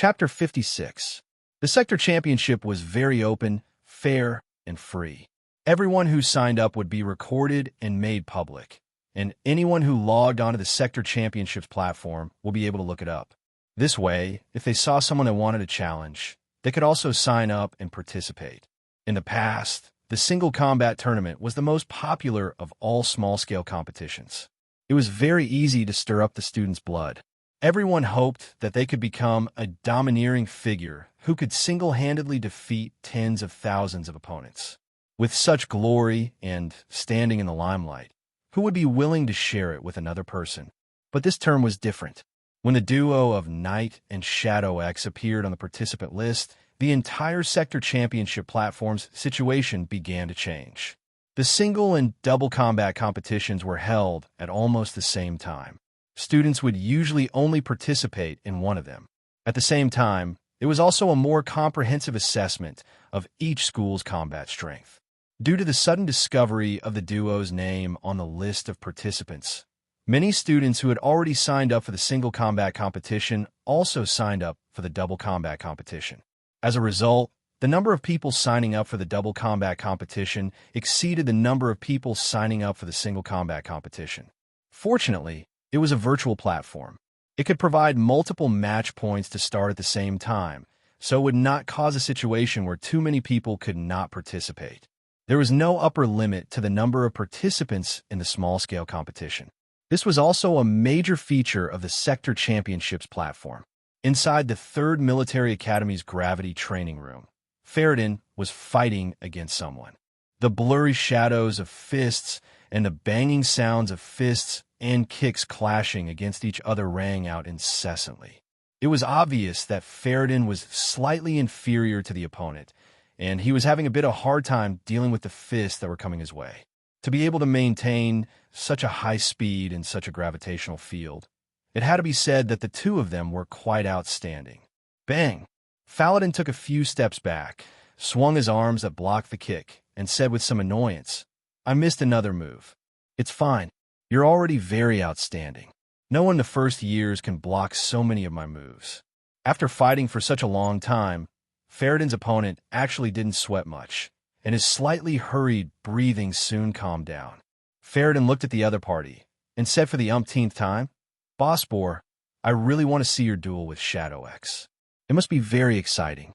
Chapter 56. The sector championship was very open, fair, and free. Everyone who signed up would be recorded and made public, and anyone who logged onto the sector championships platform will be able to look it up. This way, if they saw someone that wanted a challenge, they could also sign up and participate. In the past, the single combat tournament was the most popular of all small-scale competitions. It was very easy to stir up the students' blood. Everyone hoped that they could become a domineering figure who could single-handedly defeat tens of thousands of opponents. With such glory and standing in the limelight, who would be willing to share it with another person? But this term was different. When the duo of Knight and Shadow X appeared on the participant list, the entire sector championship platform's situation began to change. The single and double combat competitions were held at almost the same time. Students would usually only participate in one of them. At the same time, it was also a more comprehensive assessment of each school's combat strength. Due to the sudden discovery of the duo's name on the list of participants, many students who had already signed up for the single combat competition also signed up for the double combat competition. As a result, the number of people signing up for the double combat competition exceeded the number of people signing up for the single combat competition. Fortunately, it was a virtual platform. It could provide multiple match points to start at the same time, so it would not cause a situation where too many people could not participate. There was no upper limit to the number of participants in the small-scale competition. This was also a major feature of the Sector Championships platform. Inside the 3rd Military Academy's gravity training room, Faradin was fighting against someone. The blurry shadows of fists and the banging sounds of fists and kicks clashing against each other rang out incessantly. It was obvious that Faradin was slightly inferior to the opponent, and he was having a bit of a hard time dealing with the fists that were coming his way. To be able to maintain such a high speed in such a gravitational field, it had to be said that the two of them were quite outstanding. Bang! Faladin took a few steps back, swung his arms that blocked the kick, and said with some annoyance, "I missed another move. It's fine. You're already very outstanding. No one in the first years can block so many of my moves." After fighting for such a long time, Faradin's opponent actually didn't sweat much, and his slightly hurried breathing soon calmed down. Faradin looked at the other party and said for the umpteenth time, "Boss Boar, I really want to see your duel with Shadow X. It must be very exciting."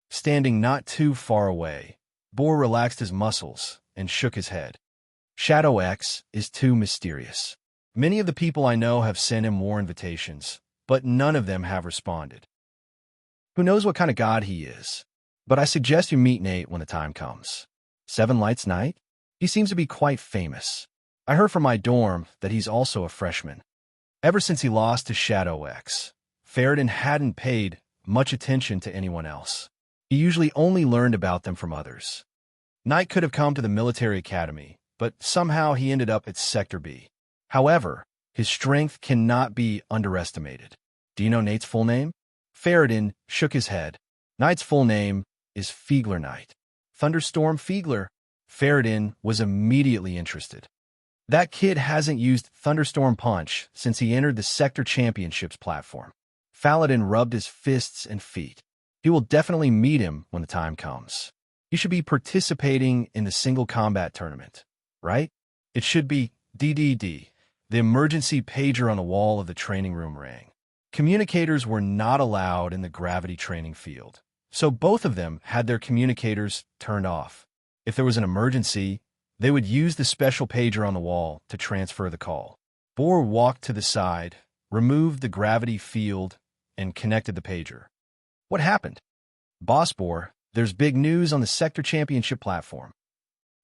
Standing not too far away, Boar relaxed his muscles and shook his head. "Shadow X is too mysterious. Many of the people I know have sent him war invitations, but none of them have responded. Who knows what kind of god he is? But I suggest you meet Nate when the time comes. 7 Lights Night? He seems to be quite famous. I heard from my dorm that he's also a freshman." Ever since he lost to Shadow X, Faradin hadn't paid much attention to anyone else. He usually only learned about them from others. Knight could have come to the military academy, but somehow he ended up at Sector B. However, his strength cannot be underestimated. Do you know Nate's full name? Faradin shook his head. Knight's full name is Fiegler Knight. Thunderstorm Fiegler. Faradin was immediately interested. That kid hasn't used Thunderstorm Punch since he entered the Sector Championships platform. Faladin rubbed his fists and feet. He will definitely meet him when the time comes. You should be participating in the single combat tournament, right? It should be DDD. The emergency pager on the wall of the training room rang. Communicators were not allowed in the gravity training field, so both of them had their communicators turned off. If there was an emergency, they would use the special pager on the wall to transfer the call. Boar walked to the side, removed the gravity field, and connected the pager. "What happened?" "Boss Boar, there's big news on the Sector Championship platform.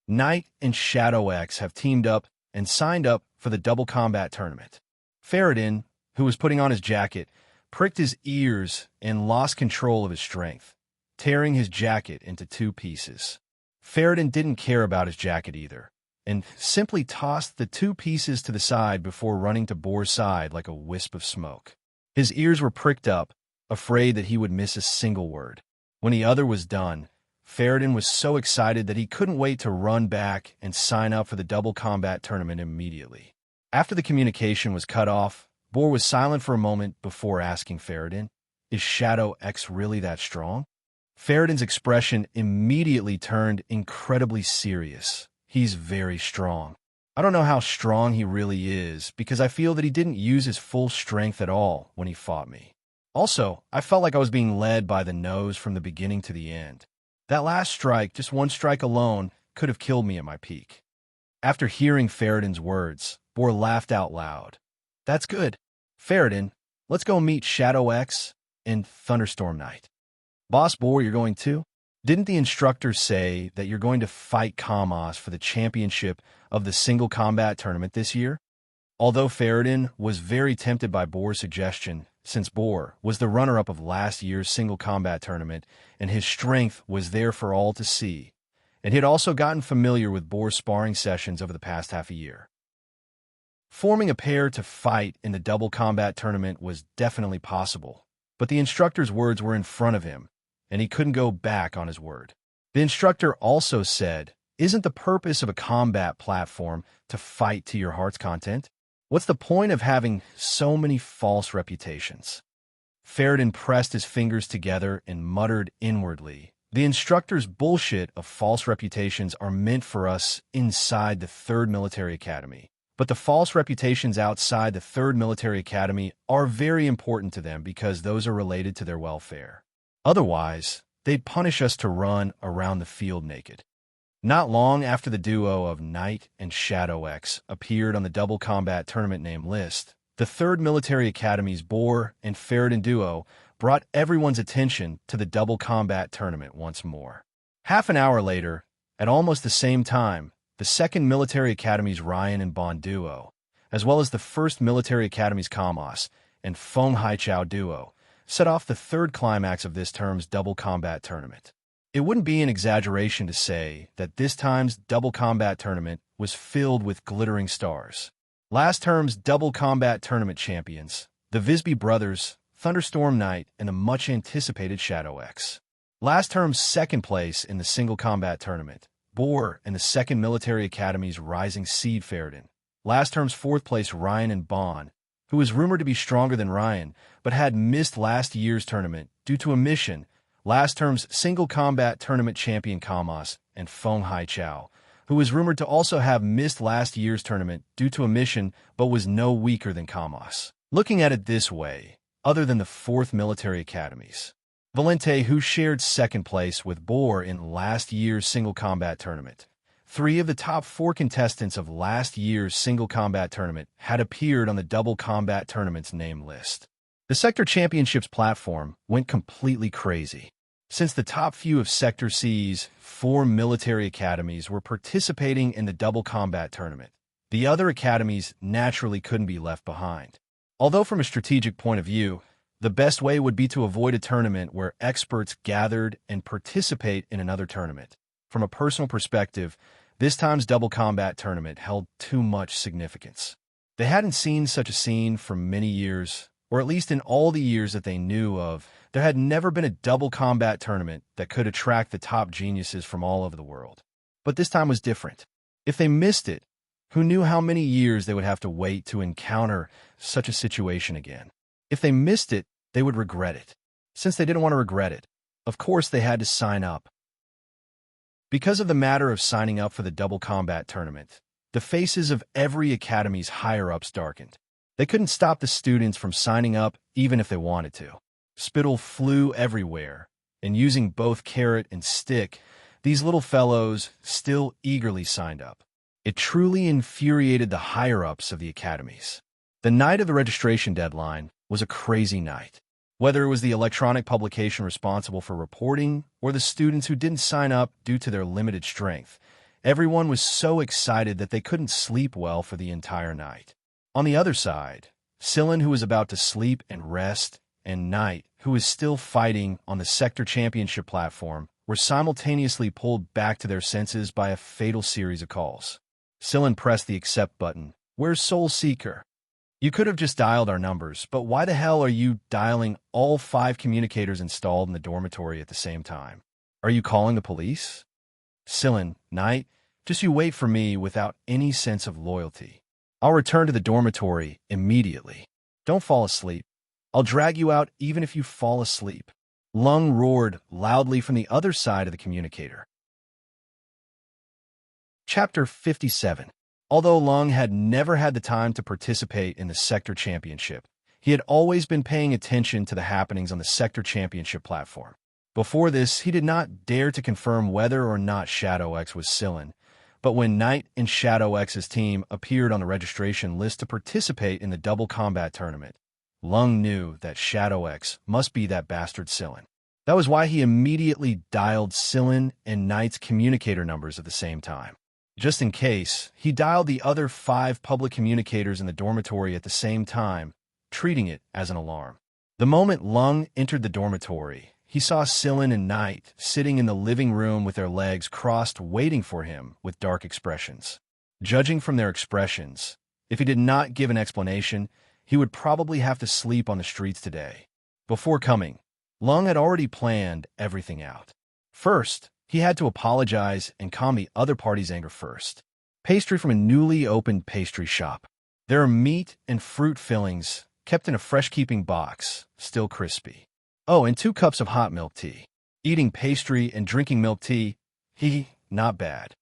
Knight and Shadow X have teamed up and signed up for the double combat tournament." Faradin, who was putting on his jacket, pricked his ears and lost control of his strength, tearing his jacket into 2 pieces. Faradin didn't care about his jacket either, and simply tossed the 2 pieces to the side before running to Boar's side like a wisp of smoke. His ears were pricked up, afraid that he would miss a single word. When the other was done, Faradin was so excited that he couldn't wait to run back and sign up for the double combat tournament immediately. After the communication was cut off, Boar was silent for a moment before asking Faradin, Is Shadow X really that strong? Faradin's expression immediately turned incredibly serious. He's very strong. I don't know how strong he really is, because I feel that he didn't use his full strength at all when he fought me. Also, I felt like I was being led by the nose from the beginning to the end. That last strike, just one strike alone, could have killed me at my peak. After hearing Faradin's words, Boar laughed out loud. That's good. Faradin, let's go meet Shadow X and Thunderstorm Knight. Boss Boar, you're going too? Didn't the instructors say that you're going to fight Kamos for the championship of the single combat tournament this year? Although Faradin was very tempted by Boar's suggestion, since Boar was the runner-up of last year's single combat tournament and his strength was there for all to see, and he had also gotten familiar with Boar's sparring sessions over the past half a year. Forming a pair to fight in the double combat tournament was definitely possible, but the instructor's words were in front of him, and he couldn't go back on his word. The instructor also said, isn't the purpose of a combat platform to fight to your heart's content? What's the point of having so many false reputations? Faradin pressed his fingers together and muttered inwardly, the instructor's bullshit of false reputations are meant for us inside the 3rd Military Academy. But the false reputations outside the 3rd Military Academy are very important to them because those are related to their welfare. Otherwise, they'd punish us to run around the field naked. Not long after the duo of Knight and Shadow X appeared on the double combat tournament name list, the 3rd Military Academy's Boar and Faradin duo brought everyone's attention to the double combat tournament once more. Half an hour later, at almost the same time, the 2nd Military Academy's Ryan and Bond duo, as well as the 1st Military Academy's Kamos and Feng Haichao duo, set off the 3rd climax of this term's double combat tournament. It wouldn't be an exaggeration to say that this time's double combat tournament was filled with glittering stars. Last term's double combat tournament champions, the Visby brothers, Thunderstorm Knight, and the much-anticipated Shadow X. Last term's 2nd place in the single combat tournament, Boar and the 2nd Military Academy's rising seed Faradin. Last term's 4th place Ryan and Bond, who was rumored to be stronger than Ryan, but had missed last year's tournament due to a mission. Last term's single combat tournament champion Kamos and Feng Haichao, who was rumored to also have missed last year's tournament due to a mission but was no weaker than Kamos. Looking at it this way, other than the 4th Military Academies, Valente, who shared 2nd place with Boar in last year's single combat tournament, 3 of the top 4 contestants of last year's single combat tournament had appeared on the double combat tournament's name list. The Sector Championships platform went completely crazy. Since the top few of Sector C's 4 military academies were participating in the double combat tournament, the other academies naturally couldn't be left behind. Although from a strategic point of view, the best way would be to avoid a tournament where experts gathered and participate in another tournament. From a personal perspective, this time's double combat tournament held too much significance. They hadn't seen such a scene for many years, or at least in all the years that they knew of. There had never been a double combat tournament that could attract the top geniuses from all over the world. But this time was different. If they missed it, who knew how many years they would have to wait to encounter such a situation again? If they missed it, they would regret it. Since they didn't want to regret it, of course they had to sign up. Because of the matter of signing up for the double combat tournament, the faces of every academy's higher-ups darkened. They couldn't stop the students from signing up even if they wanted to. Spittle flew everywhere, and using both carrot and stick, these little fellows still eagerly signed up. It truly infuriated the higher-ups of the academies. The night of the registration deadline was a crazy night. Whether it was the electronic publication responsible for reporting or the students who didn't sign up due to their limited strength, everyone was so excited that they couldn't sleep well for the entire night. On the other side, Sillin, who was about to sleep and rest, and Knight, who was still fighting on the Sector Championship platform, were simultaneously pulled back to their senses by a fatal series of calls. Sillin pressed the accept button. Where's Soul Seeker? You could have just dialed our numbers, but why the hell are you dialing all 5 communicators installed in the dormitory at the same time? Are you calling the police? Sillin, Knight, just you wait for me without any sense of loyalty. I'll return to the dormitory immediately. Don't fall asleep. I'll drag you out even if you fall asleep. Lung roared loudly from the other side of the communicator. Chapter 57. Although Lung had never had the time to participate in the Sector Championship, he had always been paying attention to the happenings on the Sector Championship platform. Before this, he did not dare to confirm whether or not Shadow X was Sillin, but when Knight and Shadow X's team appeared on the registration list to participate in the double combat tournament, Lung knew that Shadow X must be that bastard Sillin. That was why he immediately dialed Sillin and Knight's communicator numbers at the same time. Just in case, he dialed the other 5 public communicators in the dormitory at the same time, treating it as an alarm. The moment Lung entered the dormitory, he saw Sillin and Knight sitting in the living room with their legs crossed waiting for him with dark expressions. Judging from their expressions, if he did not give an explanation, he would probably have to sleep on the streets today. Before coming, Lung had already planned everything out. First, he had to apologize and calm the other party's anger first. Pastry from a newly opened pastry shop. There are meat and fruit fillings kept in a fresh-keeping box, still crispy. Oh, and 2 cups of hot milk tea. Eating pastry and drinking milk tea, not bad.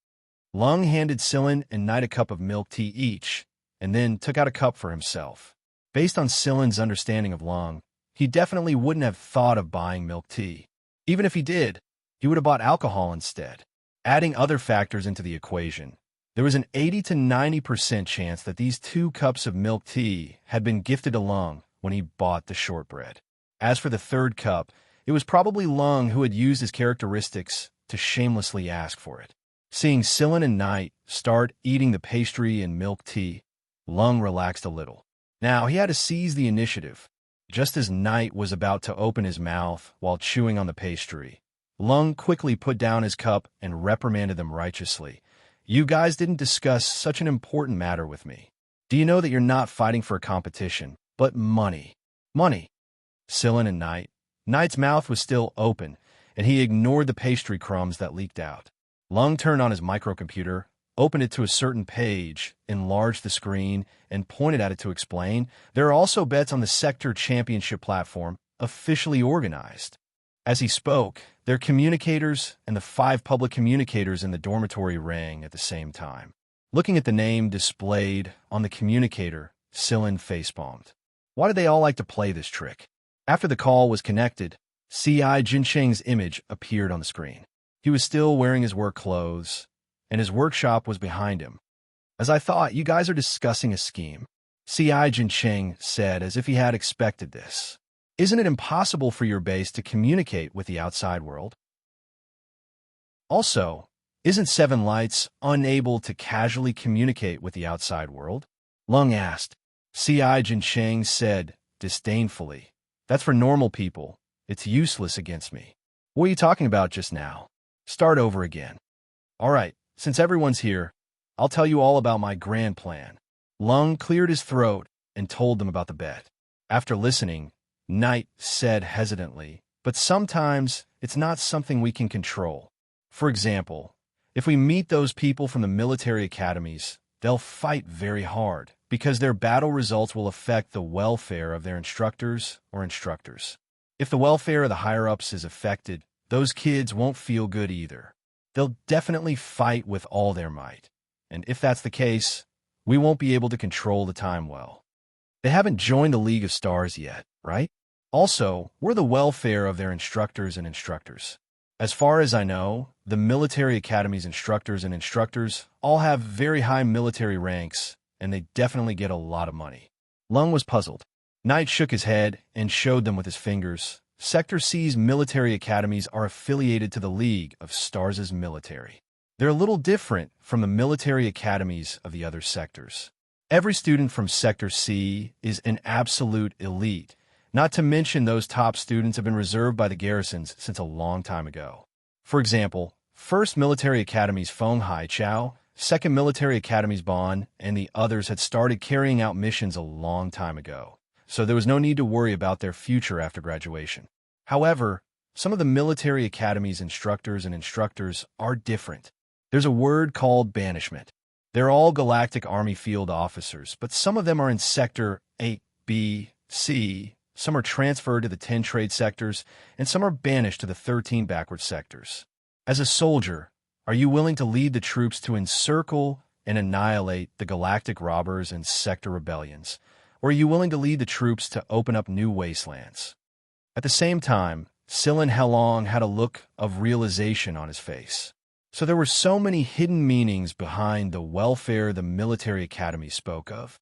Lung handed Sillin and Knight a cup of milk tea each, and then took out a cup for himself. Based on Sillin's understanding of Lung, he definitely wouldn't have thought of buying milk tea. Even if he did, he would have bought alcohol instead. Adding other factors into the equation, there was an 80 to 90% chance that these 2 cups of milk tea had been gifted to Lung when he bought the shortbread. As for the 3rd cup, it was probably Lung who had used his characteristics to shamelessly ask for it. Seeing Sillin and Knight start eating the pastry and milk tea, Lung relaxed a little. Now he had to seize the initiative. Just as Knight was about to open his mouth while chewing on the pastry, Lung quickly put down his cup and reprimanded them righteously. You guys didn't discuss such an important matter with me. Do you know that you're not fighting for a competition, but money? Money. Sillin and Knight's mouth was still open, and he ignored the pastry crumbs that leaked out. Lung turned on his microcomputer, opened it to a certain page, enlarged the screen, and pointed at it to explain, there are also bets on the Sector Championship platform, officially organized. As he spoke, their communicators and the 5 public communicators in the dormitory rang at the same time. Looking at the name displayed on the communicator, Sillin facepalmed. Why did they all like to play this trick? After the call was connected, Xianxia's image appeared on the screen. He was still wearing his work clothes, and his workshop was behind him. As I thought, you guys are discussing a scheme, Xianxia said as if he had expected this. Isn't it impossible for your base to communicate with the outside world? Also, isn't Seven Lights unable to casually communicate with the outside world? Lung asked. Xianxia said disdainfully, that's for normal people. It's useless against me. What are you talking about just now? Start over again. All right, since everyone's here, I'll tell you all about my grand plan. Lung cleared his throat and told them about the bet. After listening, Knight said hesitantly, but sometimes it's not something we can control. For example, if we meet those people from the military academies, they'll fight very hard because their battle results will affect the welfare of their instructors or instructors. If the welfare of the higher-ups is affected, those kids won't feel good either. They'll definitely fight with all their might. And if that's the case, we won't be able to control the time well. They haven't joined the League of Stars yet, right? Also, we're the welfare of their instructors and instructors. As far as I know, the military academy's instructors and instructors all have very high military ranks, and they definitely get a lot of money. Lung was puzzled. Knight shook his head and showed them with his fingers. Sector C's military academies are affiliated to the League of Stars' military. They're a little different from the military academies of the other sectors. Every student from Sector C is an absolute elite. Not to mention those top students have been reserved by the garrisons since a long time ago. For example, 1st Military Academy's Feng Hai Chao, 2nd Military Academy's Bon, and the others had started carrying out missions a long time ago, so there was no need to worry about their future after graduation. However, some of the military academy's instructors and instructors are different. There's a word called banishment. They're all Galactic Army field officers, but some of them are in Sector A, B, C, some are transferred to the 10 trade sectors, and some are banished to the 13 backward sectors. As a soldier, are you willing to lead the troops to encircle and annihilate the galactic robbers and sector rebellions, or are you willing to lead the troops to open up new wastelands? At the same time, Silin Helong had a look of realization on his face. So there were so many hidden meanings behind the welfare the military academy spoke of.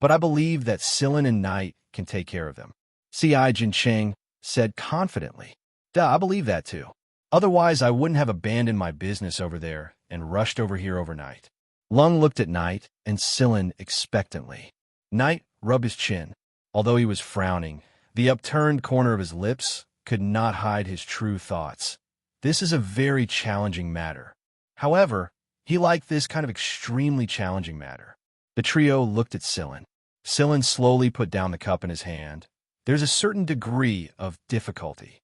But I believe that Silin and Knight can take care of them. C.I. Jincheng said confidently. Duh, I believe that too. Otherwise, I wouldn't have abandoned my business over there and rushed over here overnight. Lung looked at Knight and Silin expectantly. Knight rubbed his chin. Although he was frowning, the upturned corner of his lips could not hide his true thoughts. This is a very challenging matter. However, he liked this kind of extremely challenging matter. The trio looked at Silin. Silin slowly put down the cup in his hand. There's a certain degree of difficulty.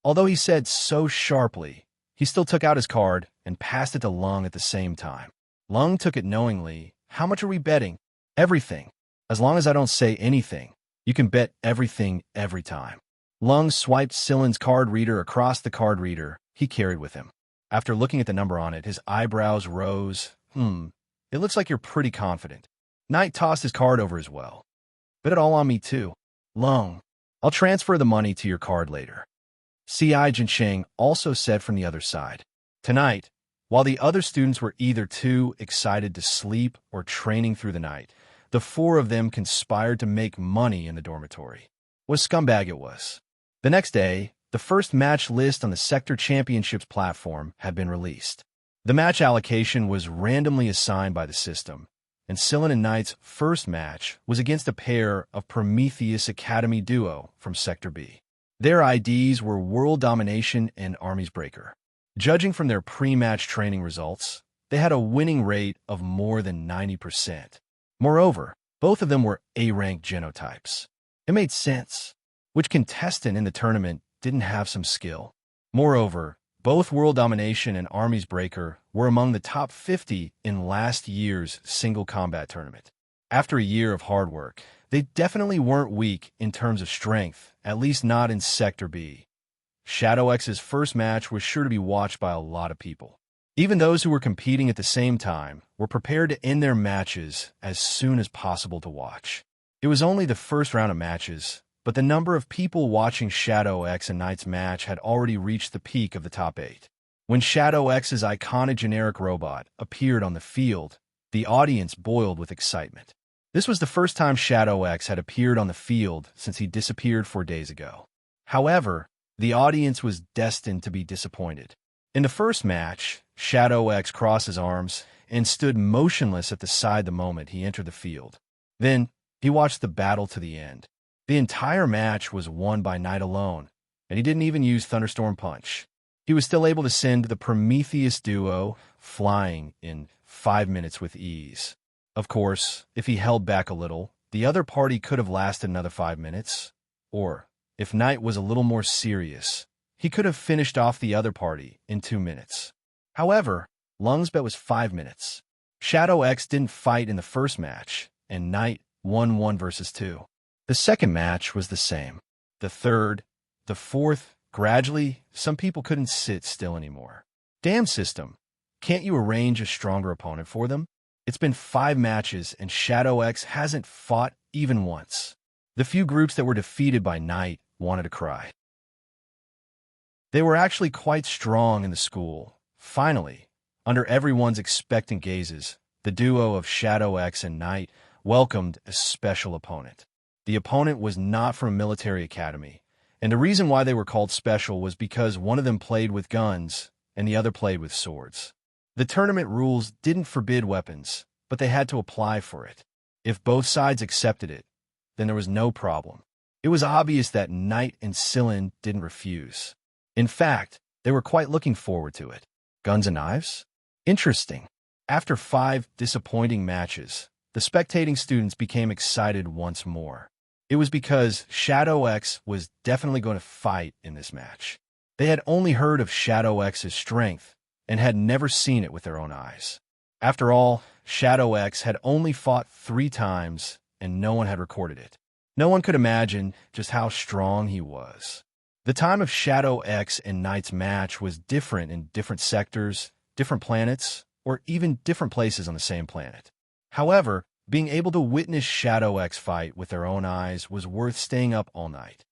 Although he said so sharply, he still took out his card and passed it to Lung at the same time. Lung took it knowingly. How much are we betting? Everything. As long as I don't say anything, you can bet everything every time. Lung swiped Silin's card reader across the card reader he carried with him. After looking at the number on it, his eyebrows rose. It looks like you're pretty confident. Knight tossed his card over as well. Bet it all on me too. Lung, I'll transfer the money to your card later. C.I. Jincheng also said from the other side. Tonight, while the other students were either too excited to sleep or training through the night, the four of them conspired to make money in the dormitory. What a scumbag it was. The next day, the first match list on the Sector Championships platform had been released. The match allocation was randomly assigned by the system, and Silin and Knight's first match was against a pair of Prometheus Academy duo from Sector B. Their IDs were World Domination and Armies Breaker. Judging from their pre-match training results, they had a winning rate of more than 90%. Moreover, both of them were A-rank genotypes. It made sense. Which contestant in the tournament didn't have some skill? Moreover, both World Domination and Armies Breaker were among the top 50 in last year's single combat tournament. After a year of hard work, they definitely weren't weak in terms of strength, at least not in Sector B. Shadow X's first match was sure to be watched by a lot of people. Even those who were competing at the same time were prepared to end their matches as soon as possible to watch. It was only the first round of matches, but the number of people watching Shadow X and Knight's match had already reached the peak of the top 8. When Shadow X's iconic generic robot appeared on the field, the audience boiled with excitement. This was the first time Shadow X had appeared on the field since he disappeared 4 days ago. However, the audience was destined to be disappointed. In the first match, Shadow X crossed his arms and stood motionless at the side the moment he entered the field. Then, he watched the battle to the end. The entire match was won by Knight alone, and he didn't even use Thunderstorm Punch. He was still able to send the Prometheus duo flying in 5 minutes with ease. Of course, if he held back a little, the other party could have lasted another 5 minutes. Or, if Knight was a little more serious, he could have finished off the other party in 2 minutes. However, Lung's bet was 5 minutes. Shadow X didn't fight in the first match, and Knight won 1 versus 2. The second match was the same. The third, the fourth, gradually, some people couldn't sit still anymore. Damn system, can't you arrange a stronger opponent for them? It's been 5 matches and Shadow X hasn't fought even once. The few groups that were defeated by Knight wanted to cry. They were actually quite strong in the school. Finally, under everyone's expectant gazes, the duo of Shadow X and Knight welcomed a special opponent. The opponent was not from a military academy, and the reason why they were called special was because one of them played with guns and the other played with swords. The tournament rules didn't forbid weapons, but they had to apply for it. If both sides accepted it, then there was no problem. It was obvious that Knight and Silin didn't refuse. In fact, they were quite looking forward to it. Guns and knives? Interesting. After 5 disappointing matches, the spectating students became excited once more. It was because Shadow X was definitely going to fight in this match. They had only heard of Shadow X's strength and had never seen it with their own eyes. After all, Shadow X had only fought 3 times and no one had recorded it. No one could imagine just how strong he was. The time of Shadow X and Knight's match was different in different sectors, different planets, or even different places on the same planet. However, being able to witness Shadow X fight with their own eyes was worth staying up all night.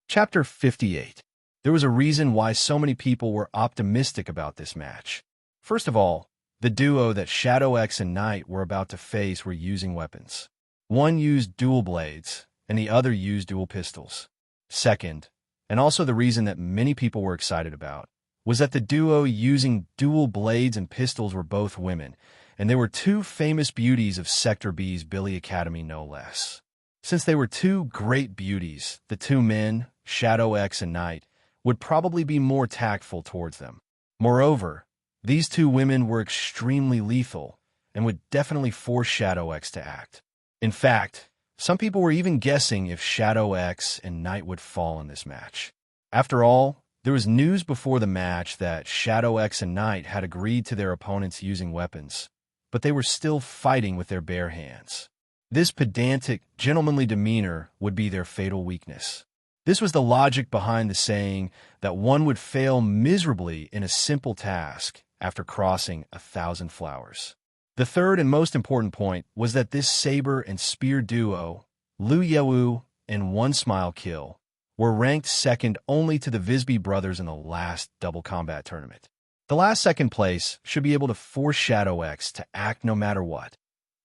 Chapter 58. There was a reason why so many people were optimistic about this match. First of all, the duo that Shadow X and Knight were about to face were using weapons. One used dual blades, and the other used dual pistols. Second, and also the reason that many people were excited about, was that the duo using dual blades and pistols were both women, and they were two famous beauties of Sector B's Billy Academy no less. Since they were two great beauties, the two men, Shadow X and Knight, would probably be more tactful towards them. Moreover, these two women were extremely lethal and would definitely force Shadow X to act. In fact, some people were even guessing if Shadow X and Knight would fall in this match. After all, there was news before the match that Shadow X and Knight had agreed to their opponents using weapons, but they were still fighting with their bare hands. This pedantic, gentlemanly demeanor would be their fatal weakness. This was the logic behind the saying that one would fail miserably in a simple task after crossing 1,000 flowers. The third and most important point was that this saber and spear duo, Lu Yewu and One Smile Kill, were ranked second only to the Visby brothers in the last double combat tournament. The last second place should be able to force Shadow X to act no matter what,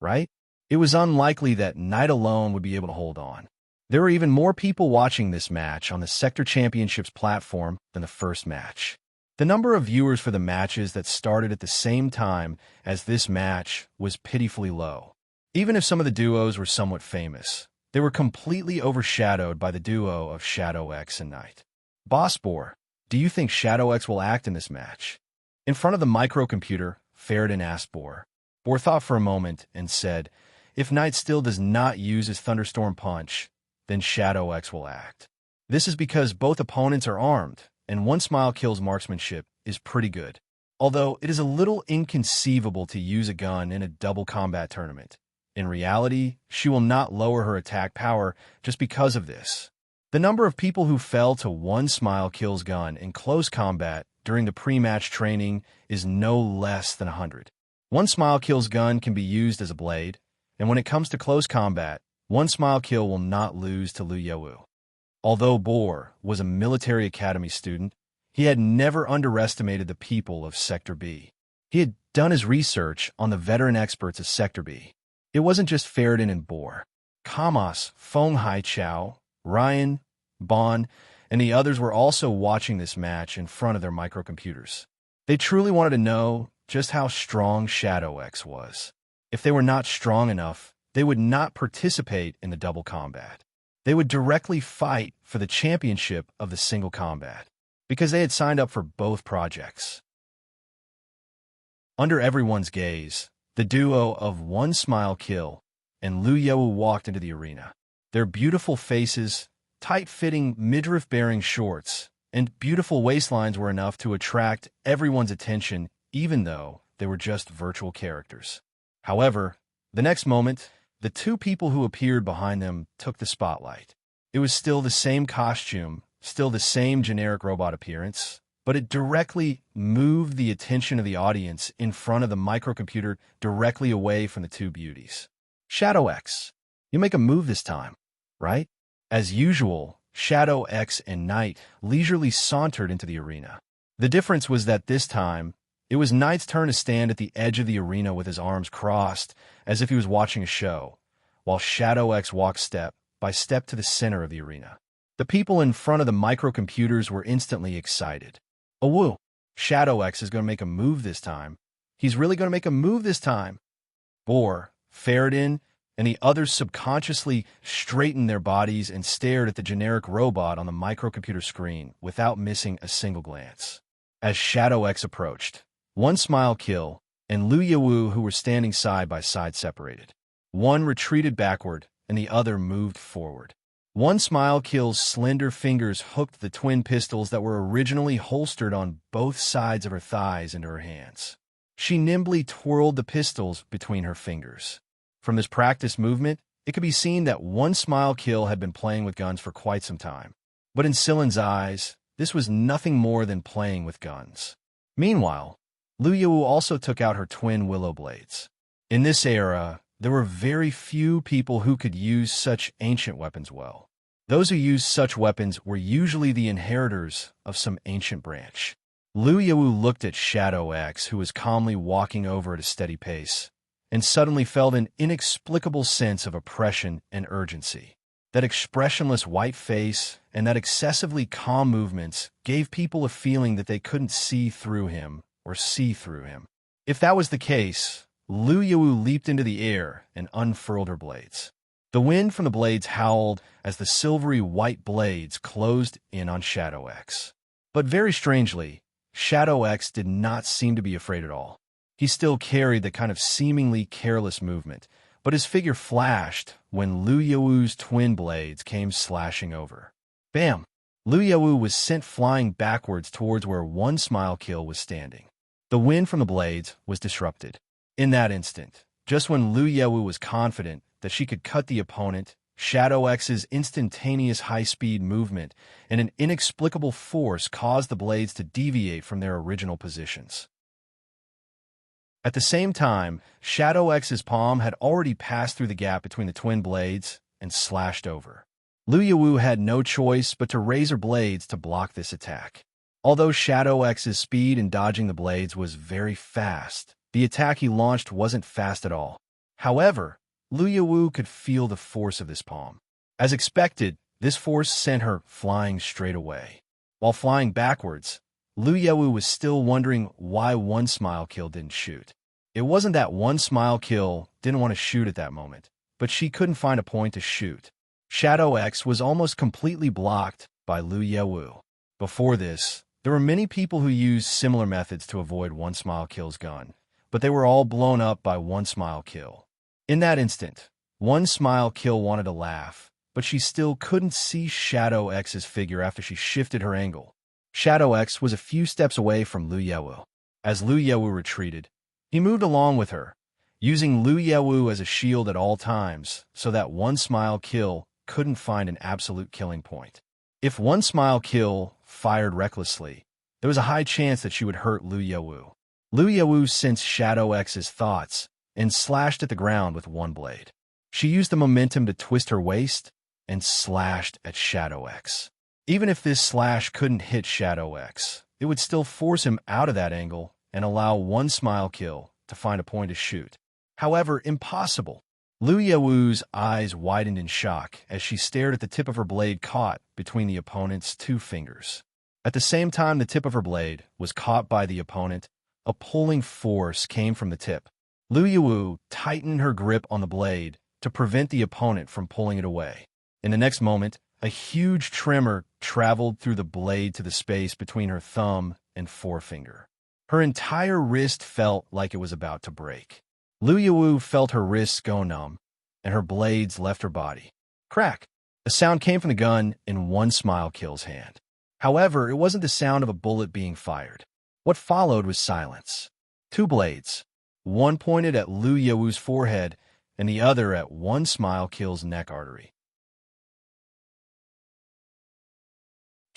right? It was unlikely that Knight alone would be able to hold on. There were even more people watching this match on the Sector Championships platform than the first match. The number of viewers for the matches that started at the same time as this match was pitifully low. Even if some of the duos were somewhat famous, they were completely overshadowed by the duo of Shadow X and Knight. Boss Boar, do you think Shadow X will act in this match? In front of the microcomputer, Faradin asked Boar. Boar thought for a moment and said, if Knight still does not use his Thunderstorm Punch, then Shadow X will act. This is because both opponents are armed, and One Smile Kill's marksmanship is pretty good. Although it is a little inconceivable to use a gun in a double combat tournament. In reality, she will not lower her attack power just because of this. The number of people who fell to One Smile Kill's gun in close combat during the pre-match training is no less than 100. One Smile Kill's gun can be used as a blade, and when it comes to close combat, One Smile Kill will not lose to Lu Yewu. Although Boar was a military academy student, he had never underestimated the people of Sector B. He had done his research on the veteran experts of Sector B. It wasn't just Faradin and Boar. Kamas, Feng Haichao, Ryan, Bon, and the others were also watching this match in front of their microcomputers. They truly wanted to know just how strong Shadow X was. If they were not strong enough, they would not participate in the double combat. They would directly fight for the championship of the single combat, because they had signed up for both projects. Under everyone's gaze, the duo of One Smile Kill and Lu Yewu walked into the arena. Their beautiful faces, tight-fitting midriff-bearing shorts, and beautiful waistlines were enough to attract everyone's attention, even though they were just virtual characters. However, the next moment, the two people who appeared behind them took the spotlight. It was still the same costume, still the same generic robot appearance, but it directly moved the attention of the audience in front of the microcomputer directly away from the two beauties. Shadow X, you make a move this time, right? As usual, Shadow X and Knight leisurely sauntered into the arena. The difference was that this time, it was Knight's turn to stand at the edge of the arena with his arms crossed, as if he was watching a show, while Shadow X walked step by step to the center of the arena. The people in front of the microcomputers were instantly excited. Oh woo! Shadow X is going to make a move this time. He's really going to make a move this time. Boar, Faradin, and the others subconsciously straightened their bodies and stared at the generic robot on the microcomputer screen without missing a single glance. As Shadow X approached, One Smile Kill and Lu Yewu, who were standing side by side, separated. One retreated backward, and the other moved forward. One Smile Kill's slender fingers hooked the twin pistols that were originally holstered on both sides of her thighs into her hands. She nimbly twirled the pistols between her fingers. From this practice movement, it could be seen that One Smile Kill had been playing with guns for quite some time. But in Silen's eyes, this was nothing more than playing with guns. Meanwhile, Lu Yawu also took out her twin willow blades. In this era, there were very few people who could use such ancient weapons well. Those who used such weapons were usually the inheritors of some ancient branch. Lu Yawu looked at Shadow X, who was calmly walking over at a steady pace, and suddenly felt an inexplicable sense of oppression and urgency. That expressionless white face and that excessively calm movements gave people a feeling that they couldn't see through him or see through him. If that was the case, Lu Yawu leaped into the air and unfurled her blades. The wind from the blades howled as the silvery white blades closed in on Shadow X. But very strangely, Shadow X did not seem to be afraid at all. He still carried the kind of seemingly careless movement, but his figure flashed when Lu Yawu's twin blades came slashing over. Bam! Lu Yawu was sent flying backwards towards where One Smile Kill was standing. The wind from the blades was disrupted. In that instant, just when Lu Yawu was confident that she could cut the opponent, Shadow X's instantaneous high-speed movement and an inexplicable force caused the blades to deviate from their original positions. At the same time, Shadow X's palm had already passed through the gap between the twin blades and slashed over. Lu Yawu had no choice but to raise her blades to block this attack. Although Shadow X's speed in dodging the blades was very fast, the attack he launched wasn't fast at all. However, Lu Yawu could feel the force of this palm. As expected, this force sent her flying straight away. While flying backwards, Lu Yawu was still wondering why One Smile Kill didn't shoot. It wasn't that One Smile Kill didn't want to shoot at that moment, but she couldn't find a point to shoot. Shadow X was almost completely blocked by Lu Yawu. Before this, there were many people who used similar methods to avoid One Smile Kill's gun, but they were all blown up by One Smile Kill. In that instant, One Smile Kill wanted to laugh, but she still couldn't see Shadow X's figure after she shifted her angle. Shadow X was a few steps away from Lu Yawu. As Lu Yawu retreated, he moved along with her, using Lu Yawu as a shield at all times so that One Smile Kill couldn't find an absolute killing point. If One Smile Kill fired recklessly, there was a high chance that she would hurt Lu Yawu. Lu Yawu sensed Shadow X's thoughts and slashed at the ground with one blade. She used the momentum to twist her waist and slashed at Shadow X. Even if this slash couldn't hit Shadow X, it would still force him out of that angle and allow One Smile Kill to find a point to shoot. However, impossible. Lu Yawu's eyes widened in shock as she stared at the tip of her blade caught between the opponent's two fingers. At the same time the tip of her blade was caught by the opponent, a pulling force came from the tip. Lu Yawu tightened her grip on the blade to prevent the opponent from pulling it away. In the next moment, a huge tremor traveled through the blade to the space between her thumb and forefinger. Her entire wrist felt like it was about to break. Lu Yawu felt her wrists go numb, and her blades left her body. Crack! A sound came from the gun in One Smile Kill's hand. However, it wasn't the sound of a bullet being fired. What followed was silence. Two blades, one pointed at Lu Yawu's forehead and the other at One Smile Kill's neck artery.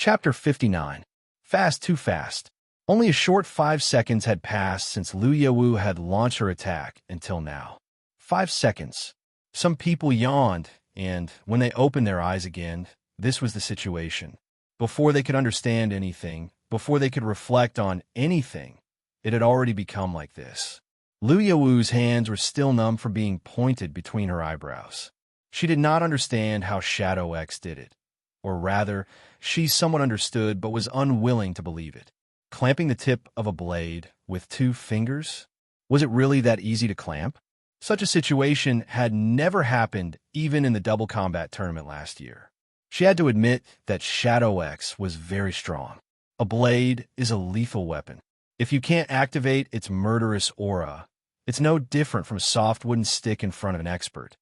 Chapter 59. Fast Too Fast. Only a short 5 seconds had passed since Lu Yawu had launched her attack until now. 5 seconds. Some people yawned, and when they opened their eyes again, this was the situation. Before they could understand anything, before they could reflect on anything, it had already become like this. Lu Yawu's hands were still numb from being pointed between her eyebrows. She did not understand how Shadow X did it. Or rather, she somewhat understood but was unwilling to believe it. Clamping the tip of a blade with 2 fingers? Was it really that easy to clamp? Such a situation had never happened even in the double combat tournament last year. She had to admit that Shadow X was very strong. A blade is a lethal weapon. If you can't activate its murderous aura, it's no different from a soft wooden stick in front of an expert.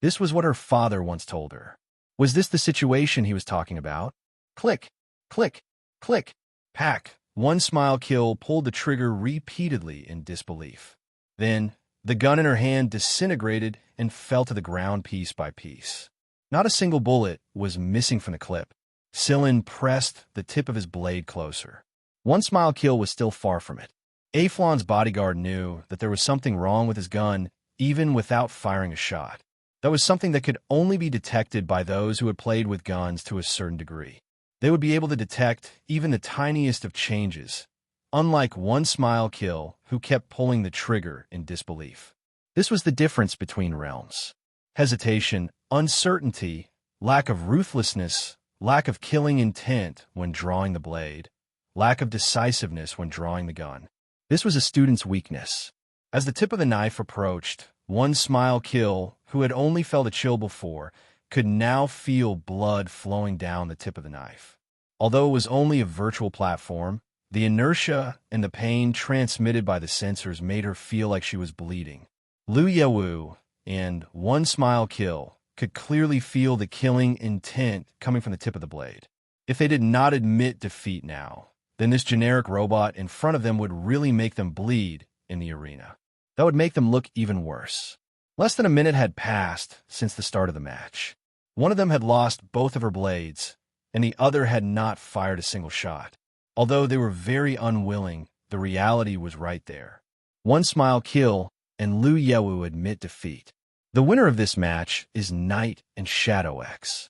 This was what her father once told her. Was this the situation he was talking about? Click, click, click, pack. One Smile Kill pulled the trigger repeatedly in disbelief. Then, The gun in her hand disintegrated and fell to the ground piece by piece. Not a single bullet was missing from the clip. Sillin pressed the tip of his blade closer. One Smile kill was still far from it. Aflon's bodyguard knew that there was something wrong with his gun, even without firing a shot. That was something that could only be detected by those who had played with guns to a certain degree. They would be able to detect even the tiniest of changes, unlike One Smile kill, who kept pulling the trigger in disbelief. This was the difference between realms. Hesitation, uncertainty, lack of ruthlessness, lack of killing intent when drawing the blade, lack of decisiveness when drawing the gun. This was a student's weakness. As the tip of the knife approached, One Smile kill, who had only felt a chill before, could now feel blood flowing down the tip of the knife. Although it was only a virtual platform, the inertia and the pain transmitted by the sensors made her feel like she was bleeding. Lu Yewu and One Smile kill could clearly feel the killing intent coming from the tip of the blade. If they did not admit defeat now, then this generic robot in front of them would really make them bleed in the arena. That would make them look even worse. Less than a minute had passed since the start of the match. One of them had lost both of her blades, and the other had not fired a single shot. Although they were very unwilling, the reality was right there. One Smile kill and Lu Yewu admit defeat. The winner of this match is Knight and Shadow X.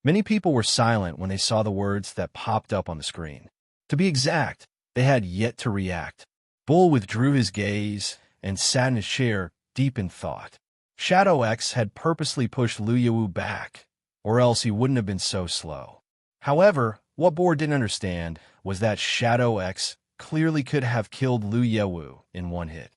Many people were silent when they saw the words that popped up on the screen. To be exact, they had yet to react. Bull withdrew his gaze and sat in his chair, deep in thought. Shadow X had purposely pushed Lu Yewu back, or else he wouldn't have been so slow. However, what Boar didn't understand was that Shadow X clearly could have killed Lu Yewu in one hit.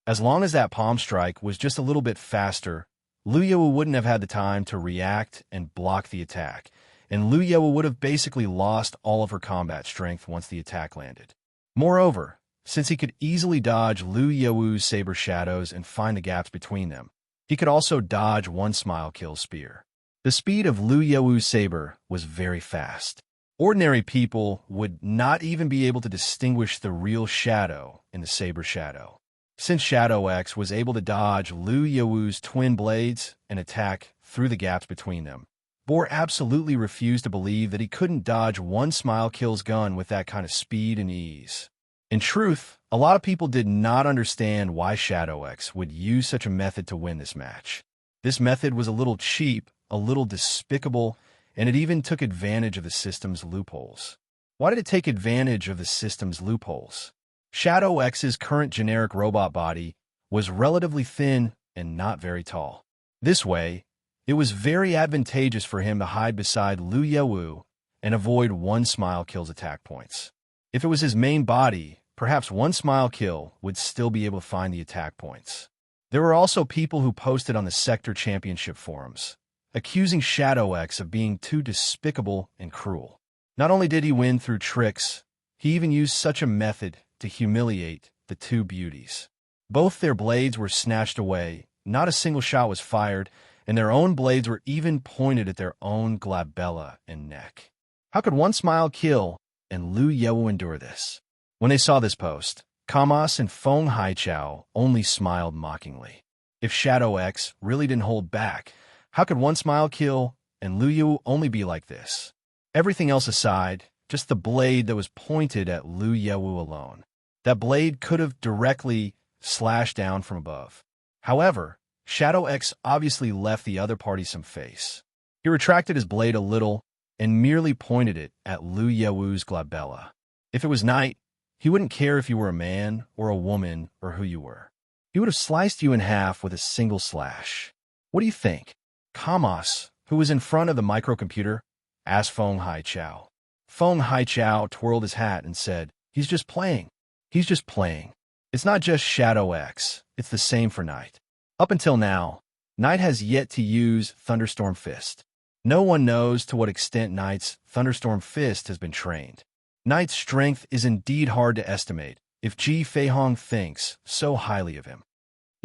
As long as that palm strike was just a little bit faster, Lu Yewu wouldn't have had the time to react and block the attack, and Lu Yewu would have basically lost all of her combat strength once the attack landed. Moreover, since he could easily dodge Lu Yewu's saber shadows and find the gaps between them, he could also dodge One Smile kill's spear. The speed of Lu Yewu's saber was very fast. Ordinary people would not even be able to distinguish the real shadow in the saber shadow. Since Shadow X was able to dodge Lu Yewu's twin blades and attack through the gaps between them, Boar absolutely refused to believe that he couldn't dodge One Smile kill's gun with that kind of speed and ease. In truth, a lot of people did not understand why Shadow X would use such a method to win this match. This method was a little cheap, a little despicable, and it even took advantage of the system's loopholes. Why did it take advantage of the system's loopholes? Shadow X's current generic robot body was relatively thin and not very tall. This way, it was very advantageous for him to hide beside Lu Yewu and avoid One Smile kill's attack points. If it was his main body, perhaps One Smile kill would still be able to find the attack points. There were also people who posted on the Sector Championship forums, accusing Shadow X of being too despicable and cruel. Not only did he win through tricks, he even used such a method to humiliate the two beauties. Both their blades were snatched away, not a single shot was fired, and their own blades were even pointed at their own glabella and neck. How could One Smile kill and Lu Yewu endure this? When they saw this post, Kamas and Feng Haichao only smiled mockingly. If Shadow X really didn't hold back, how could One Smile kill and Lu Yewu only be like this? Everything else aside, just the blade that was pointed at Lu Yewu alone. That blade could have directly slashed down from above. However, Shadow X obviously left the other party some face. He retracted his blade a little and merely pointed it at Lu Yewu's glabella. If it was Knight, he wouldn't care if you were a man or a woman or who you were. He would have sliced you in half with a single slash. What do you think? Kamas, who was in front of the microcomputer, asked Feng Haichao. Feng Haichao twirled his hat and said, "He's just playing. He's just playing. It's not just Shadow X, it's the same for Knight." Up until now, Knight has yet to use Thunderstorm Fist. No one knows to what extent Knight's Thunderstorm Fist has been trained. Knight's strength is indeed hard to estimate if Ji Feihong thinks so highly of him.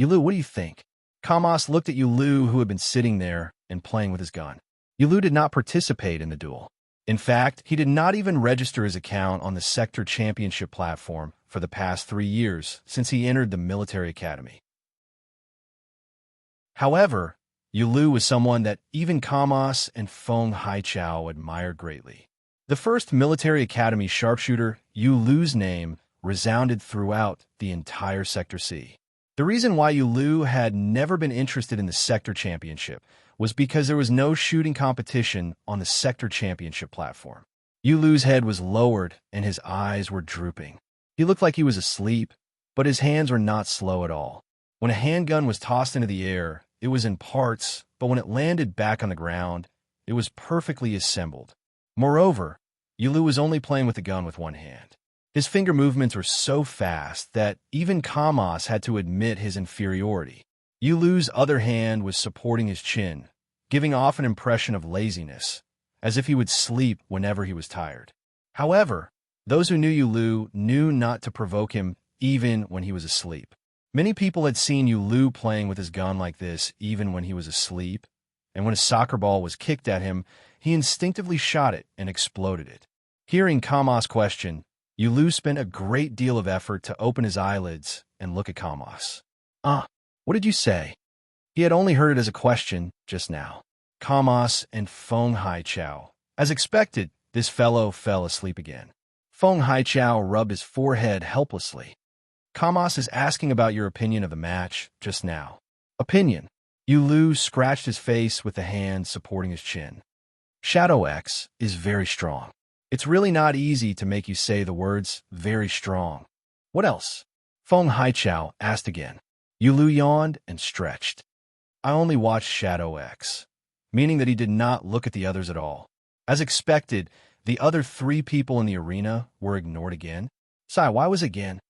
Yulu, what do you think? Kamas looked at Yulu, who had been sitting there and playing with his gun. Yulu did not participate in the duel. In fact, he did not even register his account on the Sector Championship platform for the past 3 years since he entered the military academy. However, Yulu was someone that even Kamos and Feng Haichao admired greatly. The first military academy sharpshooter, Yulu's name resounded throughout the entire Sector C. The reason why Yulu had never been interested in the Sector Championship was because there was no shooting competition on the Sector Championship platform. Yulu's head was lowered and his eyes were drooping. He looked like he was asleep, but his hands were not slow at all. When a handgun was tossed into the air, it was in parts, but when it landed back on the ground, it was perfectly assembled. Moreover, Yulu was only playing with the gun with one hand. His finger movements were so fast that even Kamos had to admit his inferiority. Yulu's other hand was supporting his chin, giving off an impression of laziness, as if he would sleep whenever he was tired. However, those who knew Yulu knew not to provoke him even when he was asleep. Many people had seen Yulu playing with his gun like this even when he was asleep, and when a soccer ball was kicked at him, he instinctively shot it and exploded it. Hearing Kamos' question, Yulu spent a great deal of effort to open his eyelids and look at Kamos. What did you say? He had only heard it as a question just now. Kamos and Feng Haichao. As expected, this fellow fell asleep again. Feng Haichao rubbed his forehead helplessly. Kamos is asking about your opinion of the match just now. Opinion. Yulu scratched his face with the hand supporting his chin. Shadow X is very strong. It's really not easy to make you say the words very strong. What else? Feng Haichao asked again. Yulu yawned and stretched. I only watched Shadow X, meaning that he did not look at the others at all. As expected, the other 3 people in the arena were ignored again. Sai, why was again?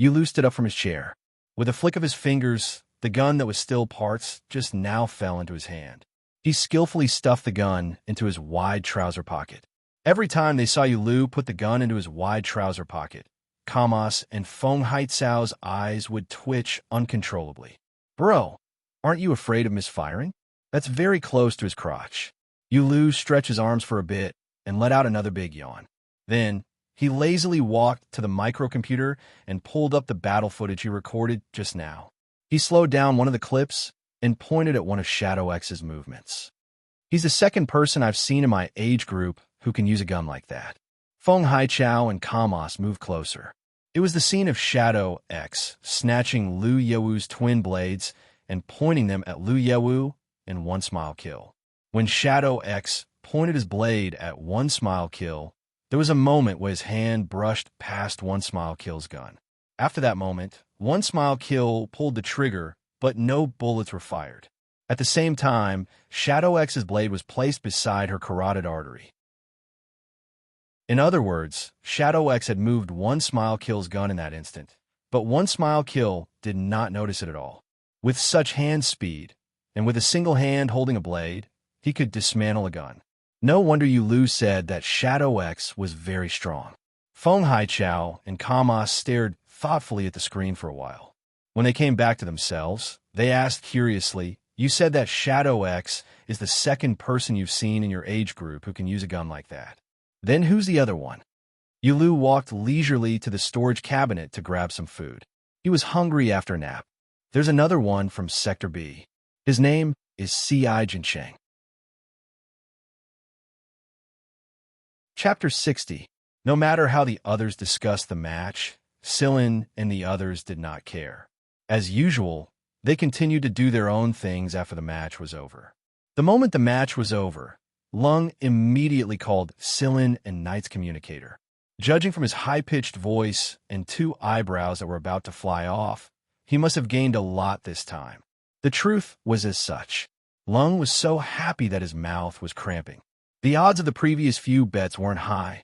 Yulu stood up from his chair. With a flick of his fingers, the gun that was still parts just now fell into his hand. He skillfully stuffed the gun into his wide trouser pocket. Every time they saw Yulu put the gun into his wide trouser pocket, Kamos and Feng Haichao's eyes would twitch uncontrollably. Bro, aren't you afraid of misfiring? That's very close to his crotch. Yulu stretched his arms for a bit and let out another big yawn. Then, he lazily walked to the microcomputer and pulled up the battle footage he recorded just now. He slowed down one of the clips and pointed at one of Shadow X's movements. He's the second person I've seen in my age group who can use a gun like that. Feng Haichao and Kamos moved closer. It was the scene of Shadow X snatching Lu Yewu's twin blades and pointing them at Lu Yewu in One Smile Kill. When Shadow X pointed his blade at One Smile Kill, there was a moment where his hand brushed past One Smile Kill's gun. After that moment, One Smile Kill pulled the trigger, but no bullets were fired. At the same time, Shadow X's blade was placed beside her carotid artery. In other words, Shadow X had moved One Smile Kill's gun in that instant, but One Smile Kill did not notice it at all. With such hand speed, and with a single hand holding a blade, he could dismantle a gun. No wonder Yulu said that Shadow X was very strong. Feng Haichao and Kamos stared thoughtfully at the screen for a while. When they came back to themselves, they asked curiously, "You said that Shadow X is the second person you've seen in your age group who can use a gun like that. Then who's the other one?" Yulu walked leisurely to the storage cabinet to grab some food. He was hungry after a nap. There's another one from Sector B. His name is C.I. Jinsheng. Chapter 60. No matter how the others discussed the match, Silin and the others did not care. As usual, they continued to do their own things after the match was over. The moment the match was over, Lung immediately called Silin and Knight's communicator. Judging from his high-pitched voice and 2 eyebrows that were about to fly off, he must have gained a lot this time. The truth was as such. Lung was so happy that his mouth was cramping. The odds of the previous few bets weren't high,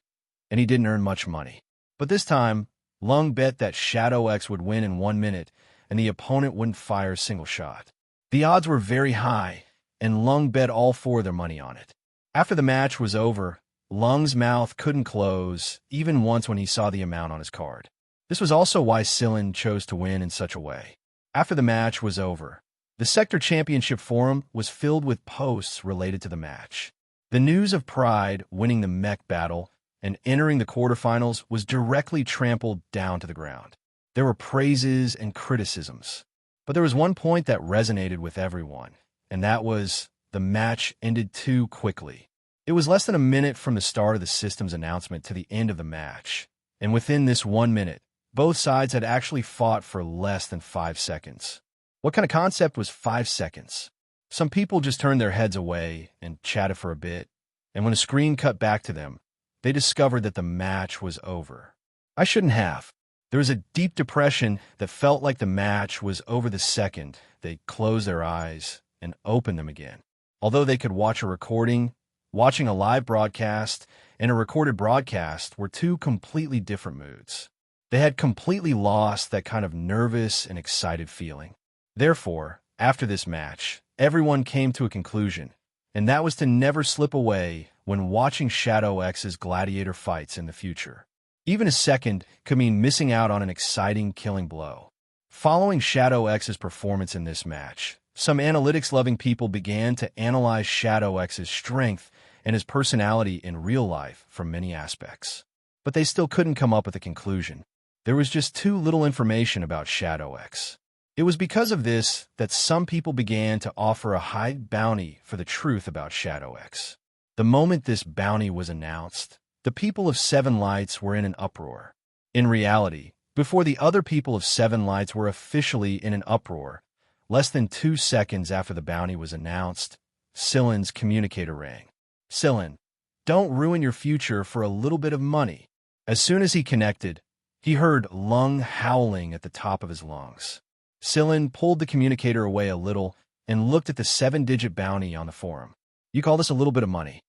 and he didn't earn much money. But this time, Lung bet that Shadow X would win in 1 minute, and the opponent wouldn't fire a single shot. The odds were very high, and Lung bet all 4 of their money on it. After the match was over, Lung's mouth couldn't close, even once when he saw the amount on his card. This was also why Silin chose to win in such a way. After the match was over, the Sector Championship forum was filled with posts related to the match. The news of Pride winning the mech battle and entering the quarterfinals was directly trampled down to the ground. There were praises and criticisms, but there was one point that resonated with everyone, and that was the match ended too quickly. It was less than a minute from the start of the system's announcement to the end of the match, and within this 1 minute, both sides had actually fought for less than 5 seconds. What kind of concept was 5 seconds? Some people just turned their heads away and chatted for a bit, and when a screen cut back to them, they discovered that the match was over. I shouldn't have. There was a deep depression that felt like the match was over the second they closed their eyes and opened them again. Although they could watch a recording, watching a live broadcast and a recorded broadcast were two completely different moods. They had completely lost that kind of nervous and excited feeling. Therefore, after this match, everyone came to a conclusion, and that was to never slip away when watching Shadow X's gladiator fights in the future. Even a second could mean missing out on an exciting killing blow. Following Shadow X's performance in this match, some analytics-loving people began to analyze Shadow X's strength and his personality in real life from many aspects. But they still couldn't come up with a conclusion. There was just too little information about Shadow X. It was because of this that some people began to offer a high bounty for the truth about Shadow X. The moment this bounty was announced, the people of Seven Lights were in an uproar. In reality, before the other people of Seven Lights were officially in an uproar, less than 2 seconds after the bounty was announced, Silen's communicator rang. "Silin, don't ruin your future for a little bit of money." As soon as he connected, he heard Lung howling at the top of his lungs. Silin pulled the communicator away a little and looked at the 7-digit bounty on the forum. "You call this a little bit of money?"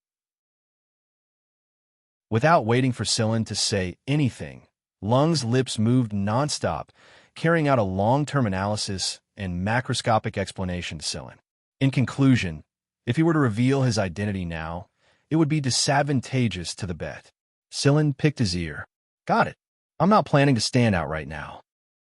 Without waiting for Silin to say anything, Lung's lips moved nonstop, carrying out a long-term analysis and macroscopic explanation to Silin. In conclusion, if he were to reveal his identity now, it would be disadvantageous to the bet. Silin picked his ear. "Got it. I'm not planning to stand out right now."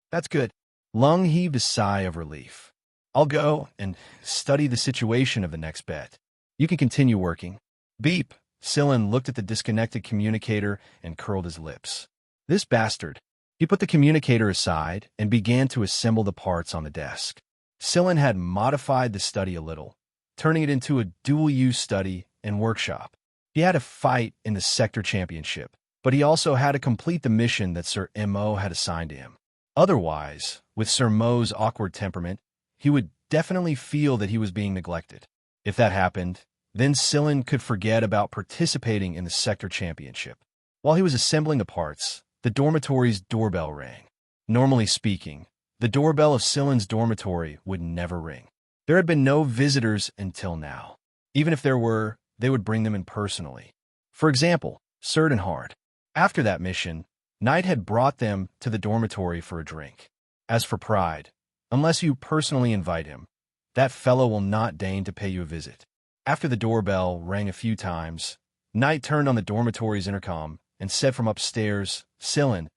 "That's good." Lung heaved a sigh of relief. "I'll go and study the situation of the next bet. You can continue working." Beep. Silin looked at the disconnected communicator and curled his lips. This bastard. He put the communicator aside and began to assemble the parts on the desk. Silin had modified the study a little, turning it into a dual-use study and workshop. He had a fight in the sector championship, but he also had to complete the mission that Sir Mo had assigned to him. Otherwise, with Sir Mo's awkward temperament, he would definitely feel that he was being neglected. If that happened, then Silin could forget about participating in the sector championship. While he was assembling the parts, the dormitory's doorbell rang. Normally speaking, the doorbell of Silin's dormitory would never ring. There had been no visitors until now. Even if there were, they would bring them in personally. For example, Serdenhard. After that mission, Knight had brought them to the dormitory for a drink. As for Pride, unless you personally invite him, that fellow will not deign to pay you a visit. After the doorbell rang a few times, Knight turned on the dormitory's intercom and said from upstairs, "Silin,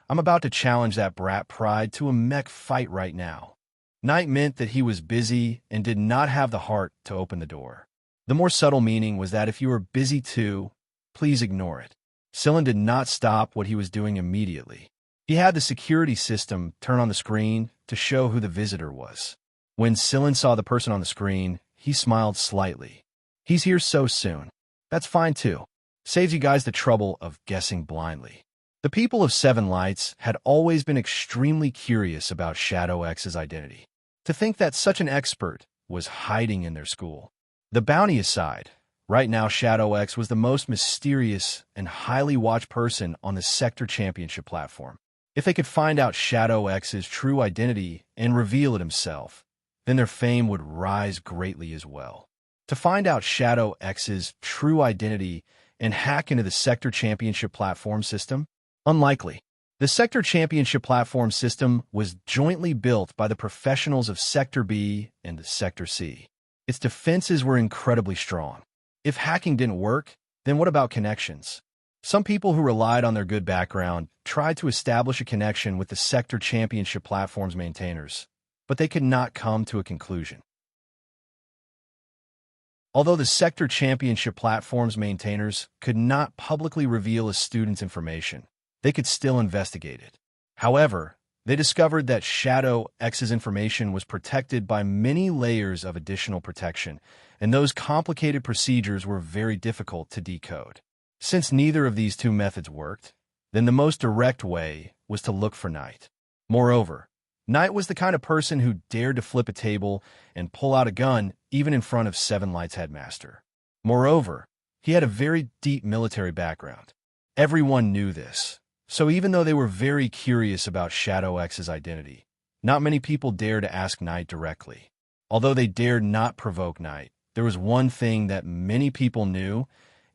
I'm about to challenge that brat Pride to a mech fight right now." Knight meant that he was busy and did not have the heart to open the door. The more subtle meaning was that if you were busy too, please ignore it. Silin did not stop what he was doing immediately. He had the security system turn on the screen to show who the visitor was. When Silin saw the person on the screen, he smiled slightly. "He's here so soon. That's fine too. Saves you guys the trouble of guessing blindly." The people of Seven Lights had always been extremely curious about Shadow X's identity. To think that such an expert was hiding in their school. The bounty aside, right now Shadow X was the most mysterious and highly watched person on the Sector Championship platform. If they could find out Shadow X's true identity and reveal it himself, then their fame would rise greatly as well. To find out Shadow X's true identity and hack into the Sector Championship platform system? Unlikely. The Sector Championship platform system was jointly built by the professionals of Sector B and Sector C. Its defenses were incredibly strong. If hacking didn't work, then what about connections? Some people who relied on their good background tried to establish a connection with the Sector Championship platform's maintainers, but they could not come to a conclusion. Although the sector championship platform's maintainers could not publicly reveal a student's information, they could still investigate it. However, they discovered that Shadow X's information was protected by many layers of additional protection, and those complicated procedures were very difficult to decode. Since neither of these two methods worked, then the most direct way was to look for Knight. Moreover, Knight was the kind of person who dared to flip a table and pull out a gun even in front of Seven Lights' headmaster. Moreover, he had a very deep military background. Everyone knew this, so even though they were very curious about Shadow X's identity, not many people dared to ask Knight directly. Although they dared not provoke Knight, there was one thing that many people knew,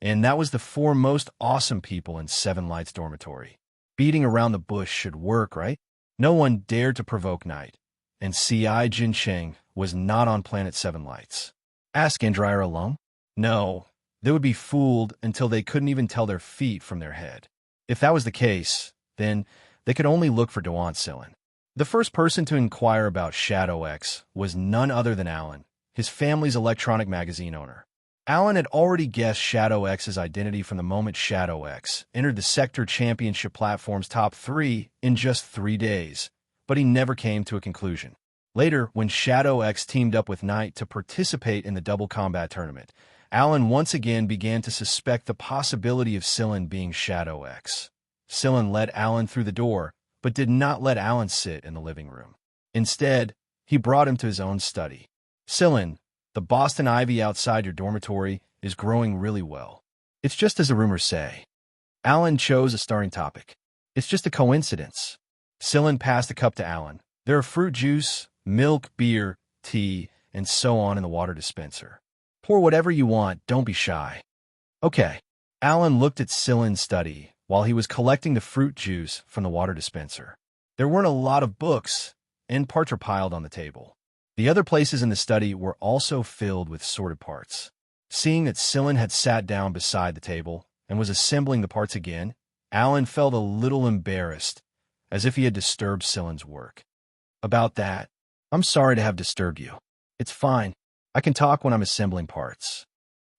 and that was the four most awesome people in Seven Lights' dormitory. Beating around the bush should work, right? No one dared to provoke Knight, and C.I. Jinsheng was not on Planet Seven Lights. Ask Indrire alone? No, they would be fooled until they couldn't even tell their feet from their head. If that was the case, then they could only look for Dewan Sillin. The first person to inquire about Shadow X was none other than Alan, his family's electronic magazine owner. Alan had already guessed Shadow X's identity from the moment Shadow X entered the sector championship platform's top 3 in just 3 days, but he never came to a conclusion. Later, when Shadow X teamed up with Knight to participate in the double combat tournament, Alan once again began to suspect the possibility of Sillin being Shadow X. Sillin led Alan through the door, but did not let Alan sit in the living room. Instead, he brought him to his own study. Sillin, the Boston ivy outside your dormitory is growing really well. It's just as the rumors say. Alan chose a starting topic. It's just a coincidence. Sillin passed a cup to Alan. There are fruit juice, milk, beer, tea, and so on in the water dispenser. Pour whatever you want, don't be shy. Okay. Alan looked at Sillin's study while he was collecting the fruit juice from the water dispenser. There weren't a lot of books, and parts were piled on the table. The other places in the study were also filled with sorted parts. Seeing that Sillin had sat down beside the table and was assembling the parts again, Alan felt a little embarrassed, as if he had disturbed Sillin's work. About that, I'm sorry to have disturbed you. It's fine. I can talk when I'm assembling parts.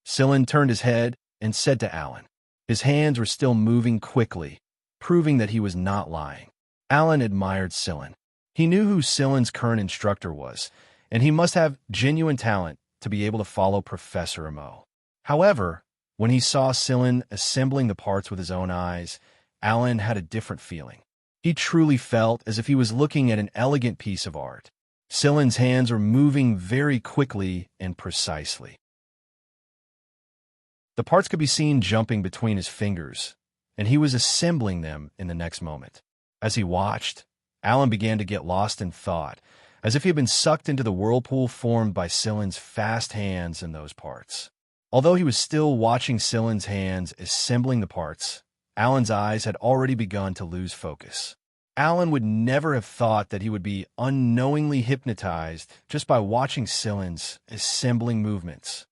Sillin turned his head and said to Alan. His hands were still moving quickly, proving that he was not lying. Alan admired Sillin. He knew who Sillin's current instructor was, and he must have genuine talent to be able to follow Professor Imo. However, when he saw Sillin assembling the parts with his own eyes, Alan had a different feeling. He truly felt as if he was looking at an elegant piece of art. Sillin's hands were moving very quickly and precisely. The parts could be seen jumping between his fingers, and he was assembling them in the next moment. As he watched, Alan began to get lost in thought, as if he had been sucked into the whirlpool formed by Sillin's fast hands in those parts. Although he was still watching Sillin's hands assembling the parts, Alan's eyes had already begun to lose focus. Alan would never have thought that he would be unknowingly hypnotized just by watching Sillin's assembling movements.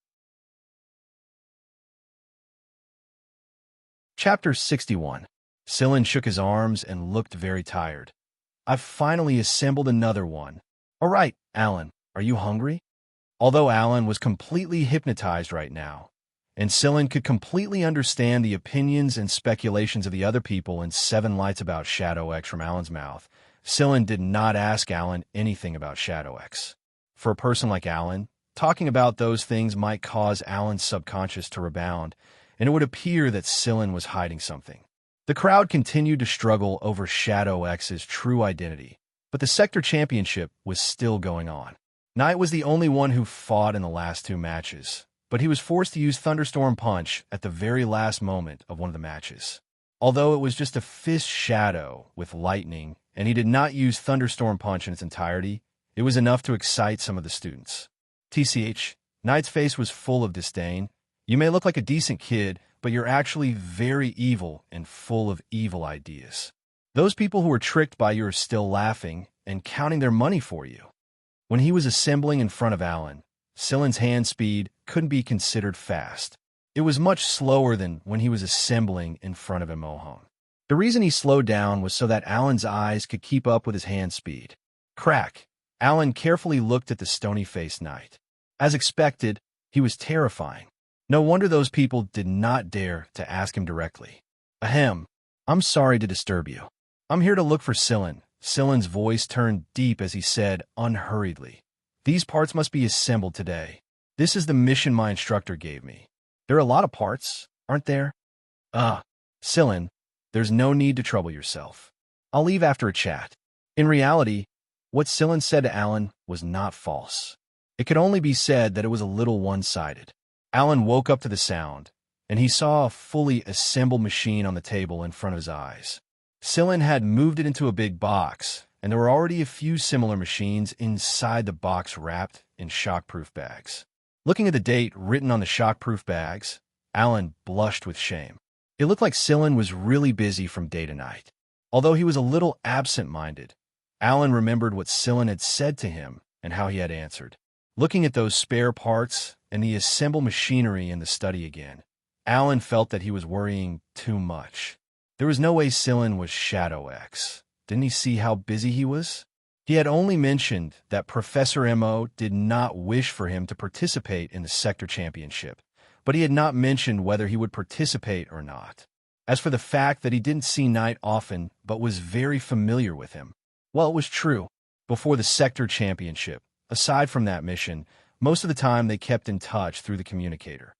Chapter 61. Sillin shook his arms and looked very tired. I've finally assembled another one. All right, Alan, are you hungry? Although Alan was completely hypnotized right now, and Sillin could completely understand the opinions and speculations of the other people in Seven Lights about Shadow X from Alan's mouth, Sillin did not ask Alan anything about Shadow X. For a person like Alan, talking about those things might cause Alan's subconscious to rebound, and it would appear that Sillin was hiding something. The crowd continued to struggle over Shadow X's true identity, but the sector championship was still going on. Knight was the only one who fought in the last 2 matches, but he was forced to use Thunderstorm Punch at the very last moment of one of the matches. Although it was just a fist shadow with lightning, and he did not use Thunderstorm Punch in its entirety, it was enough to excite some of the students. TCH, Knight's face was full of disdain. You may look like a decent kid, but you're actually very evil and full of evil ideas. Those people who were tricked by you are still laughing and counting their money for you. When he was assembling in front of Alan, Sillin's hand speed couldn't be considered fast. It was much slower than when he was assembling in front of Imohon. The reason he slowed down was so that Alan's eyes could keep up with his hand speed. Crack! Alan carefully looked at the stony-faced Knight. As expected, He was terrifying. No wonder those people did not dare to ask him directly. Ahem. I'm sorry to disturb you. I'm here to look for Xilan. Xilan's voice turned deep as he said unhurriedly. These parts must be assembled today. This is the mission my instructor gave me. There are a lot of parts, aren't there? Xilan, there's no need to trouble yourself. I'll leave after a chat. In reality, what Xilan said to Alan was not false. It could only be said that it was a little one-sided. Alan woke up to the sound, and he saw a fully assembled machine on the table in front of his eyes. Xilan had moved it into a big box, and there were already a few similar machines inside the box wrapped in shockproof bags. Looking at the date written on the shockproof bags, Alan blushed with shame. It looked like Xilan was really busy from day to night. Although he was a little absent-minded, Alan remembered what Xilan had said to him and how he had answered. Looking at those spare parts and the assembled machinery in the study again, Alan felt that he was worrying too much. There was no way Xilan was Shadow X. Didn't he see how busy he was? He had only mentioned that Professor Mo did not wish for him to participate in the sector championship, but he had not mentioned whether he would participate or not. As for the fact that he didn't see Knight often but was very familiar with him, well, it was true. Before the sector championship, aside from that mission, most of the time they kept in touch through the communicator.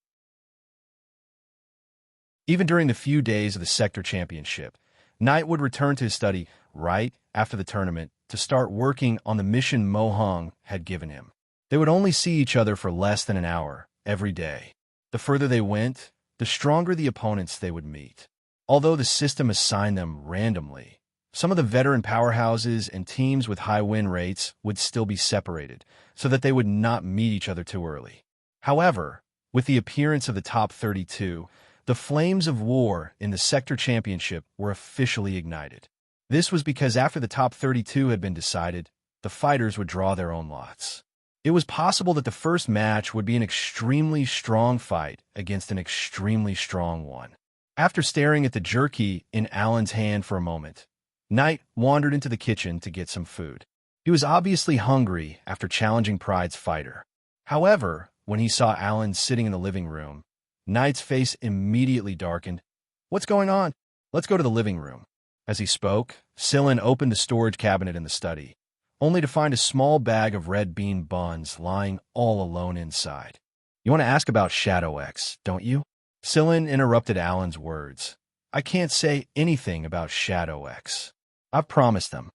Even during the few days of the sector championship, Knight would return to his study right after the tournament to start working on the mission Mo Hung had given him. They would only see each other for less than an hour every day. The further they went, the stronger the opponents they would meet. Although the system assigned them randomly, some of the veteran powerhouses and teams with high win rates would still be separated so that they would not meet each other too early. However, with the appearance of the top 32, the flames of war in the sector championship were officially ignited. This was because after the top 32 had been decided, the fighters would draw their own lots. It was possible that the first match would be an extremely strong fight against an extremely strong one. After staring at the jerky in Alan's hand for a moment, Knight wandered into the kitchen to get some food. He was obviously hungry after challenging Pride's fighter. However, when he saw Alan sitting in the living room, Knight's face immediately darkened. What's going on? Let's go to the living room. As he spoke, Xilan opened the storage cabinet in the study, only to find a small bag of red bean buns lying all alone inside. You want to ask about Shadow X, don't you? Xilan interrupted Alan's words. I can't say anything about Shadow X. I've promised them.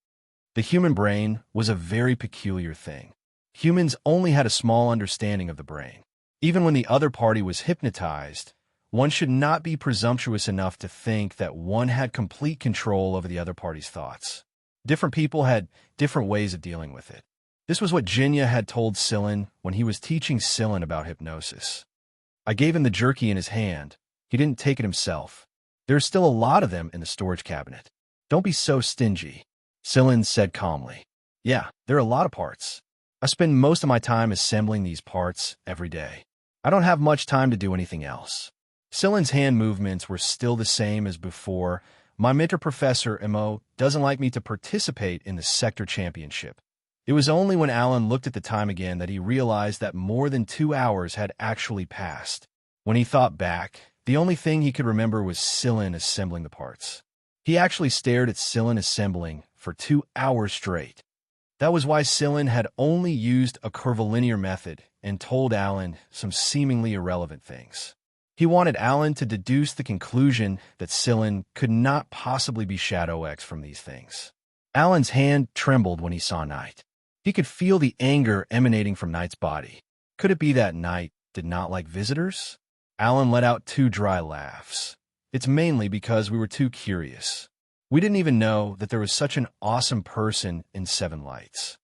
The human brain was a very peculiar thing. Humans only had a small understanding of the brain. Even when the other party was hypnotized, one should not be presumptuous enough to think that one had complete control over the other party's thoughts. Different people had different ways of dealing with it. This was what Xianxia had told Xilan when he was teaching Xilan about hypnosis. I gave him the jerky in his hand. He didn't take it himself. There's still a lot of them in the storage cabinet. Don't be so stingy, Xilan said calmly. Yeah, there are a lot of parts. I spend most of my time assembling these parts every day. I don't have much time to do anything else. Xilan's hand movements were still the same as before. My mentor Professor Mo doesn't like me to participate in the sector championship. It was only when Alan looked at the time again that he realized that more than 2 hours had actually passed. When he thought back, the only thing he could remember was Xilan assembling the parts. He actually stared at Xilan assembling for 2 hours straight. That was why Xilan had only used a curvilinear method and told Alan some seemingly irrelevant things. He wanted Alan to deduce the conclusion that Xilan could not possibly be Shadow X from these things. Alan's hand trembled when he saw Knight. He could feel the anger emanating from Knight's body. Could it be that Knight did not like visitors? Alan let out 2 dry laughs. It's mainly because we were too curious. We didn't even know that there was such an awesome person in Seven Lights.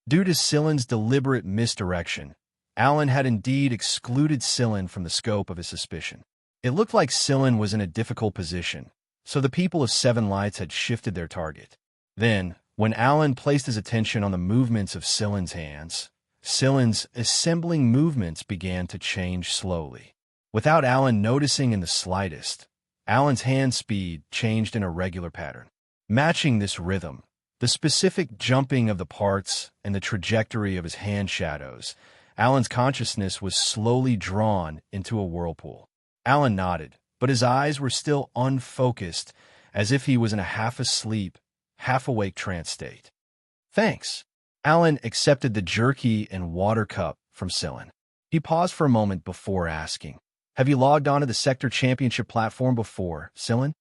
Due to Xilan's deliberate misdirection, Alan had indeed excluded Xilan from the scope of his suspicion. It looked like Xilan was in a difficult position, so the people of Seven Lights had shifted their target. Then, when Alan placed his attention on the movements of Xilan's hands, Xilan's assembling movements began to change slowly. Without Alan noticing in the slightest, Alan's hand speed changed in a regular pattern. Matching this rhythm, the specific jumping of the parts and the trajectory of his hand shadows, Alan's consciousness was slowly drawn into a whirlpool. Alan nodded, but his eyes were still unfocused, as if he was in a half-asleep, half-awake trance state. "Thanks." Alan accepted the jerky and water cup from Sillin. He paused for a moment before asking, "Have you logged onto the Sector Championship platform before, Sillin?"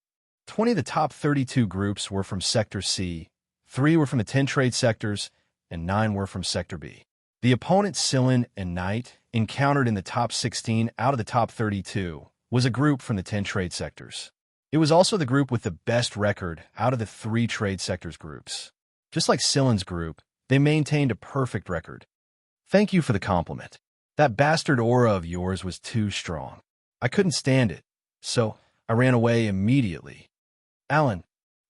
20 of the top 32 groups were from Sector C, 3 were from the 10 trade sectors, and 9 were from Sector B. The opponent Sillin and Knight, encountered in the top 16 out of the top 32, was a group from the 10 trade sectors. It was also the group with the best record out of the 3 trade sectors groups. Just like Sillin's group, they maintained a perfect record. "Thank you for the compliment. That bastard aura of yours was too strong. I couldn't stand it, so I ran away immediately." "Alan,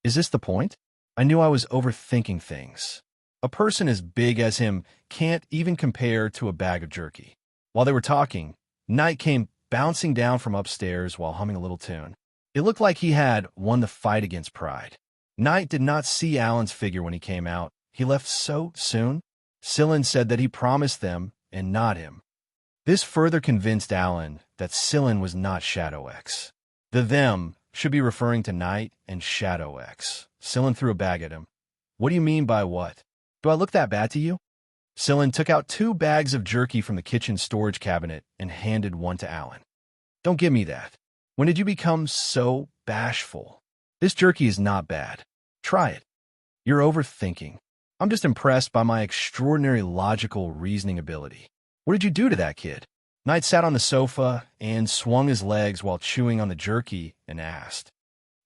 is this the point? I knew I was overthinking things. A person as big as him can't even compare to a bag of jerky." While they were talking, Knight came bouncing down from upstairs while humming a little tune. It looked like he had won the fight against pride. Knight did not see Alan's figure when he came out. He left so soon. Sillin said that he promised them and not him. This further convinced Alan that Sillin was not Shadow X. The them should be referring to Knight and Shadow X. Sillin threw a bag at him. "What do you mean by what? Do I look that bad to you?" Sillin took out 2 bags of jerky from the kitchen storage cabinet and handed one to Alan. "Don't give me that. When did you become so bashful? This jerky is not bad. Try it. You're overthinking. I'm just impressed by my extraordinary logical reasoning ability. What did you do to that kid?" Knight sat on the sofa and swung his legs while chewing on the jerky and asked,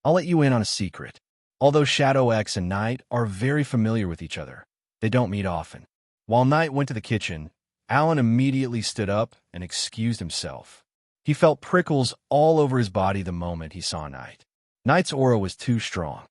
"I'll let you in on a secret. Although Shadow X and Knight are very familiar with each other, they don't meet often." While Knight went to the kitchen, Alan immediately stood up and excused himself. He felt prickles all over his body the moment he saw Knight. Knight's aura was too strong.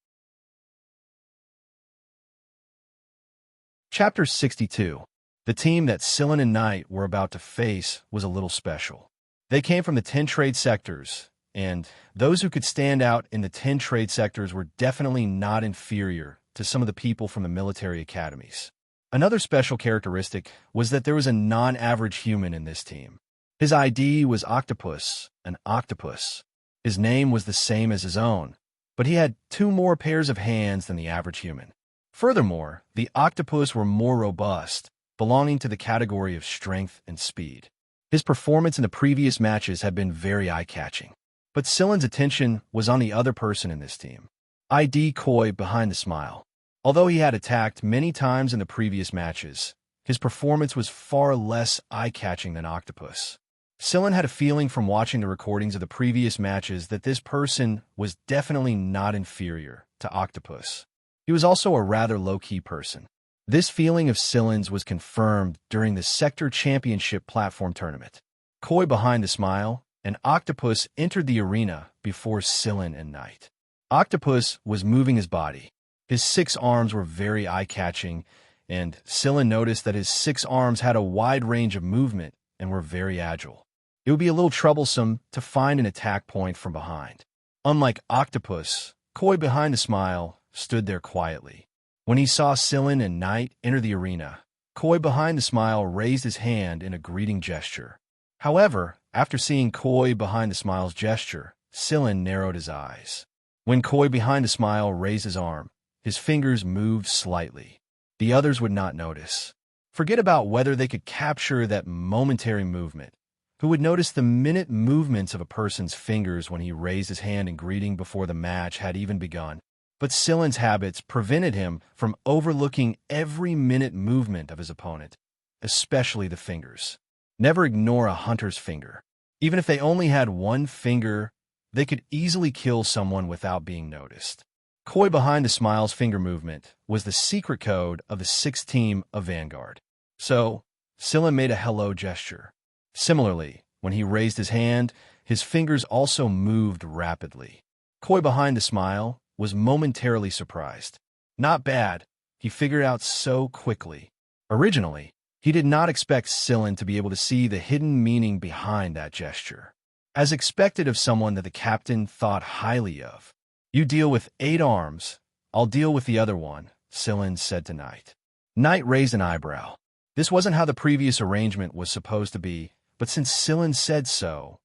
Chapter 62. The team that Sillin and Knight were about to face was a little special. They came from the 10 trade sectors, and those who could stand out in the 10 trade sectors were definitely not inferior to some of the people from the military academies. Another special characteristic was that there was a non-average human in this team. His ID was Octopus, an octopus. His name was the same as his own, but he had 2 more pairs of hands than the average human. Furthermore, the octopus were more robust, belonging to the category of strength and speed. His performance in the previous matches had been very eye-catching, but Sillin's attention was on the other person in this team. ID Koi behind the smile. Although he had attacked many times in the previous matches, his performance was far less eye-catching than Octopus. Sillin had a feeling from watching the recordings of the previous matches that this person was definitely not inferior to Octopus. He was also a rather low-key person. This feeling of Sillin's was confirmed during the Sector Championship platform tournament. Koi behind the smile, and Octopus entered the arena before Sillin and Knight. Octopus was moving his body. His 6 arms were very eye-catching, and Sillin noticed that his 6 arms had a wide range of movement and were very agile. It would be a little troublesome to find an attack point from behind. Unlike Octopus, Koi behind the smile stood there quietly. When he saw Sillin and Knight enter the arena, Koi behind the smile raised his hand in a greeting gesture. However, after seeing Koi behind the smile's gesture, Sillin narrowed his eyes. When Koi behind the smile raised his arm, his fingers moved slightly. The others would not notice. Forget about whether they could capture that momentary movement. Who would notice the minute movements of a person's fingers when he raised his hand in greeting before the match had even begun? But Sillin's habits prevented him from overlooking every minute movement of his opponent, especially the fingers. Never ignore a hunter's finger. Even if they only had 1 finger, they could easily kill someone without being noticed. Koi behind the smile's finger movement was the secret code of the 6th team of Vanguard. So, Sillin made a hello gesture. Similarly, when he raised his hand, his fingers also moved rapidly. Koi behind the smile was momentarily surprised. Not bad, he figured out so quickly. Originally, he did not expect Sillin to be able to see the hidden meaning behind that gesture. As expected of someone that the captain thought highly of. "You deal with 8 arms, I'll deal with the other one," Sillin said to Knight. Knight raised an eyebrow. This wasn't how the previous arrangement was supposed to be, but since Sillin said so,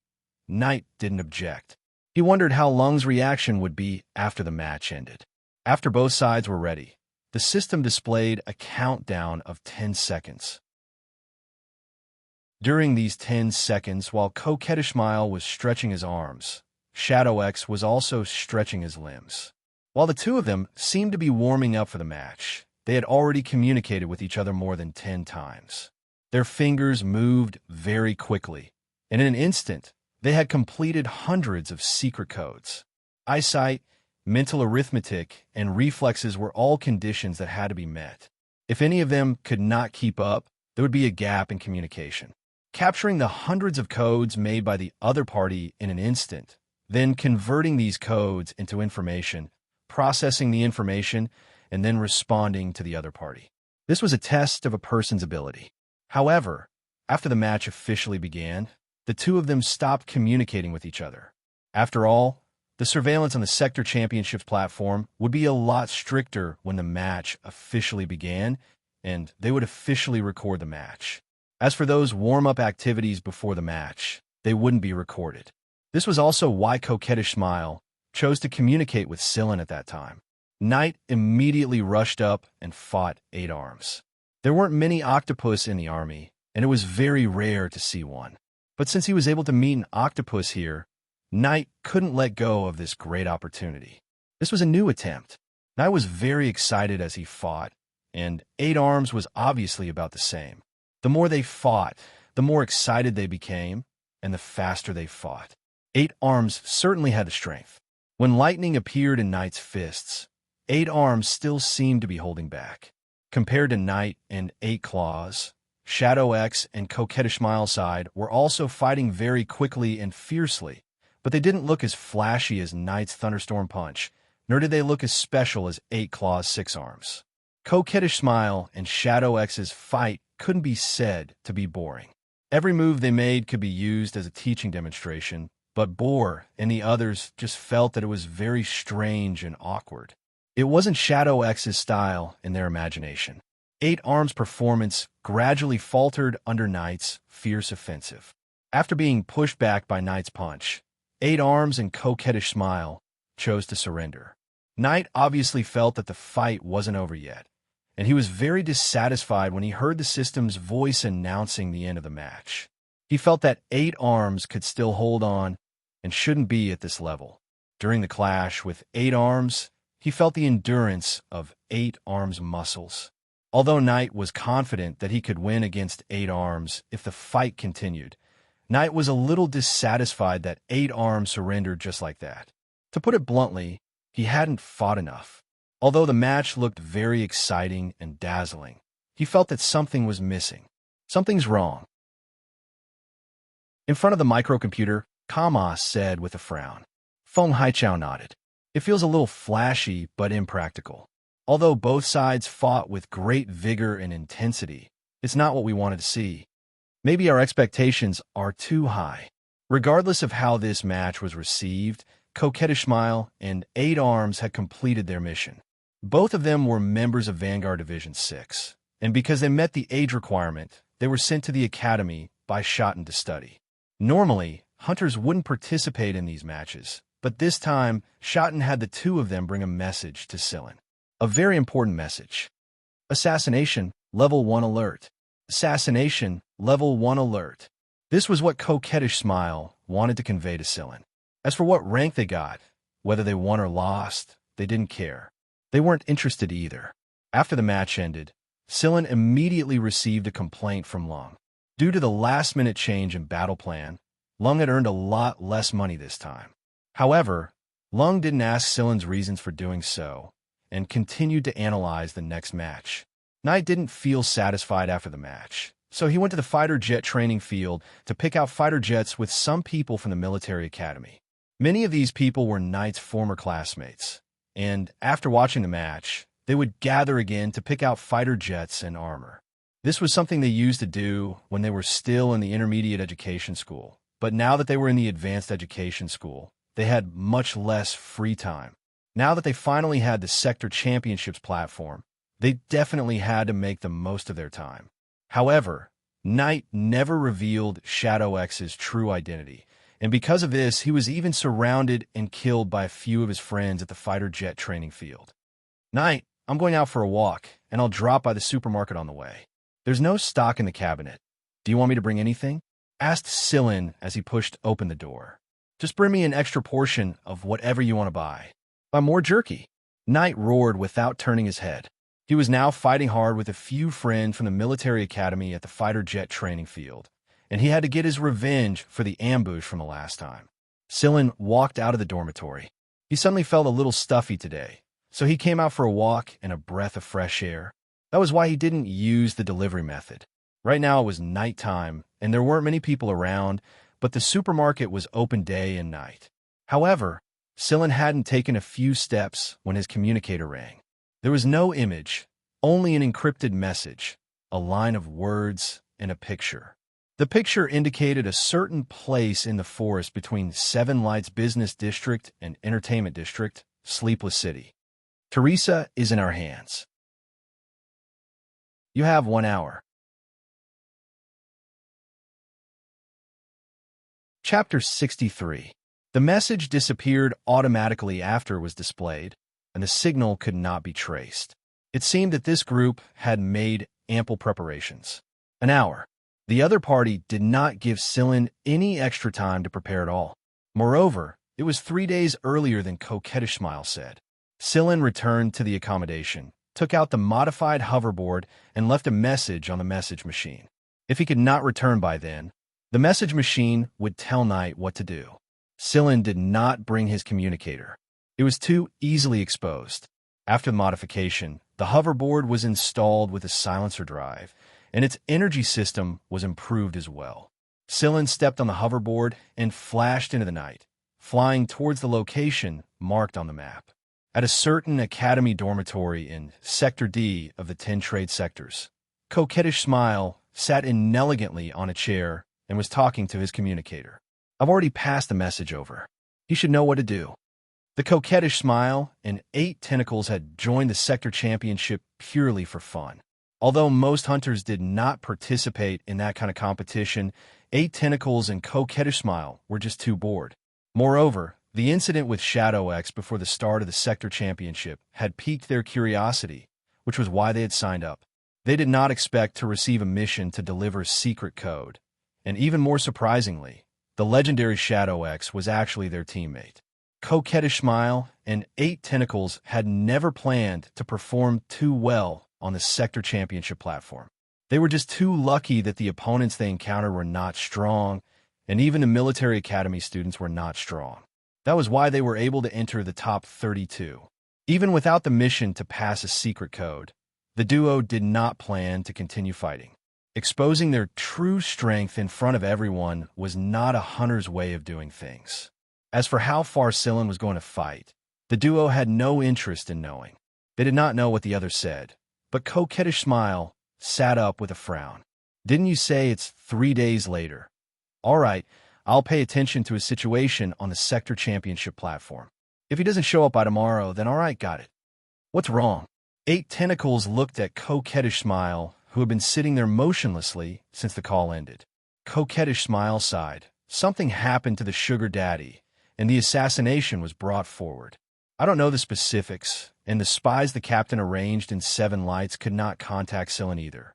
Knight didn't object. He wondered how Lung's reaction would be after the match ended. After both sides were ready, the system displayed a countdown of 10 seconds. During these 10 seconds, while Coquettish Smile was stretching his arms, Shadow X was also stretching his limbs. While the two of them seemed to be warming up for the match, they had already communicated with each other more than 10 times. Their fingers moved very quickly, and in an instant, they had completed hundreds of secret codes. Eyesight, mental arithmetic, and reflexes were all conditions that had to be met. If any of them could not keep up, there would be a gap in communication. Capturing the hundreds of codes made by the other party in an instant, then converting these codes into information, processing the information, and then responding to the other party. This was a test of a person's ability. However, after the match officially began, the two of them stopped communicating with each other. After all, the surveillance on the Sector Championships platform would be a lot stricter when the match officially began, and they would officially record the match. As for those warm-up activities before the match, they wouldn't be recorded. This was also why Coquettish Smile chose to communicate with Sillin at that time. Knight immediately rushed up and fought 8 Arms. There weren't many octopus in the army, and it was very rare to see one. But since he was able to meet an octopus here, Knight couldn't let go of this great opportunity. This was a new attempt. Knight was very excited as he fought, and 8 Arms was obviously about the same. The more they fought, the more excited they became, and the faster they fought. 8 Arms certainly had the strength. When lightning appeared in Knight's fists, 8 Arms still seemed to be holding back. Compared to Knight and 8 Claws, Shadow X and Coquettish Smile side were also fighting very quickly and fiercely, but they didn't look as flashy as Knight's Thunderstorm Punch, nor did they look as special as 8 Claws' 6 Arms. Coquettish Smile and Shadow X's fight couldn't be said to be boring. Every move they made could be used as a teaching demonstration, but Boar and the others just felt that it was very strange and awkward. It wasn't Shadow X's style in their imagination. 8 Arms' performance gradually faltered under Knight's fierce offensive. After being pushed back by Knight's punch, 8 Arms and Coquettish Smile chose to surrender. Knight obviously felt that the fight wasn't over yet, and he was very dissatisfied when he heard the system's voice announcing the end of the match. He felt that 8 Arms could still hold on and shouldn't be at this level. During the clash with 8 Arms, he felt the endurance of 8 Arms' muscles. Although Knight was confident that he could win against 8 Arms if the fight continued, Knight was a little dissatisfied that 8 Arms surrendered just like that. To put it bluntly, he hadn't fought enough. Although the match looked very exciting and dazzling, he felt that something was missing. Something's wrong. In front of the microcomputer, Kama said with a frown. Feng Haichao nodded. It feels a little flashy but impractical. Although both sides fought with great vigor and intensity, it's not what we wanted to see. Maybe our expectations are too high. Regardless of how this match was received, Coquettish Smile and 8 Arms had completed their mission. Both of them were members of Vanguard Division 6, and because they met the age requirement, they were sent to the academy by Schotten to study. Normally, hunters wouldn't participate in these matches, but this time, Schotten had the two of them bring a message to Sillin. A very important message. Assassination, Level 1 alert. Assassination, Level 1 alert. This was what Coquettish Smile wanted to convey to Sillin. As for what rank they got, whether they won or lost, they didn't care. They weren't interested either. After the match ended, Sillin immediately received a complaint from Lung. Due to the last-minute change in battle plan, Lung had earned a lot less money this time. However, Lung didn't ask Sillin's reasons for doing so, and continued to analyze the next match. Knight didn't feel satisfied after the match, so he went to the fighter jet training field to pick out fighter jets with some people from the military academy. Many of these people were Knight's former classmates, and after watching the match, they would gather again to pick out fighter jets and armor. This was something they used to do when they were still in the intermediate education school, but now that they were in the advanced education school, they had much less free time. Now that they finally had the Sector Championships platform, they definitely had to make the most of their time. However, Knight never revealed Shadow X's true identity, and because of this, he was even surrounded and killed by a few of his friends at the fighter jet training field. Knight, I'm going out for a walk, and I'll drop by the supermarket on the way. There's no stock in the cabinet. Do you want me to bring anything? Asked Sillin as he pushed open the door. Just bring me an extra portion of whatever you want to buy. Buy more jerky. Knight roared without turning his head. He was now fighting hard with a few friends from the military academy at the fighter jet training field, and he had to get his revenge for the ambush from the last time. Sillin walked out of the dormitory. He suddenly felt a little stuffy today, so he came out for a walk and a breath of fresh air. That was why he didn't use the delivery method. Right now it was nighttime, and there weren't many people around, but the supermarket was open day and night. However, Sillin hadn't taken a few steps when his communicator rang. There was no image, only an encrypted message, a line of words, and a picture. The picture indicated a certain place in the forest between Seven Lights Business District and Entertainment District, Sleepless City. Teresa is in our hands. You have 1 hour. Chapter 63. The message disappeared automatically after it was displayed, and the signal could not be traced. It seemed that this group had made ample preparations. An hour. The other party did not give Sillin any extra time to prepare at all. Moreover, it was 3 days earlier than Coquettish Smile said. Sillin returned to the accommodation, took out the modified hoverboard, and left a message on the message machine. If he could not return by then, the message machine would tell Knight what to do. Sillin did not bring his communicator. It was too easily exposed. After the modification, the hoverboard was installed with a silencer drive, and its energy system was improved as well. Sillin stepped on the hoverboard and flashed into the night, flying towards the location marked on the map. At a certain academy dormitory in Sector D of the 10 trade sectors, Coquettish Smile sat inelegantly on a chair and was talking to his communicator. I've already passed the message over. He should know what to do. The Coquettish Smile and 8 Tentacles had joined the sector championship purely for fun. Although most hunters did not participate in that kind of competition, 8 Tentacles and Coquettish Smile were just too bored. Moreover, the incident with Shadow X before the start of the sector championship had piqued their curiosity, which was why they had signed up. They did not expect to receive a mission to deliver secret code, and even more surprisingly, the legendary Shadow X was actually their teammate. Coquettish Smile and 8 Tentacles had never planned to perform too well on the sector championship platform. They were just too lucky that the opponents they encountered were not strong, and even the military academy students were not strong. That was why they were able to enter the top 32. Even without the mission to pass a secret code, the duo did not plan to continue fighting. Exposing their true strength in front of everyone was not a hunter's way of doing things. As for how far Sillin was going to fight, the duo had no interest in knowing. They did not know what the other said, but Coquettish Smile sat up with a frown. Didn't you say it's 3 days later? All right, I'll pay attention to his situation on the sector championship platform. If he doesn't show up by tomorrow, then all right, got it. What's wrong? 8 Tentacles looked at Coquettish Smile, who had been sitting there motionlessly since the call ended. Coquettish Smile sighed. Something happened to the sugar daddy, and the assassination was brought forward. I don't know the specifics, and the spies the captain arranged in Seven Lights could not contact Sillin either.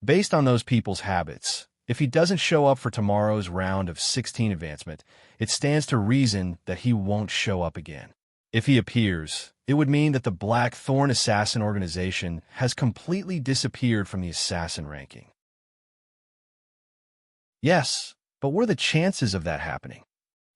Based on those people's habits, if he doesn't show up for tomorrow's round of 16 advancement, it stands to reason that he won't show up again. If he appears, it would mean that the Black Thorn Assassin organization has completely disappeared from the assassin ranking. Yes, but what are the chances of that happening?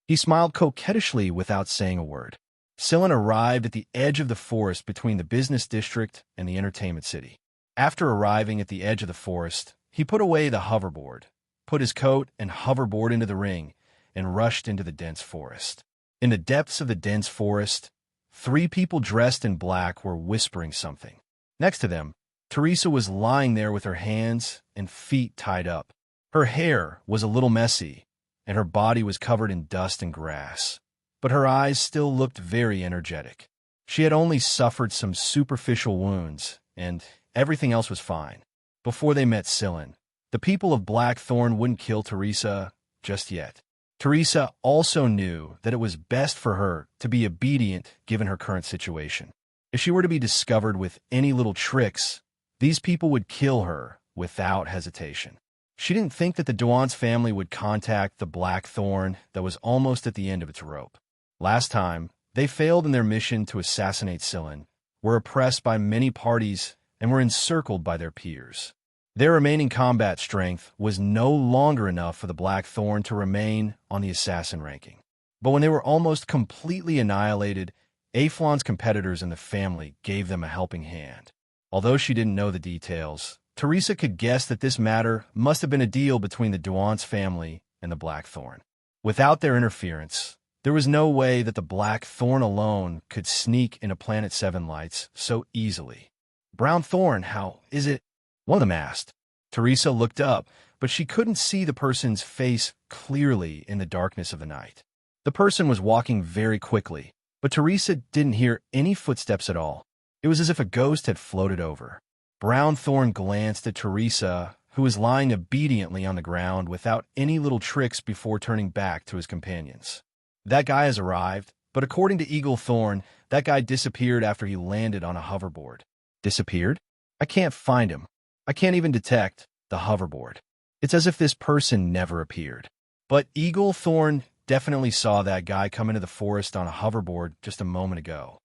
He smiled coquettishly without saying a word. Sillin arrived at the edge of the forest between the business district and the entertainment city. After arriving at the edge of the forest, he put away the hoverboard, put his coat and hoverboard into the ring, and rushed into the dense forest. In the depths of the dense forest, 3 people dressed in black were whispering something. Next to them, Teresa was lying there with her hands and feet tied up. Her hair was a little messy, and her body was covered in dust and grass, but her eyes still looked very energetic. She had only suffered some superficial wounds, and everything else was fine. Before they met Sillin, The people of Blackthorn wouldn't kill Teresa just yet. Teresa also knew that it was best for her to be obedient given her current situation. If she were to be discovered with any little tricks, these people would kill her without hesitation. She didn't think that the Duance family would contact the Blackthorn that was almost at the end of its rope. Last time, they failed in their mission to assassinate Sillin, were oppressed by many parties, and were encircled by their peers. Their remaining combat strength was no longer enough for the Blackthorn to remain on the assassin ranking. But when they were almost completely annihilated, Aflon's competitors in the family gave them a helping hand. Although she didn't know the details, Teresa could guess that this matter must have been a deal between the Duance family and the Blackthorn. Without their interference, there was no way that the Blackthorn alone could sneak into Planet 7 Lights so easily. "Brown Thorn, how is it?" one of them asked. Teresa looked up, but she couldn't see the person's face clearly in the darkness of the night. The person was walking very quickly, but Teresa didn't hear any footsteps at all. It was as if a ghost had floated over. Brown Thorn glanced at Teresa, who was lying obediently on the ground without any little tricks before turning back to his companions. "That guy has arrived, but according to Eagle Thorn, that guy disappeared after he landed on a hoverboard." "Disappeared? I can't find him. I can't even detect the hoverboard. It's as if this person never appeared." But Eagle Thorn definitely saw that guy come into the forest on a hoverboard just a moment ago.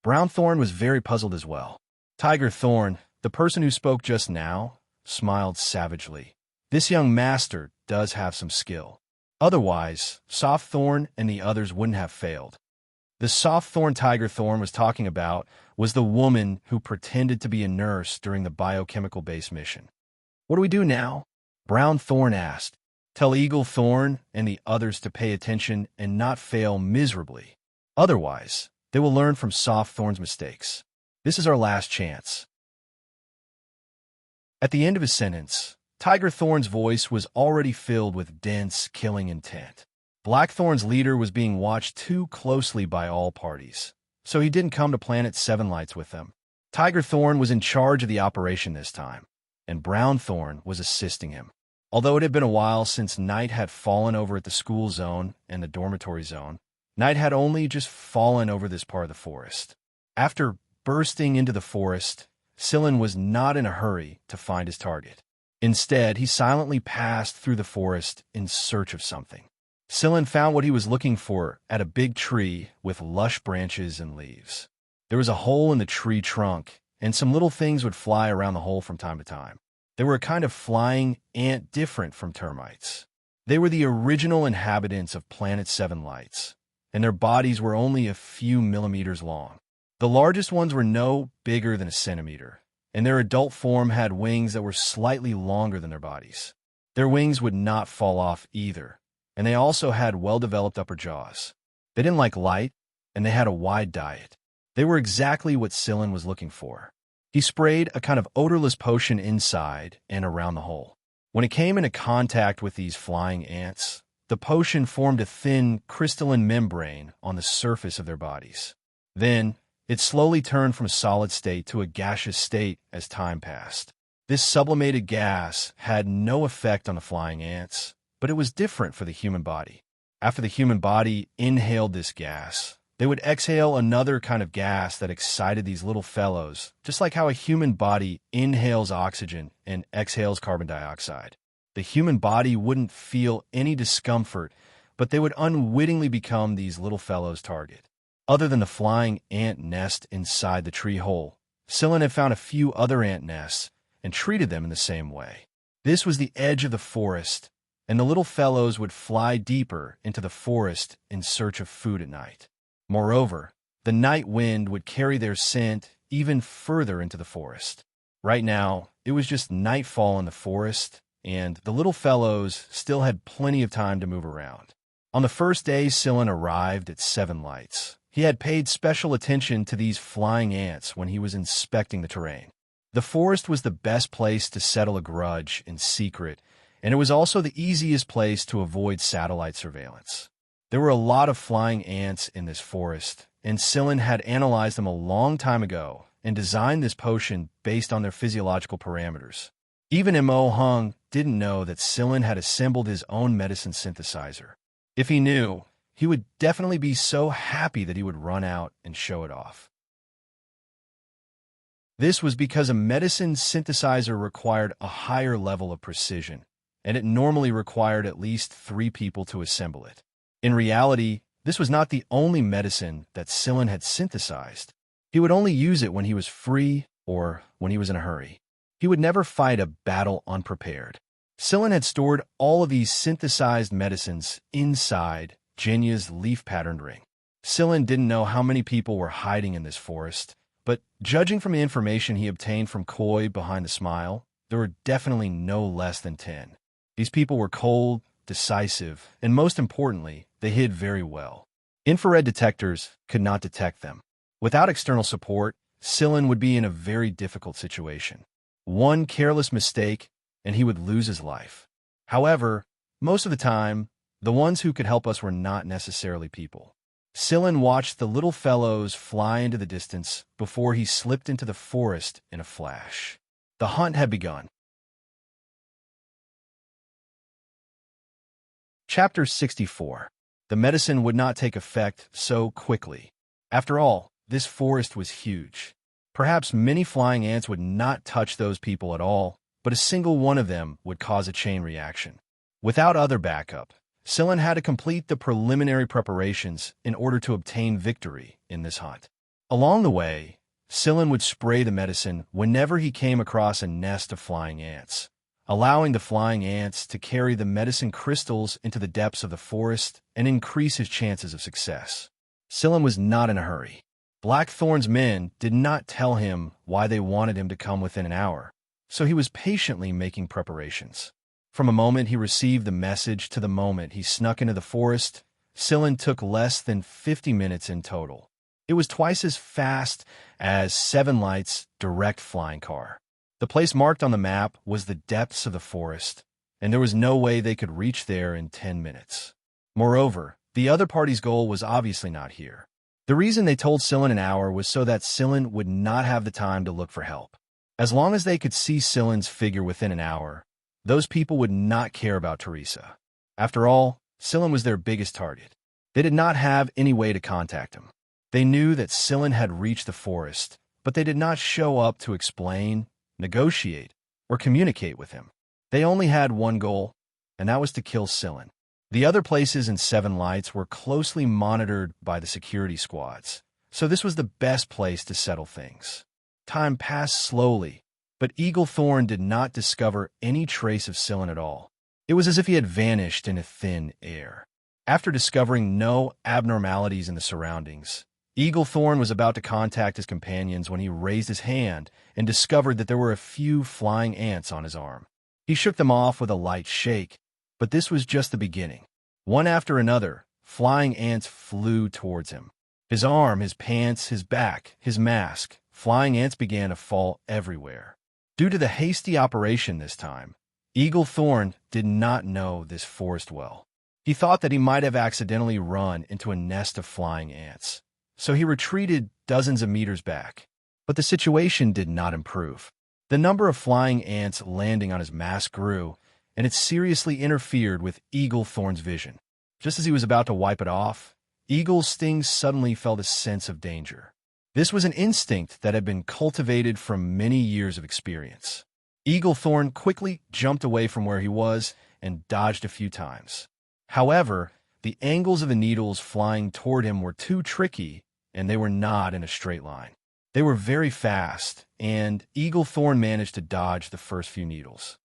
Brown Thorn was very puzzled as well. Tiger Thorn, the person who spoke just now, smiled savagely. This young master does have some skill. Otherwise, Soft Thorn and the others wouldn't have failed. The Soft Thorn Tiger Thorn was talking about was the woman who pretended to be a nurse during the biochemical-based mission. "What do we do now?" Brown Thorn asked. "Tell Eagle Thorn and the others to pay attention and not fail miserably. Otherwise, they will learn from Soft Thorn's mistakes. This is our last chance." At the end of his sentence, Tiger Thorn's voice was already filled with dense, killing intent. Blackthorn's leader was being watched too closely by all parties, so he didn't come to Planet 7 Lights with them. Tiger Thorn was in charge of the operation this time, and Brown Thorn was assisting him. Although it had been a while since night had fallen over at the school zone and the dormitory zone, night had only just fallen over this part of the forest. After bursting into the forest, Sillin was not in a hurry to find his target. Instead, he silently passed through the forest in search of something. Sillin found what he was looking for at a big tree with lush branches and leaves. There was a hole in the tree trunk, and some little things would fly around the hole from time to time. They were a kind of flying ant different from termites. They were the original inhabitants of Planet 7 Lights, and their bodies were only a few millimeters long. The largest ones were no bigger than a centimeter, and their adult form had wings that were slightly longer than their bodies. Their wings would not fall off either, and they also had well-developed upper jaws. They didn't like light, and they had a wide diet. They were exactly what Sillin was looking for. He sprayed a kind of odorless potion inside and around the hole. When it came into contact with these flying ants, the potion formed a thin, crystalline membrane on the surface of their bodies. Then, it slowly turned from a solid state to a gaseous state as time passed. This sublimated gas had no effect on the flying ants, but it was different for the human body. After the human body inhaled this gas, they would exhale another kind of gas that excited these little fellows, just like how a human body inhales oxygen and exhales carbon dioxide. The human body wouldn't feel any discomfort, but they would unwittingly become these little fellows' target. Other than the flying ant nest inside the tree hole, Sillin had found a few other ant nests and treated them in the same way. This was the edge of the forest, and the little fellows would fly deeper into the forest in search of food at night. Moreover, the night wind would carry their scent even further into the forest. Right now, it was just nightfall in the forest, and the little fellows still had plenty of time to move around. On the first day Sillin arrived at 7 Lights, he had paid special attention to these flying ants when he was inspecting the terrain. The forest was the best place to settle a grudge in secret, and it was also the easiest place to avoid satellite surveillance. There were a lot of flying ants in this forest, and Sillin had analyzed them a long time ago and designed this potion based on their physiological parameters. Even Mo Hung didn't know that Sillin had assembled his own medicine synthesizer. If he knew, he would definitely be so happy that he would run out and show it off. This was because a medicine synthesizer required a higher level of precision, and it normally required at least 3 people to assemble it. In reality, this was not the only medicine that Sillin had synthesized. He would only use it when he was free or when he was in a hurry. He would never fight a battle unprepared. Sillin had stored all of these synthesized medicines inside Xianxia's leaf-patterned ring. Sillin didn't know how many people were hiding in this forest, but judging from the information he obtained from Koi behind the smile, there were definitely no less than 10. These people were cold, decisive, and most importantly, they hid very well. Infrared detectors could not detect them. Without external support, Sillin would be in a very difficult situation. One careless mistake, and he would lose his life. However, most of the time, the ones who could help us were not necessarily people. Sillin watched the little fellows fly into the distance before he slipped into the forest in a flash. The hunt had begun. Chapter 64. The medicine would not take effect so quickly. After all, this forest was huge. Perhaps many flying ants would not touch those people at all, but a single one of them would cause a chain reaction. Without other backup, Sillin had to complete the preliminary preparations in order to obtain victory in this hunt. Along the way, Sillin would spray the medicine whenever he came across a nest of flying ants, allowing the flying ants to carry the medicine crystals into the depths of the forest and increase his chances of success. Sillin was not in a hurry. Blackthorn's men did not tell him why they wanted him to come within an hour, so he was patiently making preparations. From the moment he received the message to the moment he snuck into the forest, Sillin took less than 50 minutes in total. It was twice as fast as Seven Lights' direct flying car. The place marked on the map was the depths of the forest, and there was no way they could reach there in 10 minutes. Moreover, the other party's goal was obviously not here. The reason they told Sillin an hour was so that Sillin would not have the time to look for help. As long as they could see Sillin's figure within an hour, those people would not care about Teresa. After all, Sillin was their biggest target. They did not have any way to contact him. They knew that Sillin had reached the forest, but they did not show up to explain, negotiate, or communicate with him. They only had one goal, and that was to kill Sillin. The other places in Seven Lights were closely monitored by the security squads, so this was the best place to settle things. Time passed slowly, but Eaglethorn did not discover any trace of Sillin at all. It was as if he had vanished in a thin air. After discovering no abnormalities in the surroundings, Eaglethorn was about to contact his companions when he raised his hand and discovered that there were a few flying ants on his arm. He shook them off with a light shake, but this was just the beginning. One after another, flying ants flew towards him. His arm, his pants, his back, his mask, flying ants began to fall everywhere. Due to the hasty operation this time, Eaglethorn did not know this forest well. He thought that he might have accidentally run into a nest of flying ants, so he retreated dozens of meters back. But the situation did not improve. The number of flying ants landing on his mask grew, and it seriously interfered with Eaglethorn's vision. Just as he was about to wipe it off, Eagle's sting suddenly felt a sense of danger. This was an instinct that had been cultivated from many years of experience. Eaglethorn quickly jumped away from where he was and dodged a few times. However, the angles of the needles flying toward him were too tricky, and they were not in a straight line. They were very fast, and Eaglethorn managed to dodge the first few needles.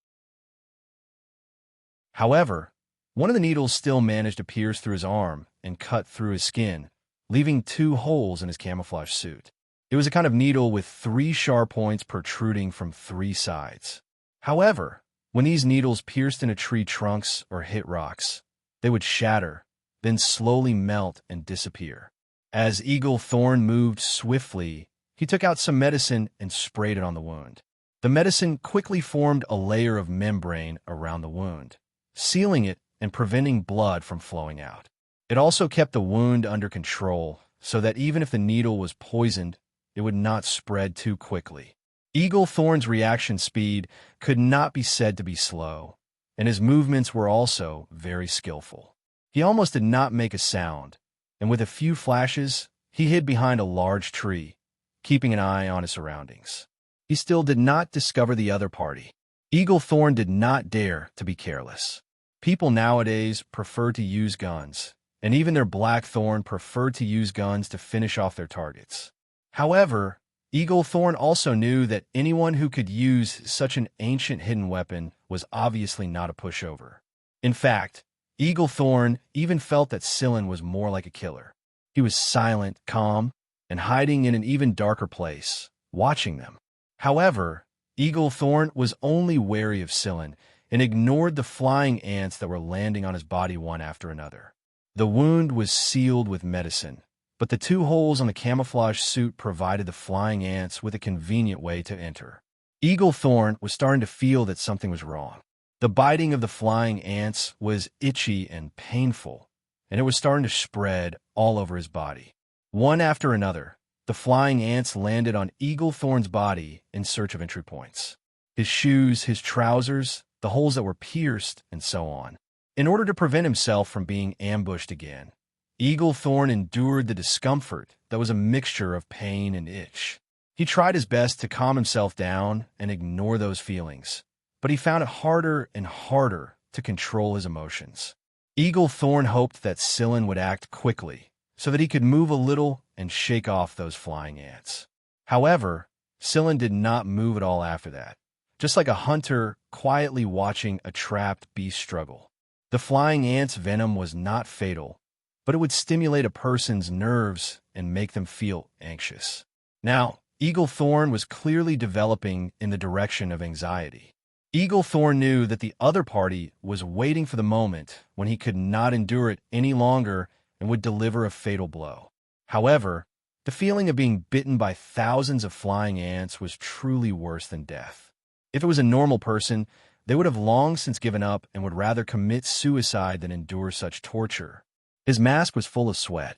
However, one of the needles still managed to pierce through his arm and cut through his skin, leaving 2 holes in his camouflage suit. It was a kind of needle with 3 sharp points protruding from 3 sides. However, when these needles pierced into tree trunks or hit rocks, they would shatter, then slowly melt and disappear. As Eaglethorn moved swiftly, he took out some medicine and sprayed it on the wound. The medicine quickly formed a layer of membrane around the wound, sealing it and preventing blood from flowing out. It also kept the wound under control so that even if the needle was poisoned, it would not spread too quickly. Eagle Thorn's reaction speed could not be said to be slow, and his movements were also very skillful. He almost did not make a sound, and with a few flashes, he hid behind a large tree, keeping an eye on his surroundings. He still did not discover the other party. Eagle Thorn did not dare to be careless. People nowadays prefer to use guns, and even their Blackthorn preferred to use guns to finish off their targets. However, Eagle Thorn also knew that anyone who could use such an ancient hidden weapon was obviously not a pushover. In fact, Eagle Thorn even felt that Sillin was more like a killer. He was silent, calm, and hiding in an even darker place, watching them. However, Eagle Thorn was only wary of Sillin and ignored the flying ants that were landing on his body one after another. The wound was sealed with medicine, but the 2 holes on the camouflage suit provided the flying ants with a convenient way to enter. Eagle Thorn was starting to feel that something was wrong. The biting of the flying ants was itchy and painful, and it was starting to spread all over his body. One after another, the flying ants landed on Eagle Thorn's body in search of entry points. His shoes, his trousers, the holes that were pierced, and so on. In order to prevent himself from being ambushed again, Eagle Thorn endured the discomfort that was a mixture of pain and itch. He tried his best to calm himself down and ignore those feelings, but he found it harder and harder to control his emotions. Eagle Thorn hoped that Sillin would act quickly so that he could move a little and shake off those flying ants. However, Sillin did not move at all after that, just like a hunter quietly watching a trapped beast struggle. The flying ants' venom was not fatal, but it would stimulate a person's nerves and make them feel anxious. Now, Eagle Thorn was clearly developing in the direction of anxiety. Eagle Thorn knew that the other party was waiting for the moment when he could not endure it any longer and would deliver a fatal blow. However, the feeling of being bitten by thousands of flying ants was truly worse than death. If it was a normal person, they would have long since given up and would rather commit suicide than endure such torture. His mask was full of sweat.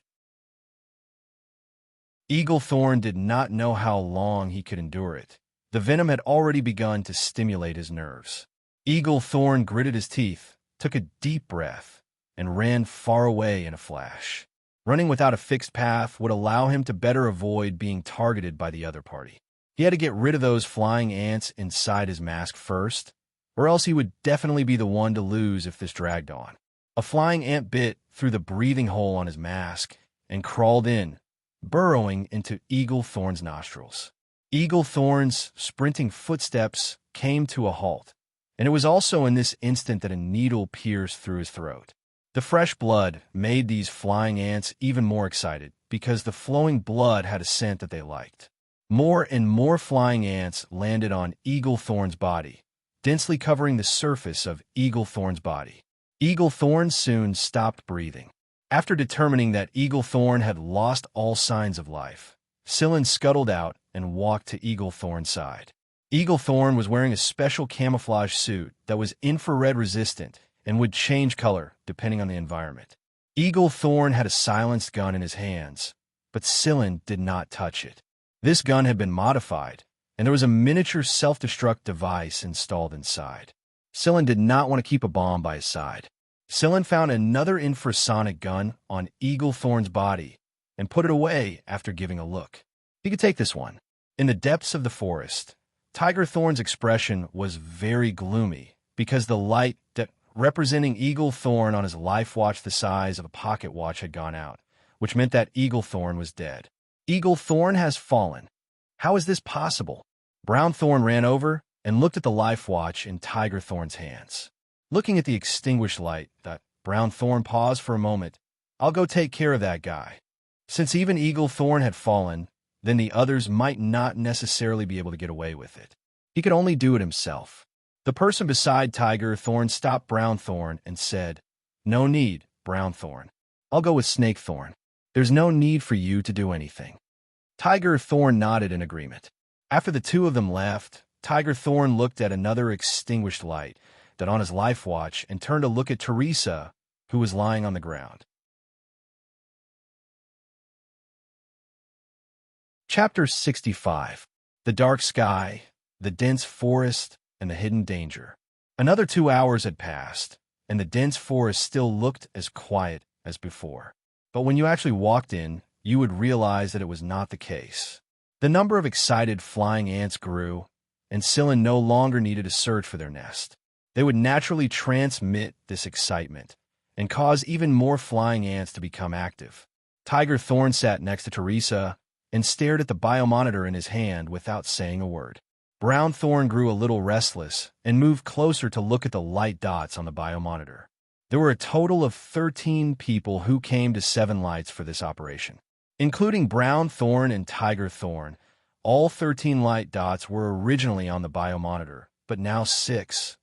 Eagle Thorn did not know how long he could endure it. The venom had already begun to stimulate his nerves. Eagle Thorn gritted his teeth, took a deep breath, and ran far away in a flash. Running without a fixed path would allow him to better avoid being targeted by the other party. He had to get rid of those flying ants inside his mask first, or else he would definitely be the one to lose if this dragged on. A flying ant bit through the breathing hole on his mask and crawled in, burrowing into Eagle Thorn's nostrils. Eagle Thorn's sprinting footsteps came to a halt, and it was also in this instant that a needle pierced through his throat. The fresh blood made these flying ants even more excited because the flowing blood had a scent that they liked. More and more flying ants landed on Eagle Thorn's body, densely covering the surface of Eagle Thorn's body. Eagle Thorn soon stopped breathing. After determining that Eagle Thorn had lost all signs of life, Sillin scuttled out and walked to Eagle Thorn's side. Eagle Thorn was wearing a special camouflage suit that was infrared resistant and would change color depending on the environment. Eagle Thorn had a silenced gun in his hands, but Sillin did not touch it. This gun had been modified, and there was a miniature self-destruct device installed inside. Sillin did not want to keep a bomb by his side. Sillin found another infrasonic gun on Eagle Thorn's body and put it away after giving a look. He could take this one. In the depths of the forest, Tiger Thorn's expression was very gloomy because the light that representing Eagle Thorn on his life watch the size of a pocket watch had gone out, which meant that Eagle Thorn was dead. Eagle Thorn has fallen. How is this possible? Brown Thorn ran over and looked at the life watch in Tiger Thorn's hands. Looking at the extinguished light, Brown Thorn paused for a moment. I'll go take care of that guy. Since even Eagle Thorn had fallen, then the others might not necessarily be able to get away with it. He could only do it himself. The person beside Tiger Thorn stopped Brown Thorn and said, "No need, Brown Thorn. I'll go with Snake Thorn. There's no need for you to do anything." Tiger Thorn nodded in agreement. After the two of them left, Tiger Thorn looked at another extinguished light that on his life watch and turned to look at Teresa, who was lying on the ground. Chapter 65. The The dark sky, the dense forest, and the hidden danger. Another 2 hours had passed, and the dense forest still looked as quiet as before. But when you actually walked in, you would realize that it was not the case. The number of excited flying ants grew, and Scylla no longer needed to search for their nest. They would naturally transmit this excitement and cause even more flying ants to become active. Tiger Thorn sat next to Teresa and stared at the biomonitor in his hand without saying a word. Brown Thorn grew a little restless and moved closer to look at the light dots on the biomonitor. There were a total of 13 people who came to Seven Lights for this operation. Including Brown Thorn and Tiger Thorn, all 13 light dots were originally on the biomonitor, but now 7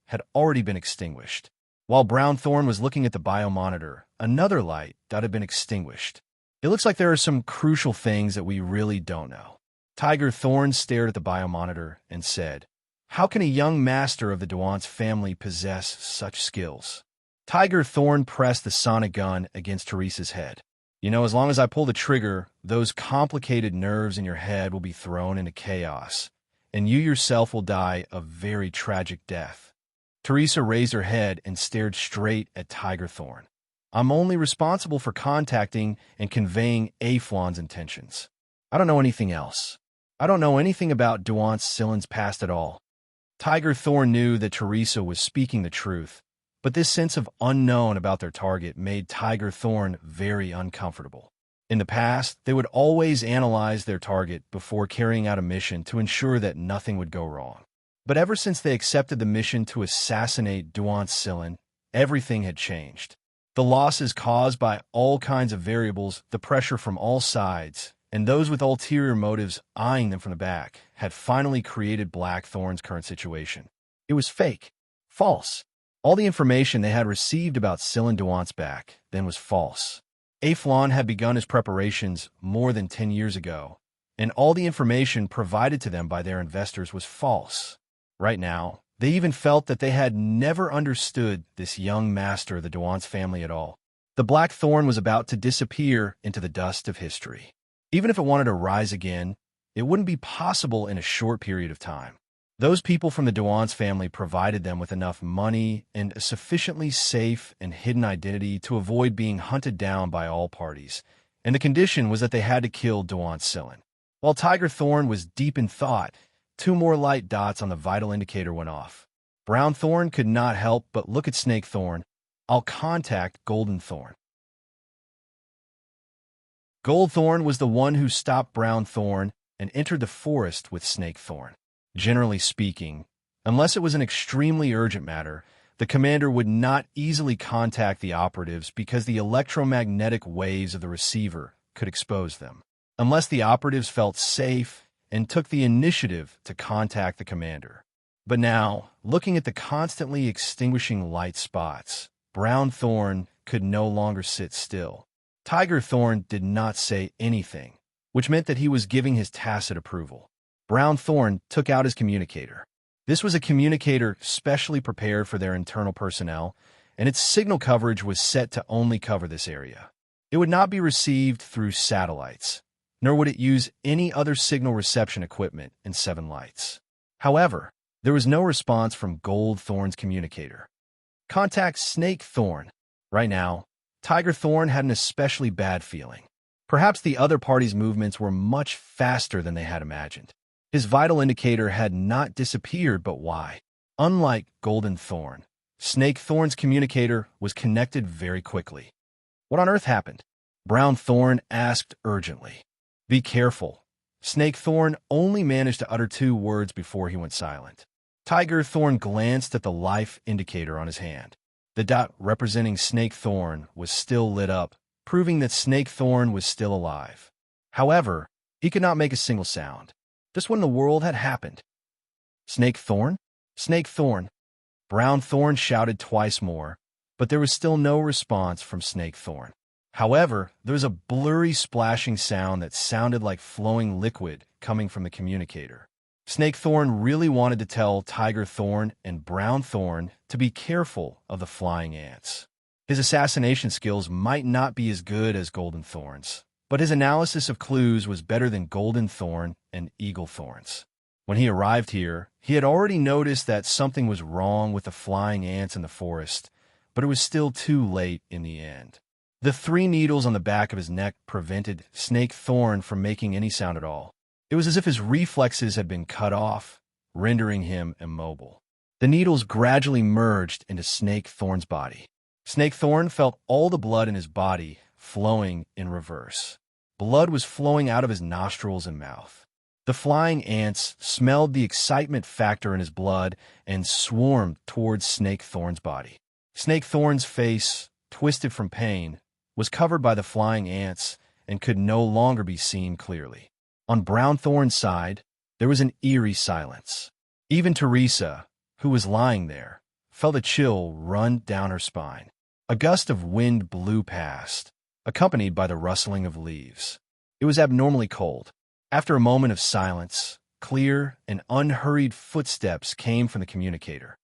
had already been extinguished. While Brown Thorn was looking at the biomonitor, another light dot had been extinguished. It looks like there are some crucial things that we really don't know. Tiger Thorn stared at the biomonitor and said, "How can a young master of the Duance family possess such skills?" Tiger Thorn pressed the sonic gun against Teresa's head. "You know, as long as I pull the trigger, those complicated nerves in your head will be thrown into chaos, and you yourself will die a very tragic death." Teresa raised her head and stared straight at Tiger Thorn. "I'm only responsible for contacting and conveying Aflon's intentions. I don't know anything else. I don't know anything about Duance Scylla's past at all." Tiger Thorn knew that Teresa was speaking the truth, but this sense of unknown about their target made Tiger Thorn very uncomfortable. In the past, they would always analyze their target before carrying out a mission to ensure that nothing would go wrong. But ever since they accepted the mission to assassinate Duance Scylla, everything had changed. The losses caused by all kinds of variables, the pressure from all sides, and those with ulterior motives eyeing them from the back, had finally created Blackthorn's current situation. It was fake. False. All the information they had received about Scylla Duance back then was false. Aflon had begun his preparations more than 10 years ago, and all the information provided to them by their investors was false. Right now, they even felt that they had never understood this young master of the Duance family at all. The Blackthorn was about to disappear into the dust of history. Even if it wanted to rise again, it wouldn't be possible in a short period of time. Those people from the Duance family provided them with enough money and a sufficiently safe and hidden identity to avoid being hunted down by all parties, and the condition was that they had to kill Duance Scylla. While Tiger Thorn was deep in thought, 2 more light dots on the vital indicator went off. Brown Thorn could not help but look at Snake Thorn. "I'll contact Golden Thorn." Gold Thorn was the one who stopped Brown Thorn and entered the forest with Snake Thorn. Generally speaking, unless it was an extremely urgent matter, the commander would not easily contact the operatives because the electromagnetic waves of the receiver could expose them. Unless the operatives felt safe and took the initiative to contact the commander. But now, looking at the constantly extinguishing light spots, Brown Thorn could no longer sit still. Tiger Thorn did not say anything, which meant that he was giving his tacit approval. Brown Thorn took out his communicator. This was a communicator specially prepared for their internal personnel, and its signal coverage was set to only cover this area. It would not be received through satellites, nor would it use any other signal reception equipment in Seven Lights. However, there was no response from Gold Thorn's communicator. "Contact Snake Thorn." Right now, Tiger Thorn had an especially bad feeling. Perhaps the other party's movements were much faster than they had imagined. His vital indicator had not disappeared, but why? Unlike Golden Thorn, Snake Thorn's communicator was connected very quickly. What on earth happened? Brown Thorn asked urgently. "Be careful." Snake Thorn only managed to utter 2 words before he went silent. Tiger Thorn glanced at the life indicator on his hand. The dot representing Snake Thorn was still lit up, proving that Snake Thorn was still alive. However, he could not make a single sound. Just what in the world had happened? "Snake Thorn? Snake Thorn!" Brown Thorn shouted twice more, but there was still no response from Snake Thorn. However, there was a blurry splashing sound that sounded like flowing liquid coming from the communicator. Snake Thorn really wanted to tell Tiger Thorn and Brown Thorn to be careful of the flying ants. His assassination skills might not be as good as Golden Thorn's, but his analysis of clues was better than golden thorn and eagle thorns. When he arrived here, he had already noticed that something was wrong with the flying ants in the forest, but it was still too late in the end. The 3 needles on the back of his neck prevented Snake Thorn from making any sound at all. It was as if his reflexes had been cut off, rendering him immobile. The needles gradually merged into Snake Thorn's body. Snake Thorn felt all the blood in his body flowing in reverse. Blood was flowing out of his nostrils and mouth. The flying ants smelled the excitement factor in his blood and swarmed towards Snake Thorn's body. Snake Thorn's face, twisted from pain, was covered by the flying ants and could no longer be seen clearly. On Brown Thorn's side, there was an eerie silence. Even Teresa, who was lying there, felt a chill run down her spine. A gust of wind blew past, accompanied by the rustling of leaves. It was abnormally cold. After a moment of silence, clear and unhurried footsteps came from the communicator.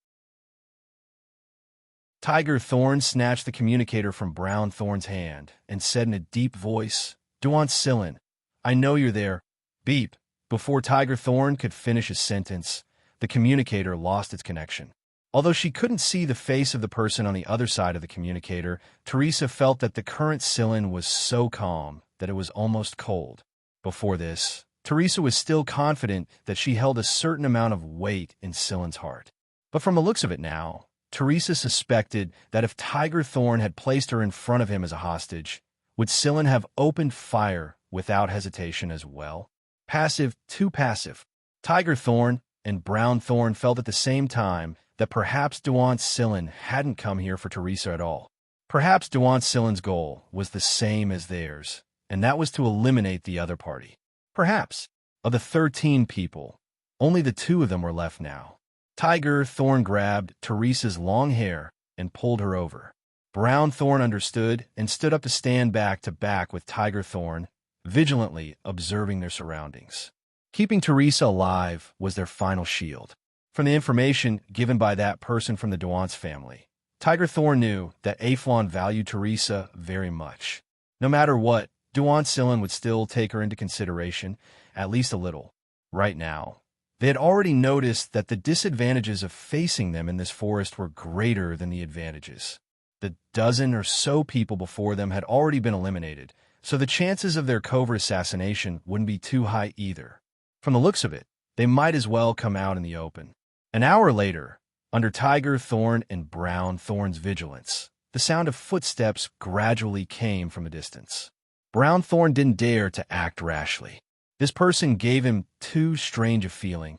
Tiger Thorn snatched the communicator from Brown Thorn's hand and said in a deep voice, "Duan Silin, I know you're there. Beep." Before Tiger Thorn could finish his sentence, the communicator lost its connection. Although she couldn't see the face of the person on the other side of the communicator, Teresa felt that the current Silin was so calm that it was almost cold. Before this, Teresa was still confident that she held a certain amount of weight in Silin's heart. But from the looks of it now, Teresa suspected that if Tiger Thorn had placed her in front of him as a hostage, would Silin have opened fire without hesitation as well? Passive, too passive. Tiger Thorn and Brown Thorn felt at the same time that perhaps Duan Silin hadn't come here for Teresa at all. Perhaps Duan Silin's goal was the same as theirs, and that was to eliminate the other party. Perhaps. Of the 13 people, only the 2 of them were left now. Tiger Thorn grabbed Teresa's long hair and pulled her over. Brown Thorn understood and stood up to stand back to back with Tiger Thorn, vigilantly observing their surroundings. Keeping Teresa alive was their final shield. From the information given by that person from the Duan's family, Tiger Thorn knew that Aflon valued Teresa very much. No matter what, Duan Silin would still take her into consideration, at least a little. Right now, they had already noticed that the disadvantages of facing them in this forest were greater than the advantages. The dozen or so people before them had already been eliminated, so the chances of their covert assassination wouldn't be too high either. From the looks of it, they might as well come out in the open. An hour later, under Tiger Thorn and Brown Thorn's vigilance, the sound of footsteps gradually came from a distance. Brown Thorn didn't dare to act rashly. This person gave him too strange a feeling,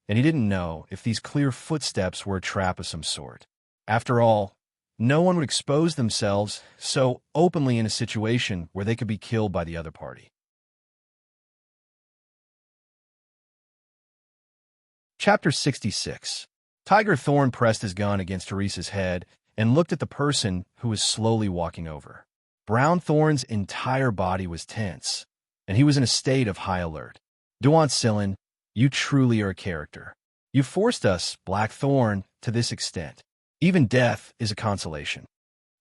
and he didn't know if these clear footsteps were a trap of some sort. After all, no one would expose themselves so openly in a situation where they could be killed by the other party. Chapter 66. Tiger Thorn pressed his gun against Teresa's head and looked at the person who was slowly walking over. Brown Thorn's entire body was tense, and he was in a state of high alert. Duan Silin, you truly are a character. You forced us, Black Thorn, to this extent. Even death is a consolation.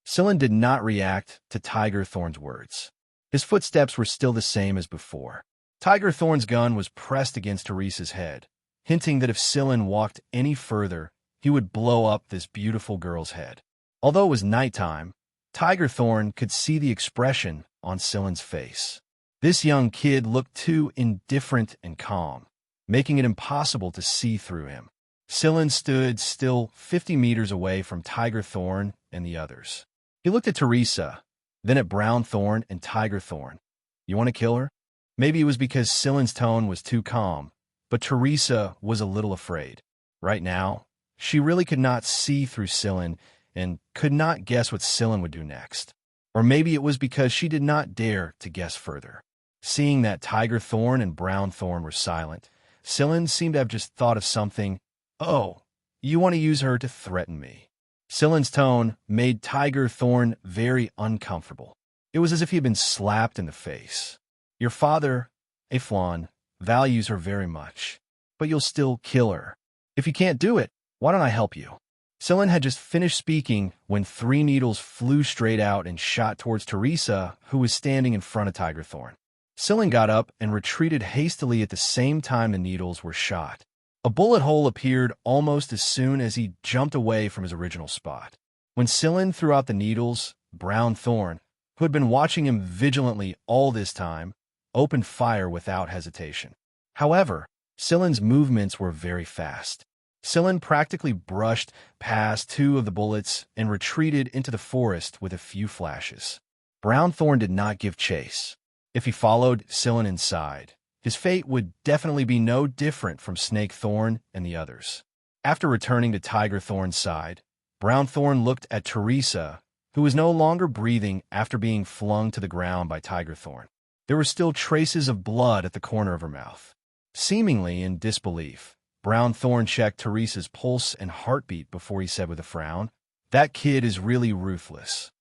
Silin did not react to Tiger Thorn's words. His footsteps were still the same as before. Tiger Thorn's gun was pressed against Teresa's head, hinting that if Silin walked any further, he would blow up this beautiful girl's head. Although it was nighttime, Tiger Thorn could see the expression on Silin's face. This young kid looked too indifferent and calm, making it impossible to see through him. Silin stood still 50 meters away from Tiger Thorn and the others. He looked at Teresa, then at Brown Thorn and Tiger Thorn. You want to kill her? Maybe it was because Silin's tone was too calm, but Teresa was a little afraid. Right now, she really could not see through Silin and could not guess what Silin would do next. Or maybe it was because she did not dare to guess further. Seeing that Tiger Thorn and Brown Thorn were silent, Silin seemed to have just thought of something. Oh, you want to use her to threaten me. Silin's tone made Tiger Thorn very uncomfortable. It was as if he had been slapped in the face. Your father, Aflon, values her very much, but you'll still kill her. If you can't do it, why don't I help you? Sillin had just finished speaking when 3 needles flew straight out and shot towards Teresa, who was standing in front of Tiger Thorn. Sillin got up and retreated hastily at the same time the needles were shot. A bullet hole appeared almost as soon as he jumped away from his original spot. When Sillin threw out the needles, Brown Thorn, who had been watching him vigilantly all this time, opened fire without hesitation. However, Sillin's movements were very fast. Sillin practically brushed past 2 of the bullets and retreated into the forest with a few flashes. Brown Thorn did not give chase. If he followed Sillin inside, his fate would definitely be no different from Snake Thorn and the others. After returning to Tiger Thorn's side, Brown Thorn looked at Teresa, who was no longer breathing after being flung to the ground by Tiger Thorn. There were still traces of blood at the corner of her mouth. Seemingly in disbelief, Brown Thorn checked Teresa's pulse and heartbeat before he said with a frown, "That kid is really ruthless.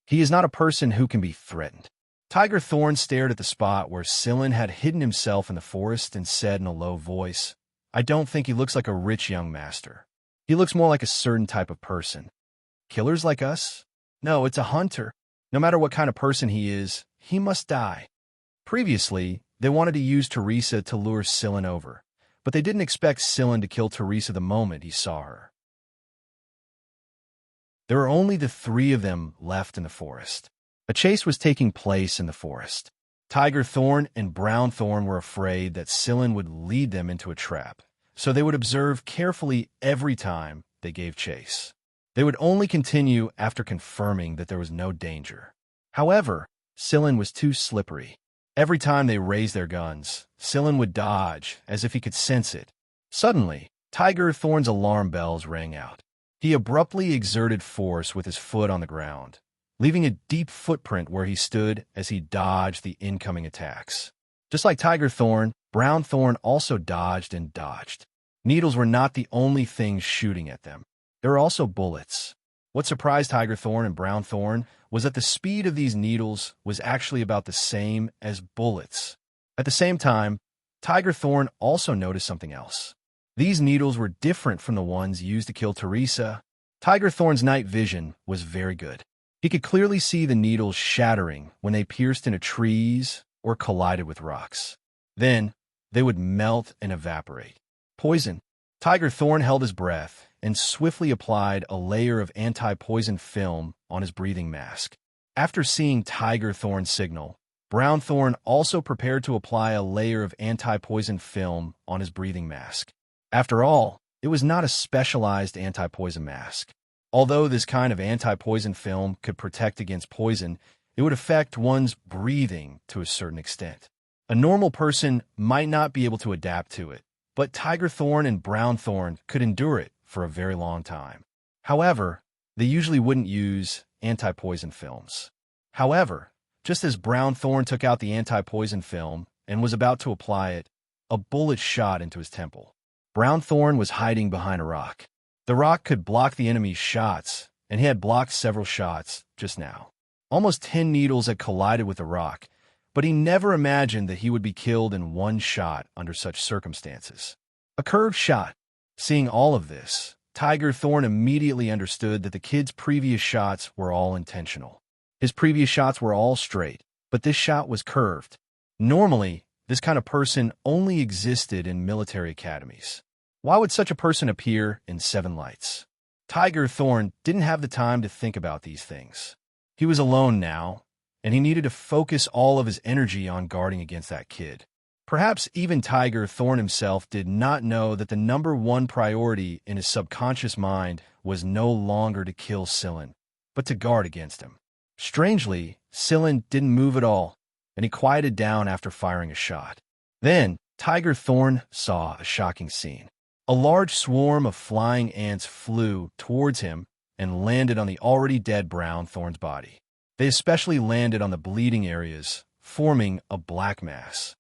He is not a person who can be threatened." Tiger Thorn stared at the spot where Sillin had hidden himself in the forest and said in a low voice, "I don't think he looks like a rich young master. He looks more like a certain type of person. Killers like us? No, it's a hunter. No matter what kind of person he is, he must die." Previously, they wanted to use Teresa to lure Sillin over, but they didn't expect Sillin to kill Teresa the moment he saw her. There were only the 3 of them left in the forest. A chase was taking place in the forest. Tiger Thorn and Brown Thorn were afraid that Sillin would lead them into a trap, so they would observe carefully every time they gave chase. They would only continue after confirming that there was no danger. However, Sillin was too slippery. Every time they raised their guns, Sillin would dodge as if he could sense it. Suddenly, Tiger Thorn's alarm bells rang out. He abruptly exerted force with his foot on the ground, leaving a deep footprint where he stood as he dodged the incoming attacks. Just like Tiger Thorn, Brown Thorn also dodged and dodged. Needles were not the only things shooting at them. There were also bullets. What surprised Tiger Thorn and Brown Thorn was that the speed of these needles was actually about the same as bullets. At the same time, Tiger Thorn also noticed something else. These needles were different from the ones used to kill Teresa. Tiger Thorn's night vision was very good. He could clearly see the needles shattering when they pierced into trees or collided with rocks. Then, they would melt and evaporate. Poison. Tiger Thorn held his breath and swiftly applied a layer of anti-poison film on his breathing mask. After seeing Tiger Thorn's signal, Brown Thorn also prepared to apply a layer of anti-poison film on his breathing mask. After all, it was not a specialized anti-poison mask. Although this kind of anti-poison film could protect against poison, it would affect one's breathing to a certain extent. A normal person might not be able to adapt to it, but Tiger Thorn and Brown Thorn could endure it for a very long time. However, they usually wouldn't use anti-poison films. However, just as Brown Thorn took out the anti-poison film and was about to apply it, a bullet shot into his temple. Brown Thorn was hiding behind a rock. The rock could block the enemy's shots, and he had blocked several shots just now. Almost 10 needles had collided with the rock, but he never imagined that he would be killed in one shot under such circumstances. A curved shot. Seeing all of this, Tiger Thorn immediately understood that the kid's previous shots were all intentional. His previous shots were all straight, but this shot was curved. Normally, this kind of person only existed in military academies. Why would such a person appear in Seven Lights? Tiger Thorn didn't have the time to think about these things. He was alone now, and he needed to focus all of his energy on guarding against that kid. Perhaps even Tiger Thorn himself did not know that the number one priority in his subconscious mind was no longer to kill Sillin, but to guard against him. Strangely, Sillin didn't move at all, and he quieted down after firing a shot. Then, Tiger Thorn saw a shocking scene. A large swarm of flying ants flew towards him and landed on the already dead Brown Thorn's body. They especially landed on the bleeding areas, forming a black mass.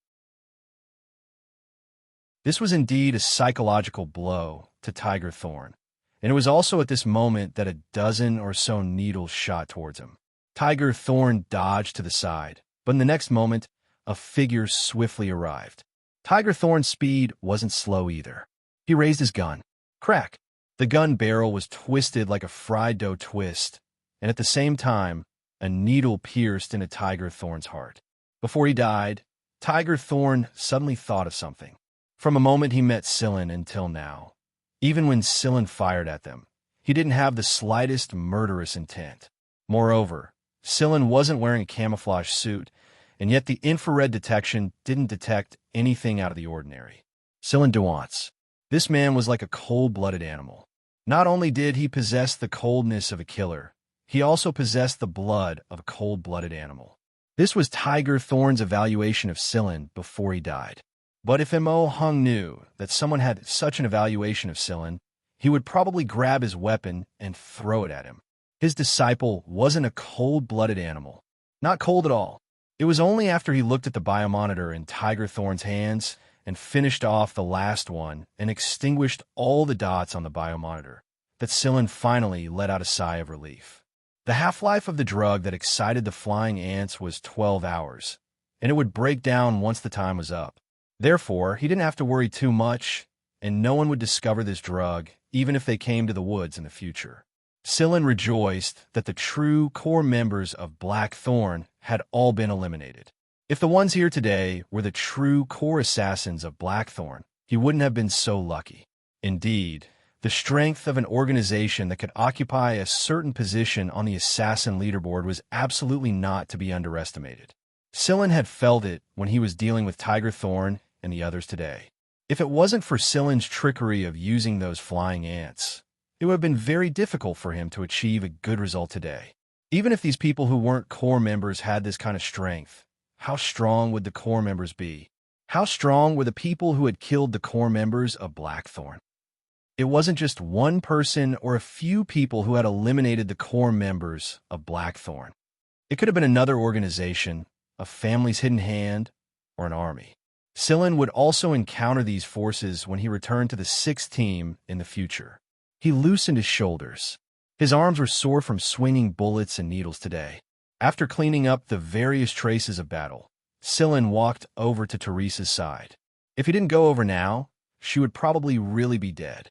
This was indeed a psychological blow to Tiger Thorn, and it was also at this moment that a dozen or so needles shot towards him. Tiger Thorn dodged to the side, but in the next moment, a figure swiftly arrived. Tiger Thorn's speed wasn't slow either. He raised his gun. Crack! The gun barrel was twisted like a fried dough twist, and at the same time, a needle pierced into Tiger Thorn's heart. Before he died, Tiger Thorn suddenly thought of something. From the moment he met Sillin until now, even when Sillin fired at them, he didn't have the slightest murderous intent. Moreover, Sillin wasn't wearing a camouflage suit, and yet the infrared detection didn't detect anything out of the ordinary. Sillin Duance. This man was like a cold-blooded animal. Not only did he possess the coldness of a killer, he also possessed the blood of a cold-blooded animal. This was Tiger Thorn's evaluation of Sillin before he died. But if Mo Hung knew that someone had such an evaluation of Sillin, he would probably grab his weapon and throw it at him. His disciple wasn't a cold-blooded animal. Not cold at all. It was only after he looked at the biomonitor in Tiger Thorn's hands and finished off the last one and extinguished all the dots on the biomonitor that Sillin finally let out a sigh of relief. The half-life of the drug that excited the flying ants was 12 hours, and it would break down once the time was up. Therefore, he didn't have to worry too much, and no one would discover this drug, even if they came to the woods in the future. Sillin rejoiced that the true core members of Blackthorn had all been eliminated. If the ones here today were the true core assassins of Blackthorn, he wouldn't have been so lucky. Indeed, the strength of an organization that could occupy a certain position on the assassin leaderboard was absolutely not to be underestimated. Sillin had felt it when he was dealing with Tiger Thorn and the others today. If it wasn't for Sillin's trickery of using those flying ants, it would have been very difficult for him to achieve a good result today. Even if these people who weren't core members had this kind of strength, how strong would the core members be? How strong were the people who had killed the core members of Blackthorn? It wasn't just one person or a few people who had eliminated the core members of Blackthorn. It could have been another organization, a family's hidden hand, or an army. Sillin would also encounter these forces when he returned to the 6th team in the future. He loosened his shoulders. His arms were sore from swinging bullets and needles today. After cleaning up the various traces of battle, Sillin walked over to Teresa's side. If he didn't go over now, she would probably really be dead.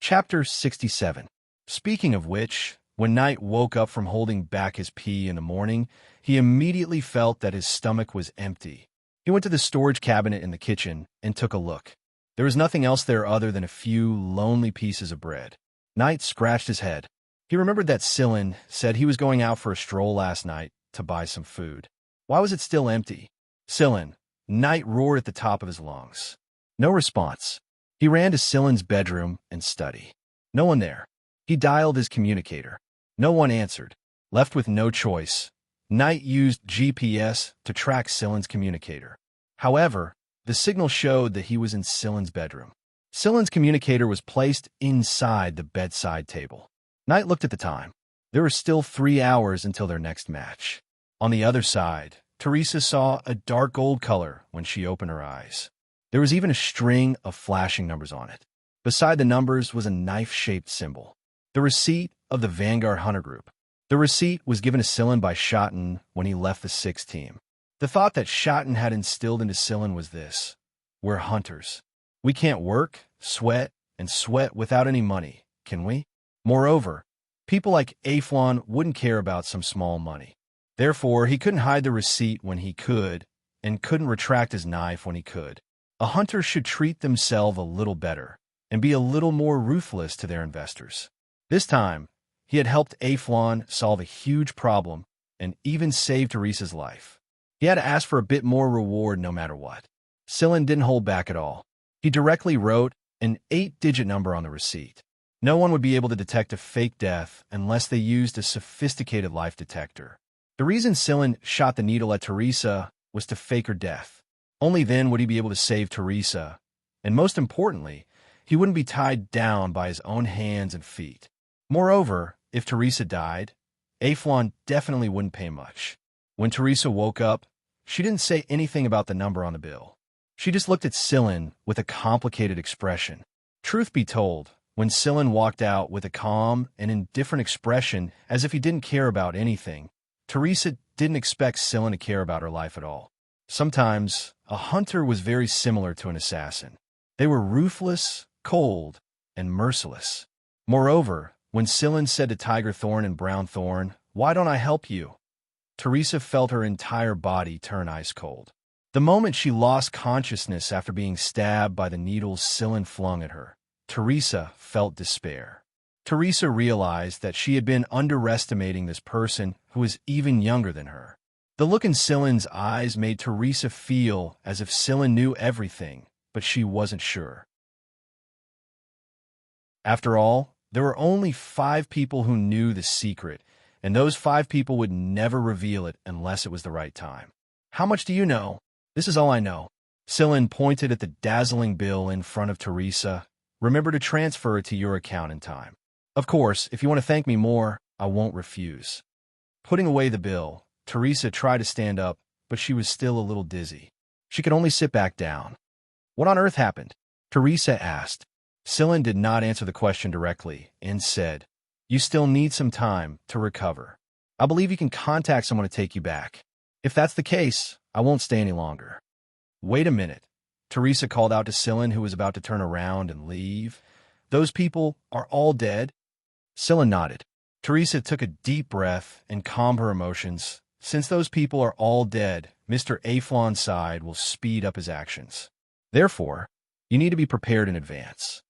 Chapter 67. Speaking of which, when Knight woke up from holding back his pee in the morning, he immediately felt that his stomach was empty. He went to the storage cabinet in the kitchen and took a look. There was nothing else there other than a few lonely pieces of bread. Knight scratched his head. He remembered that Sillin said he was going out for a stroll last night to buy some food. Why was it still empty? Sillin, Knight roared at the top of his lungs. No response. He ran to Sillin's bedroom and study. No one there. He dialed his communicator. No one answered. Left with no choice, Knight used GPS to track Sillin's communicator. However, the signal showed that he was in Sillin's bedroom. Sillin's communicator was placed inside the bedside table. Knight looked at the time. There were still 3 hours until their next match. On the other side, Teresa saw a dark gold color when she opened her eyes. There was even a string of flashing numbers on it. Beside the numbers was a knife-shaped symbol. The receipt of the Vanguard Hunter Group. The receipt was given to Sillin by Schotten when he left the 6th team. The thought that Schotten had instilled into Sillin was this: we're hunters. We can't work, sweat, and sweat without any money, can we? Moreover, people like Aflon wouldn't care about some small money. Therefore, he couldn't hide the receipt when he could, and couldn't retract his knife when he could. A hunter should treat themselves a little better, and be a little more ruthless to their investors. This time, he had helped Aflon solve a huge problem and even saved Teresa's life. He had to ask for a bit more reward no matter what. Sillin didn't hold back at all. He directly wrote an 8-digit number on the receipt. No one would be able to detect a fake death unless they used a sophisticated life detector. The reason Sillin shot the needle at Teresa was to fake her death. Only then would he be able to save Teresa, and most importantly, he wouldn't be tied down by his own hands and feet. Moreover, if Teresa died, Aflon definitely wouldn't pay much. When Teresa woke up, she didn't say anything about the number on the bill. She just looked at Sillin with a complicated expression. Truth be told, when Sillin walked out with a calm and indifferent expression as if he didn't care about anything, Teresa didn't expect Sillin to care about her life at all. Sometimes, a hunter was very similar to an assassin. They were ruthless, cold, and merciless. Moreover, when Scylla said to Tiger Thorn and Brown Thorn, "Why don't I help you?" Teresa felt her entire body turn ice cold. The moment she lost consciousness after being stabbed by the needles Scylla flung at her, Teresa felt despair. Teresa realized that she had been underestimating this person who was even younger than her. The look in Scylla's eyes made Teresa feel as if Scylla knew everything, but she wasn't sure. After all, there were only 5 people who knew the secret, and those 5 people would never reveal it unless it was the right time. "How much do you know?" "This is all I know." Scylla pointed at the dazzling bill in front of Teresa. "Remember to transfer it to your account in time. Of course, if you want to thank me more, I won't refuse." Putting away the bill, Teresa tried to stand up, but she was still a little dizzy. She could only sit back down. "What on earth happened?" Teresa asked. Scylla did not answer the question directly and said, "You still need some time to recover. I believe you can contact someone to take you back. If that's the case, I won't stay any longer." "Wait a minute," Teresa called out to Scylla, who was about to turn around and leave. "Those people are all dead?" Scylla nodded. Teresa took a deep breath and calmed her emotions. "Since those people are all dead, Mr. Aflon's side will speed up his actions. Therefore, you need to be prepared in advance."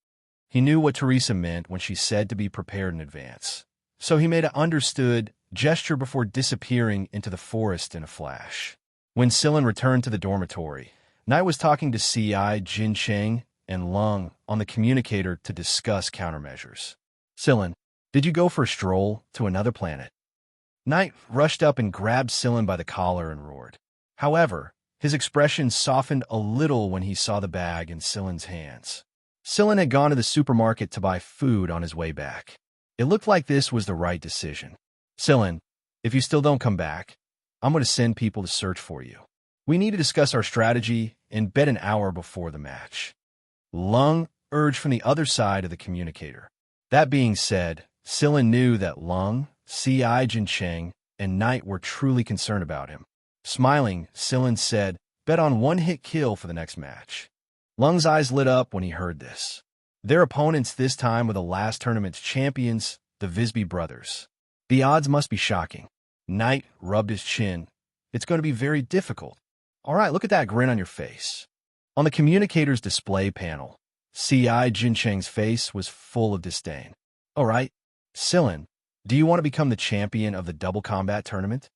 He knew what Teresa meant when she said to be prepared in advance, so he made an understood gesture before disappearing into the forest in a flash. When Scylla returned to the dormitory, Knight was talking to Xianxia and Lung on the communicator to discuss countermeasures. "Scylla, did you go for a stroll to another planet?" Knight rushed up and grabbed Scylla by the collar and roared. However, his expression softened a little when he saw the bag in Scylla's hands. Scylla had gone to the supermarket to buy food on his way back. It looked like this was the right decision. "Scylla, if you still don't come back, I'm going to send people to search for you. We need to discuss our strategy and bet an hour before the match." Lung urged from the other side of the communicator. That being said, Scylla knew that Lung, Xianxia, and Knight were truly concerned about him. Smiling, Scylla said, "Bet on one hit kill for the next match." Lung's eyes lit up when he heard this. Their opponents this time were the last tournament's champions, the Visby brothers. The odds must be shocking. Knight rubbed his chin. "It's going to be very difficult." "All right, look at that grin on your face." On the communicator's display panel, Xianxia's face was full of disdain. "All right, Scylla, do you want to become the champion of the double combat tournament?"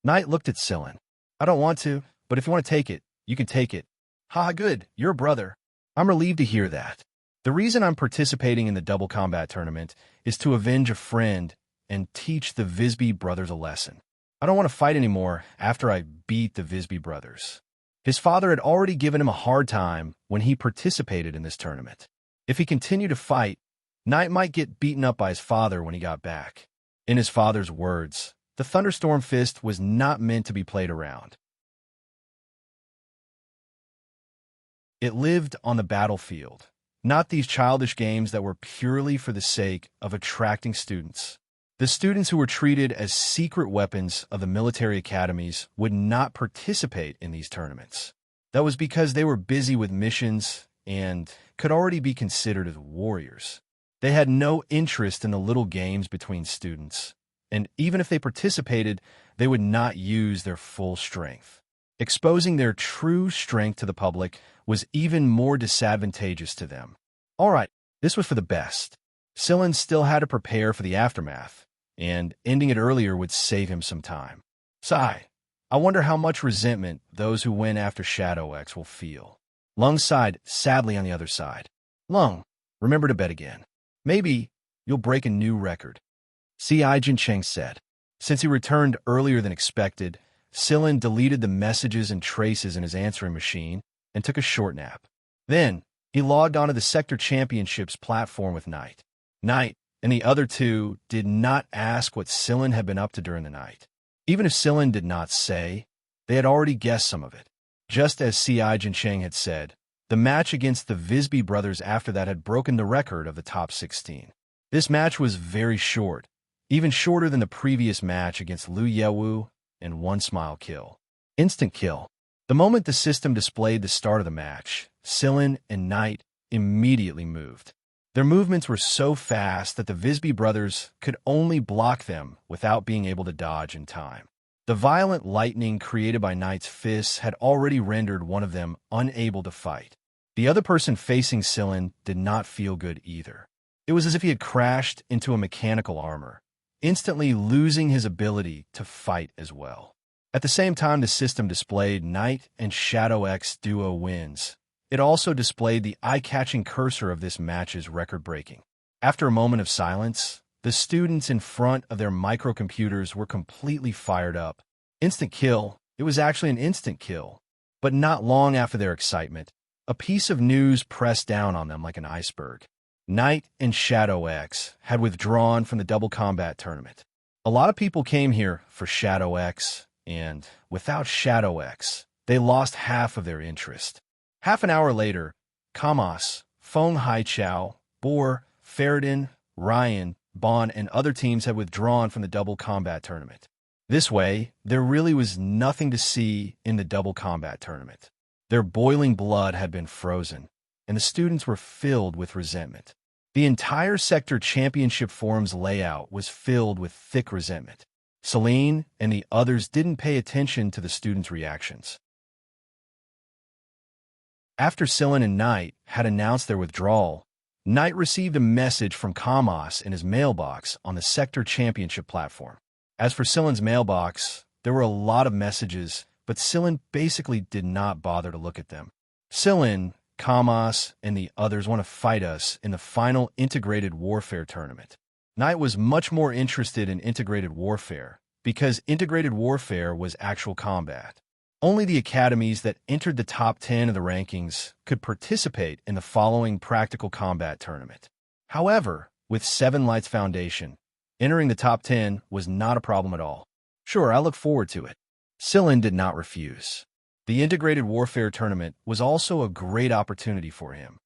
Knight looked at Scylla. "I don't want to, but if you want to take it, you can take it." "Ha, good, you're a brother." "I'm relieved to hear that. The reason I'm participating in the double combat tournament is to avenge a friend and teach the Visby brothers a lesson. I don't want to fight anymore after I beat the Visby brothers." His father had already given him a hard time when he participated in this tournament. If he continued to fight, Knight might get beaten up by his father when he got back. In his father's words, the Thunderstorm Fist was not meant to be played around. It lived on the battlefield, not these childish games that were purely for the sake of attracting students. The students who were treated as secret weapons of the military academies would not participate in these tournaments. That was because they were busy with missions and could already be considered as warriors. They had no interest in the little games between students, and even if they participated, they would not use their full strength. Exposing their true strength to the public was even more disadvantageous to them. All right, this was for the best. Scylla still had to prepare for the aftermath, and ending it earlier would save him some time. Sigh. I wonder how much resentment those who went after Shadow X will feel. Lung sighed sadly on the other side. Lung, remember to bet again. Maybe you'll break a new record. Xianxia said. Since he returned earlier than expected, Scylla deleted the messages and traces in his answering machine and took a short nap. Then, he logged onto the Sector Championships platform with Knight. Knight and the other two did not ask what Scylla had been up to during the night. Even if Scylla did not say, they had already guessed some of it. Just as Xianxia had said, the match against the Visby brothers after that had broken the record of the top 16. This match was very short, even shorter than the previous match against Liu Yewu and One Smile Kill. Instant kill. The moment the system displayed the start of the match, Sillin and Knight immediately moved. Their movements were so fast that the Visby brothers could only block them without being able to dodge in time. The violent lightning created by Knight's fists had already rendered one of them unable to fight. The other person facing Sillin did not feel good either. It was as if he had crashed into a mechanical armor, instantly losing his ability to fight as well. At the same time the system displayed Knight and Shadow X duo wins, it also displayed the eye-catching cursor of this match's record-breaking. After a moment of silence, the students in front of their microcomputers were completely fired up. Instant kill. It was actually an instant kill. But not long after their excitement, a piece of news pressed down on them like an iceberg. Knight and Shadow X had withdrawn from the double combat tournament. A lot of people came here for Shadow X, and without Shadow X, they lost half of their interest. Half an hour later, Kamas, Feng Haichao, Boer, Ferdinand, Ryan, Bon, and other teams had withdrawn from the double combat tournament. This way, there really was nothing to see in the double combat tournament. Their boiling blood had been frozen, and the students were filled with resentment. The entire sector championship forum's layout was filled with thick resentment. Celine and the others didn't pay attention to the students' reactions. After Sillin and Knight had announced their withdrawal, Knight received a message from Kamas in his mailbox on the sector championship platform. As for Sillin's mailbox, there were a lot of messages, but Sillin basically did not bother to look at them. Sillin, Kamas, and the others want to fight us in the final integrated warfare tournament. Knight was much more interested in integrated warfare, because integrated warfare was actual combat. Only the academies that entered the top 10 of the rankings could participate in the following practical combat tournament. However, with Seven Lights Foundation, entering the top 10 was not a problem at all. Sure, I look forward to it. Sillin did not refuse. The integrated warfare tournament was also a great opportunity for him.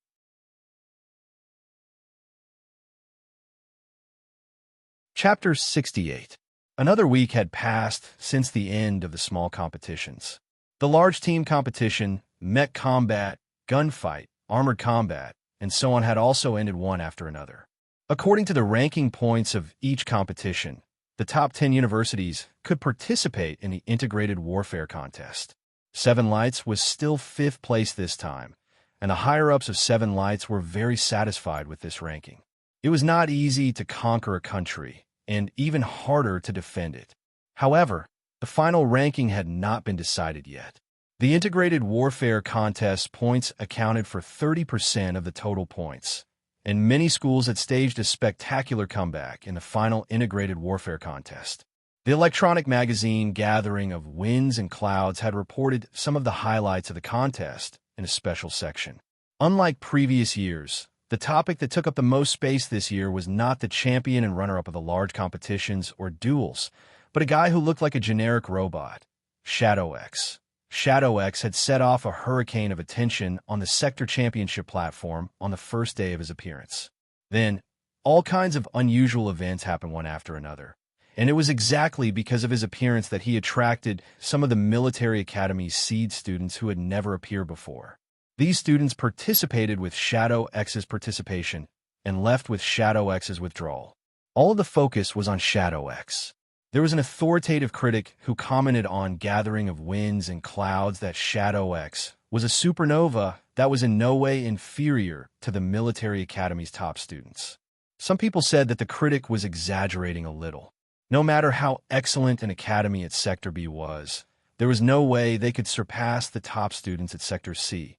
Chapter 68. Another week had passed since the end of the small competitions. The large team competition, mech combat, gunfight, armored combat, and so on had also ended one after another. According to the ranking points of each competition, the top 10 universities could participate in the integrated warfare contest. Seven Lights was still 5th place this time, and the higher-ups of Seven Lights were very satisfied with this ranking. It was not easy to conquer a country, and even harder to defend it. However, the final ranking had not been decided yet. The integrated warfare contest points accounted for 30% of the total points, and many schools had staged a spectacular comeback in the final integrated warfare contest. The electronic magazine Gathering of Winds and Clouds had reported some of the highlights of the contest in a special section. Unlike previous years, the topic that took up the most space this year was not the champion and runner-up of the large competitions or duels, but a guy who looked like a generic robot, Shadow X. Shadow X had set off a hurricane of attention on the sector championship platform on the first day of his appearance. Then, all kinds of unusual events happened one after another, and it was exactly because of his appearance that he attracted some of the military academy's seed students who had never appeared before. These students participated with Shadow X's participation and left with Shadow X's withdrawal. All of the focus was on Shadow X. There was an authoritative critic who commented on Gathering of Winds and Clouds that Shadow X was a supernova that was in no way inferior to the military academy's top students. Some people said that the critic was exaggerating a little. No matter how excellent an academy at Sector B was, there was no way they could surpass the top students at Sector C,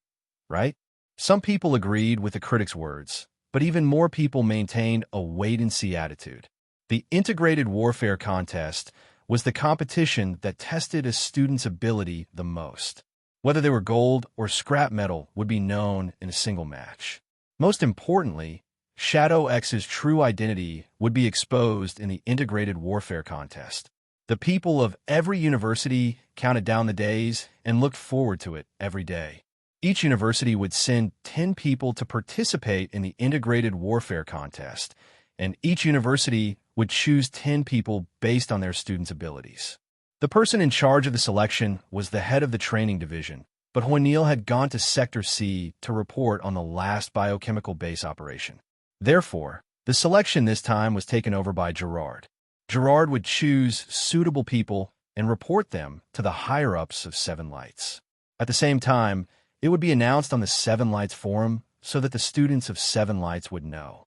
right? Some people agreed with the critic's words, but even more people maintained a wait-and-see attitude. The integrated warfare contest was the competition that tested a student's ability the most. Whether they were gold or scrap metal would be known in a single match. Most importantly, Shadow X's true identity would be exposed in the integrated warfare contest. The people of every university counted down the days and looked forward to it every day. Each university would send 10 people to participate in the integrated warfare contest, and each university would choose 10 people based on their students' abilities. The person in charge of the selection was the head of the training division, but Huanil had gone to Sector C to report on the last biochemical base operation. Therefore, the selection this time was taken over by Gerard. Gerard would choose suitable people and report them to the higher-ups of Seven Lights. At the same time, it would be announced on the Seven Lights forum so that the students of Seven Lights would know.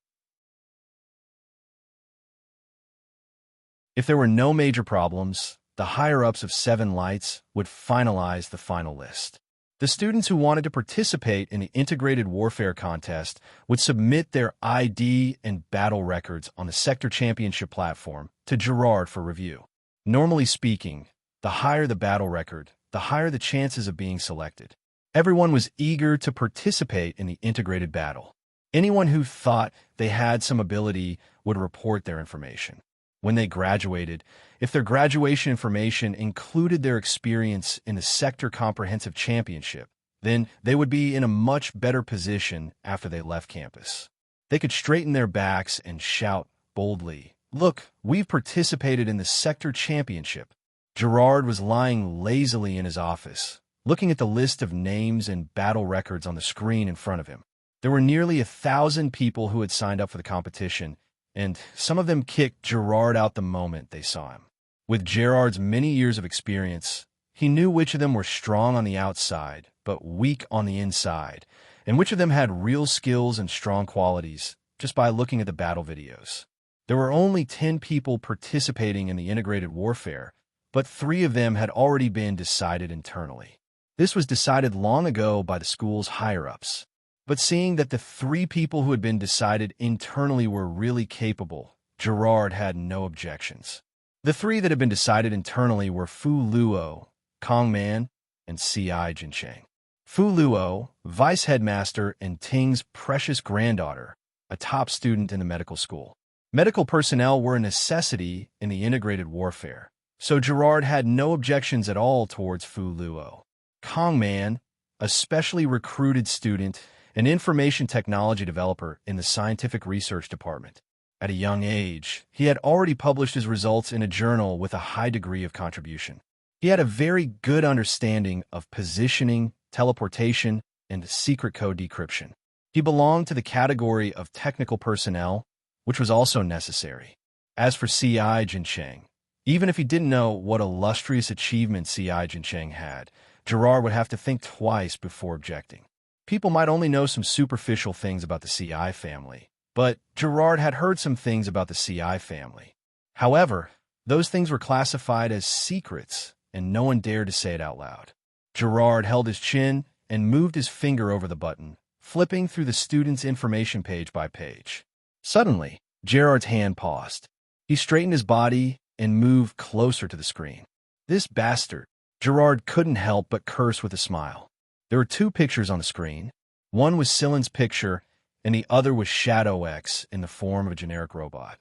If there were no major problems, the higher-ups of Seven Lights would finalize the final list. The students who wanted to participate in the integrated warfare contest would submit their ID and battle records on the sector championship platform to Gerard for review. Normally speaking, the higher the battle record, the higher the chances of being selected. Everyone was eager to participate in the integrated battle. Anyone who thought they had some ability would report their information. When they graduated, if their graduation information included their experience in the Sector Comprehensive Championship, then they would be in a much better position after they left campus. They could straighten their backs and shout boldly, "Look, we've participated in the Sector Championship." Gerard was lying lazily in his office, looking at the list of names and battle records on the screen in front of him. There were nearly 1,000 people who had signed up for the competition, and some of them kicked Gerard out the moment they saw him. With Gerard's many years of experience, he knew which of them were strong on the outside, but weak on the inside, and which of them had real skills and strong qualities just by looking at the battle videos. There were only 10 people participating in the integrated warfare, but 3 of them had already been decided internally. This was decided long ago by the school's higher-ups. But seeing that the 3 people who had been decided internally were really capable, Gerard had no objections. The 3 that had been decided internally were Fu Luo, Kong Man, and C.I. Jincheng. Fu Luo, vice headmaster and Ting's precious granddaughter, a top student in the medical school. Medical personnel were a necessity in the integrated warfare, so Gerard had no objections at all towards Fu Luo. Kong Man, a specially recruited student, an information technology developer in the scientific research department. At a young age, he had already published his results in a journal with a high degree of contribution. He had a very good understanding of positioning, teleportation, and secret code decryption. He belonged to the category of technical personnel, which was also necessary. As for C.I. Jincheng, even if he didn't know what illustrious achievement C.I. Jincheng had, Gerard would have to think twice before objecting. People might only know some superficial things about the C.I. family, but Gerard had heard some things about the C.I. family. However, those things were classified as secrets, and no one dared to say it out loud. Gerard held his chin and moved his finger over the button, flipping through the student's information page by page. Suddenly, Gerard's hand paused. He straightened his body and moved closer to the screen. This bastard! Gerard couldn't help but curse with a smile. There were 2 pictures on the screen. One was Silen's picture, and the other was Shadow X in the form of a generic robot.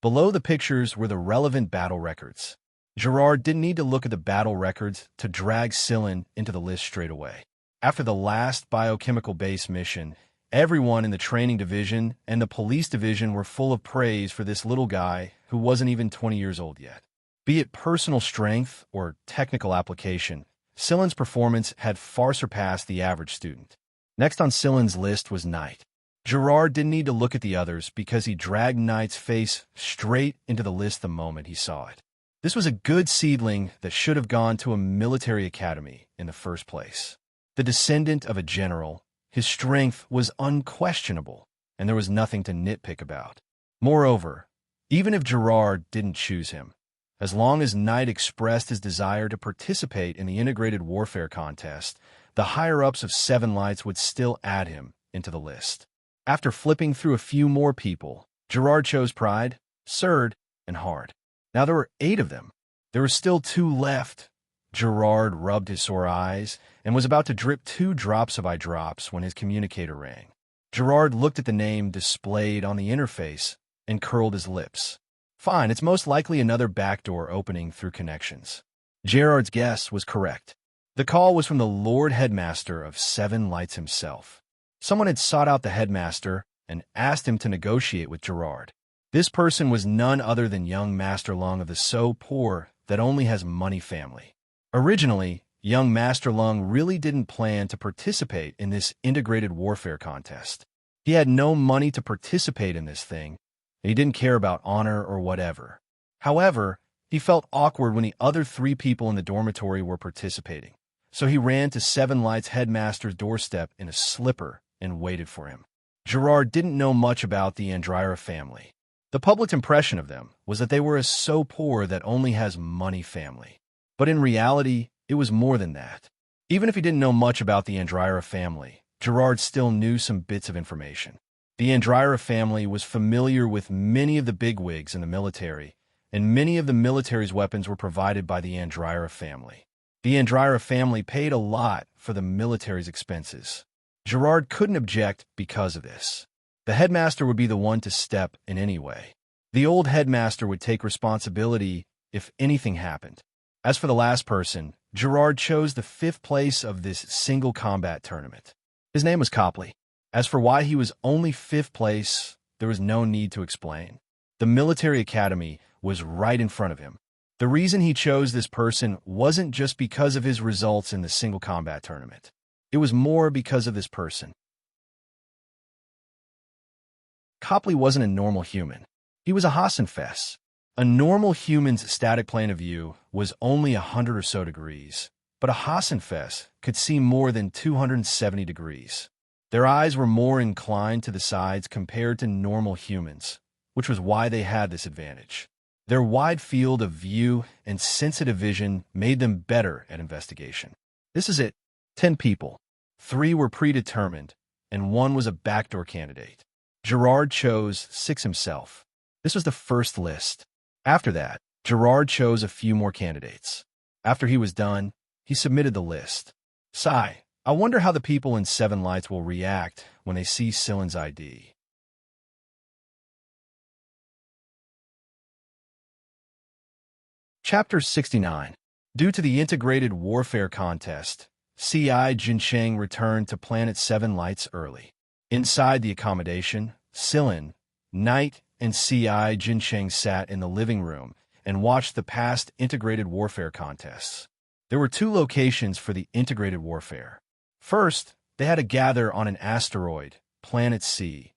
Below the pictures were the relevant battle records. Gerard didn't need to look at the battle records to drag Silen into the list straight away. After the last biochemical base mission, everyone in the training division and the police division were full of praise for this little guy who wasn't even 20 years old yet. Be it personal strength or technical application, Silen's performance had far surpassed the average student. Next on Silen's list was Knight. Gerard didn't need to look at the others because he dragged Knight's face straight into the list the moment he saw it. This was a good seedling that should have gone to a military academy in the first place. The descendant of a general, his strength was unquestionable, and there was nothing to nitpick about. Moreover, even if Gerard didn't choose him, as long as Knight expressed his desire to participate in the integrated warfare contest, the higher-ups of Seven Lights would still add him into the list. After flipping through a few more people, Gerard chose Pride, Surd, and Hard. Now there were 8 of them. There were still 2 left. Gerard rubbed his sore eyes and was about to drip 2 drops of eye drops when his communicator rang. Gerard looked at the name displayed on the interface and curled his lips. Fine, it's most likely another backdoor opening through connections. Gerard's guess was correct. The call was from the Lord Headmaster of Seven Lights himself. Someone had sought out the headmaster and asked him to negotiate with Gerard. This person was none other than young Master Lung of the so poor that only has money family. Originally, young Master Lung really didn't plan to participate in this integrated warfare contest. He had no money to participate in this thing, and he didn't care about honor or whatever. However, he felt awkward when the other 3 people in the dormitory were participating, so he ran to Seven Lights' headmaster's doorstep in a slipper and waited for him. Gerard didn't know much about the Andrira family. The public impression of them was that they were a so poor that only has money family. But in reality, it was more than that. Even if he didn't know much about the Andrira family, Gerard still knew some bits of information. The Andrira family was familiar with many of the bigwigs in the military, and many of the military's weapons were provided by the Andrira family. The Andrira family paid a lot for the military's expenses. Gerard couldn't object because of this. The headmaster would be the one to step in anyway. The old headmaster would take responsibility if anything happened. As for the last person, Gerard chose the 5th place of this single combat tournament. His name was Copley. As for why he was only 5th place, there was no need to explain. The military academy was right in front of him. The reason he chose this person wasn't just because of his results in the single combat tournament. It was more because of this person. Copley wasn't a normal human. He was a Hassenfess. A normal human's static plane of view was only 100 or so degrees, but a Hassenfess could see more than 270 degrees. Their eyes were more inclined to the sides compared to normal humans, which was why they had this advantage. Their wide field of view and sensitive vision made them better at investigation. This is it. 10 people. 3 were predetermined, and 1 was a backdoor candidate. Gerard chose 6 himself. This was the first list. After that, Gerard chose a few more candidates. After he was done, he submitted the list. Sigh, I wonder how the people in Seven Lights will react when they see Silen's ID. Chapter 69. Due to the integrated warfare contest, C.I. Jinsheng returned to Planet Seven Lights early. Inside the accommodation, Silen, Knight, and C.I. Jinsheng sat in the living room and watched the past integrated warfare contests. There were 2 locations for the integrated warfare. First, they had to gather on an asteroid, Planet C,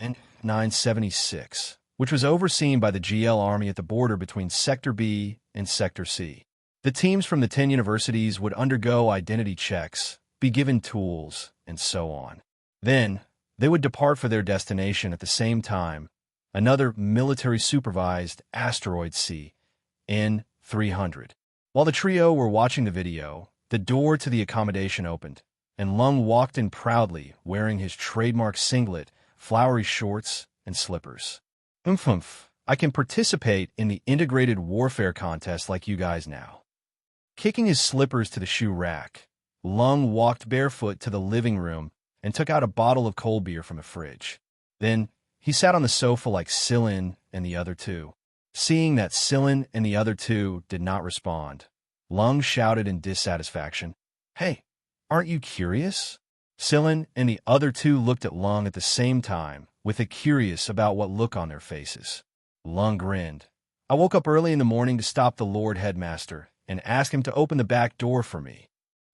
and 976, which was overseen by the GL Army at the border between Sector B and Sector C. The teams from the 10 universities would undergo identity checks, be given tools, and so on. Then, they would depart for their destination at the same time, another military-supervised asteroid C, N300. While the trio were watching the video, the door to the accommodation opened, and Lung walked in proudly, wearing his trademark singlet, flowery shorts, and slippers. Oomph, I can participate in the integrated warfare contest like you guys now. Kicking his slippers to the shoe rack, Lung walked barefoot to the living room and took out a bottle of cold beer from the fridge. Then, he sat on the sofa like Silen and the other 2. Seeing that Silen and the other 2 did not respond, Lung shouted in dissatisfaction, "Hey, aren't you curious?" Silen and the other 2 looked at Lung at the same time, with a curious about what look on their faces. Lung grinned. "I woke up early in the morning to stop the Lord Headmaster and ask him to open the back door for me."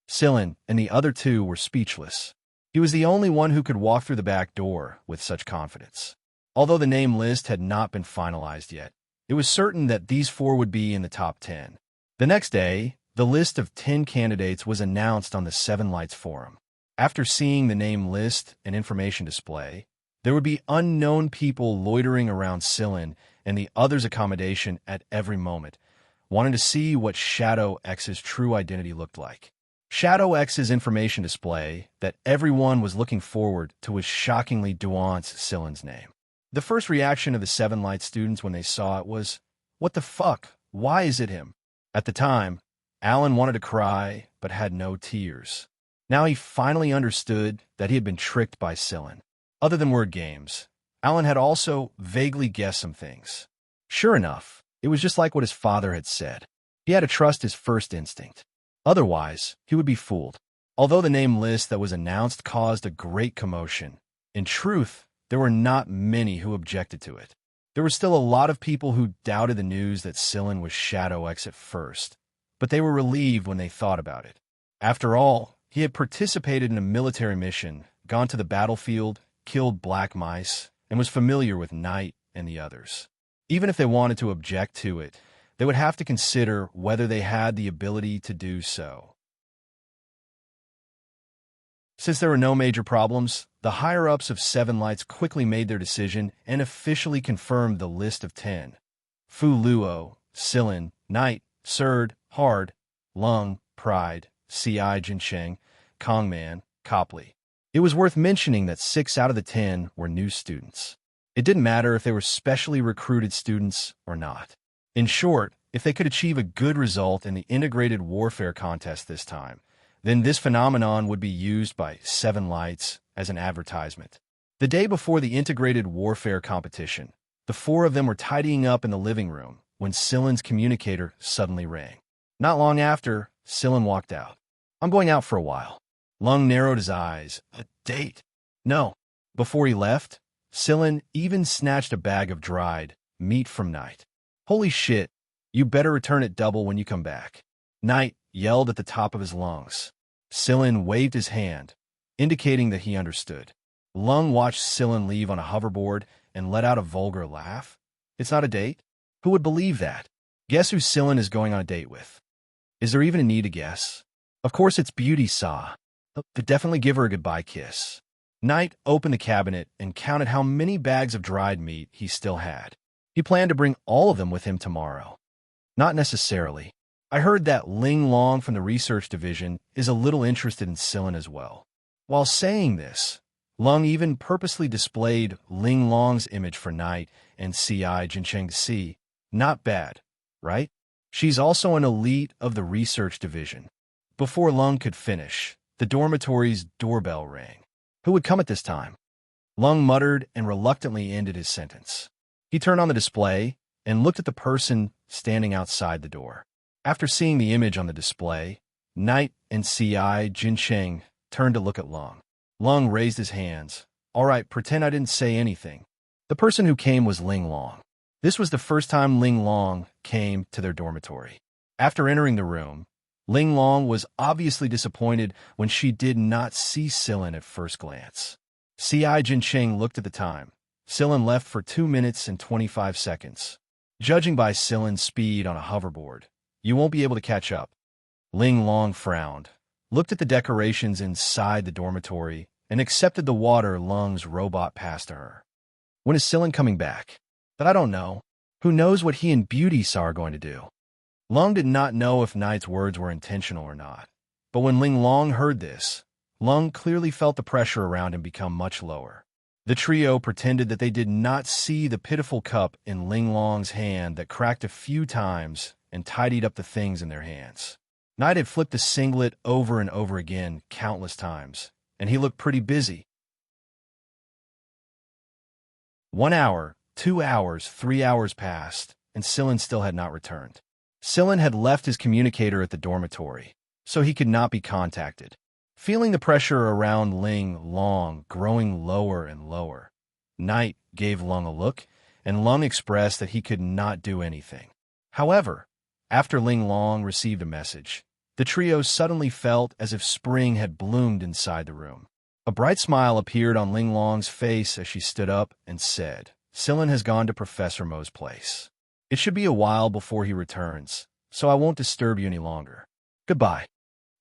Silen and the other 2 were speechless. He was the only one who could walk through the back door with such confidence. Although the name list had not been finalized yet, it was certain that these 4 would be in the top 10. The next day, the list of 10 candidates was announced on the Seven Lights forum. After seeing the name list and information display, there would be unknown people loitering around Silen and the others' accommodation at every moment, wanting to see what Shadow X's true identity looked like. Shadow X's information display that everyone was looking forward to was shockingly nuanced Silen's name. The first reaction of the Seven Lights students when they saw it was, "What the fuck? Why is it him?" At the time, Alan wanted to cry, but had no tears. Now he finally understood that he had been tricked by Silen. Other than word games, Alan had also vaguely guessed some things. Sure enough, it was just like what his father had said. He had to trust his first instinct. Otherwise, he would be fooled. Although the name list that was announced caused a great commotion, in truth, there were not many who objected to it. There were still a lot of people who doubted the news that Sillin was Shadow X at first, but they were relieved when they thought about it. After all, he had participated in a military mission, gone to the battlefield, killed black mice, and was familiar with Knight and the others. Even if they wanted to object to it, they would have to consider whether they had the ability to do so. Since there were no major problems, the higher-ups of Seven Lights quickly made their decision and officially confirmed the list of 10. Fu Luo, Sillin, Knight, Surd, Hard, Lung, Pride, Ci Jinsheng, Kongman, Copley. It was worth mentioning that 6 out of the 10 were new students. It didn't matter if they were specially recruited students or not. In short, if they could achieve a good result in the integrated warfare contest this time, then this phenomenon would be used by Seven Lights as an advertisement. The day before the integrated warfare competition, the 4 of them were tidying up in the living room when Sillin's communicator suddenly rang. Not long after, Sillin walked out. "I'm going out for a while." Lung narrowed his eyes. "A date?" "No." Before he left, Sillin even snatched a bag of dried meat from Knight. "Holy shit, you better return it double when you come back." Knight yelled at the top of his lungs. Sillin waved his hand, indicating that he understood. Lung watched Sillin leave on a hoverboard and let out a vulgar laugh. "It's not a date? Who would believe that? Guess who Sillin is going on a date with?" "Is there even a need to guess?" "Of course it's Beauty Saw. But definitely give her a goodbye kiss." Knight opened the cabinet and counted how many bags of dried meat he still had. He planned to bring all of them with him tomorrow. "Not necessarily. I heard that Ling Long from the research division is a little interested in Sillin as well." While saying this, Lung even purposely displayed Ling Long's image for Knight and Ci Jinsheng to see. Not bad, right? She's also an elite of the research division. Before Lung could finish, the dormitory's doorbell rang. Who would come at this time? Lung muttered and reluctantly ended his sentence. He turned on the display and looked at the person standing outside the door. After seeing the image on the display, Knight and Ci Jinsheng turned to look at Lung. Lung raised his hands. "All right, pretend I didn't say anything." The person who came was Ling Long. This was the first time Ling Long came to their dormitory. After entering the room, Ling Long was obviously disappointed when she did not see Sillin at first glance. Ci Jinsheng looked at the time. Sillin left for 2 minutes and 25 seconds. Judging by Sillin's speed on a hoverboard, you won't be able to catch up. Ling Long frowned, looked at the decorations inside the dormitory, and accepted the water Lung's robot passed to her. "When is Sillin coming back?" "But I don't know. Who knows what he and Beauty Saw are going to do?" Lung did not know if Knight's words were intentional or not. But when Ling Long heard this, Lung clearly felt the pressure around him become much lower. The trio pretended that they did not see the pitiful cup in Ling Long's hand that cracked a few times and tidied up the things in their hands. Knight had flipped the singlet over and over again countless times, and he looked pretty busy. 1 hour, 2 hours, 3 hours passed, and Sillin still had not returned. Sillin had left his communicator at the dormitory, so he could not be contacted. Feeling the pressure around Ling Long growing lower and lower, Knight gave Lung a look, and Lung expressed that he could not do anything. However, after Ling Long received a message, the trio suddenly felt as if spring had bloomed inside the room. A bright smile appeared on Ling Long's face as she stood up and said, "Sillin has gone to Professor Mo's place. It should be a while before he returns, so I won't disturb you any longer. Goodbye."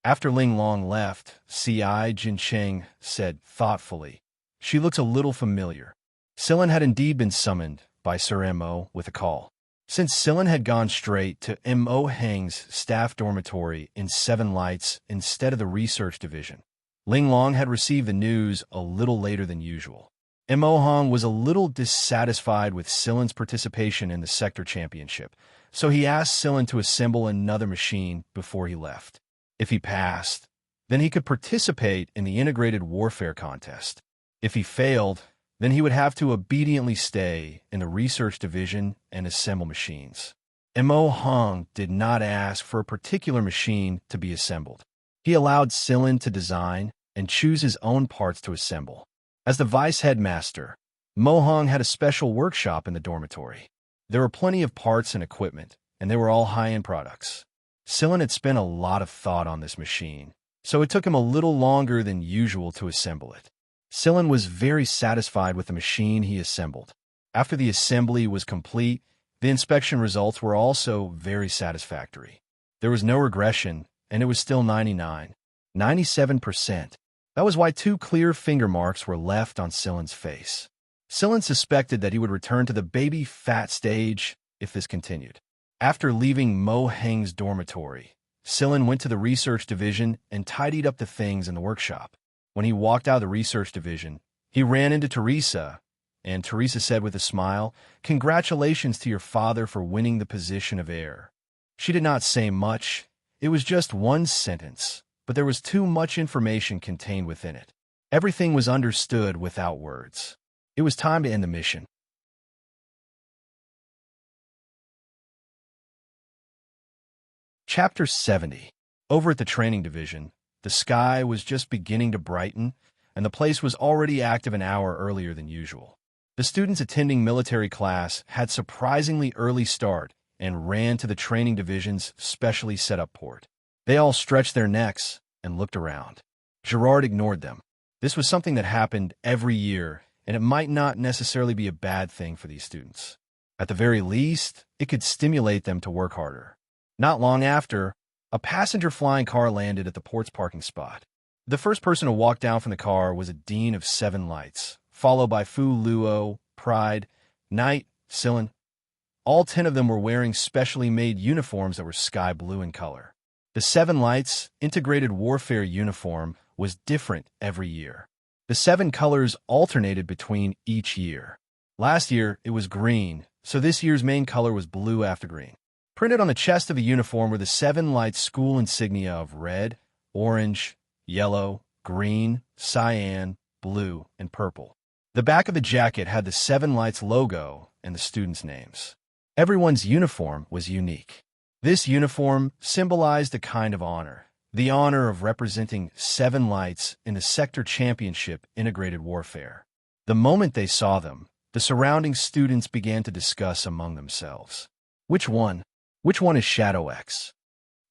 After Ling Long left, Ci Jinsheng said thoughtfully, "She looks a little familiar." Sillin had indeed been summoned by Sir M.O. with a call. Since Sillin had gone straight to M.O. Heng's staff dormitory in Seven Lights instead of the research division, Ling Long had received the news a little later than usual. M.O. Hong was a little dissatisfied with Sillin's participation in the sector championship, so he asked Sillin to assemble another machine before he left. If he passed, then he could participate in the integrated warfare contest. If he failed, then he would have to obediently stay in the research division and assemble machines. M.O. Hong did not ask for a particular machine to be assembled. He allowed Sillin to design and choose his own parts to assemble. As the vice headmaster, Mohong had a special workshop in the dormitory. There were plenty of parts and equipment, and they were all high-end products. Sillin had spent a lot of thought on this machine, so it took him a little longer than usual to assemble it. Sillin was very satisfied with the machine he assembled. After the assembly was complete, the inspection results were also very satisfactory. There was no regression, and it was still 97%. That was why 2 clear finger marks were left on Sillin's face. Sillin suspected that he would return to the baby fat stage if this continued. After leaving Mo Heng's dormitory, Sillin went to the research division and tidied up the things in the workshop. When he walked out of the research division, he ran into Teresa, and Teresa said with a smile, "Congratulations to your father for winning the position of heir." She did not say much. It was just one sentence, but there was too much information contained within it. Everything was understood without words. It was time to end the mission. Chapter 70. Over at the training division, the sky was just beginning to brighten, and the place was already active an hour earlier than usual. The students attending military class had surprisingly early start and ran to the training division's specially set up port. They all stretched their necks and looked around. Gerard ignored them. This was something that happened every year, and it might not necessarily be a bad thing for these students. At the very least, it could stimulate them to work harder. Not long after, a passenger flying car landed at the port's parking spot. The first person to walk down from the car was a dean of 7 lights, followed by Fu Luo, Pride, Knight, Sillin. All 10 of them were wearing specially made uniforms that were sky blue in color. The 7 lights' integrated warfare uniform was different every year. The 7 colors alternated between each year. Last year, it was green, so this year's main color was blue after green. Printed on the chest of the uniform were the 7 lights' school insignia of red, orange, yellow, green, cyan, blue, and purple. The back of the jacket had the 7 lights logo and the students' names. Everyone's uniform was unique. This uniform symbolized a kind of honor, the honor of representing 7 lights in the Sector Championship Integrated Warfare. The moment they saw them, the surrounding students began to discuss among themselves. Which one is Shadow X?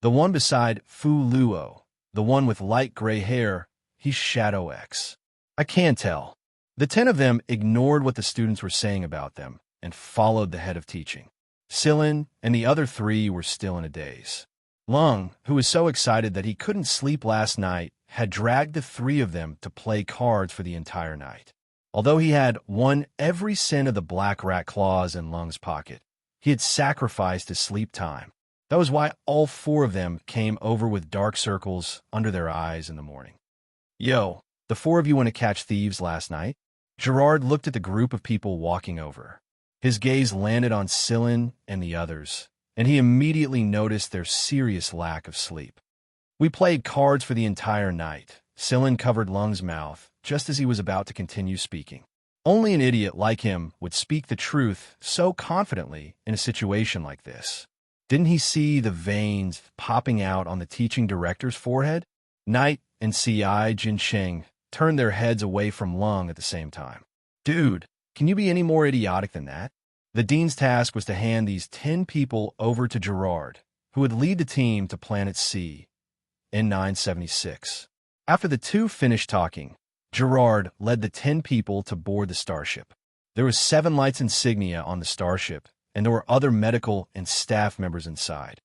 The one beside Fu Luo, the one with light gray hair, he's Shadow X. I can't tell. The 10 of them ignored what the students were saying about them and followed the head of teaching. Sillin and the other 3 were still in a daze. Lung, who was so excited that he couldn't sleep last night, had dragged the 3 of them to play cards for the entire night. Although he had won every cent of the black rat claws in Lung's pocket, he had sacrificed his sleep time. That was why all 4 of them came over with dark circles under their eyes in the morning. "Yo, the 4 of you want to catch thieves last night?" Gerard looked at the group of people walking over. His gaze landed on Sillin and the others, and he immediately noticed their serious lack of sleep. "We played cards for the entire night." Sillin covered Lung's mouth just as he was about to continue speaking. Only an idiot like him would speak the truth so confidently in a situation like this. Didn't he see the veins popping out on the teaching director's forehead? Knight and C.I. Jinsheng turned their heads away from Lung at the same time. "Dude, can you be any more idiotic than that?" The dean's task was to hand these 10 people over to Gerard, who would lead the team to Planet C, N976. After the 2 finished talking, Gerard led the 10 people to board the starship. There was 7 lights insignia on the starship, and there were other medical and staff members inside.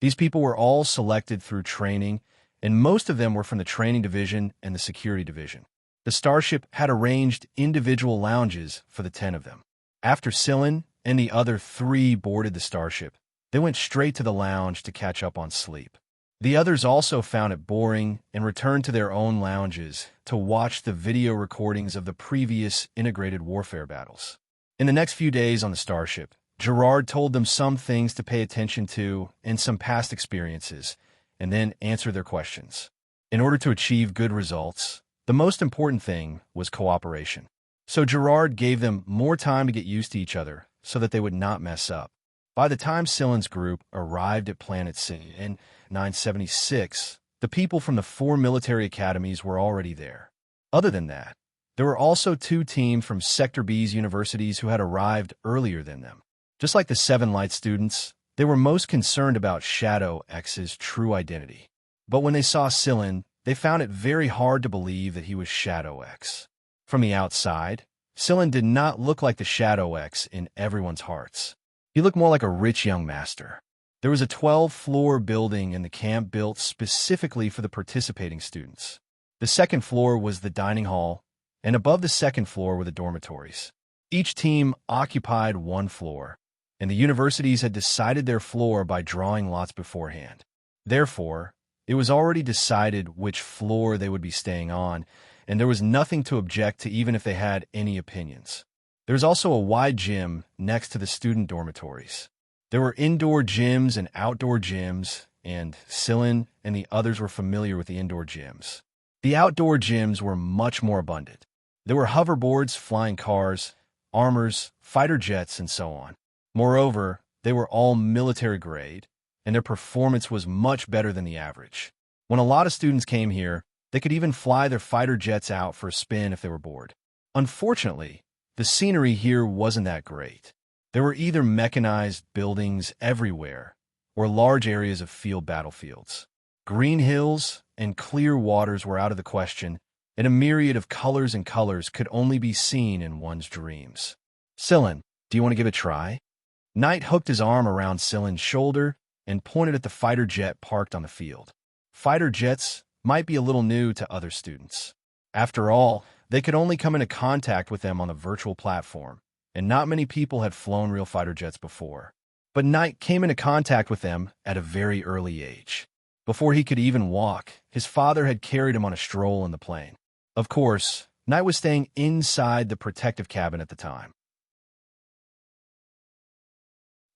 These people were all selected through training, and most of them were from the training division and the security division. The starship had arranged individual lounges for the 10 of them. After Sillin and the other 3 boarded the starship, they went straight to the lounge to catch up on sleep. The others also found it boring and returned to their own lounges to watch the video recordings of the previous integrated warfare battles. In the next few days on the starship, Gerard told them some things to pay attention to and some past experiences, and then answer their questions. In order to achieve good results, the most important thing was cooperation. So Gerard gave them more time to get used to each other so that they would not mess up. By the time Sillin's group arrived at Planet C in 976, the people from the 4 military academies were already there. Other than that, There were also 2 teams from Sector B's universities who had arrived earlier than them. Just like the 7 Light students, they were most concerned about Shadow X's true identity. But when they saw Sillin, they found it very hard to believe that he was Shadow X. From the outside, Sillin did not look like the Shadow X in everyone's hearts. He looked more like a rich young master. There was a 12-floor building in the camp built specifically for the participating students. The second floor was the dining hall, and above the second floor were the dormitories. Each team occupied 1 floor, and the universities had decided their floor by drawing lots beforehand. Therefore, it was already decided which floor they would be staying on, and there was nothing to object to even if they had any opinions. There was also a wide gym next to the student dormitories. There were indoor gyms and outdoor gyms, and Sillin and the others were familiar with the indoor gyms. The outdoor gyms were much more abundant. There were hoverboards, flying cars, armors, fighter jets, and so on. Moreover, they were all military grade, and their performance was much better than the average. When a lot of students came here, they could even fly their fighter jets out for a spin if they were bored. Unfortunately, the scenery here wasn't that great. There were either mechanized buildings everywhere or large areas of field battlefields. Green hills and clear waters were out of the question, and a myriad of colors and colors could only be seen in one's dreams. Sillin, do you want to give it a try? Knight hooked his arm around Sillin's shoulder and pointed at the fighter jet parked on the field. Fighter jets might be a little new to other students. After all, they could only come into contact with them on the virtual platform, and not many people had flown real fighter jets before. But Knight came into contact with them at a very early age. Before he could even walk, his father had carried him on a stroll in the plane. Of course, Knight was staying inside the protective cabin at the time.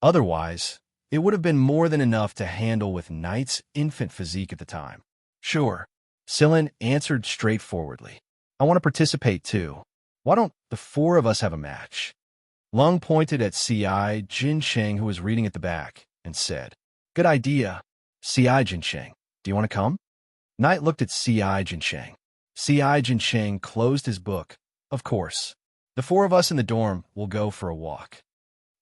Otherwise, it would have been more than enough to handle with Knight's infant physique at the time. Sure, Sillin answered straightforwardly. I want to participate too. Why don't the 4 of us have a match? Lung pointed at Xianxia, who was reading at the back, and said, Good idea. Xianxia, do you want to come? Knight looked at Xianxia. Xianxia closed his book. Of course. The 4 of us in the dorm will go for a walk.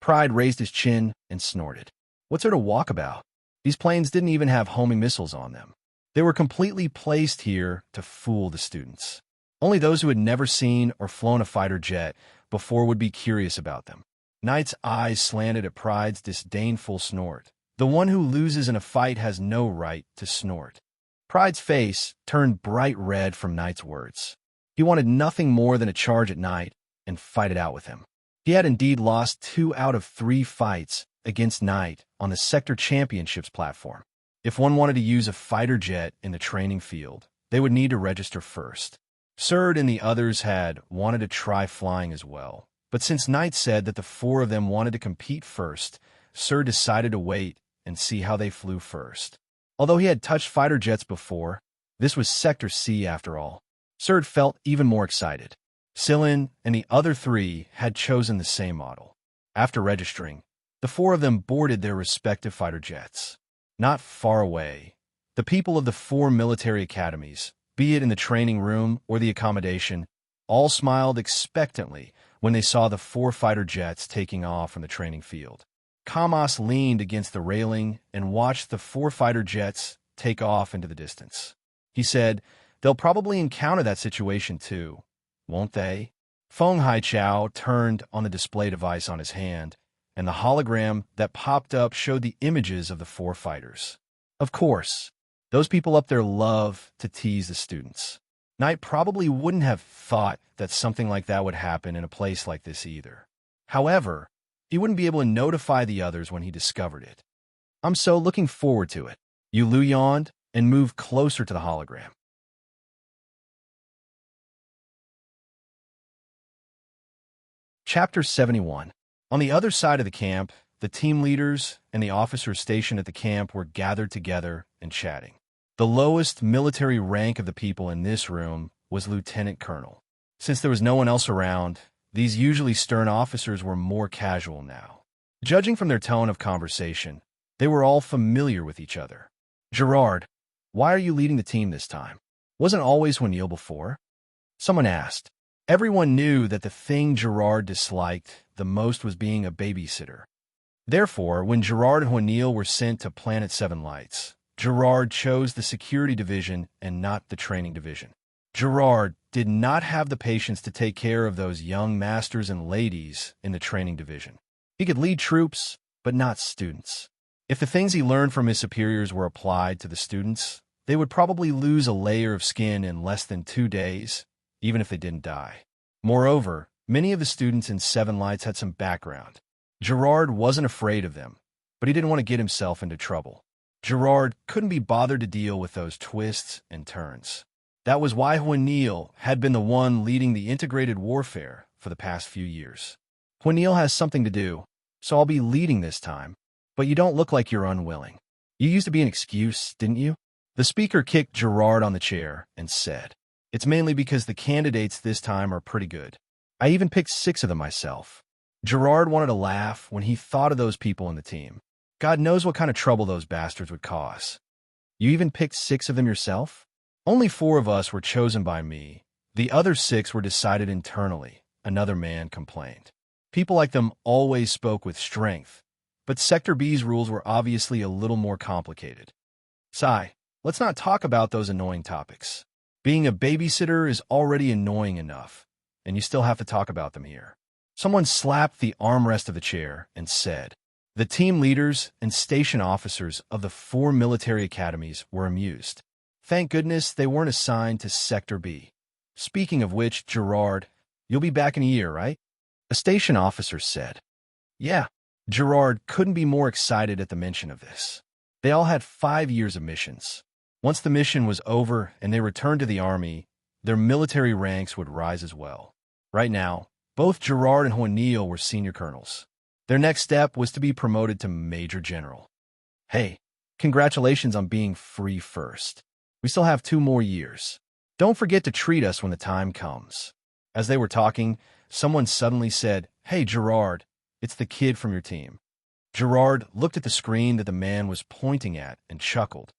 Pride raised his chin and snorted. What's there to walk about? These planes didn't even have homing missiles on them. They were completely placed here to fool the students. Only those who had never seen or flown a fighter jet before would be curious about them. Knight's eyes slanted at Pride's disdainful snort. The one who loses in a fight has no right to snort. Pride's face turned bright red from Knight's words. He wanted nothing more than a charge at Knight and fight it out with him. He had indeed lost 2 out of 3 fights against Knight on the Sector Championships platform. If one wanted to use a fighter jet in the training field, they would need to register first. Surd and the others had wanted to try flying as well, but since Knight said that the 4 of them wanted to compete first, Surd decided to wait and see how they flew first. Although he had touched fighter jets before, this was Sector C after all. Surd felt even more excited. Sillin and the other 3 had chosen the same model. After registering, the 4 of them boarded their respective fighter jets. Not far away, the people of the 4 military academies, be it in the training room or the accommodation, all smiled expectantly when they saw the 4 fighter jets taking off from the training field. Kamas leaned against the railing and watched the 4 fighter jets take off into the distance. He said, They'll probably encounter that situation too, won't they? Feng Haichao turned on the display device on his hand, and the hologram that popped up showed the images of the 4 fighters. Of course, those people up there love to tease the students. Knight probably wouldn't have thought that something like that would happen in a place like this either. However, he wouldn't be able to notify the others when he discovered it. I'm so looking forward to it. Yulu yawned and moved closer to the hologram. Chapter 71. On the other side of the camp, the team leaders and the officers stationed at the camp were gathered together and chatting. The lowest military rank of the people in this room was Lieutenant Colonel. Since there was no one else around, these usually stern officers were more casual now. Judging from their tone of conversation, they were all familiar with each other. Gerard, why are you leading the team this time? Wasn't always Juanil before? Someone asked. Everyone knew that the thing Gerard disliked the most was being a babysitter. Therefore, when Gerard and Juanil were sent to Planet Seven Lights, Gerard chose the security division and not the training division. Gerard did not have the patience to take care of those young masters and ladies in the training division. He could lead troops, but not students. If the things he learned from his superiors were applied to the students, they would probably lose a layer of skin in less than 2 days, even if they didn't die. Moreover, many of the students in Seven Lights had some background. Gerard wasn't afraid of them, but he didn't want to get himself into trouble. Gerard couldn't be bothered to deal with those twists and turns. That was why Juanil had been the one leading the integrated warfare for the past few years. Juanil has something to do, so I'll be leading this time. But you don't look like you're unwilling. You used to be an excuse, didn't you? The speaker kicked Gerard on the chair and said, "It's mainly because the candidates this time are pretty good. I even picked 6 of them myself." Gerard wanted to laugh when he thought of those people in the team. God knows what kind of trouble those bastards would cause. You even picked 6 of them yourself? Only 4 of us were chosen by me. The other 6 were decided internally, another man complained. People like them always spoke with strength, but Sector B's rules were obviously a little more complicated. Sigh, let's not talk about those annoying topics. Being a babysitter is already annoying enough, and you still have to talk about them here. Someone slapped the armrest of the chair and said, "The team leaders and station officers of the 4 military academies were amused. Thank goodness they weren't assigned to Sector B. Speaking of which, Gerard, you'll be back in a year, right?" A station officer said. Yeah. Gerard couldn't be more excited at the mention of this. They all had 5 years of missions. Once the mission was over and they returned to the army, their military ranks would rise as well. Right now, both Gerard and Juanil were senior colonels. Their next step was to be promoted to Major General. Hey, congratulations on being free first. We still have 2 more years. Don't forget to treat us when the time comes. As they were talking, someone suddenly said, "Hey, Gerard, it's the kid from your team." Gerard looked at the screen that the man was pointing at and chuckled.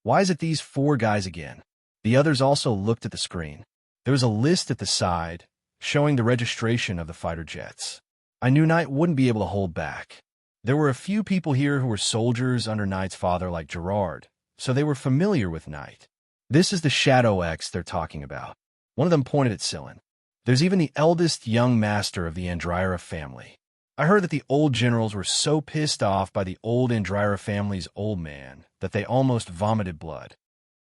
Why is it these 4 guys again? The others also looked at the screen. There was a list at the side showing the registration of the fighter jets. I knew Knight wouldn't be able to hold back. There were a few people here who were soldiers under Knight's father like Gerard, so they were familiar with Knight. This is the Shadow X they're talking about. One of them pointed at Sillin. There's even the eldest young master of the Andryra family. I heard that the old generals were so pissed off by the old Andryra family's old man that they almost vomited blood.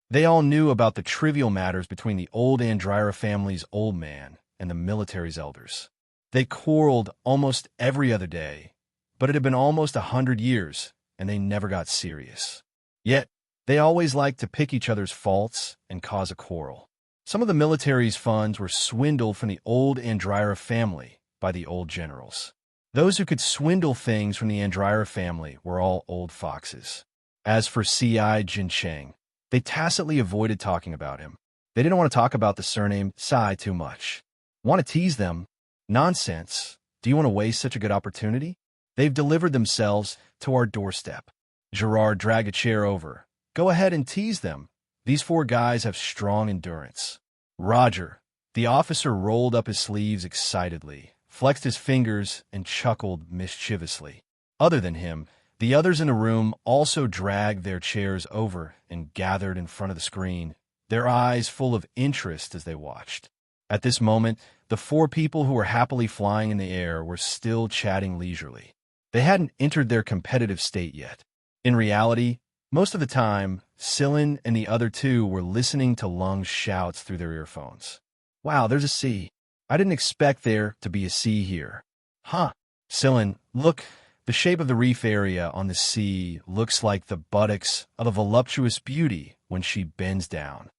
They all knew about the trivial matters between the old Andryra family's old man and the military's elders. They quarreled almost every other day, but it had been almost 100 years, and they never got serious. Yet, they always liked to pick each other's faults and cause a quarrel. Some of the military's funds were swindled from the old Andryra family by the old generals. Those who could swindle things from the Andryra family were all old foxes. As for C.I. Jincheng, they tacitly avoided talking about him. They didn't want to talk about the surname Sai too much. Want to tease them? Nonsense. Do you want to waste such a good opportunity? They've delivered themselves to our doorstep. Gerard dragged a chair over. Go ahead and tease them. These 4 guys have strong endurance. Roger. The officer rolled up his sleeves excitedly, flexed his fingers, and chuckled mischievously. Other than him, the others in the room also dragged their chairs over and gathered in front of the screen, their eyes full of interest as they watched. At this moment, the 4 people who were happily flying in the air were still chatting leisurely. They hadn't entered their competitive state yet. In reality, most of the time, Sillin and the other 2 were listening to Lung's shouts through their earphones. Wow, there's a sea. I didn't expect there to be a sea here. Huh. Sillin, look, the shape of the reef area on the sea looks like the buttocks of a voluptuous beauty when she bends down.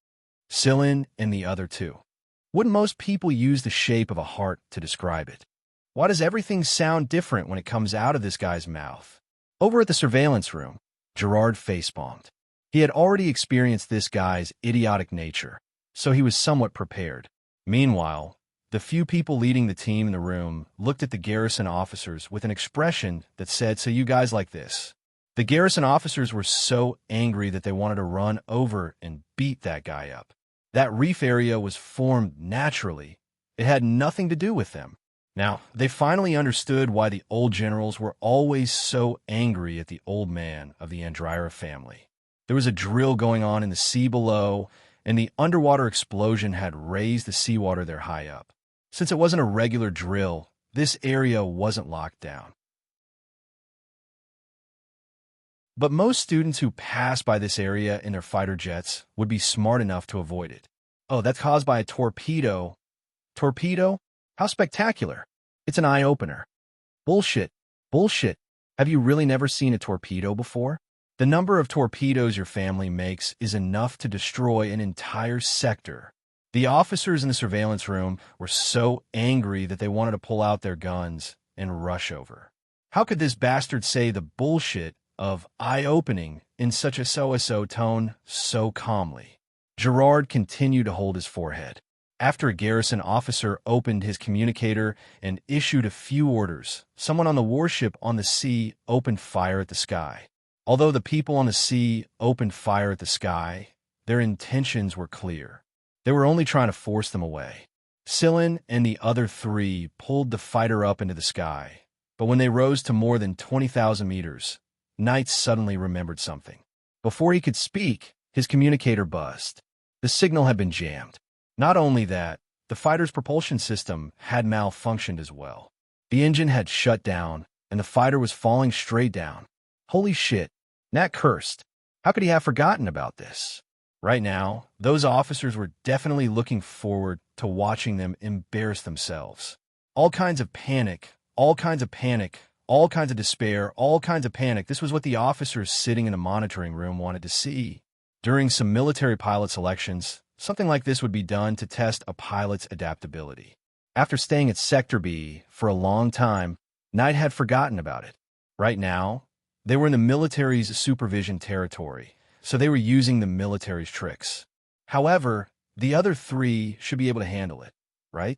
Sillin and the other 2. Wouldn't most people use the shape of a heart to describe it? Why does everything sound different when it comes out of this guy's mouth? Over at the surveillance room, Gerard facepalmed. He had already experienced this guy's idiotic nature, so he was somewhat prepared. Meanwhile, the few people leading the team in the room looked at the garrison officers with an expression that said, "So you guys like this." The garrison officers were so angry that they wanted to run over and beat that guy up. That reef area was formed naturally. It had nothing to do with them. Now, they finally understood why the old generals were always so angry at the old man of the Andryra family. There was a drill going on in the sea below, and the underwater explosion had raised the seawater there high up. Since it wasn't a regular drill, this area wasn't locked down. But most students who pass by this area in their fighter jets would be smart enough to avoid it. Oh, that's caused by a torpedo. Torpedo? How spectacular. It's an eye-opener. Bullshit. Bullshit. Have you really never seen a torpedo before? The number of torpedoes your family makes is enough to destroy an entire sector. The officers in the surveillance room were so angry that they wanted to pull out their guns and rush over. How could this bastard say the bullshit of eye-opening in such a so-so tone so calmly? Gerard continued to hold his forehead. After a garrison officer opened his communicator and issued a few orders, someone on the warship on the sea opened fire at the sky. Although the people on the sea opened fire at the sky, their intentions were clear. They were only trying to force them away. Sillin and the other three pulled the fighter up into the sky, but when they rose to more than 20,000 meters, Knight suddenly remembered something. Before he could speak, his communicator buzzed. The signal had been jammed. Not only that, the fighter's propulsion system had malfunctioned as well. The engine had shut down, and the fighter was falling straight down. Holy shit, Nat cursed. How could he have forgotten about this? Right now, those officers were definitely looking forward to watching them embarrass themselves. All kinds of panic, all kinds of panic, all kinds of despair, all kinds of panic. This was what the officers sitting in the monitoring room wanted to see. During some military pilot selections, something like this would be done to test a pilot's adaptability. After staying at Sector B for a long time, Knight had forgotten about it. Right now, they were in the military's supervision territory, so they were using the military's tricks. However, the other three should be able to handle it, right?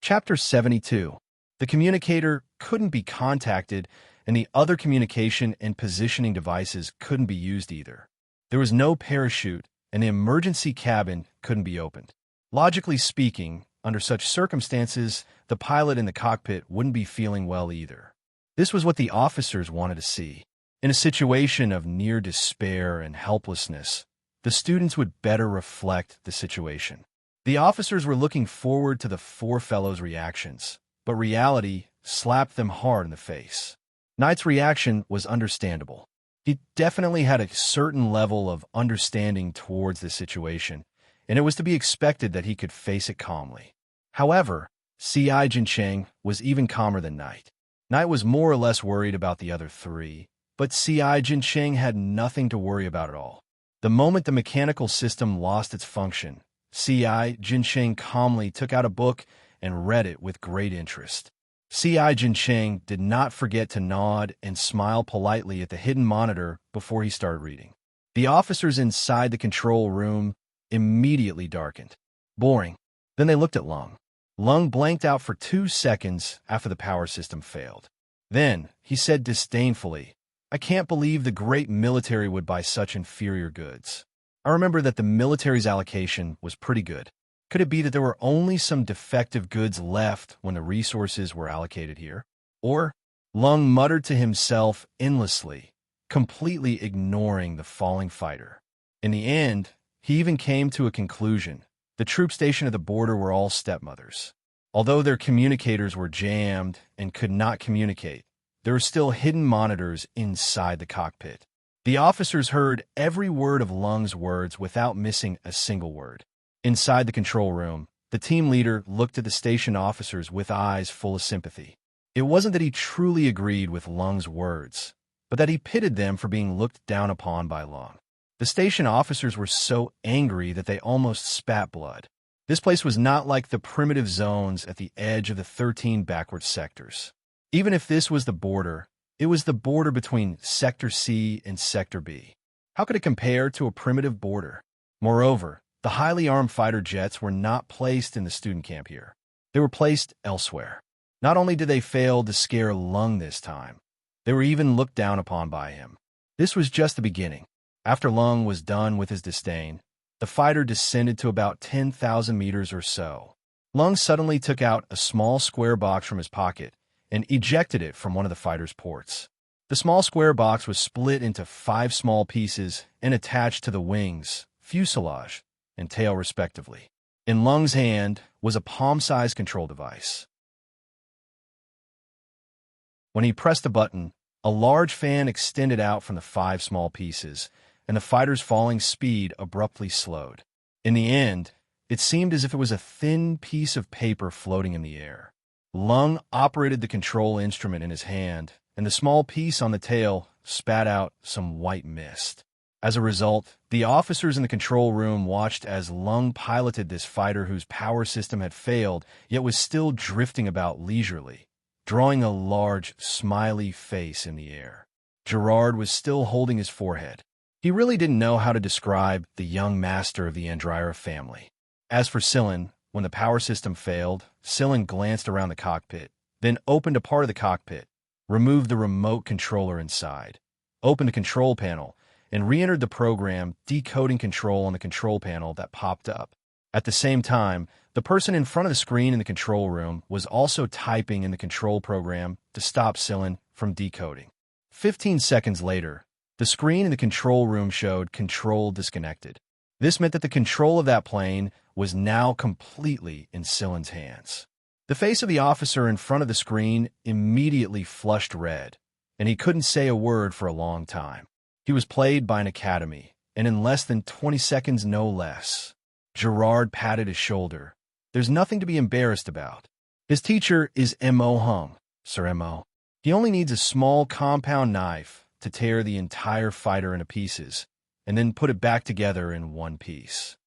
Chapter 72. The communicator couldn't be contacted, and the other communication and positioning devices couldn't be used either. There was no parachute, and the emergency cabin couldn't be opened. Logically speaking, under such circumstances, the pilot in the cockpit wouldn't be feeling well either. This was what the officers wanted to see. In a situation of near despair and helplessness, the students would better reflect the situation. The officers were looking forward to the four fellows' reactions, but reality slapped them hard in the face. Knight's reaction was understandable. He definitely had a certain level of understanding towards this situation, and it was to be expected that he could face it calmly. However, Xianxia was even calmer than Knight. Knight was more or less worried about the other three, but Xianxia had nothing to worry about at all. The moment the mechanical system lost its function, Xianxia calmly took out a book and read it with great interest. Xianxia did not forget to nod and smile politely at the hidden monitor before he started reading. The officers inside the control room immediately darkened. Boring. Then they looked at Lung. Lung blanked out for 2 seconds after the power system failed. Then he said disdainfully, "I can't believe the great military would buy such inferior goods. I remember that the military's allocation was pretty good. Could it be that there were only some defective goods left when the resources were allocated here? Or," Lung muttered to himself endlessly, completely ignoring the falling fighter. In the end, he even came to a conclusion. The troop station at the border were all stepmothers. Although their communicators were jammed and could not communicate, there were still hidden monitors inside the cockpit. The officers heard every word of Lung's words without missing a single word. Inside the control room, the team leader looked at the station officers with eyes full of sympathy. It wasn't that he truly agreed with Lung's words, but that he pitied them for being looked down upon by Lung. The station officers were so angry that they almost spat blood. This place was not like the primitive zones at the edge of the 13 backward sectors. Even if this was the border, it was the border between Sector C and Sector B. How could it compare to a primitive border? Moreover, the highly armed fighter jets were not placed in the student camp here. They were placed elsewhere. Not only did they fail to scare Lung this time, They were even looked down upon by him. This was just the beginning. After Lung was done with his disdain, the fighter descended to about 10,000 meters or so. Lung suddenly took out a small square box from his pocket and ejected it from one of the fighter's ports. The small square box was split into 5 small pieces and attached to the wings, fuselage, and tail respectively. In Lung's hand was a palm-sized control device. When he pressed the button, a large fan extended out from the 5 small pieces, and the fighter's falling speed abruptly slowed. In the end, it seemed as if it was a thin piece of paper floating in the air. Lung operated the control instrument in his hand, and the small piece on the tail spat out some white mist. As a result, the officers in the control room watched as Lung piloted this fighter whose power system had failed, yet was still drifting about leisurely, drawing a large, smiley face in the air. Gerard was still holding his forehead. He really didn't know how to describe the young master of the Andrira family. As for Sillin, when the power system failed, Sillin glanced around the cockpit, then opened a part of the cockpit, removed the remote controller inside, opened the control panel, and re-entered the program decoding control on the control panel that popped up. At the same time, the person in front of the screen in the control room was also typing in the control program to stop Sillin from decoding. 15 seconds later, the screen in the control room showed control disconnected. This meant that the control of that plane was now completely in Sillin's hands. The face of the officer in front of the screen immediately flushed red, and he couldn't say a word for a long time. He was played by an academy, and in less than 20 seconds no less. Gerard patted his shoulder. There's nothing to be embarrassed about. His teacher is M.O. Hung, Sir M.O. He only needs a small compound knife to tear the entire fighter into pieces, and then put it back together in one piece.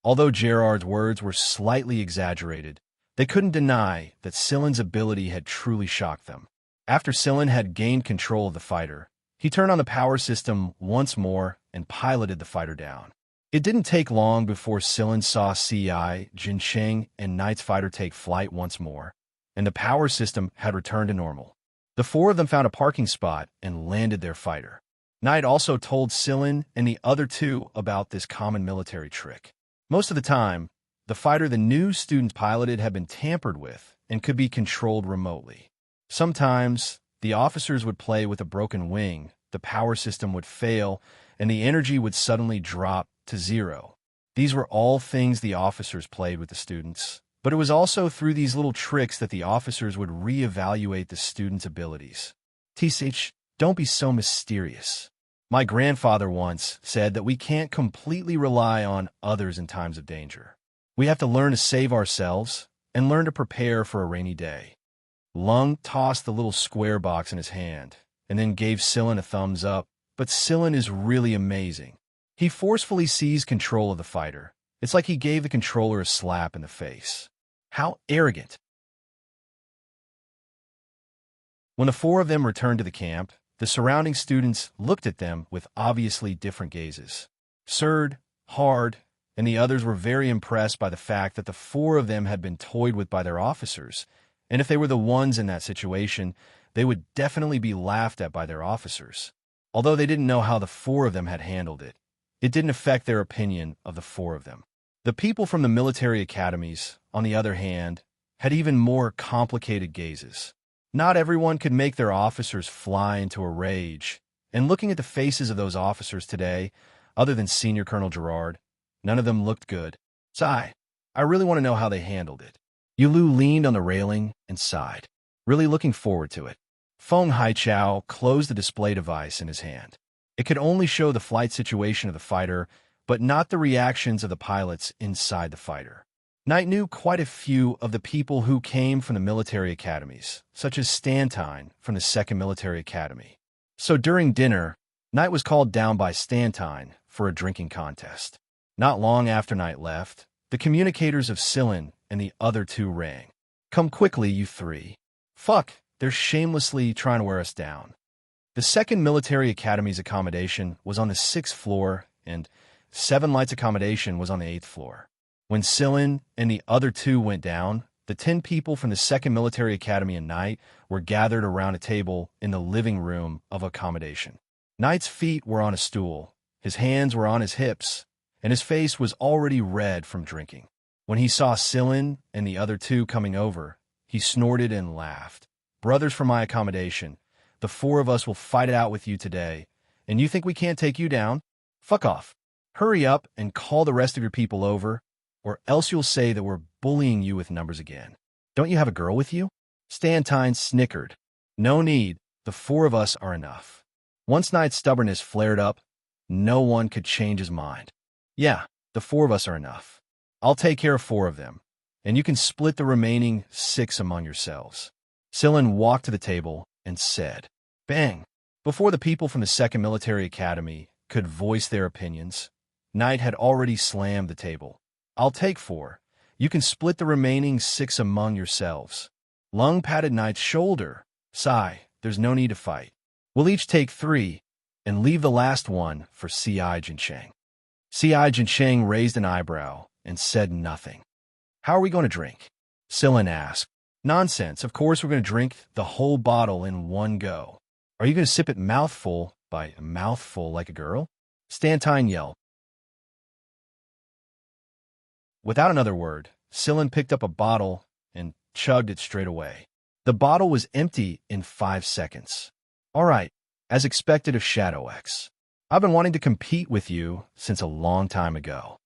Although Gerard's words were slightly exaggerated, they couldn't deny that Sillin's ability had truly shocked them. After Sillin had gained control of the fighter, he turned on the power system once more and piloted the fighter down. It didn't take long before Sillin saw Ci, Jinsheng, and Knight's fighter take flight once more, and the power system had returned to normal. The 4 of them found a parking spot and landed their fighter. Knight also told Sillin and the other 2 about this common military trick. Most of the time, the fighter the new students piloted had been tampered with and could be controlled remotely. Sometimes, the officers would play with a broken wing, the power system would fail, and the energy would suddenly drop to 0. These were all things the officers played with the students. But it was also through these little tricks that the officers would reevaluate the students' abilities. Teach, don't be so mysterious. My grandfather once said that we can't completely rely on others in times of danger. We have to learn to save ourselves and learn to prepare for a rainy day. Lung tossed the little square box in his hand and then gave Sillin a thumbs up, but Sillin is really amazing. He forcefully seized control of the fighter. It's like he gave the controller a slap in the face. How arrogant. When the 4 of them returned to the camp, the surrounding students looked at them with obviously different gazes. Surd, Hard, and the others were very impressed by the fact that the 4 of them had been toyed with by their officers, and if they were the ones in that situation, they would definitely be laughed at by their officers. Although they didn't know how the 4 of them had handled it, it didn't affect their opinion of the 4 of them. The people from the military academies, on the other hand, had even more complicated gazes. Not everyone could make their officers fly into a rage, and looking at the faces of those officers today, other than Senior Colonel Gerard, none of them looked good. Sigh, I really want to know how they handled it. Yulu leaned on the railing and sighed, really looking forward to it. Feng Haichao closed the display device in his hand. It could only show the flight situation of the fighter, but not the reactions of the pilots inside the fighter. Knight knew quite a few of the people who came from the military academies, such as Stantine from the 2nd Military Academy. So during dinner, Knight was called down by Stantine for a drinking contest. Not long after Knight left, the communicators of Sillin and the other 2 rang. Come quickly, you 3. Fuck, they're shamelessly trying to wear us down. The 2nd Military Academy's accommodation was on the 6th floor, and 7 Lights accommodation was on the 8th floor. When Sillin and the other 2 went down, the 10 people from the 2nd Military Academy and Knight were gathered around a table in the living room of accommodation. Knight's feet were on a stool, his hands were on his hips, and his face was already red from drinking. When he saw Sillin and the other two coming over, he snorted and laughed. "Brothers from my accommodation, the 4 of us will fight it out with you today, and you think we can't take you down? Fuck off. Hurry up and call the rest of your people over, or else you'll say that we're bullying you with numbers again. Don't you have a girl with you?" Stantine snickered. "No need, the 4 of us are enough." Once Knight's stubbornness flared up, no one could change his mind. "Yeah, the 4 of us are enough. I'll take care of 4 of them, and you can split the remaining 6 among yourselves." Sillin walked to the table and said, "Bang!" Before the people from the 2nd Military Academy could voice their opinions, Knight had already slammed the table. "I'll take 4. You can split the remaining 6 among yourselves." Lung patted Knight's shoulder. "Sigh, there's no need to fight. We'll each take 3, and leave the last one for C.I. Jinsheng." C.I. Jinsheng raised an eyebrow and said nothing. "How are we going to drink?" Sillin asked. "Nonsense, of course we're going to drink the whole bottle in one go. Are you going to sip it mouthful by mouthful like a girl?" Stantine yelled. Without another word, Sillin picked up a bottle and chugged it straight away. The bottle was empty in 5 seconds. "All right, as expected of Shadow X. I've been wanting to compete with you since a long time ago."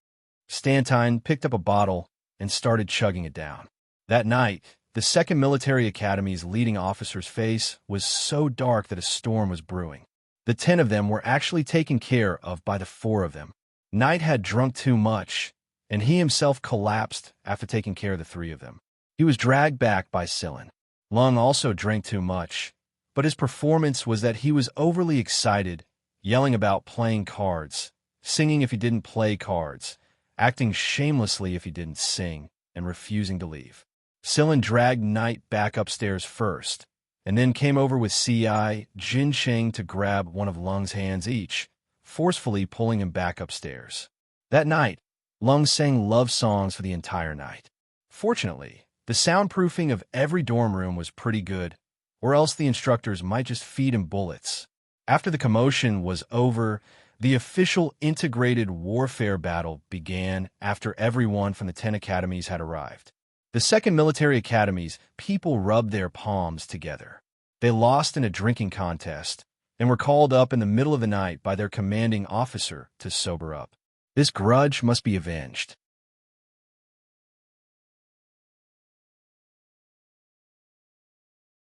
Stantine picked up a bottle and started chugging it down. That night, the 2nd Military Academy's leading officer's face was so dark that a storm was brewing. The 10 of them were actually taken care of by the 4 of them. Knight had drunk too much, and he himself collapsed after taking care of the 3 of them. He was dragged back by Sillin. Lung also drank too much, but his performance was that he was overly excited, yelling about playing cards, singing if he didn't play cards, acting shamelessly if he didn't sing, and refusing to leave. Sillin dragged Knight back upstairs first, and then came over with C.I. Jinsheng to grab one of Lung's hands each, forcefully pulling him back upstairs. That night, Lung sang love songs for the entire night. Fortunately, the soundproofing of every dorm room was pretty good, or else the instructors might just feed him bullets. After the commotion was over, the official integrated warfare battle began after everyone from the 10 academies had arrived. The 2nd Military Academy's people rubbed their palms together. They lost in a drinking contest and were called up in the middle of the night by their commanding officer to sober up. This grudge must be avenged.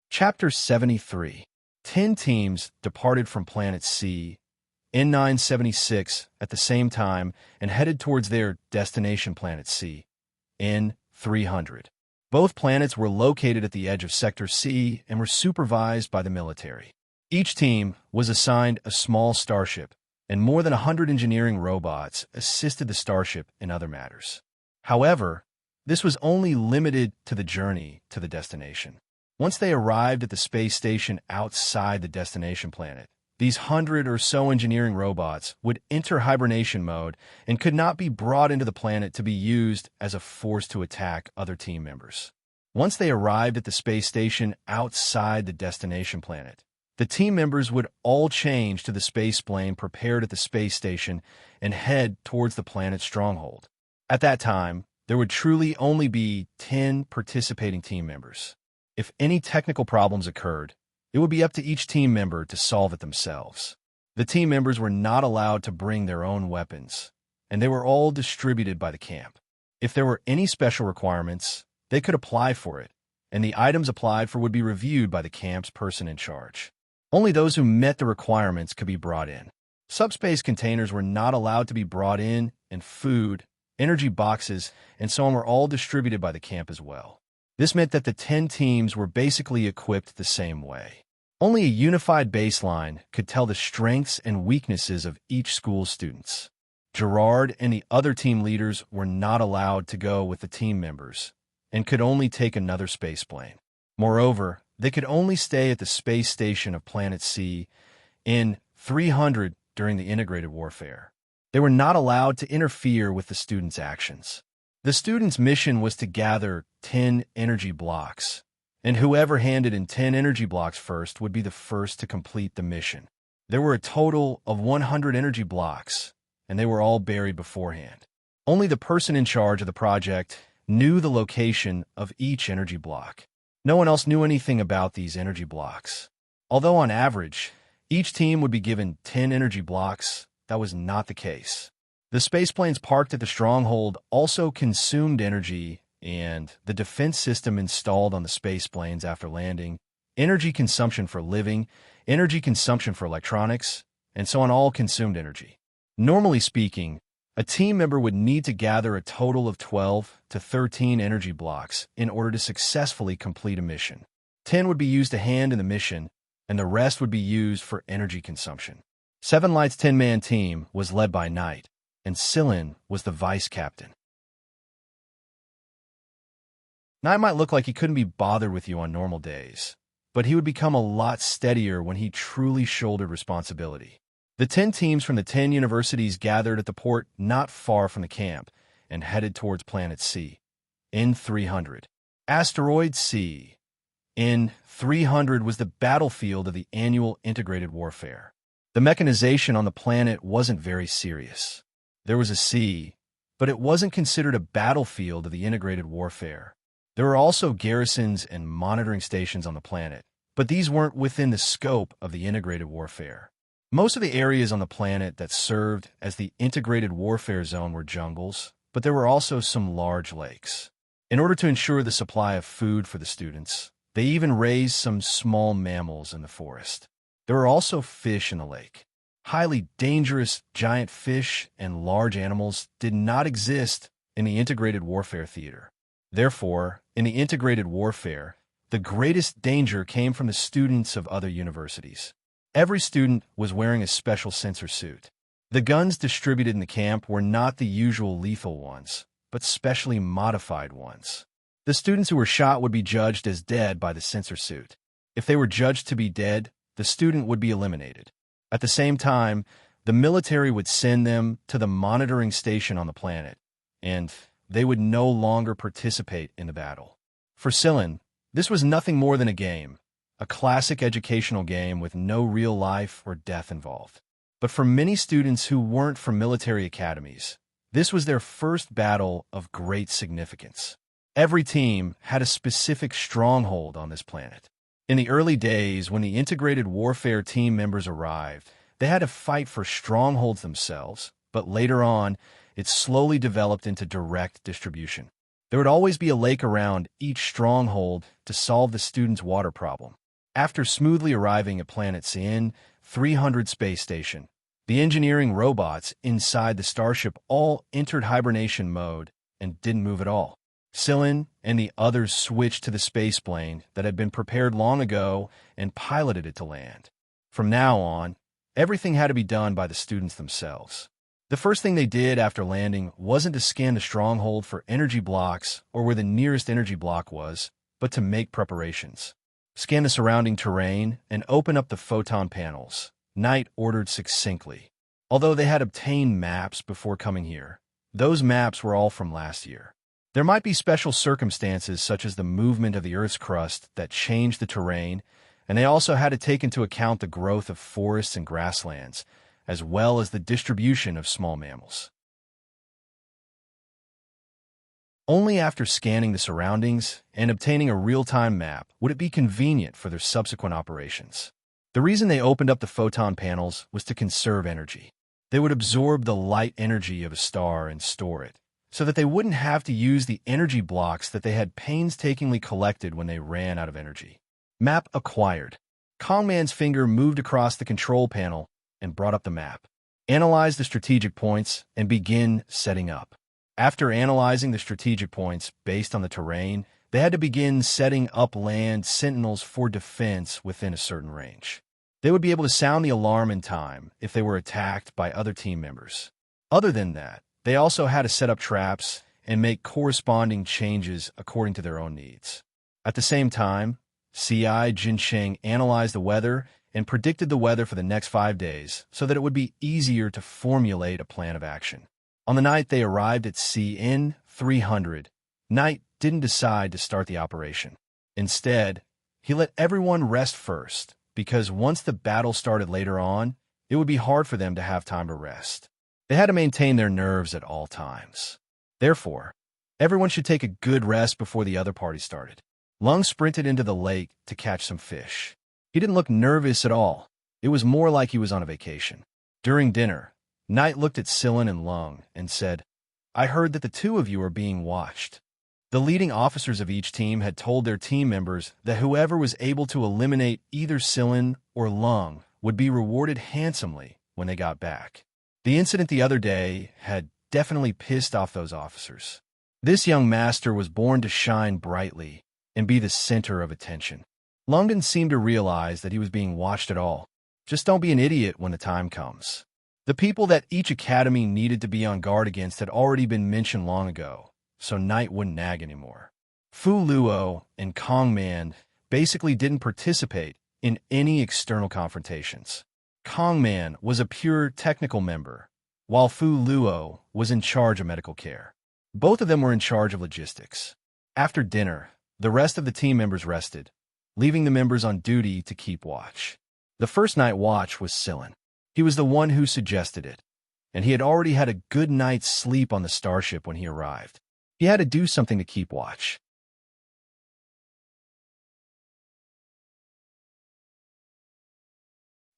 Chapter 73. 10 teams departed from Planet C, N976, at the same time and headed towards their destination Planet C, N300. Both planets were located at the edge of Sector C and were supervised by the military. Each team was assigned a small starship, and more than 100 engineering robots assisted the starship in other matters. However, this was only limited to the journey to the destination. Once they arrived at the space station outside the destination planet, these 100 or so engineering robots would enter hibernation mode and could not be brought into the planet to be used as a force to attack other team members. Once they arrived at the space station outside the destination planet, the team members would all change to the space plane prepared at the space station and head towards the planet's stronghold. At that time, there would truly only be 10 participating team members. If any technical problems occurred, it would be up to each team member to solve it themselves. The team members were not allowed to bring their own weapons, and they were all distributed by the camp. If there were any special requirements, they could apply for it, and the items applied for would be reviewed by the camp's person in charge. Only those who met the requirements could be brought in. Subspace containers were not allowed to be brought in, and food, energy boxes, and so on were all distributed by the camp as well. This meant that the 10 teams were basically equipped the same way. Only a unified baseline could tell the strengths and weaknesses of each school's students. Gerard and the other team leaders were not allowed to go with the team members and could only take another space plane. Moreover, they could only stay at the space station of Planet C in 300 during the integrated warfare. They were not allowed to interfere with the students' actions. The students' mission was to gather 10 energy blocks, and whoever handed in 10 energy blocks first would be the first to complete the mission. There were a total of 100 energy blocks, and they were all buried beforehand. Only the person in charge of the project knew the location of each energy block. No one else knew anything about these energy blocks. Although on average, each team would be given 10 energy blocks, that was not the case. The spaceplanes parked at the stronghold also consumed energy, and the defense system installed on the spaceplanes after landing, energy consumption for living, energy consumption for electronics, and so on all consumed energy. Normally speaking, a team member would need to gather a total of 12 to 13 energy blocks in order to successfully complete a mission. 10 would be used to hand in the mission, and the rest would be used for energy consumption. Seven Light's 10-man team was led by Knight, and Sillin was the vice captain. Knight might look like he couldn't be bothered with you on normal days, but he would become a lot steadier when he truly shouldered responsibility. The 10 teams from the 10 universities gathered at the port not far from the camp and headed towards Planet C. N300. Asteroid C. N300 was the battlefield of the annual integrated warfare. The mechanization on the planet wasn't very serious. There was a C, but it wasn't considered a battlefield of the integrated warfare. There were also garrisons and monitoring stations on the planet, but these weren't within the scope of the integrated warfare. Most of the areas on the planet that served as the integrated warfare zone were jungles, but there were also some large lakes. In order to ensure the supply of food for the students, they even raised some small mammals in the forest. There were also fish in the lake. Highly dangerous giant fish and large animals did not exist in the integrated warfare theater. Therefore, in the integrated warfare, the greatest danger came from the students of other universities. Every student was wearing a special sensor suit. The guns distributed in the camp were not the usual lethal ones, but specially modified ones. The students who were shot would be judged as dead by the sensor suit. If they were judged to be dead, the student would be eliminated. At the same time, the military would send them to the monitoring station on the planet, and they would no longer participate in the battle. For Sillin, this was nothing more than a game, a classic educational game with no real life or death involved. But for many students who weren't from military academies, this was their first battle of great significance. Every team had a specific stronghold on this planet. In the early days, when the integrated warfare team members arrived, they had to fight for strongholds themselves, but later on, it slowly developed into direct distribution. There would always be a lake around each stronghold to solve the students' water problem. After smoothly arriving at Planet CN 300 space station, the engineering robots inside the starship all entered hibernation mode and didn't move at all. Sillin and the others switched to the spaceplane that had been prepared long ago and piloted it to land. From now on, everything had to be done by the students themselves. The first thing they did after landing wasn't to scan the stronghold for energy blocks or where the nearest energy block was, but to make preparations. Scan the surrounding terrain and open up the photon panels, Knight ordered succinctly. Although they had obtained maps before coming here, those maps were all from last year. There might be special circumstances such as the movement of the Earth's crust that changed the terrain, and they also had to take into account the growth of forests and grasslands, as well as the distribution of small mammals. Only after scanning the surroundings and obtaining a real-time map would it be convenient for their subsequent operations. The reason they opened up the photon panels was to conserve energy. They would absorb the light energy of a star and store it, so that they wouldn't have to use the energy blocks that they had painstakingly collected when they ran out of energy. Map acquired. Kongman's finger moved across the control panel and brought up the map. Analyze the strategic points and begin setting up. After analyzing the strategic points based on the terrain, they had to begin setting up land sentinels for defense within a certain range. They would be able to sound the alarm in time if they were attacked by other team members. Other than that, they also had to set up traps and make corresponding changes according to their own needs. At the same time, CI Jinsheng analyzed the weather and predicted the weather for the next 5 days so that it would be easier to formulate a plan of action. On the night they arrived at CN 300, Knight didn't decide to start the operation. Instead, he let everyone rest first, because once the battle started later on, it would be hard for them to have time to rest. They had to maintain their nerves at all times. Therefore, everyone should take a good rest before the other party started. Lung sprinted into the lake to catch some fish. He didn't look nervous at all. It was more like he was on a vacation. During dinner, Knight looked at Sillin and Lung and said, "I heard that the two of you are being watched." The leading officers of each team had told their team members that whoever was able to eliminate either Sillin or Lung would be rewarded handsomely when they got back. The incident the other day had definitely pissed off those officers. This young master was born to shine brightly and be the center of attention. Lung didn't seem to realize that he was being watched at all. Just don't be an idiot when the time comes. The people that each academy needed to be on guard against had already been mentioned long ago, so Knight wouldn't nag anymore. Fu Luo and Kong Man basically didn't participate in any external confrontations. Kong Man was a pure technical member, while Fu Luo was in charge of medical care. Both of them were in charge of logistics. After dinner, the rest of the team members rested, leaving the members on duty to keep watch. The first night watch was Sillin. He was the one who suggested it, and he had already had a good night's sleep on the starship when he arrived. He had to do something to keep watch.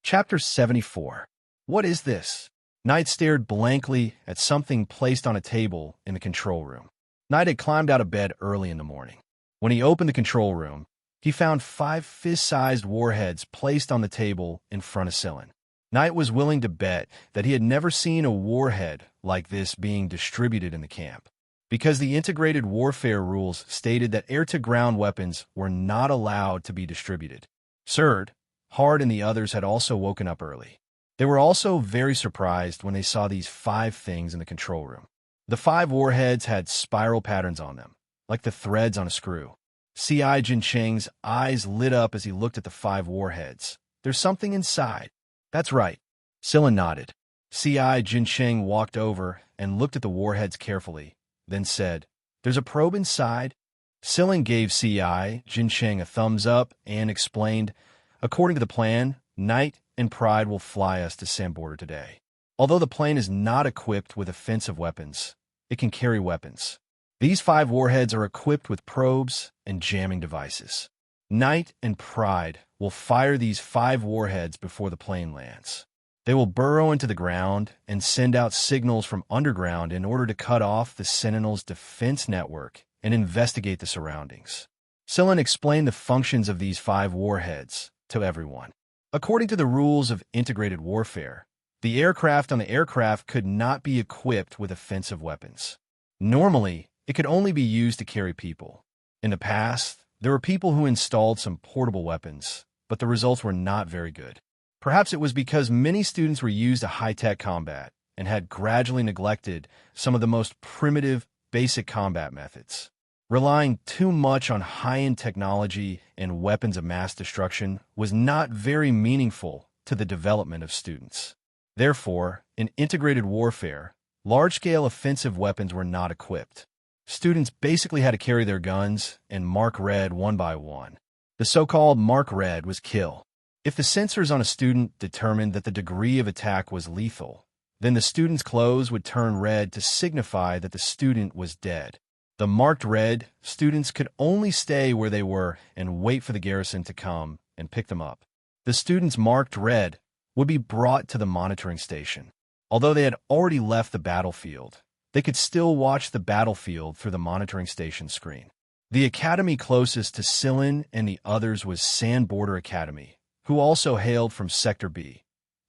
Chapter 74. What is this? Knight stared blankly at something placed on a table in the control room. Knight had climbed out of bed early in the morning. When he opened the control room, he found 5 fist-sized warheads placed on the table in front of Sillin. Knight was willing to bet that he had never seen a warhead like this being distributed in the camp, because the integrated warfare rules stated that air-to-ground weapons were not allowed to be distributed. Serd, Hard, and the others had also woken up early. They were also very surprised when they saw these 5 things in the control room. The 5 warheads had spiral patterns on them, like the threads on a screw. C.I. Jincheng's eyes lit up as he looked at the 5 warheads. There's something inside. That's right. Sillin nodded. C.I. Jincheng walked over and looked at the warheads carefully, then said, "There's a probe inside." Sillin gave C.I. Jincheng a thumbs up and explained, "According to the plan, Knight and Pride will fly us to Samborder today. Although the plane is not equipped with offensive weapons, it can carry weapons. These 5 warheads are equipped with probes and jamming devices. Knight and Pride will fire these 5 warheads before the plane lands. They will burrow into the ground and send out signals from underground in order to cut off the Sentinel's defense network and investigate the surroundings." Sillin explained the functions of these 5 warheads to everyone. According to the rules of integrated warfare, the aircraft on the aircraft could not be equipped with offensive weapons. Normally, it could only be used to carry people. In the past, there were people who installed some portable weapons, but the results were not very good. Perhaps it was because many students were used to high-tech combat and had gradually neglected some of the most primitive, basic combat methods. Relying too much on high-end technology and weapons of mass destruction was not very meaningful to the development of students. Therefore, in integrated warfare, large-scale offensive weapons were not equipped. Students basically had to carry their guns and mark red one by one. The so-called mark red was kill. If the sensors on a student determined that the degree of attack was lethal, then the student's clothes would turn red to signify that the student was dead. The marked red students could only stay where they were and wait for the garrison to come and pick them up. The students marked red would be brought to the monitoring station. Although they had already left the battlefield, they could still watch the battlefield through the monitoring station screen. The academy closest to Sillin and the others was Samborder Academy, who also hailed from Sector B.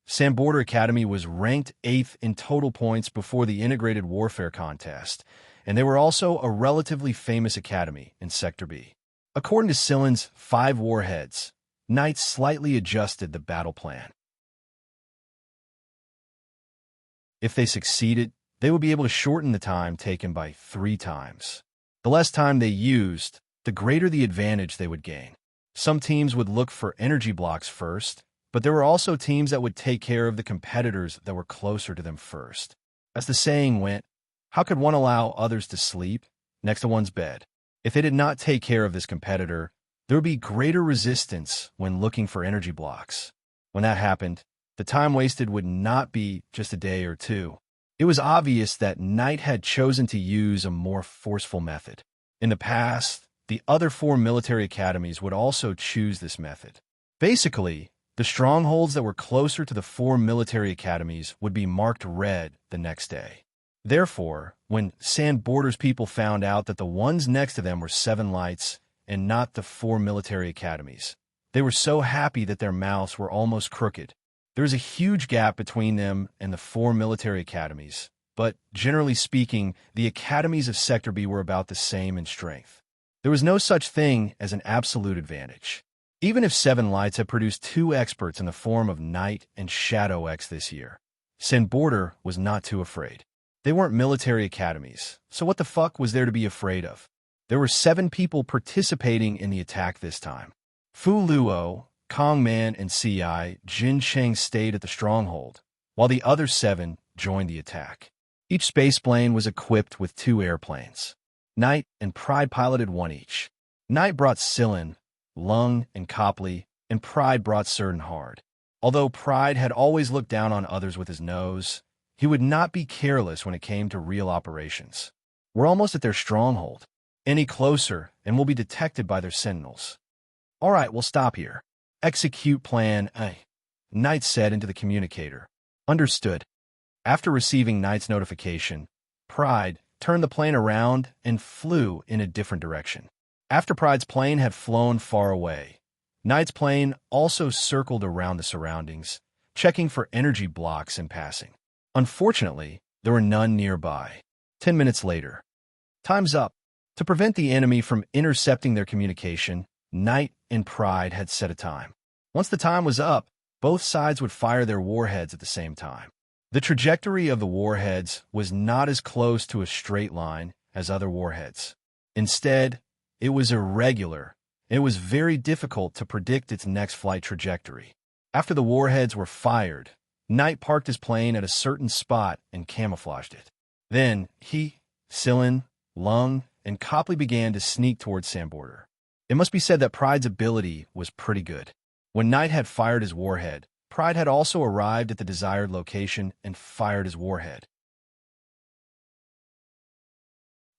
Samborder Academy was ranked 8th in total points before the integrated warfare contest, and they were also a relatively famous academy in Sector B. According to Sillin's 5 warheads, Knight slightly adjusted the battle plan. If they succeeded, they would be able to shorten the time taken by 3 times. The less time they used, the greater the advantage they would gain. Some teams would look for energy blocks first, but there were also teams that would take care of the competitors that were closer to them first. As the saying went, How could one allow others to sleep next to one's bed? If they did not take care of this competitor, there would be greater resistance when looking for energy blocks. When that happened, the time wasted would not be just a day or two. It was obvious that Knight had chosen to use a more forceful method. In the past, the other 4 military academies would also choose this method. Basically, the strongholds that were closer to the 4 military academies would be marked red the next day. Therefore, when Sand Borders people found out that the ones next to them were 7 lights and not the 4 military academies, they were so happy that their mouths were almost crooked. There is a huge gap between them and the 4 military academies, but generally speaking, the academies of Sector B were about the same in strength. There was no such thing as an absolute advantage. Even if 7 Lights had produced 2 experts in the form of Knight and Shadow X this year, Sand Border was not too afraid. They weren't military academies, so what the fuck was there to be afraid of? There were 7 people participating in the attack this time. Fu Luo, Kong Man, and Ci Jin Cheng stayed at the stronghold, while the other 7 joined the attack. Each space plane was equipped with 2 airplanes. Knight and Pride piloted 1 each. Knight brought Sillin, Lung, and Copley, and Pride brought Certain Hard. Although Pride had always looked down on others with his nose, he would not be careless when it came to real operations. We're almost at their stronghold. Any closer, and we'll be detected by their sentinels. All right, we'll stop here. Execute plan A, Knight said into the communicator. Understood. After receiving Knight's notification, Pride turned the plane around and flew in a different direction. After Pride's plane had flown far away, Knight's plane also circled around the surroundings, checking for energy blocks in passing. Unfortunately, there were none nearby. 10 minutes later. Time's up. To prevent the enemy from intercepting their communication, Knight and Pride had set a time. Once the time was up, both sides would fire their warheads at the same time. The trajectory of the warheads was not as close to a straight line as other warheads. Instead, it was irregular, and it was very difficult to predict its next flight trajectory. After the warheads were fired, Knight parked his plane at a certain spot and camouflaged it. Then he, Sillin, Lung, and Copley began to sneak towards Sand Border. It must be said that Pride's ability was pretty good. When Knight had fired his warhead, Pride had also arrived at the desired location and fired his warhead.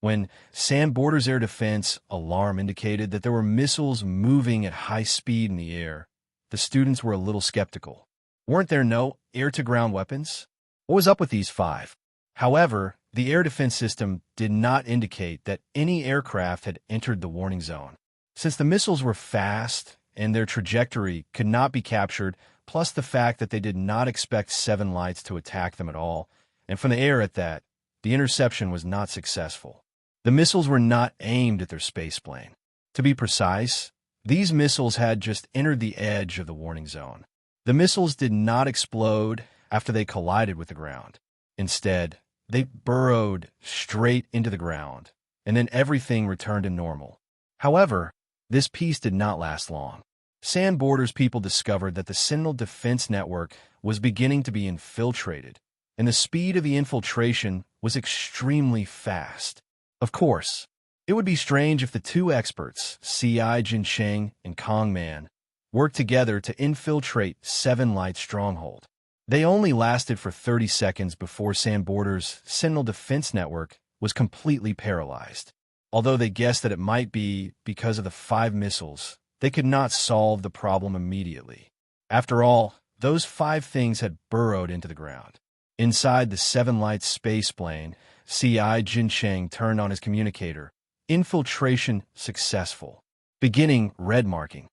When Sand Border's air defense alarm indicated that there were missiles moving at high speed in the air, the students were a little skeptical. Weren't there no air-to-ground weapons? What was up with these 5? However, the air defense system did not indicate that any aircraft had entered the warning zone. Since the missiles were fast and their trajectory could not be captured, plus the fact that they did not expect 7 Lights to attack them at all, and from the air at that, the interception was not successful. The missiles were not aimed at their space plane. To be precise, these missiles had just entered the edge of the warning zone. The missiles did not explode after they collided with the ground. Instead, they burrowed straight into the ground, and then everything returned to normal. However, this peace did not last long. Sand Borders people discovered that the Sentinel defense network was beginning to be infiltrated, and the speed of the infiltration was extremely fast. Of course, it would be strange if the 2 experts, Ci Jincheng and Kong Man, worked together to infiltrate 7 Light Stronghold. They only lasted for 30 seconds before Sand Borders' Sentinel defense network was completely paralyzed. Although they guessed that it might be because of the 5 missiles, they could not solve the problem immediately. After all, those 5 things had burrowed into the ground. Inside the 7 Lights space plane, Ci Jincheng turned on his communicator. Infiltration successful. Beginning red marking.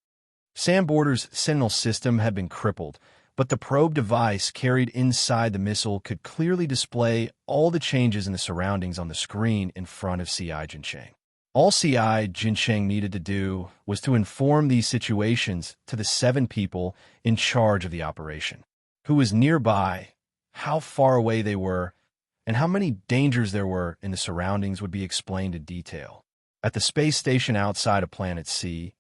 Sand Border's Sentinel system had been crippled, but the probe device carried inside the missile could clearly display all the changes in the surroundings on the screen in front of Ci Jincheng. All Ci Jincheng needed to do was to inform these situations to the 7 people in charge of the operation, who was nearby, how far away they were, and how many dangers there were in the surroundings would be explained in detail. At the space station outside of Planet C,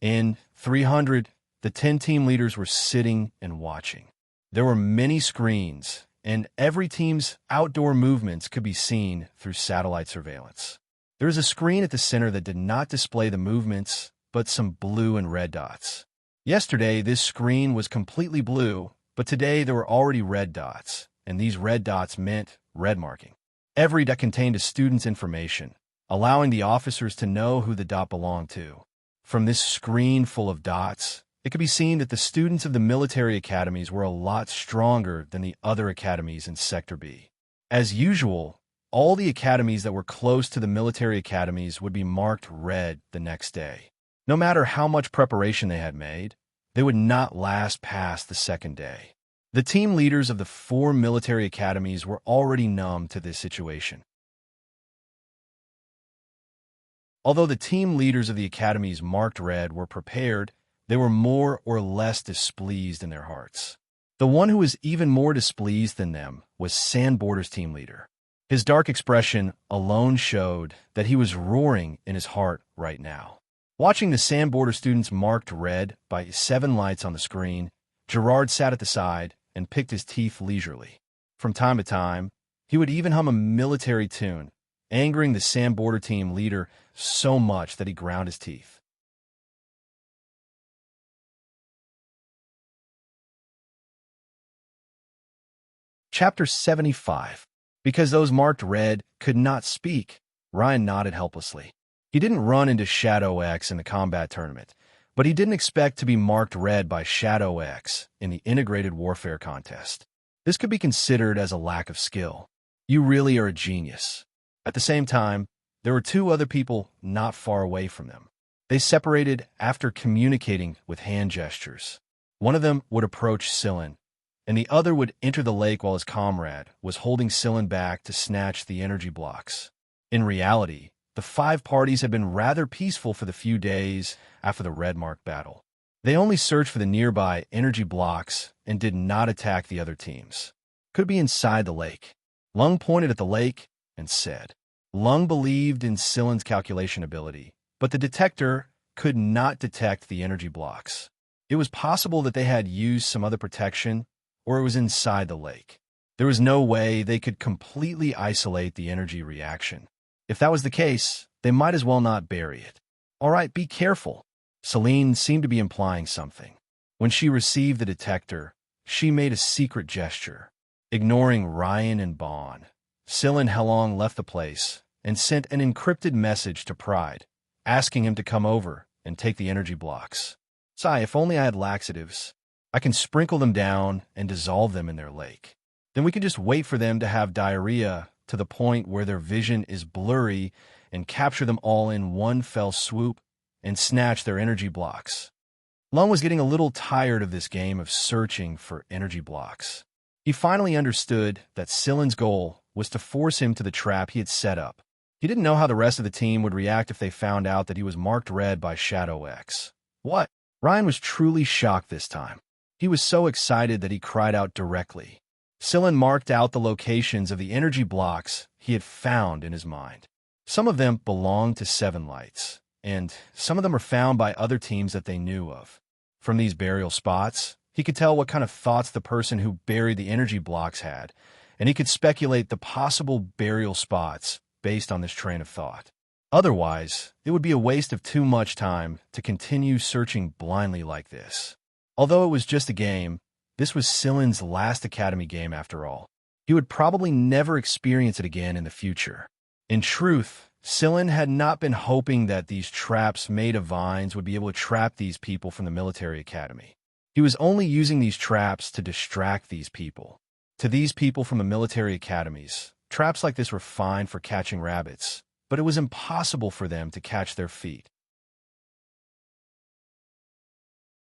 in 300, the 10 team leaders were sitting and watching. There were many screens, and every team's outdoor movements could be seen through satellite surveillance. There was a screen at the center that did not display the movements, but some blue and red dots. Yesterday, this screen was completely blue, but today there were already red dots, and these red dots meant red marking. Every dot contained a student's information, allowing the officers to know who the dot belonged to. From this screen full of dots, it could be seen that the students of the military academies were a lot stronger than the other academies in Sector B. As usual, all the academies that were close to the military academies would be marked red the next day. No matter how much preparation they had made, they would not last past the second day. The team leaders of the 4 military academies were already numb to this situation. Although the team leaders of the academies marked red were prepared, they were more or less displeased in their hearts. The one who was even more displeased than them was Sandborder's team leader. His dark expression alone showed that he was roaring in his heart right now. Watching the Sandborder students marked red by 7 lights on the screen, Gerard sat at the side and picked his teeth leisurely. From time to time, he would even hum a military tune, angering the Sandborder team leader so much that he ground his teeth. Chapter 75. Because those marked red could not speak, Ryan nodded helplessly. He didn't run into Shadow X in the combat tournament, but he didn't expect to be marked red by Shadow X in the integrated warfare contest. This could be considered as a lack of skill. You really are a genius. At the same time, there were 2 other people not far away from them. They separated after communicating with hand gestures. One of them would approach Sillin, and the other would enter the lake while his comrade was holding Sillin back to snatch the energy blocks. In reality, the 5 parties had been rather peaceful for the few days after the Red Mark battle. They only searched for the nearby energy blocks and did not attack the other teams. Could be inside the lake. Lung pointed at the lake and said. Lung believed in Sillin's calculation ability, but the detector could not detect the energy blocks. It was possible that they had used some other protection, or it was inside the lake. There was no way they could completely isolate the energy reaction. If that was the case, they might as well not bury it. All right, be careful. Celine seemed to be implying something. When she received the detector, she made a secret gesture. Ignoring Ryan and Bond, Sillin Helong left the place and sent an encrypted message to Pride, asking him to come over and take the energy blocks. Sigh, if only I had laxatives. I can sprinkle them down and dissolve them in their lake. Then we can just wait for them to have diarrhea to the point where their vision is blurry and capture them all in one fell swoop and snatch their energy blocks. Lung was getting a little tired of this game of searching for energy blocks. He finally understood that Sillin's goal was to force him to the trap he had set up. He didn't know how the rest of the team would react if they found out that he was marked red by Shadow X. What? Ryan was truly shocked this time. He was so excited that he cried out directly. Sillin marked out the locations of the energy blocks he had found in his mind. Some of them belonged to 7 lights, and some of them were found by other teams that they knew of. From these burial spots, he could tell what kind of thoughts the person who buried the energy blocks had, and he could speculate the possible burial spots based on this train of thought. Otherwise, it would be a waste of too much time to continue searching blindly like this. Although it was just a game, this was Sillin's last Academy game after all. He would probably never experience it again in the future. In truth, Sillin had not been hoping that these traps made of vines would be able to trap these people from the military academy. He was only using these traps to distract these people. To these people from the military academies, traps like this were fine for catching rabbits, but it was impossible for them to catch their feet.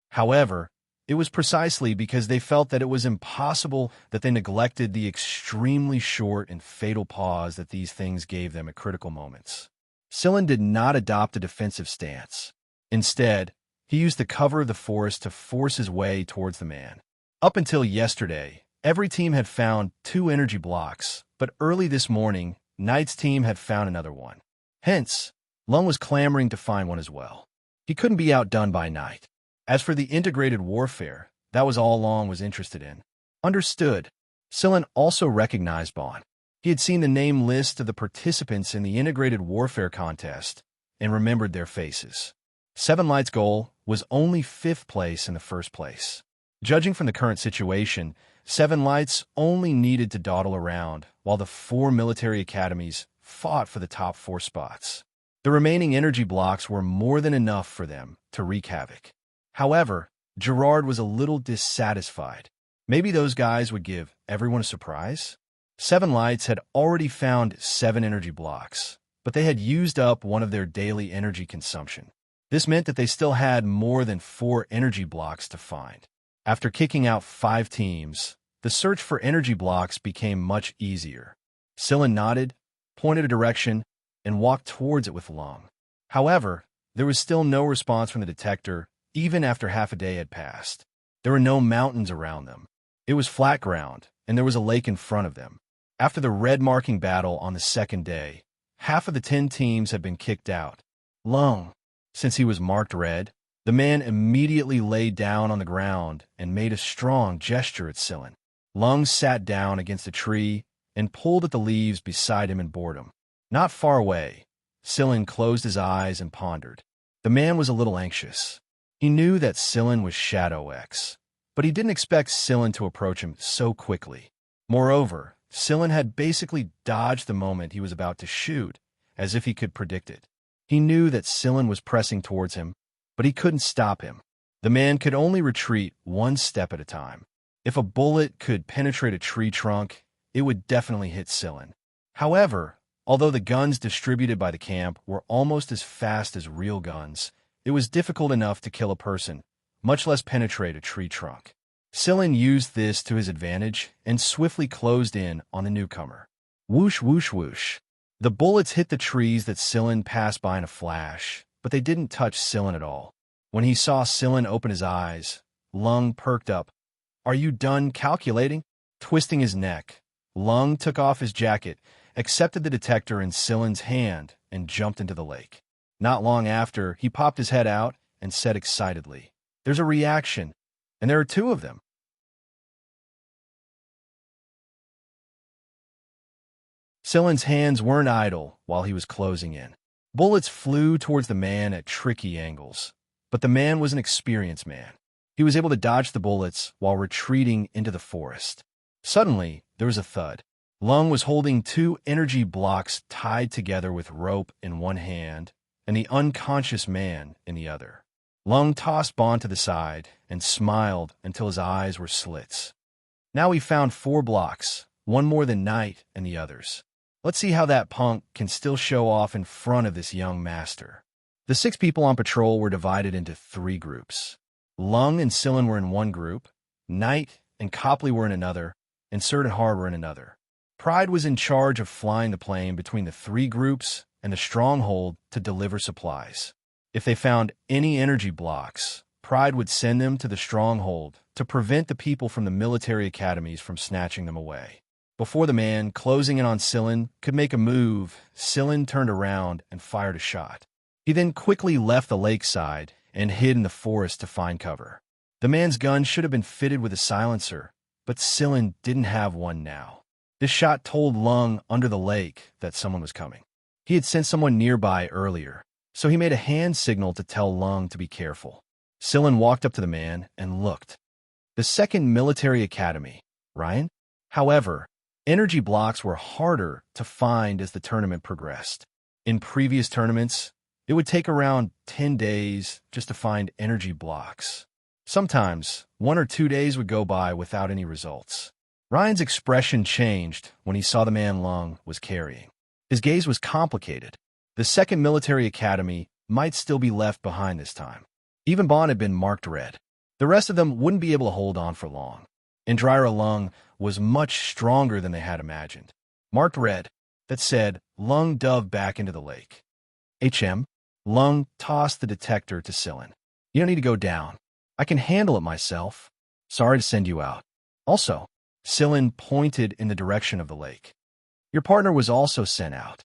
However, it was precisely because they felt that it was impossible that they neglected the extremely short and fatal pause that these things gave them at critical moments. Sillin did not adopt a defensive stance. Instead, he used the cover of the forest to force his way towards the man. Up until yesterday, every team had found 2 energy blocks, but early this morning, Knight's team had found another one. Hence, Lung was clamoring to find one as well. He couldn't be outdone by Knight. As for the integrated warfare, that was all Long was interested in. Understood. Sillin also recognized Bond. He had seen the name list of the participants in the integrated warfare contest and remembered their faces. Seven Light's goal was only 5th place in the first place. Judging from the current situation, Seven Lights only needed to dawdle around while the 4 military academies fought for the top 4 spots. The remaining energy blocks were more than enough for them to wreak havoc. However, Gerard was a little dissatisfied. Maybe those guys would give everyone a surprise? Seven Lights had already found 7 energy blocks, but they had used up one of their daily energy consumption. This meant that they still had more than 4 energy blocks to find. After kicking out 5 teams, the search for energy blocks became much easier. Sillin nodded, pointed a direction, and walked towards it with Lung. However, there was still no response from the detector, even after half a day had passed. There were no mountains around them. It was flat ground, and there was a lake in front of them. After the red marking battle on the second day, half of the 10 teams had been kicked out. Lung, since he was marked red, the man immediately lay down on the ground and made a strong gesture at Sillin. Lung sat down against a tree and pulled at the leaves beside him in boredom. Not far away, Sillin closed his eyes and pondered. The man was a little anxious. He knew that Sillin was Shadow X, but he didn't expect Sillin to approach him so quickly. Moreover, Sillin had basically dodged the moment he was about to shoot, as if he could predict it. He knew that Sillin was pressing towards him, but he couldn't stop him. The man could only retreat 1 step at a time. If a bullet could penetrate a tree trunk, it would definitely hit Sillin. However, although the guns distributed by the camp were almost as fast as real guns, it was difficult enough to kill a person, much less penetrate a tree trunk. Sillin used this to his advantage and swiftly closed in on the newcomer. Whoosh, whoosh, whoosh. The bullets hit the trees that Sillin passed by in a flash, but they didn't touch Sillin at all. When he saw Sillin open his eyes, Lung perked up. "Are you done calculating?" Twisting his neck, Lung took off his jacket, accepted the detector in Sillin's hand, and jumped into the lake. Not long after, he popped his head out and said excitedly, "There's a reaction, and there are 2 of them." Sillin's hands weren't idle while he was closing in. Bullets flew towards the man at tricky angles, but the man was an experienced man. He was able to dodge the bullets while retreating into the forest. Suddenly, there was a thud. Lung was holding 2 energy blocks tied together with rope in one hand and the unconscious man in the other. Lung tossed Bond to the side and smiled until his eyes were slits. Now he found 4 blocks, one more than Knight and the others. Let's see how that punk can still show off in front of this young master. The 6 people on patrol were divided into 3 groups. Lung and Sillin were in one group, Knight and Copley were in another, and Certain Hard were in another. Pride was in charge of flying the plane between the 3 groups and the stronghold to deliver supplies. If they found any energy blocks, Pride would send them to the stronghold to prevent the people from the military academies from snatching them away. Before the man closing in on Sillin could make a move, Sillin turned around and fired a shot. He then quickly left the lakeside and hid in the forest to find cover. The man's gun should have been fitted with a silencer, but Sillin didn't have one now. This shot told Lung under the lake that someone was coming. He had sent someone nearby earlier, so he made a hand signal to tell Lung to be careful. Sillin walked up to the man and looked. The 2nd Military Academy, Ryan? However, energy blocks were harder to find as the tournament progressed. In previous tournaments, it would take around 10 days just to find energy blocks. Sometimes, 1 or 2 days would go by without any results. Ryan's expression changed when he saw the man Lung was carrying. His gaze was complicated. The 2nd Military Academy might still be left behind this time. Even Bond had been marked red. The rest of them wouldn't be able to hold on for long. Indira Lung was much stronger than they had imagined. Marked red, that said, Lung dove back into the lake. HM, Lung tossed the detector to Sillin. "You don't need to go down. I can handle it myself. Sorry to send you out." Also, Sillin pointed in the direction of the lake. "Your partner was also sent out."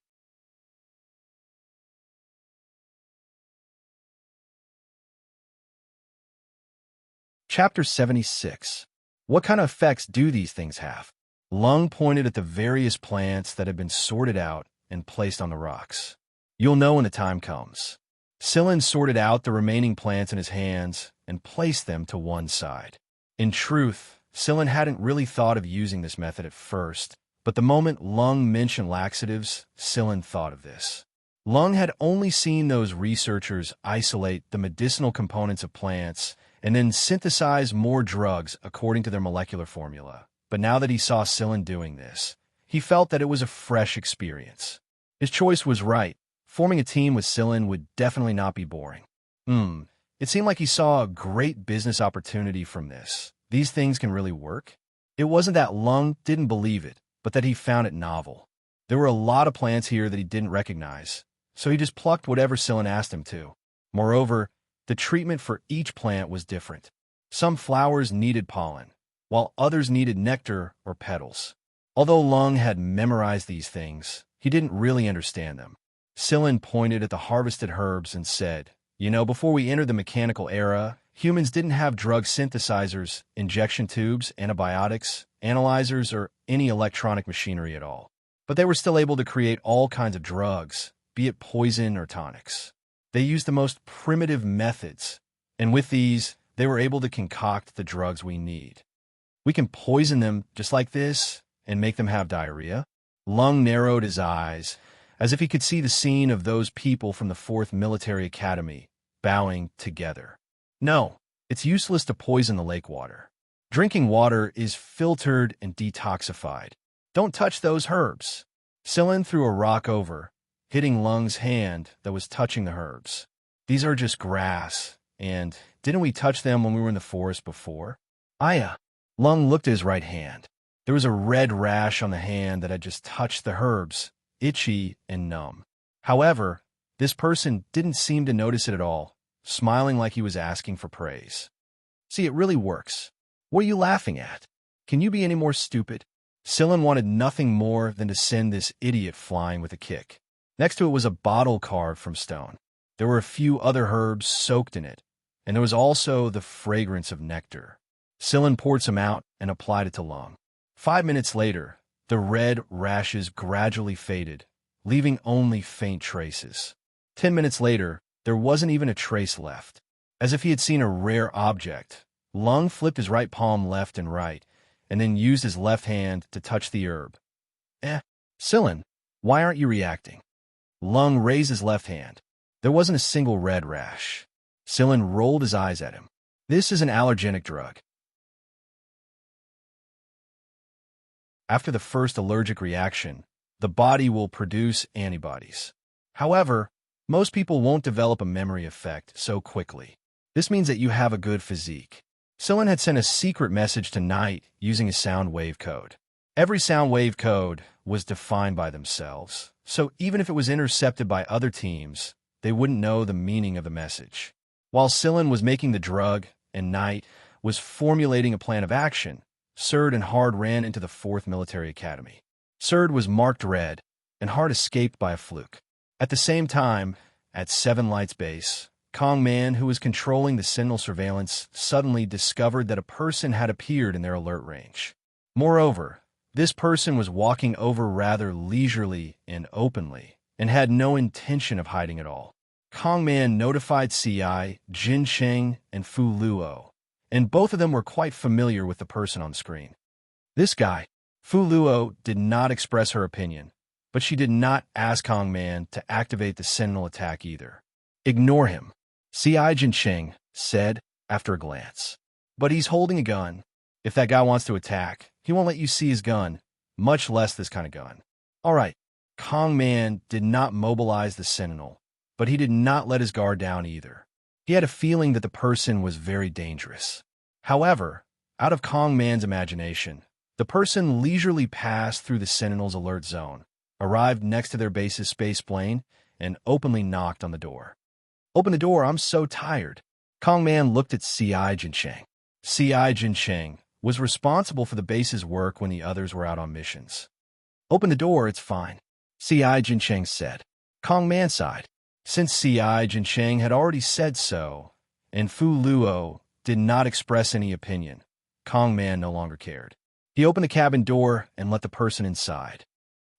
Chapter 76. What kind of effects do these things have? Lung pointed at the various plants that had been sorted out and placed on the rocks. You'll know when the time comes. Sillin sorted out the remaining plants in his hands and placed them to one side. In truth, Sillin hadn't really thought of using this method at first, but the moment Lung mentioned laxatives, Sillin thought of this. Lung had only seen those researchers isolate the medicinal components of plants and then synthesize more drugs according to their molecular formula. But now that he saw Sillin doing this, he felt that it was a fresh experience. His choice was right. Forming a team with Sillin would definitely not be boring. It seemed like he saw a great business opportunity from this. These things can really work? It wasn't that Lung didn't believe it, but that he found it novel. There were a lot of plants here that he didn't recognize, so he just plucked whatever Sillin asked him to. Moreover, the treatment for each plant was different. Some flowers needed pollen, while others needed nectar or petals. Although Lung had memorized these things, he didn't really understand them. Sillin pointed at the harvested herbs and said, before we entered the mechanical era, humans didn't have drug synthesizers, injection tubes, antibiotics, analyzers, or any electronic machinery at all. But they were still able to create all kinds of drugs, be it poison or tonics. They used the most primitive methods, and with these, they were able to concoct the drugs we need. We can poison them just like this and make them have diarrhea. Lung narrowed his eyes, as if he could see the scene of those people from the 4th Military Academy, bowing together. No, it's useless to poison the lake water. Drinking water is filtered and detoxified. Don't touch those herbs. Sillin threw a rock over, hitting Lung's hand that was touching the herbs. These are just grass, and didn't we touch them when we were in the forest before? Aya. Lung looked at his right hand. There was a red rash on the hand that had just touched the herbs, itchy and numb. However, this person didn't seem to notice it at all, smiling like he was asking for praise. See, it really works. What are you laughing at? Can you be any more stupid? Sillin wanted nothing more than to send this idiot flying with a kick. Next to it was a bottle carved from stone. There were a few other herbs soaked in it, and there was also the fragrance of nectar. Sillin poured some out and applied it to Lung. 5 minutes later, the red rashes gradually faded, leaving only faint traces. 10 minutes later, there wasn't even a trace left. As if he had seen a rare object, Lung flipped his right palm left and right, and then used his left hand to touch the herb. Sillin, why aren't you reacting? Lung raised his left hand. There wasn't a single red rash. Sillin rolled his eyes at him. This is an allergenic drug. After the first allergic reaction, the body will produce antibodies. However, most people won't develop a memory effect so quickly. This means that you have a good physique. Sillin had sent a secret message to Knight using a sound wave code. Every sound wave code was defined by themselves, so even if it was intercepted by other teams, they wouldn't know the meaning of the message. While Sillin was making the drug and Knight was formulating a plan of action, Surd and Hard ran into the 4th Military Academy. Surd was marked red, and Hard escaped by a fluke. At the same time, at 7 Lights Base, Kong Man, who was controlling the Sentinel surveillance, suddenly discovered that a person had appeared in their alert range. Moreover, this person was walking over rather leisurely and openly, and had no intention of hiding at all. Kong Man notified CI, Jin Sheng, and Fu Luo, and both of them were quite familiar with the person on screen. This guy, Fu Luo, did not express her opinion, but she did not ask Kong Man to activate the Sentinel attack either. Ignore him, CI Jincheng said after a glance. But he's holding a gun. If that guy wants to attack, he won't let you see his gun, much less this kind of gun. All right, Kong Man did not mobilize the Sentinel, but he did not let his guard down either. He had a feeling that the person was very dangerous. However, out of Kong Man's imagination, the person leisurely passed through the Sentinel's alert zone, arrived next to their base's space plane, and openly knocked on the door. Open the door, I'm so tired. Kong Man looked at CI Jincheng. CI Jincheng was responsible for the base's work when the others were out on missions. Open the door, it's fine, CI Jincheng said. Kong Man sighed. Since CI Jincheng had already said so, and Fu Luo did not express any opinion, Kong Man no longer cared. He opened the cabin door and let the person inside.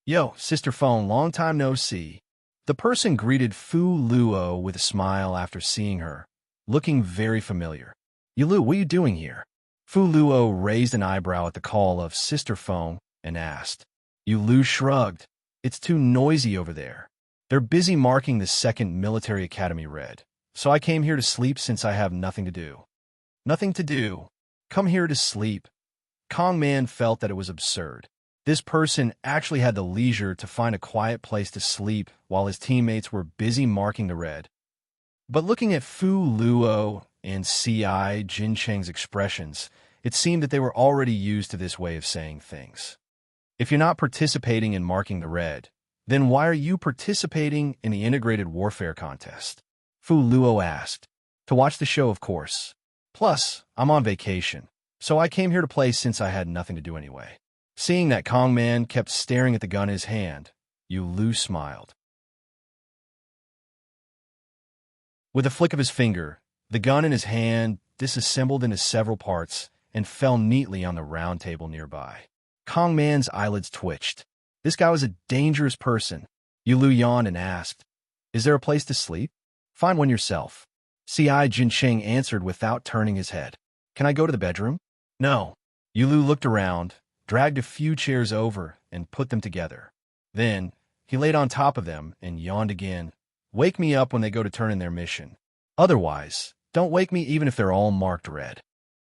"Yo, Sister Phone, long time no see." The person greeted Fu Luo with a smile after seeing her, looking very familiar. "Yulu, what are you doing here?" Fu Luo raised an eyebrow at the call of Sister Phone and asked. Yulu shrugged. "It's too noisy over there. They're busy marking the second military academy red, so I came here to sleep since I have nothing to do." "Nothing to do? Come here to sleep?" Kong Man felt that it was absurd. This person actually had the leisure to find a quiet place to sleep while his teammates were busy marking the red. But looking at Fu Luo and C.I. Jincheng's expressions, it seemed that they were already used to this way of saying things. "If you're not participating in marking the red, then why are you participating in the integrated warfare contest?" Fu Luo asked. "To watch the show, of course. Plus, I'm on vacation, so I came here to play since I had nothing to do anyway." Seeing that Kong Man kept staring at the gun in his hand, Yu Lu smiled. With a flick of his finger, the gun in his hand disassembled into several parts and fell neatly on the round table nearby. Kong Man's eyelids twitched. This guy was a dangerous person. Yu Lu yawned and asked, "Is there a place to sleep?" "Find one yourself." C.I. Jincheng answered without turning his head. "Can I go to the bedroom?" "No." Yu Lu looked around, dragged a few chairs over, and put them together. Then, he laid on top of them and yawned again. "Wake me up when they go to turn in their mission. Otherwise, don't wake me even if they're all marked red."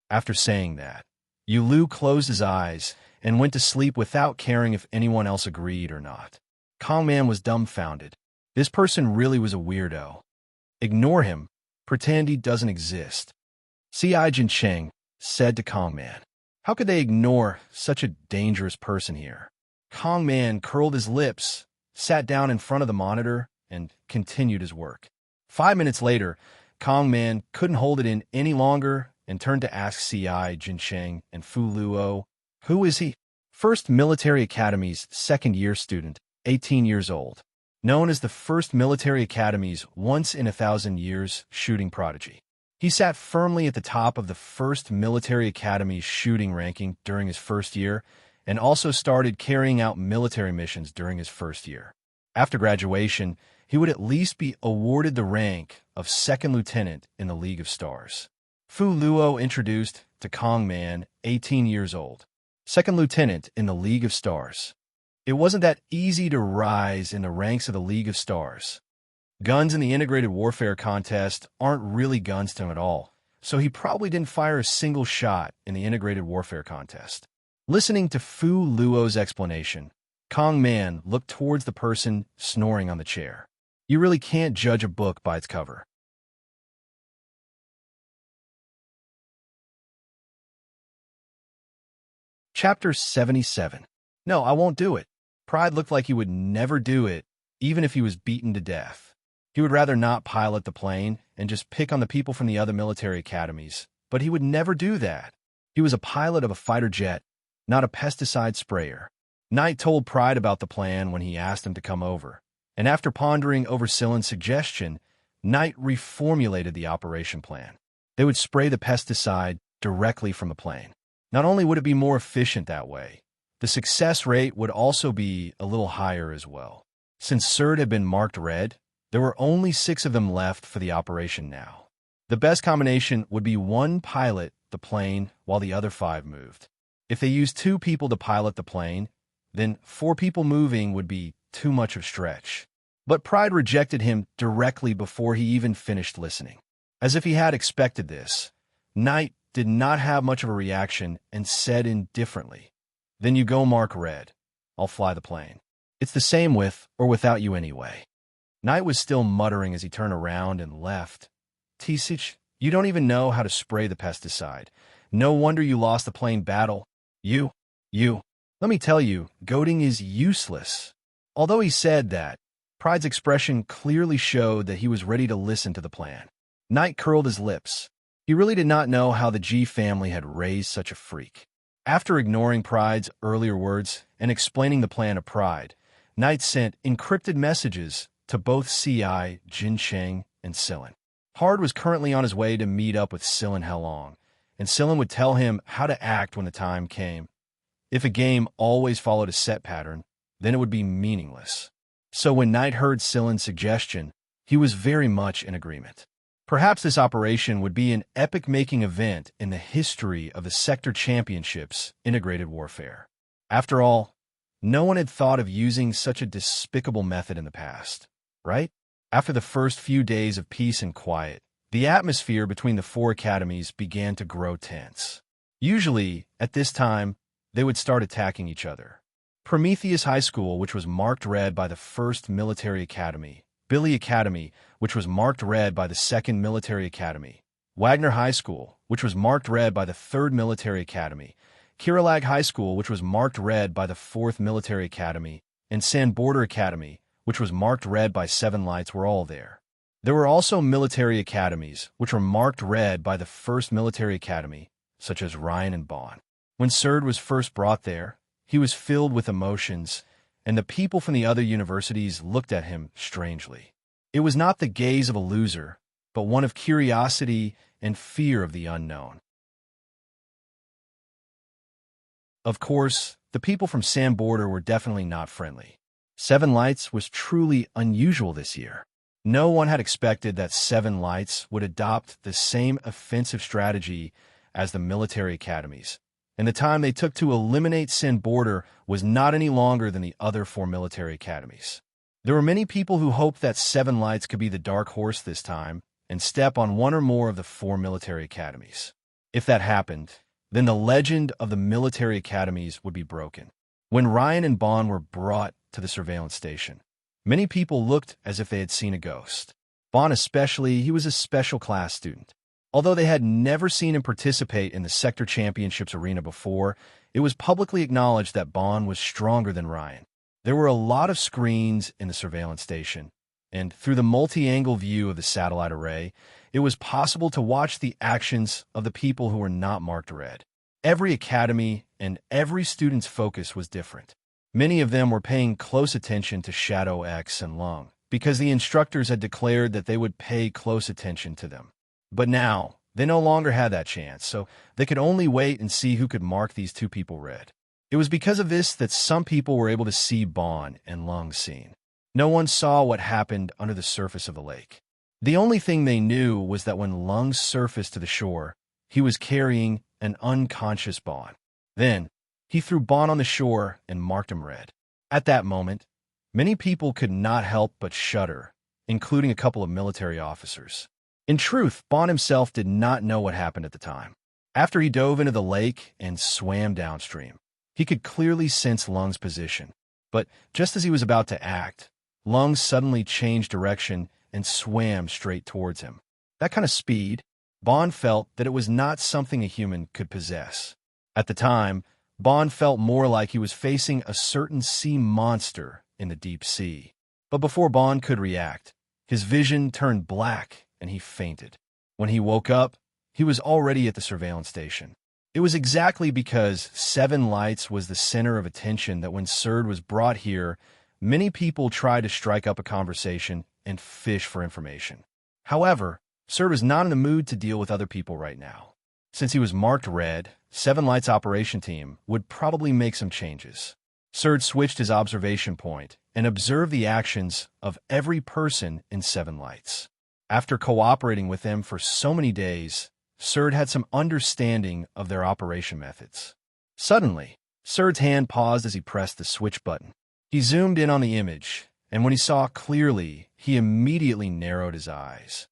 After saying that, Yu Lu closed his eyes and went to sleep without caring if anyone else agreed or not. Kong Man was dumbfounded. This person really was a weirdo. Ignore him. Pretend he doesn't exist. C.I. Jincheng said to Kong Man. How could they ignore such a dangerous person here? Kong Man curled his lips, sat down in front of the monitor, and continued his work. 5 minutes later, Kong Man couldn't hold it in any longer and turned to ask C.I. Jincheng and Fu Luo, "Who is he?" First Military Academy's second-year student, 18 years old. Known as the First Military Academy's once-in-a-thousand-years shooting prodigy. He sat firmly at the top of the First Military Academy's shooting ranking during his first year, and also started carrying out military missions during his first year. After graduation, he would at least be awarded the rank of second lieutenant in the League of Stars. Fu Luo introduced to Kong Man, 18 years old. Second lieutenant in the League of Stars. It wasn't that easy to rise in the ranks of the League of Stars. Guns in the integrated warfare contest aren't really guns to him at all, so he probably didn't fire a single shot in the integrated warfare contest. Listening to Fu Luo's explanation, Kong Man looked towards the person snoring on the chair. You really can't judge a book by its cover. Chapter 77. No, I won't do it. Pride looked like he would never do it, even if he was beaten to death. He would rather not pilot the plane and just pick on the people from the other military academies, but he would never do that. He was a pilot of a fighter jet, not a pesticide sprayer. Knight told Pride about the plan when he asked him to come over, and after pondering over Silen's suggestion, Knight reformulated the operation plan. They would spray the pesticide directly from the plane. Not only would it be more efficient that way, the success rate would also be a little higher as well. Since CERD had been marked red, there were only 6 of them left for the operation now. The best combination would be one pilot the plane while the other 5 moved. If they used 2 people to pilot the plane, then 4 people moving would be too much of a stretch. But Pride rejected him directly before he even finished listening. As if he had expected this, Knight did not have much of a reaction and said indifferently, "Then you go mark red. I'll fly the plane. It's the same with or without you anyway." Knight was still muttering as he turned around and left. "Tisich, you don't even know how to spray the pesticide. No wonder you lost the plane battle. You. Let me tell you, goading is useless." Although he said that, Pride's expression clearly showed that he was ready to listen to the plan. Knight curled his lips. He really did not know how the G family had raised such a freak. After ignoring Pride's earlier words and explaining the plan to Pride, Knight sent encrypted messages to both C.I., Jincheng, and Silen. Hard was currently on his way to meet up with Silen Helong, and Silen would tell him how to act when the time came. If a game always followed a set pattern, then it would be meaningless. So when Knight heard Silen's suggestion, he was very much in agreement. Perhaps this operation would be an epic-making event in the history of the Sector Championships integrated warfare. After all, no one had thought of using such a despicable method in the past, right? After the first few days of peace and quiet, the atmosphere between the four academies began to grow tense. Usually, at this time, they would start attacking each other. Prometheus High School, which was marked red by the 1st Military Academy, Billy Academy, which was marked red by the 2nd Military Academy, Wagner High School, which was marked red by the 3rd Military Academy, Kirilag High School, which was marked red by the 4th Military Academy, and Sand Border Academy, which was marked red by 7 lights, were all there. There were also military academies, which were marked red by the 1st Military Academy, such as Ryan and Bond. When Serd was first brought there, he was filled with emotions, and the people from the other universities looked at him strangely. It was not the gaze of a loser, but one of curiosity and fear of the unknown. Of course, the people from Sand Border were definitely not friendly. 7 Lights was truly unusual this year. No one had expected that 7 Lights would adopt the same offensive strategy as the military academies, and the time they took to eliminate Sand Border was not any longer than the other 4 military academies. There were many people who hoped that 7 Lights could be the dark horse this time and step on one or more of the 4 military academies. If that happened, then the legend of the military academies would be broken. When Ryan and Bond were brought to the surveillance station, many people looked as if they had seen a ghost. Bond especially, he was a special class student. Although they had never seen him participate in the Sector Championships arena before, it was publicly acknowledged that Bond was stronger than Ryan. There were a lot of screens in the surveillance station, and through the multi-angle view of the satellite array, it was possible to watch the actions of the people who were not marked red. Every academy and every student's focus was different. Many of them were paying close attention to Shadow X and Lung, because the instructors had declared that they would pay close attention to them. But now, they no longer had that chance, so they could only wait and see who could mark these 2 people red. It was because of this that some people were able to see Bond and Lung's scene. No one saw what happened under the surface of the lake. The only thing they knew was that when Lung surfaced to the shore, he was carrying an unconscious Bond. Then, he threw Bond on the shore and marked him red. At that moment, many people could not help but shudder, including a couple of military officers. In truth, Bond himself did not know what happened at the time. After he dove into the lake and swam downstream, he could clearly sense Lung's position. But just as he was about to act, Lung suddenly changed direction and swam straight towards him. That kind of speed, Bond felt that it was not something a human could possess. At the time, Bond felt more like he was facing a certain sea monster in the deep sea. But before Bond could react, his vision turned black and he fainted. When he woke up, he was already at the surveillance station. It was exactly because 7 Lights was the center of attention that when Serd was brought here, many people tried to strike up a conversation and fish for information. However, Serd was not in the mood to deal with other people right now. Since he was marked red, 7 Lights' operation team would probably make some changes. Serd switched his observation point and observed the actions of every person in 7 Lights. After cooperating with them for so many days, Serd had some understanding of their operation methods. Suddenly, Serd's hand paused as he pressed the switch button. He zoomed in on the image, and when he saw clearly, he immediately narrowed his eyes.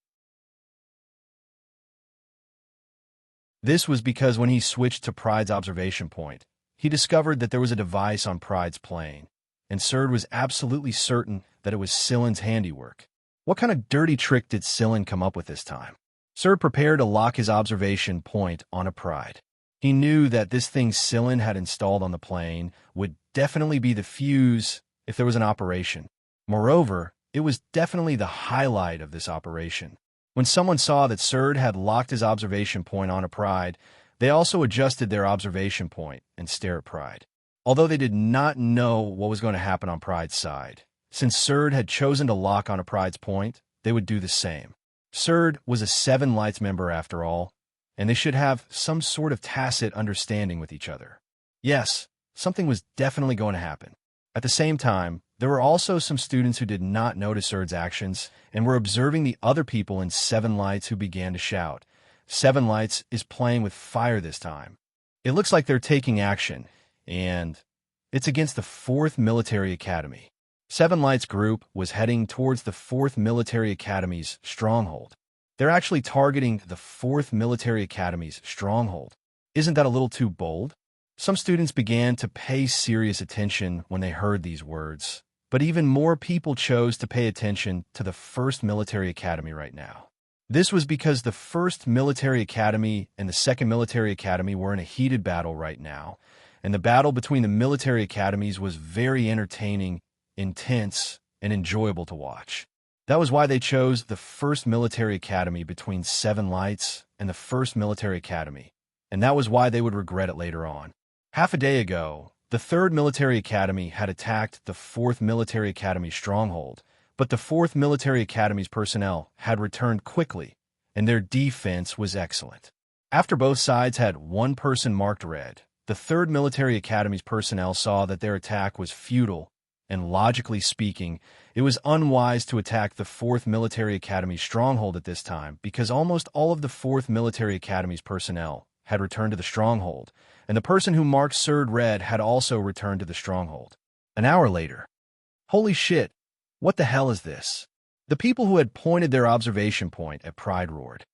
This was because when he switched to Pride's observation point, he discovered that there was a device on Pride's plane, and Serd was absolutely certain that it was Silen's handiwork. What kind of dirty trick did Silen come up with this time? Serd prepared to lock his observation point on a Pride. He knew that this thing Silen had installed on the plane would definitely be the fuse if there was an operation. Moreover, it was definitely the highlight of this operation. When someone saw that Serd had locked his observation point on a Pride, they also adjusted their observation point and stared at Pride. Although they did not know what was going to happen on Pride's side, since Serd had chosen to lock on a Pride's point, they would do the same. Serd was a 7 Lights member after all, and they should have some sort of tacit understanding with each other. Yes, something was definitely going to happen. At the same time, there were also some students who did not notice Erd's actions and were observing the other people in Seven Lights who began to shout, "Seven Lights is playing with fire this time. It looks like they're taking action, and it's against the 4th Military Academy." Seven Lights group was heading towards the 4th Military Academy's stronghold. They're actually targeting the 4th Military Academy's stronghold. Isn't that a little too bold? Some students began to pay serious attention when they heard these words, but even more people chose to pay attention to the 1st Military Academy right now. This was because the 1st Military Academy and the 2nd Military Academy were in a heated battle right now, and the battle between the military academies was very entertaining, intense, and enjoyable to watch. That was why they chose the 1st Military Academy between Seven Lights and the 1st Military Academy, and that was why they would regret it later on. Half a day ago, the 3rd Military Academy had attacked the 4th Military Academy's stronghold, but the 4th Military Academy's personnel had returned quickly, and their defense was excellent. After both sides had one person marked red, the 3rd Military Academy's personnel saw that their attack was futile, and logically speaking, it was unwise to attack the 4th Military Academy's stronghold at this time because almost all of the 4th Military Academy's personnel had returned to the stronghold, and the person who marked Surd red had also returned to the stronghold. An hour later. Holy shit, what the hell is this? The people who had pointed their observation point at Pride roared.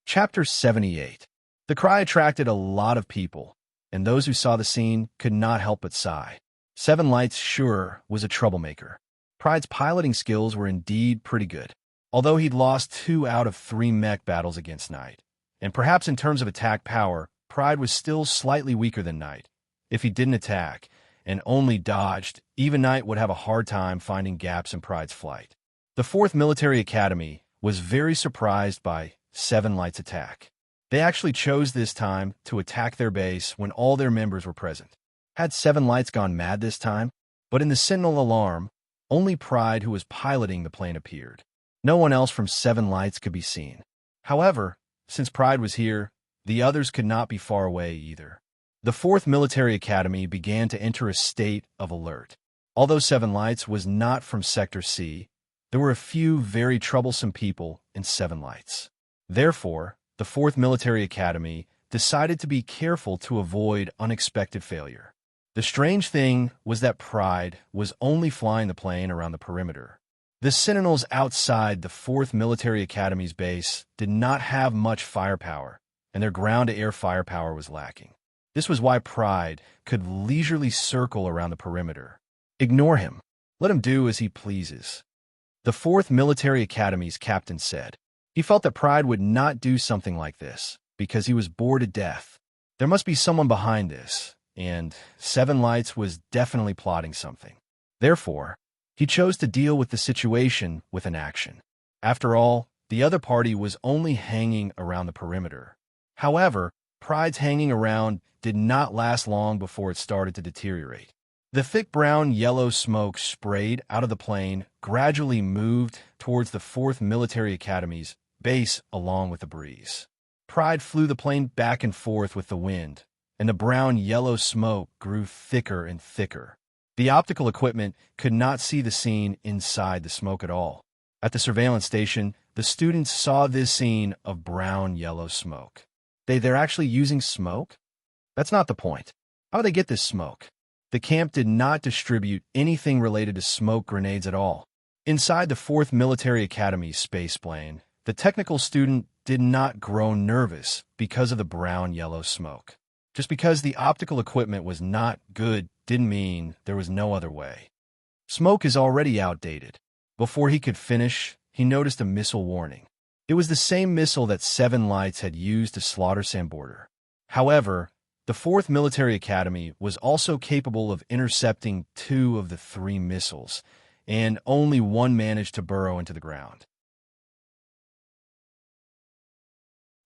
Chapter 78. The cry attracted a lot of people, and those who saw the scene could not help but sigh. Seven Lights sure was a troublemaker. Pride's piloting skills were indeed pretty good, although he'd lost 2 out of 3 mech battles against Knight. And perhaps in terms of attack power, Pride was still slightly weaker than Knight. If he didn't attack, and only dodged, even Knight would have a hard time finding gaps in Pride's flight. The 4th Military Academy was very surprised by Seven Lights' attack. They actually chose this time to attack their base when all their members were present. Had Seven Lights gone mad this time? But in the Sentinel alarm, only Pride, who was piloting the plane, appeared. No one else from Seven Lights could be seen. However, since Pride was here, the others could not be far away either. The 4th Military Academy began to enter a state of alert. Although Seven Lights was not from Sector C, there were a few very troublesome people in Seven Lights. Therefore, the 4th Military Academy decided to be careful to avoid unexpected failure. The strange thing was that Pride was only flying the plane around the perimeter. The Sentinels outside the 4th Military Academy's base did not have much firepower, and their ground-to-air firepower was lacking. This was why Pride could leisurely circle around the perimeter. Ignore him. Let him do as he pleases, the 4th Military Academy's captain said. He felt that Pride would not do something like this, because he was bored to death. There must be someone behind this, and Seven Lights was definitely plotting something. Therefore, he chose to deal with the situation with an action. After all, the other party was only hanging around the perimeter. However, Pride's hanging around did not last long before it started to deteriorate. The thick brown-yellow smoke sprayed out of the plane gradually moved towards the 4th Military Academy's base along with the breeze. Pride flew the plane back and forth with the wind, and the brown-yellow smoke grew thicker and thicker. The optical equipment could not see the scene inside the smoke at all. At the surveillance station, the students saw this scene of brown-yellow smoke. They're actually using smoke? That's not the point. How do they get this smoke? The camp did not distribute anything related to smoke grenades at all. Inside the 4th Military Academy's space plane, the technical student did not grow nervous because of the brown-yellow smoke. Just because the optical equipment was not good didn't mean there was no other way. Smoke is already outdated. Before he could finish, he noticed a missile warning. It was the same missile that Seven Lights had used to slaughter Samborder. However, the 4th Military Academy was also capable of intercepting 2 of the 3 missiles, and only one managed to burrow into the ground.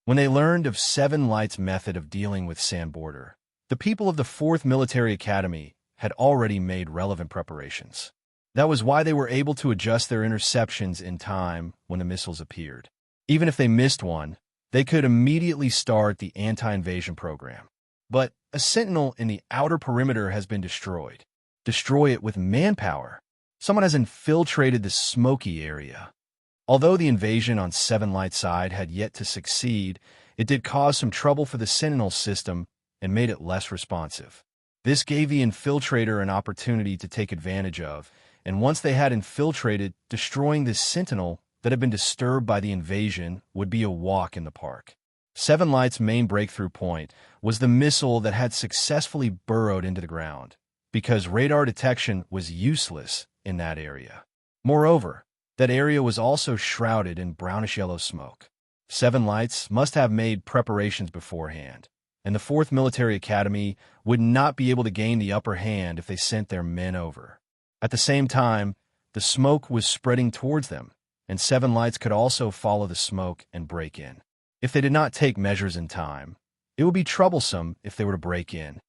When they learned of Seven Lights' method of dealing with Samborder, the people of the 4th Military Academy had already made relevant preparations. That was why they were able to adjust their interceptions in time when the missiles appeared. Even if they missed one, they could immediately start the anti-invasion program. But a sentinel in the outer perimeter has been destroyed. Destroy it with manpower. Someone has infiltrated the smoky area. Although the invasion on Seven Light's side had yet to succeed, it did cause some trouble for the sentinel system and made it less responsive. This gave the infiltrator an opportunity to take advantage of, and once they had infiltrated, destroying this sentinel that had been disturbed by the invasion would be a walk in the park. Seven Light's main breakthrough point was the missile that had successfully burrowed into the ground, because radar detection was useless in that area. Moreover, that area was also shrouded in brownish-yellow smoke. Seven Lights must have made preparations beforehand, and the 4th Military Academy would not be able to gain the upper hand if they sent their men over. At the same time, the smoke was spreading towards them, and Seven Lights could also follow the smoke and break in. If they did not take measures in time, it would be troublesome if they were to break in.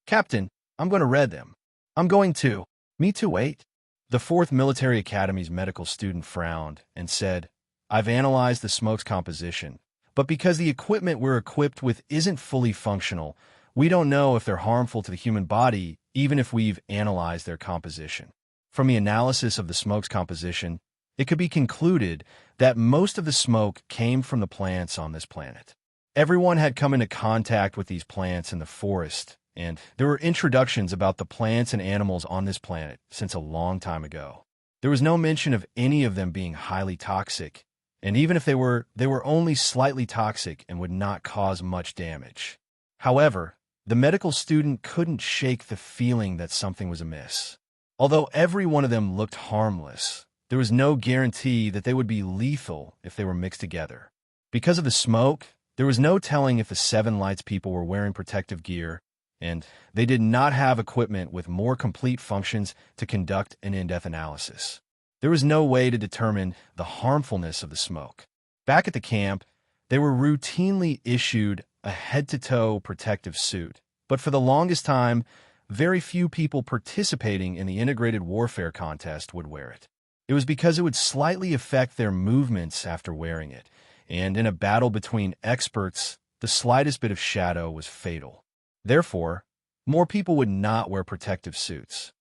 "Captain, I'm going to read them." "I'm going to." "Me too, wait." The 4th Military Academy's medical student frowned and said, "I've analyzed the smoke's composition, but because the equipment we're equipped with isn't fully functional, we don't know if they're harmful to the human body, even if we've analyzed their composition." From the analysis of the smoke's composition, it could be concluded that most of the smoke came from the plants on this planet. Everyone had come into contact with these plants in the forest, and there were introductions about the plants and animals on this planet since a long time ago. There was no mention of any of them being highly toxic, and even if they were only slightly toxic and would not cause much damage. However, the medical student couldn't shake the feeling that something was amiss. Although every one of them looked harmless, there was no guarantee that they would be lethal if they were mixed together. Because of the smoke, there was no telling if the Seven Lights people were wearing protective gear, and they did not have equipment with more complete functions to conduct an in-depth analysis. There was no way to determine the harmfulness of the smoke. Back at the camp, they were routinely issued a head-to-toe protective suit, but for the longest time, very few people participating in the integrated warfare contest would wear it. It was because it would slightly affect their movements after wearing it, and in a battle between experts, the slightest bit of shadow was fatal. Therefore, more people would not wear protective suits.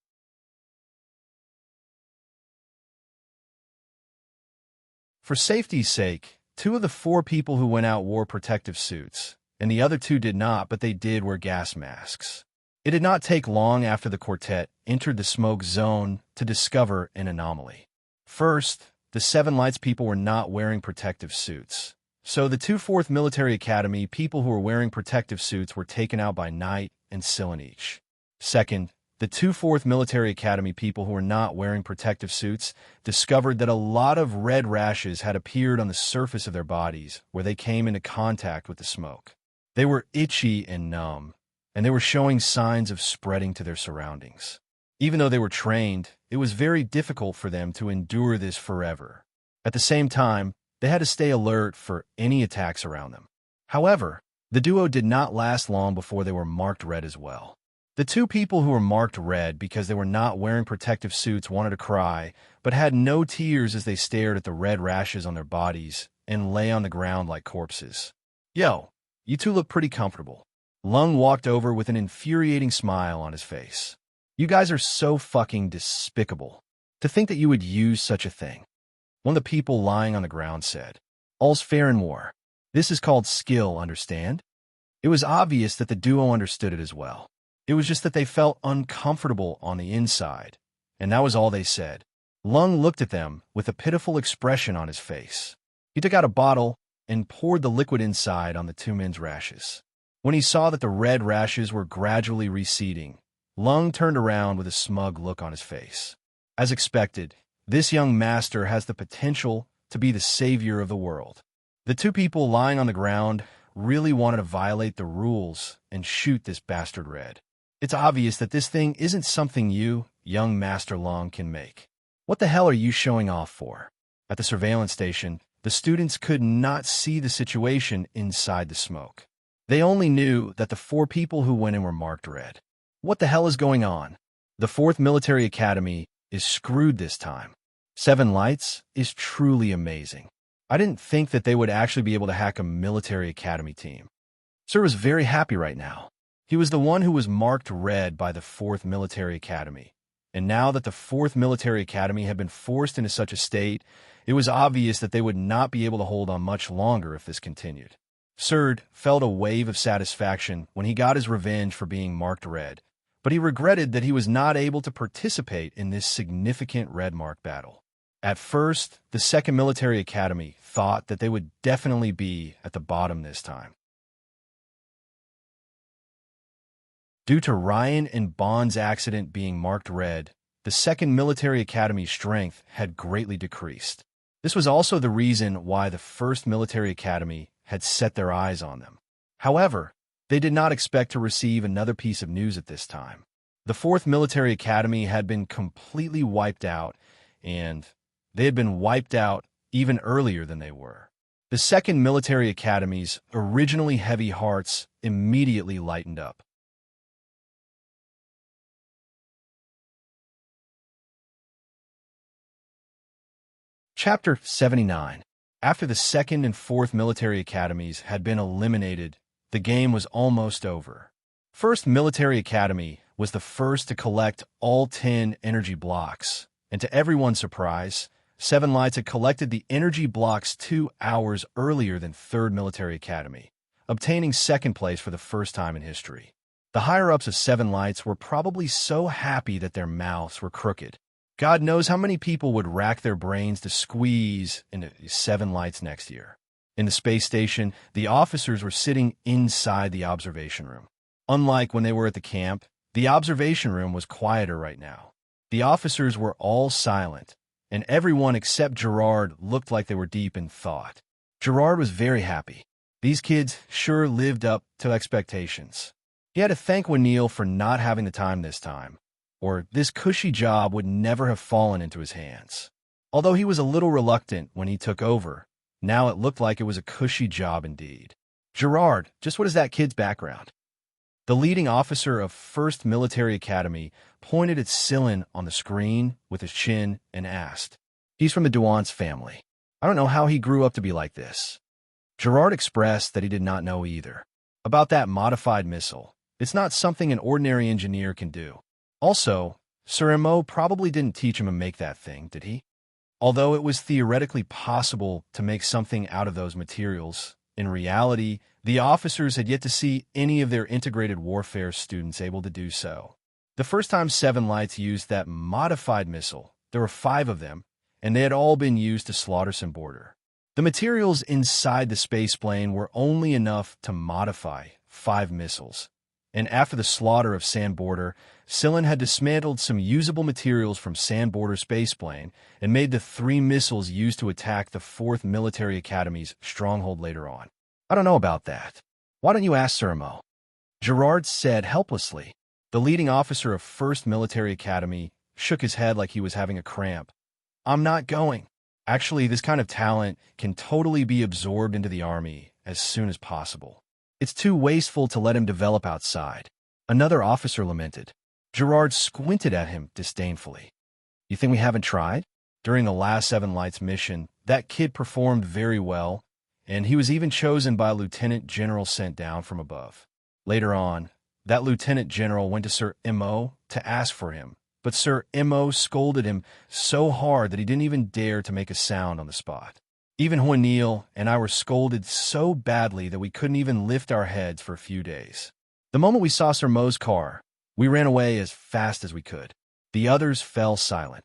For safety's sake, 2 of the 4 people who went out wore protective suits, and the other 2 did not, but they did wear gas masks. It did not take long after the quartet entered the smoke zone to discover an anomaly. First, the Seven Lights people were not wearing protective suits. So the 2 4th Military Academy people who were wearing protective suits were taken out by Knight and Silenich. Second, the 2 4th Military Academy people who were not wearing protective suits discovered that a lot of red rashes had appeared on the surface of their bodies where they came into contact with the smoke. They were itchy and numb, and they were showing signs of spreading to their surroundings. Even though they were trained, it was very difficult for them to endure this forever. At the same time, they had to stay alert for any attacks around them. However, the duo did not last long before they were marked red as well. The 2 people who were marked red because they were not wearing protective suits wanted to cry, but had no tears as they stared at the red rashes on their bodies and lay on the ground like corpses. "Yo, you 2 look pretty comfortable." Lung walked over with an infuriating smile on his face. "You guys are so fucking despicable. To think that you would use such a thing." One of the people lying on the ground said, "All's fair in war. This is called skill, understand?" It was obvious that the duo understood it as well. It was just that they felt uncomfortable on the inside, and that was all they said. Lung looked at them with a pitiful expression on his face. He took out a bottle and poured the liquid inside on the 2 men's rashes. When he saw that the red rashes were gradually receding, Lung turned around with a smug look on his face. As expected, this young master has the potential to be the savior of the world. The 2 people lying on the ground really wanted to violate the rules and shoot this bastard red. It's obvious that this thing isn't something you, young Master Lung, can make. What the hell are you showing off for? At the surveillance station, the students could not see the situation inside the smoke. They only knew that the 4 people who went in were marked red. What the hell is going on? The 4th Military Academy is screwed this time. Seven Lights is truly amazing. I didn't think that they would actually be able to hack a military academy team. Sir was very happy right now. He was the one who was marked red by the 4th Military Academy. And now that the 4th Military Academy had been forced into such a state, it was obvious that they would not be able to hold on much longer if this continued. Sir felt a wave of satisfaction when he got his revenge for being marked red, but he regretted that he was not able to participate in this significant red mark battle. At first, the 2nd Military Academy thought that they would definitely be at the bottom this time. Due to Ryan and Bond's accident being marked red, the 2nd Military Academy's strength had greatly decreased. This was also the reason why the 1st Military Academy had set their eyes on them. However, they did not expect to receive another piece of news at this time. The 4th Military Academy had been completely wiped out, and they had been wiped out even earlier than they were. The 2nd Military Academy's originally heavy hearts immediately lightened up. Chapter 79. After the 2nd and 4th Military Academies had been eliminated, the game was almost over. 1st Military Academy was the first to collect all 10 energy blocks, and to everyone's surprise, 7 Lights had collected the energy blocks 2 hours earlier than 3rd Military Academy, obtaining 2nd place for the first time in history. The higher-ups of 7 Lights were probably so happy that their mouths were crooked. God knows how many people would rack their brains to squeeze into 7 Lights next year. In the space station, the officers were sitting inside the observation room. Unlike when they were at the camp, the observation room was quieter right now. The officers were all silent, and everyone except Gerard looked like they were deep in thought. Gerard was very happy. These kids sure lived up to expectations. He had to thank O'Neill for not having the time this time, or this cushy job would never have fallen into his hands. Although he was a little reluctant when he took over, now it looked like it was a cushy job indeed. Gerard, just what is that kid's background? The leading officer of 1st Military Academy pointed at Cylin on the screen with his chin and asked, "He's from the Duance family. I don't know how he grew up to be like this." Gerard expressed that he did not know either. About that modified missile, it's not something an ordinary engineer can do. Also, Sir Mo probably didn't teach him to make that thing, did he? Although it was theoretically possible to make something out of those materials, in reality, the officers had yet to see any of their integrated warfare students able to do so. The first time 7 Lights used that modified missile, there were 5 of them, and they had all been used to slaughter some border. The materials inside the space plane were only enough to modify 5 missiles. And after the slaughter of Sand Border, Cylin had dismantled some usable materials from Sand Border spaceplane and made the 3 missiles used to attack the 4th Military Academy's stronghold later on. I don't know about that. Why don't you ask Sir Mo? Gerard said helplessly. The leading officer of 1st Military Academy shook his head like he was having a cramp. I'm not going. Actually, this kind of talent can totally be absorbed into the army as soon as possible. It's too wasteful to let him develop outside. Another officer lamented. Gerard squinted at him disdainfully. You think we haven't tried? During the last 7 Lights mission, that kid performed very well, and he was even chosen by a lieutenant general sent down from above. Later on, that lieutenant general went to Sir Mo to ask for him, but Sir Mo scolded him so hard that he didn't even dare to make a sound on the spot. Even O'Neill and I were scolded so badly that we couldn't even lift our heads for a few days. The moment we saw Sir Mo's car, we ran away as fast as we could. The others fell silent.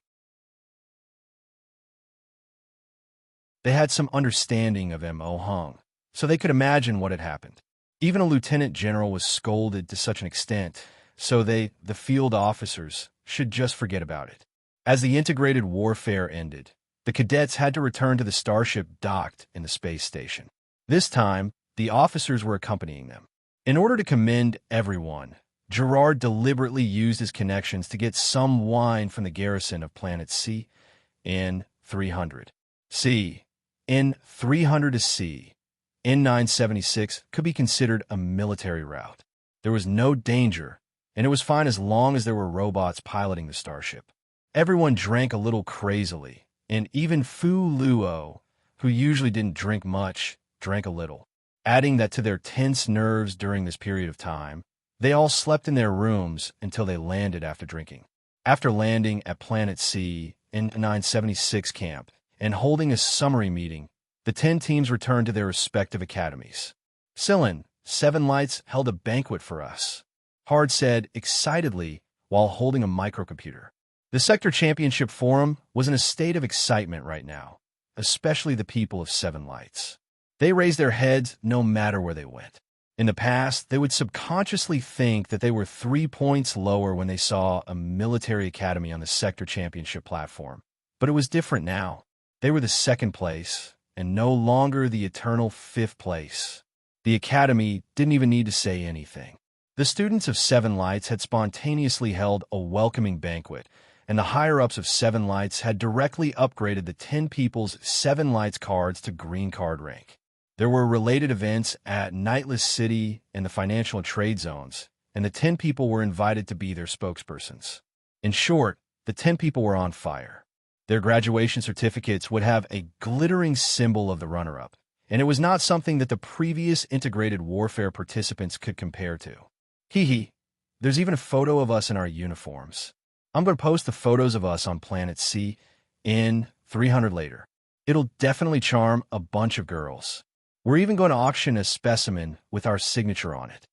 They had some understanding of Mo Hung, so they could imagine what had happened. Even a lieutenant general was scolded to such an extent, so the field officers, should just forget about it. As the integrated warfare ended, the cadets had to return to the starship docked in the space station. This time, the officers were accompanying them. In order to commend everyone, Gerard deliberately used his connections to get some wine from the garrison of planet C N300. C N300 to C N976 could be considered a military route. There was no danger, and it was fine as long as there were robots piloting the starship. Everyone drank a little crazily, and even Fu Luo, who usually didn't drink much, drank a little. Adding that to their tense nerves during this period of time, they all slept in their rooms until they landed after drinking. After landing at Planet C in 976 camp and holding a summary meeting, the 10 teams returned to their respective academies. Sillin, Seven Lights held a banquet for us, Hard said excitedly while holding a microcomputer. The Sector Championship Forum was in a state of excitement right now, especially the people of Seven Lights. They raised their heads no matter where they went. In the past, they would subconsciously think that they were 3 points lower when they saw a military academy on the Sector Championship platform. But it was different now. They were the second place, and no longer the eternal fifth place. The academy didn't even need to say anything. The students of Seven Lights had spontaneously held a welcoming banquet, and the higher-ups of Seven Lights had directly upgraded the 10 people's Seven Lights cards to green card rank. There were related events at Nightless City and the financial and trade zones, and the 10 people were invited to be their spokespersons. In short, the 10 people were on fire. Their graduation certificates would have a glittering symbol of the runner-up, and it was not something that the previous integrated warfare participants could compare to. Hee, there's even a photo of us in our uniforms. I'm going to post the photos of us on Planet C in 300 later. It'll definitely charm a bunch of girls. We're even going to auction a specimen with our signature on it.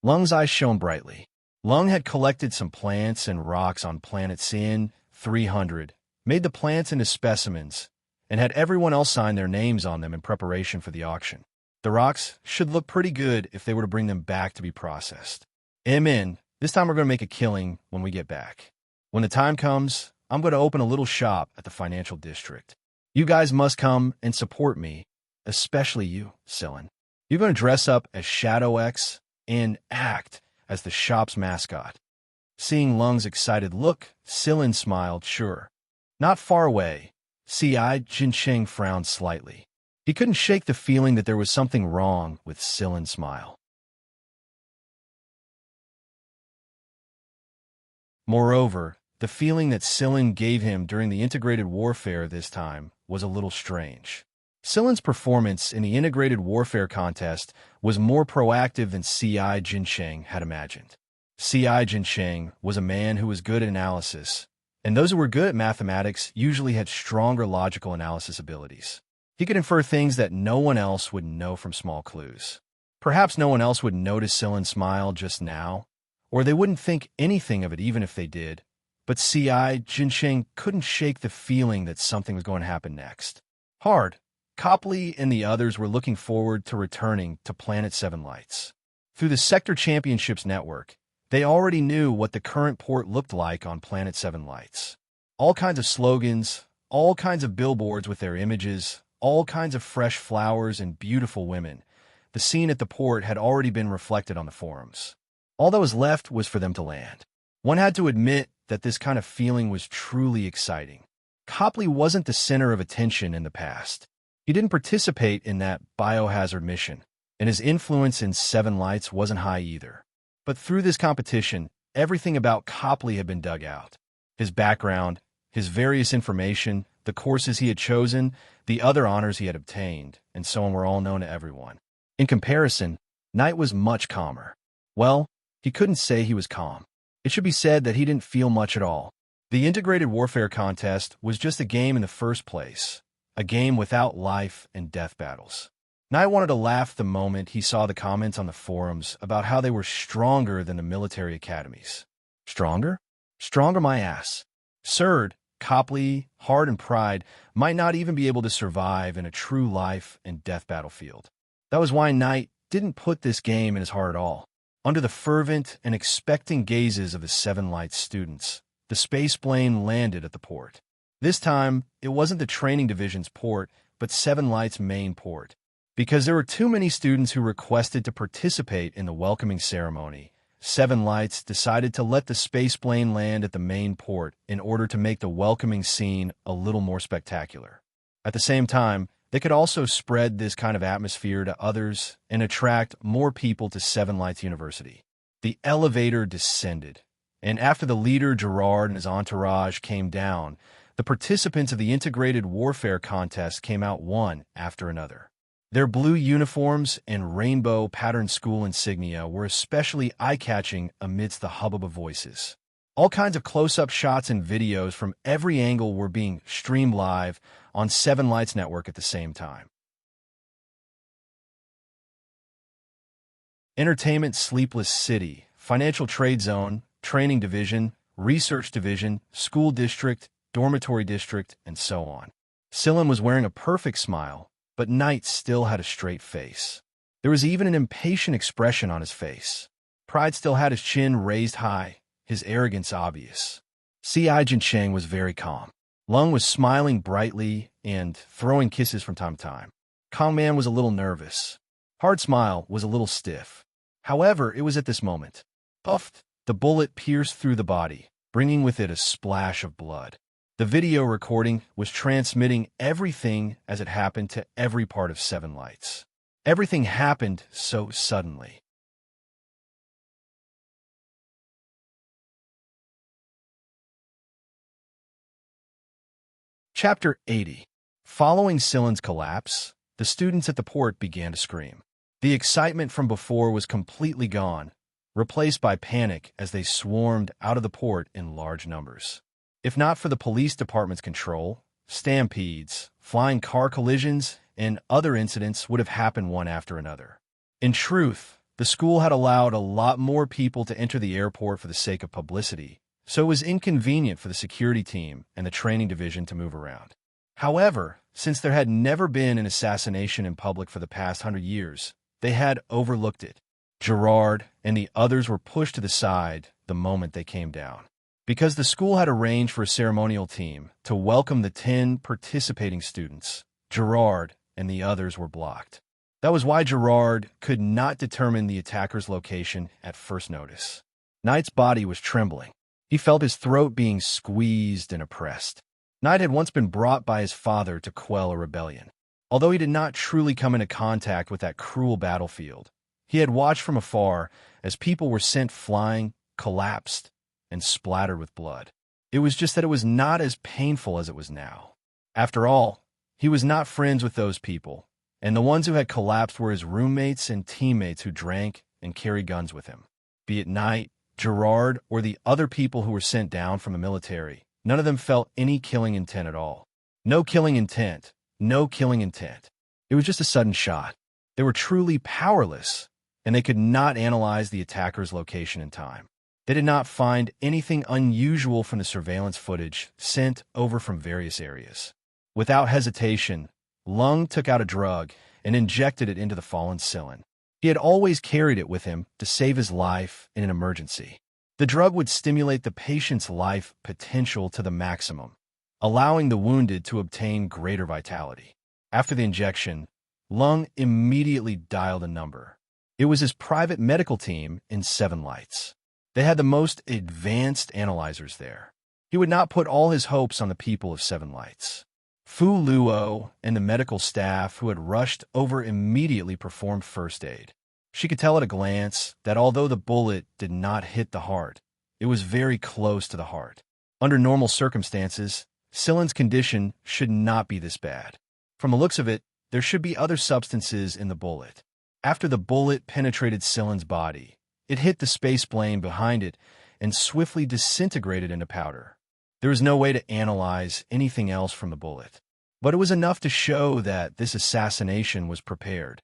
Lung's eyes shone brightly. Lung had collected some plants and rocks on Planet C in 300, made the plants into specimens, and had everyone else sign their names on them in preparation for the auction. The rocks should look pretty good if they were to bring them back to be processed. Amen. This time we're going to make a killing when we get back. When the time comes, I'm going to open a little shop at the financial district. You guys must come and support me, especially you, Sillin. You're going to dress up as Shadow X and act as the shop's mascot. Seeing Lung's excited look, Sillin smiled, sure. Not far away, Xianxia frowned slightly. He couldn't shake the feeling that there was something wrong with Sillin's smile. Moreover, the feeling that Sillin gave him during the integrated warfare this time was a little strange. Sillin's performance in the integrated warfare contest was more proactive than Xianxia had imagined. Xianxia was a man who was good at analysis, and those who were good at mathematics usually had stronger logical analysis abilities. He could infer things that no one else would know from small clues. Perhaps no one else would notice Sillin's smile just now, or they wouldn't think anything of it even if they did, but Xianxia couldn't shake the feeling that something was going to happen next. Hard, Copley and the others were looking forward to returning to Planet Seven Lights. Through the Sector Championships network, they already knew what the current port looked like on Planet Seven Lights. All kinds of slogans, all kinds of billboards with their images, all kinds of fresh flowers and beautiful women. The scene at the port had already been reflected on the forums. All that was left was for them to land. One had to admit that this kind of feeling was truly exciting. Copley wasn't the center of attention in the past. He didn't participate in that biohazard mission, and his influence in Seven Lights wasn't high either. But through this competition, everything about Copley had been dug out. His background, his various information, the courses he had chosen, the other honors he had obtained, and so on were all known to everyone. In comparison, Knight was much calmer. Well, he couldn't say he was calm. It should be said that he didn't feel much at all. The integrated warfare contest was just a game in the first place, a game without life and death battles. Knight wanted to laugh the moment he saw the comments on the forums about how they were stronger than the military academies. Stronger? Stronger my ass. Surd, Copley, Hard, and Pride might not even be able to survive in a true life and death battlefield. That was why Knight didn't put this game in his heart at all. Under the fervent and expecting gazes of the Seven Lights students, the space plane landed at the port. This time, it wasn't the training division's port, but Seven Lights' main port. Because there were too many students who requested to participate in the welcoming ceremony, Seven Lights decided to let the space plane land at the main port in order to make the welcoming scene a little more spectacular. At the same time, they could also spread this kind of atmosphere to others and attract more people to Seven Lights University. The elevator descended, and after the leader Gerard and his entourage came down, The participants of the integrated warfare contest came out one after another. Their blue uniforms and rainbow-patterned school insignia were especially eye-catching amidst the hubbub of voices. All kinds of close-up shots and videos from every angle were being streamed live on Seven Lights Network at the same time. Entertainment Sleepless City, Financial Trade Zone, Training Division, Research Division, School District, Dormitory District, and so on. Sillin was wearing a perfect smile, but Knight still had a straight face. There was even an impatient expression on his face. Pride still had his chin raised high, his arrogance obvious. Xianxia was very calm. Lung was smiling brightly and throwing kisses from time to time. Kong Man was a little nervous. Hard Smile was a little stiff. However, it was at this moment. Puffed, the bullet pierced through the body, bringing with it a splash of blood. The video recording was transmitting everything as it happened to every part of Seven Lights. Everything happened so suddenly. Chapter 80. Following Sillin's collapse, the students at the port began to scream. The excitement from before was completely gone, replaced by panic as they swarmed out of the port in large numbers. If not for the police department's control, stampedes, flying car collisions, and other incidents would have happened one after another. In truth, the school had allowed a lot more people to enter the airport for the sake of publicity, so it was inconvenient for the security team and the training division to move around. However, since there had never been an assassination in public for the past 100 years, they had overlooked it. Gerard and the others were pushed to the side the moment they came down. Because the school had arranged for a ceremonial team to welcome the 10 participating students, Gerard and the others were blocked. That was why Gerard could not determine the attacker's location at first notice. Knight's body was trembling. He felt his throat being squeezed and oppressed. Knight had once been brought by his father to quell a rebellion. Although he did not truly come into contact with that cruel battlefield, he had watched from afar as people were sent flying, collapsed, and splattered with blood. It was just that it was not as painful as it was now. After all, he was not friends with those people, and the ones who had collapsed were his roommates and teammates who drank and carried guns with him. Be it Knight, Gerard, or the other people who were sent down from the military, none of them felt any killing intent at all. No killing intent. No killing intent. It was just a sudden shot. They were truly powerless, and they could not analyze the attacker's location in time. They did not find anything unusual from the surveillance footage sent over from various areas. Without hesitation, Lung took out a drug and injected it into the fallen Sillin. He had always carried it with him to save his life in an emergency. The drug would stimulate the patient's life potential to the maximum, allowing the wounded to obtain greater vitality. After the injection, Lung immediately dialed a number. It was his private medical team in Seven Lights. They had the most advanced analyzers there. He would not put all his hopes on the people of Seven Lights. Fu Luo and the medical staff who had rushed over immediately performed first aid. She could tell at a glance that although the bullet did not hit the heart, it was very close to the heart. Under normal circumstances, Sillin's condition should not be this bad. From the looks of it, there should be other substances in the bullet. After the bullet penetrated Sillin's body, it hit the space plane behind it and swiftly disintegrated into powder. There was no way to analyze anything else from the bullet, but it was enough to show that this assassination was prepared.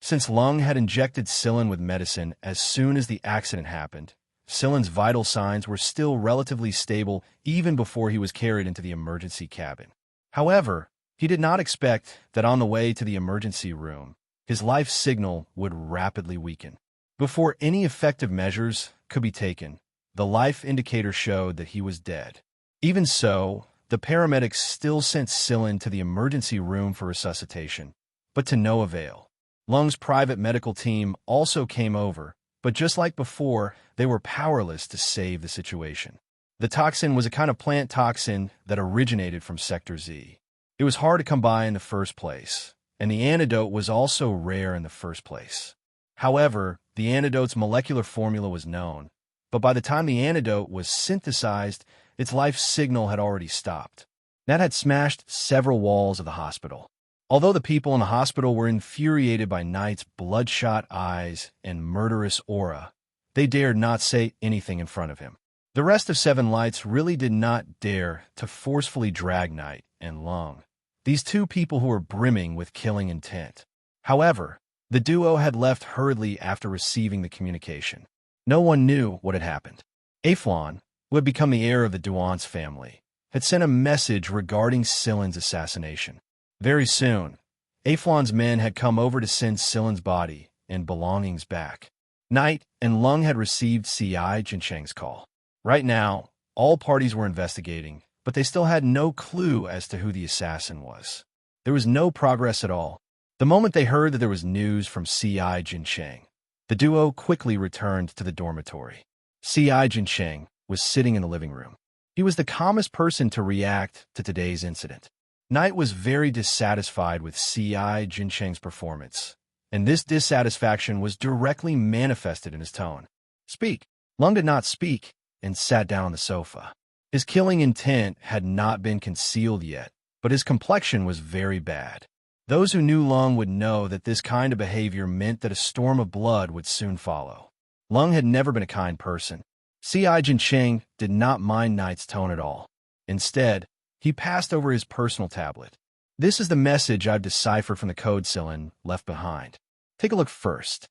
Since Lung had injected Sillin with medicine as soon as the accident happened, Sillin's vital signs were still relatively stable even before he was carried into the emergency cabin. However, he did not expect that on the way to the emergency room, his life signal would rapidly weaken. Before any effective measures could be taken, the life indicator showed that he was dead. Even so, the paramedics still sent Sillin to the emergency room for resuscitation, but to no avail. Lung's private medical team also came over, but just like before, they were powerless to save the situation. The toxin was a kind of plant toxin that originated from Sector Z. It was hard to come by in the first place, and the antidote was also rare in the first place. However, the antidote's molecular formula was known, but by the time the antidote was synthesized, its life signal had already stopped. That had smashed several walls of the hospital. Although the people in the hospital were infuriated by Knight's bloodshot eyes and murderous aura, they dared not say anything in front of him. The rest of Seven Lights really did not dare to forcefully drag Knight and Lung, these two people who were brimming with killing intent. However, the duo had left hurriedly after receiving the communication. No one knew what had happened. Aflon, who had become the heir of the Duance family, had sent a message regarding Silen's assassination. Very soon, Aflon's men had come over to send Silen's body and belongings back. Knight and Lung had received Xianxia's call. Right now, all parties were investigating, but they still had no clue as to who the assassin was. There was no progress at all. The moment they heard that there was news from Xianxia, the duo quickly returned to the dormitory. Xianxia was sitting in the living room. He was the calmest person to react to today's incident. Knight was very dissatisfied with Xianxia's performance, and this dissatisfaction was directly manifested in his tone. Speak. Lung did not speak and sat down on the sofa. His killing intent had not been concealed yet, but his complexion was very bad. Those who knew Lung would know that this kind of behavior meant that a storm of blood would soon follow. Lung had never been a kind person. Xianxia did not mind Knight's tone at all. Instead, he passed over his personal tablet. This is the message I've deciphered from the code Silen left behind. Take a look first.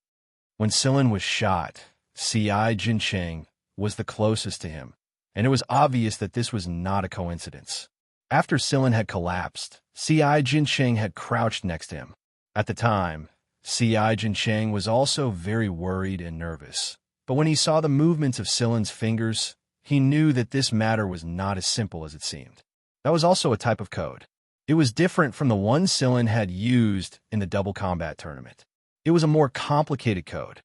When Silen was shot, Xianxia was the closest to him, and it was obvious that this was not a coincidence. After Silen had collapsed, Xianxia had crouched next to him. At the time, Xianxia was also very worried and nervous, but when he saw the movements of Silen's fingers, he knew that this matter was not as simple as it seemed. That was also a type of code. It was different from the one Silen had used in the double combat tournament. It was a more complicated code.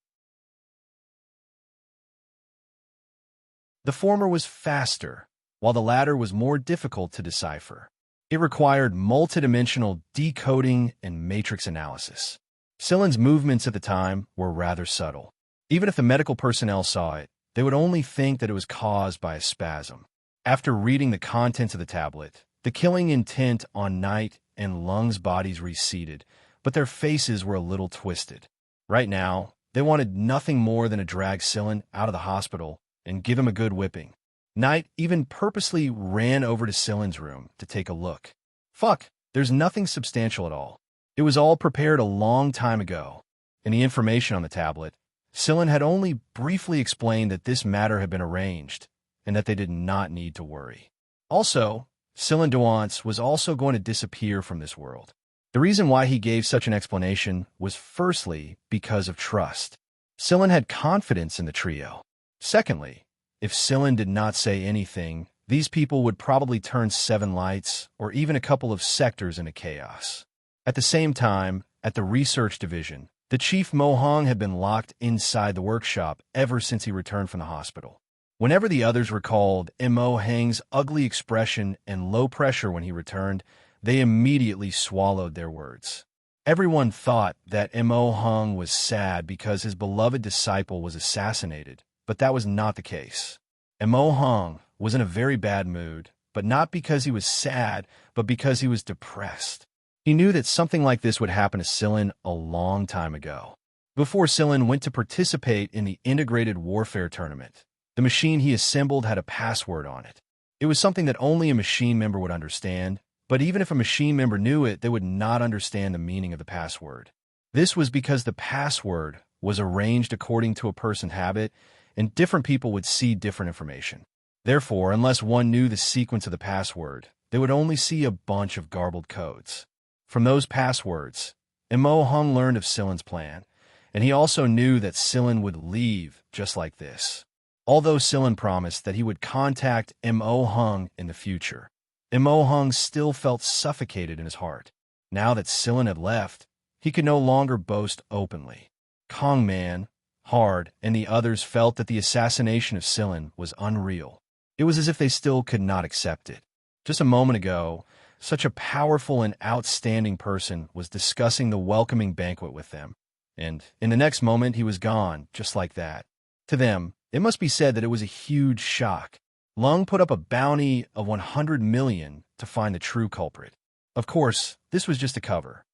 The former was faster, while the latter was more difficult to decipher. It required multidimensional decoding and matrix analysis. Silen's movements at the time were rather subtle. Even if the medical personnel saw it, they would only think that it was caused by a spasm. After reading the contents of the tablet, the killing intent on Knight and Lung's bodies receded, but their faces were a little twisted. Right now, they wanted nothing more than to drag Silen out of the hospital and give him a good whipping. Knight even purposely ran over to Silen's room to take a look. Fuck, there's nothing substantial at all. It was all prepared a long time ago. In the information on the tablet, Silen had only briefly explained that this matter had been arranged and that they did not need to worry. Also, Silen Duance was also going to disappear from this world. The reason why he gave such an explanation was firstly because of trust. Silen had confidence in the trio. Secondly, if Silen did not say anything, these people would probably turn Seven Lights or even a couple of sectors into chaos. At the same time, at the research division, the Chief Mo Hong had been locked inside the workshop ever since he returned from the hospital. Whenever the others recalled Mo Hang's ugly expression and low pressure when he returned, they immediately swallowed their words. Everyone thought that Mo Hong was sad because his beloved disciple was assassinated, but that was not the case. Mo Hong was in a very bad mood, but not because he was sad, but because he was depressed. He knew that something like this would happen to Silen a long time ago. Before Silen went to participate in the integrated warfare tournament, the machine he assembled had a password on it. It was something that only a machine member would understand, but even if a machine member knew it, they would not understand the meaning of the password. This was because the password was arranged according to a person's habit, and different people would see different information. Therefore, unless one knew the sequence of the password, they would only see a bunch of garbled codes. From those passwords, Mo Hung learned of Silen's plan, and he also knew that Silen would leave just like this. Although Silen promised that he would contact Mo Hung in the future, Mo Hung still felt suffocated in his heart. Now that Silen had left, he could no longer boast openly. Kong Man, Hard, and the others felt that the assassination of Silen was unreal. It was as if they still could not accept it. Just a moment ago, such a powerful and outstanding person was discussing the welcoming banquet with them, and in the next moment he was gone, just like that. To them, It must be said that it was a huge shock. Lung put up a bounty of 100 million to find the true culprit. Of course, this was just a cover.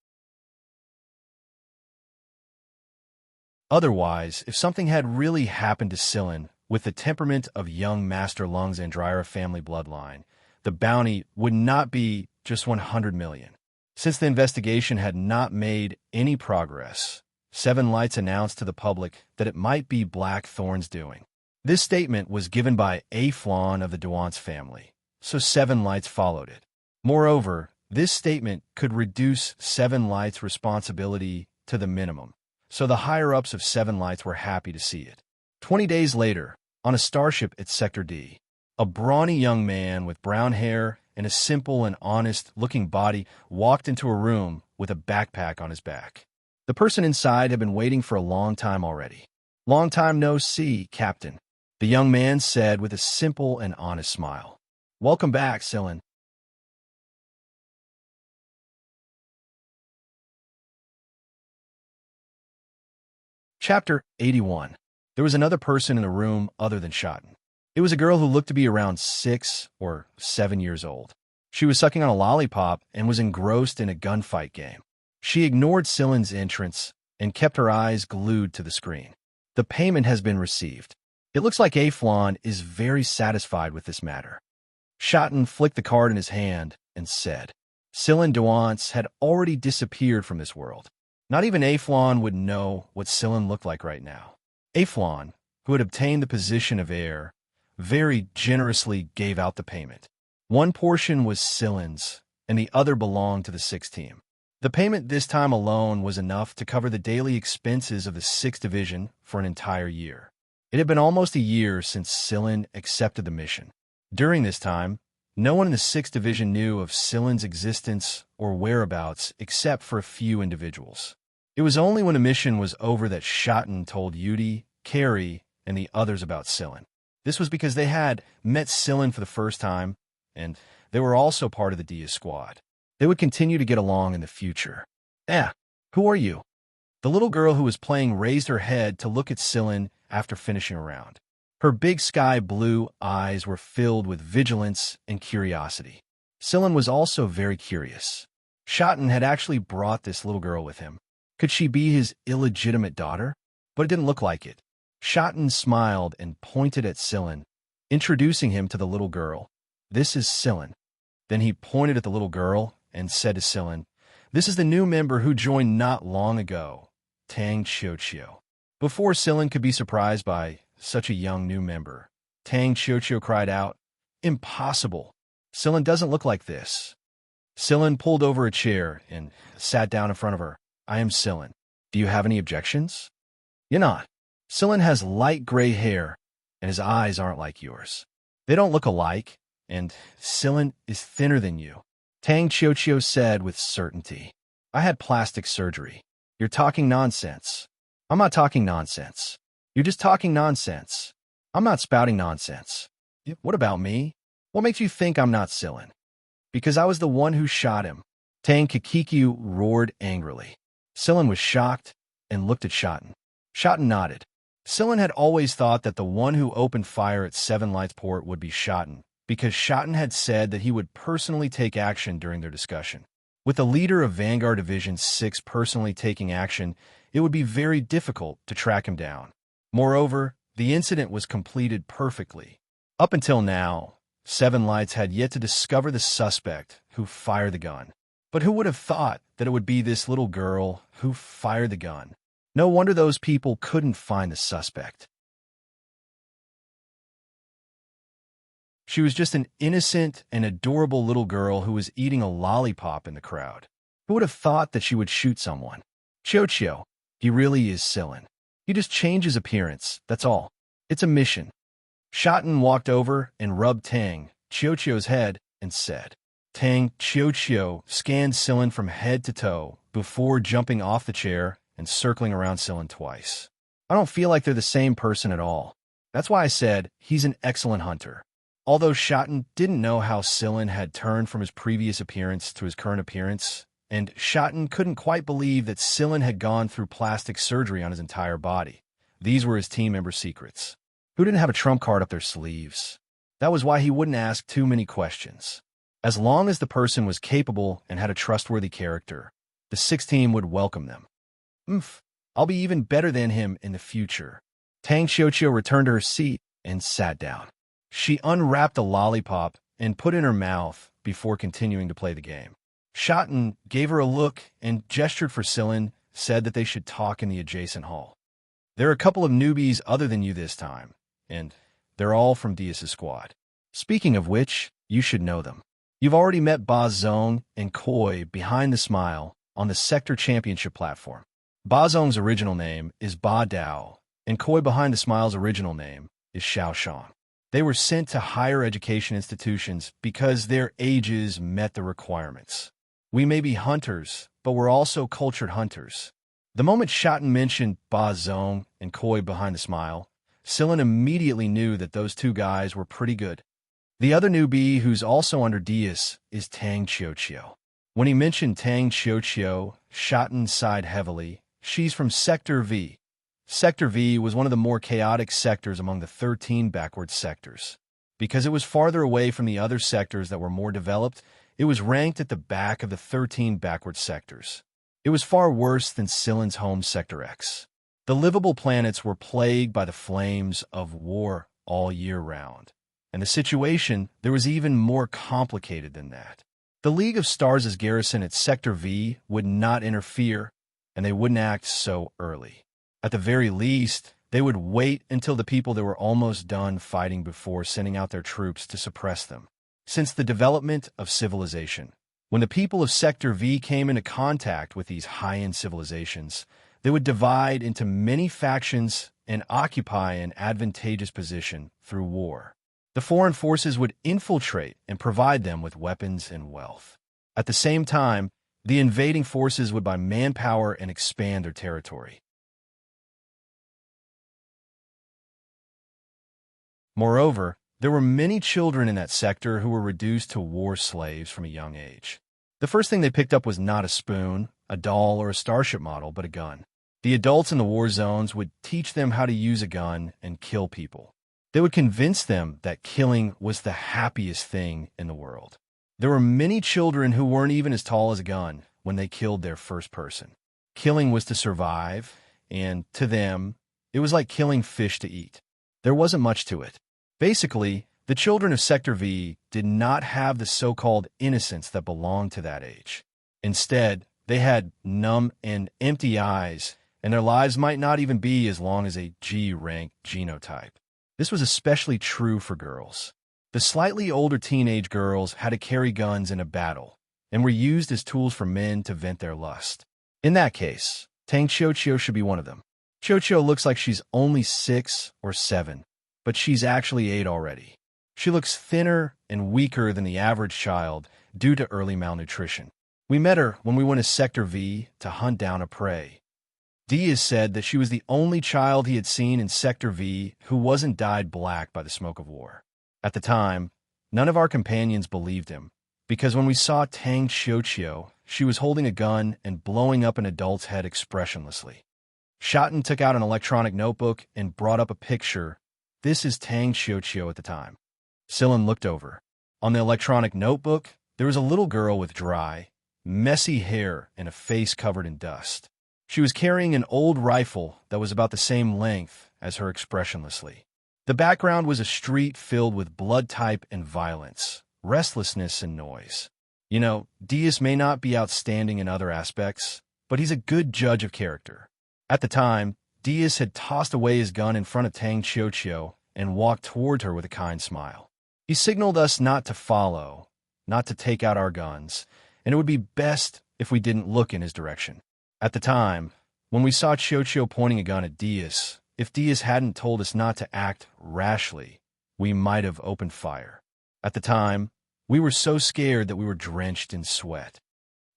Otherwise, if something had really happened to Sillin with the temperament of young Master Lung's Andryra family bloodline, the bounty would not be just 100 million. Since the investigation had not made any progress, Seven Lights announced to the public that it might be Blackthorn's doing. This statement was given by a Flan of the Duance family, so Seven Lights followed it. Moreover, this statement could reduce Seven Lights' responsibility to the minimum, so the higher-ups of Seven Lights were happy to see it. 20 days later, on a starship at Sector D, a brawny young man with brown hair and a simple and honest-looking body walked into a room with a backpack on his back. The person inside had been waiting for a long time already. "Long time no see, Captain," the young man said with a simple and honest smile. "Welcome back, Sillin." Chapter 81. There was another person in the room other than Shotten. It was a girl who looked to be around 6 or 7 years old. She was sucking on a lollipop and was engrossed in a gunfight game. She ignored Sillin's entrance and kept her eyes glued to the screen. "The payment has been received. It looks like Aflon is very satisfied with this matter." Shotten flicked the card in his hand and said, Sillin Duance had already disappeared from this world. Not even Aflon would know what Sillin looked like right now. Aflon, who had obtained the position of heir, very generously gave out the payment. One portion was Sillin's, and the other belonged to the 6th team. The payment this time alone was enough to cover the daily expenses of the 6th Division for an entire year. It had been almost a year since Sillin accepted the mission. During this time, no one in the 6th Division knew of Sillin's existence or whereabouts except for a few individuals. It was only when the mission was over that Shotten told Yudi, Carrie, and the others about Sillin. This was because they had met Sillin for the first time, and they were also part of the Dia squad. They would continue to get along in the future. Who are you?" The little girl who was playing raised her head to look at Sillin after finishing a round. Her big sky blue eyes were filled with vigilance and curiosity. Sillin was also very curious. Shotten had actually brought this little girl with him. Could she be his illegitimate daughter? But it didn't look like it. Shotten smiled and pointed at Sillin, introducing him to the little girl. "This is Sillin." Then he pointed at the little girl and said to Sillin, "This is the new member who joined not long ago, Tang Xianxia." Before Sillin could be surprised by such a young new member, Tang Xianxia cried out, "Impossible! Sillin doesn't look like this." Sillin pulled over a chair and sat down in front of her. "I am Sillin. Do you have any objections?" "You're not. Sillin has light gray hair, and his eyes aren't like yours. They don't look alike, and Sillin is thinner than you," Tang Xianxia said with certainty. "I had plastic surgery." "You're talking nonsense." "I'm not talking nonsense." "You're just talking nonsense." "I'm not spouting nonsense." "What about me? What makes you think I'm not Sillin?" "Because I was the one who shot him," Tang Kikikyu roared angrily. Sillin was shocked and looked at Shotten. Shotten nodded. Sillin had always thought that the one who opened fire at Seven Lights Port would be Shotten, because Shotten had said that he would personally take action during their discussion. With the leader of Vanguard Division 6 personally taking action, it would be very difficult to track him down. Moreover, the incident was completed perfectly. Up until now, Seven Lights had yet to discover the suspect who fired the gun. But who would have thought that it would be this little girl who fired the gun? No wonder those people couldn't find the suspect. She was just an innocent and adorable little girl who was eating a lollipop in the crowd. Who would have thought that she would shoot someone? Chio, he really is Sillin. He just changed his appearance, that's all. It's a mission. Shotten walked over and rubbed Tang Chio's head and said. Tang Chio scanned Sillin from head to toe before jumping off the chair and circling around Sillin twice. "I don't feel like they're the same person at all. That's why I said he's an excellent hunter." Although Shotten didn't know how Sillin had turned from his previous appearance to his current appearance, and Shotten couldn't quite believe that Sillin had gone through plastic surgery on his entire body. These were his team member secrets. who didn't have a trump card up their sleeves. That was why he wouldn't ask too many questions. As long as the person was capable and had a trustworthy character, the 6 team would welcome them. I'll be even better than him in the future. Tang Xiaoqiu returned to her seat and sat down. She unwrapped a lollipop and put it in her mouth before continuing to play the game. Shotten gave her a look and gestured for Sillin, said that they should talk in the adjacent hall. There are a couple of newbies other than you this time, and they're all from Dias' squad. Speaking of which, you should know them. You've already met Ba Zong and Koi behind the smile on the Sector Championship platform. Ba Zong's original name is Ba Dao, and Koi behind the smile's original name is Xiao Shang. They were sent to higher education institutions because their ages met the requirements. We may be hunters, but we're also cultured hunters. The moment Shotten mentioned Ba Zong and Koi behind the smile, Sillin immediately knew that those 2 guys were pretty good. The other newbie who's also under Dias is Tang Xiaoqiu. When he mentioned Tang Xiaoqiu, Shotten sighed heavily. She's from Sector V. Sector V was one of the more chaotic sectors among the 13 backward sectors. Because it was farther away from the other sectors that were more developed, it was ranked at the back of the 13 backward sectors. It was far worse than Sillin's home Sector X. The livable planets were plagued by the flames of war all year round. And the situation there was even more complicated than that. The League of Stars' garrison at Sector V would not interfere, and they wouldn't act so early. At the very least, they would wait until the people that were almost done fighting before sending out their troops to suppress them. Since the development of civilization, when the people of Sector V came into contact with these high-end civilizations, they would divide into many factions and occupy an advantageous position through war. The foreign forces would infiltrate and provide them with weapons and wealth. At the same time, the invading forces would buy manpower and expand their territory. Moreover, there were many children in that sector who were reduced to war slaves from a young age. The first thing they picked up was not a spoon, a doll, or a starship model, but a gun. The adults in the war zones would teach them how to use a gun and kill people. They would convince them that killing was the happiest thing in the world. There were many children who weren't even as tall as a gun when they killed their first person. Killing was to survive, and to them, it was like killing fish to eat. There wasn't much to it. Basically, the children of Sector V did not have the so-called innocence that belonged to that age. Instead, they had numb and empty eyes, and their lives might not even be as long as a G-rank genotype. This was especially true for girls. The slightly older teenage girls had to carry guns in a battle, and were used as tools for men to vent their lust. In that case, Tang Xiaoqiu should be one of them. Xiaoqiu looks like she's only 6 or 7, but she's actually 8 already. She looks thinner and weaker than the average child due to early malnutrition. We met her when we went to Sector V to hunt down a prey. Diaz said that she was the only child he had seen in Sector V who wasn't dyed black by the smoke of war. At the time, none of our companions believed him, because when we saw Tang Xiaoqiu, she was holding a gun and blowing up an adult's head expressionlessly. Shotten took out an electronic notebook and brought up a picture. This is Tang Xiaoqiu at the time. Sillin looked over. On the electronic notebook, there was a little girl with dry, messy hair and a face covered in dust. She was carrying an old rifle that was about the same length as her expressionlessly. The background was a street filled with blood type and violence, restlessness and noise. You know, Diaz may not be outstanding in other aspects, but he's a good judge of character. At the time, Diaz had tossed away his gun in front of Tang Xiaoqiu and walked toward her with a kind smile. He signaled us not to follow, not to take out our guns, and it would be best if we didn't look in his direction. At the time, when we saw Xiaoqiu pointing a gun at Diaz, if Diaz hadn't told us not to act rashly, we might have opened fire. At the time, we were so scared that we were drenched in sweat.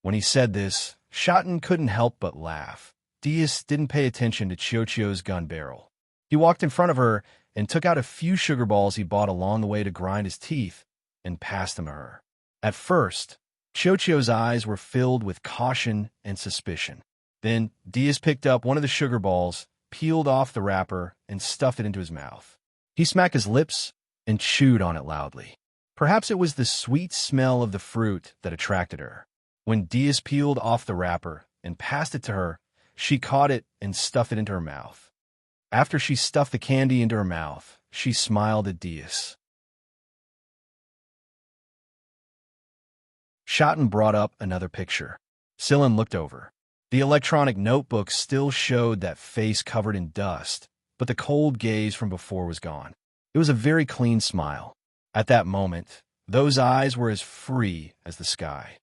When he said this, Shotten couldn't help but laugh. Diaz didn't pay attention to Xiaoqiu's gun barrel. He walked in front of her and took out a few sugar balls he bought along the way to grind his teeth and passed them to her. At first, Xiaoqiu's eyes were filled with caution and suspicion. Then Diaz picked up one of the sugar balls, peeled off the wrapper, and stuffed it into his mouth. He smacked his lips and chewed on it loudly. Perhaps it was the sweet smell of the fruit that attracted her. When Diaz peeled off the wrapper and passed it to her, she caught it and stuffed it into her mouth. After she stuffed the candy into her mouth, she smiled at Diaz. Schotten brought up another picture. Sillin looked over. The electronic notebook still showed that face covered in dust, but the cold gaze from before was gone. It was a very clean smile. At that moment, those eyes were as free as the sky.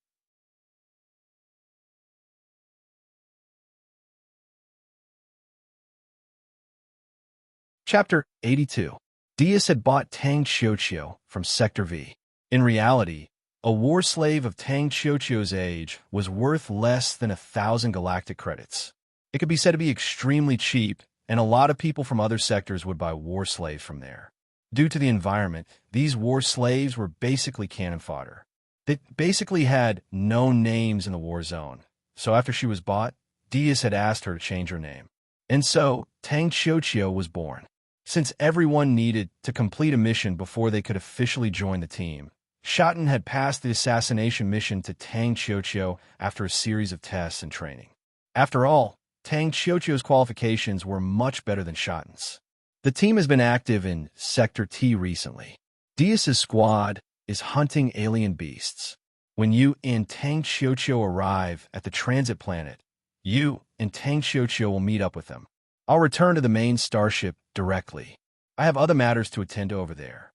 Chapter 82. Diaz had bought Tang Xianxia from Sector V. In reality, a war slave of Tang Xianxia's age was worth less than 1,000 galactic credits. It could be said to be extremely cheap, and a lot of people from other sectors would buy war slaves from there. Due to the environment, these war slaves were basically cannon fodder. They basically had no names in the war zone, so after she was bought, Diaz had asked her to change her name. And so, Tang Xianxia was born. Since everyone needed to complete a mission before they could officially join the team, Schotten had passed the assassination mission to Tang Xianxia after a series of tests and training. After all, Tang Xianxia's qualifications were much better than Schotten's. The team has been active in Sector T recently. Diaz's squad is hunting alien beasts. When you and Tang Xianxia arrive at the transit planet, you and Tang Xianxia will meet up with them. I'll return to the main starship directly. I have other matters to attend to over there.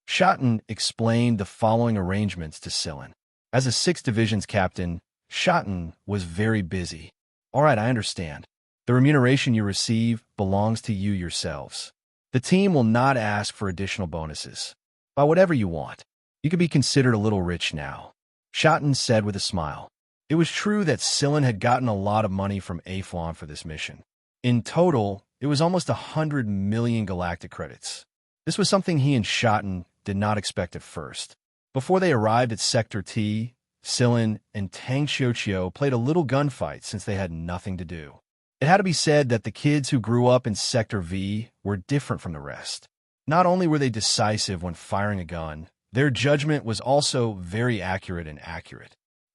Schotten explained the following arrangements to Sillin. As a 6th Division's captain, Schotten was very busy. All right, I understand. The remuneration you receive belongs to you yourselves. The team will not ask for additional bonuses. Buy whatever you want. You could be considered a little rich now, Schotten said with a smile. It was true that Sillin had gotten a lot of money from Aflon for this mission. In total, it was almost 100 million galactic credits. This was something he and Schotten did not expect at first. Before they arrived at Sector T, Sillin and Tang Xianxia played a little gunfight since they had nothing to do. It had to be said that the kids who grew up in Sector V were different from the rest. Not only were they decisive when firing a gun, their judgment was also very accurate.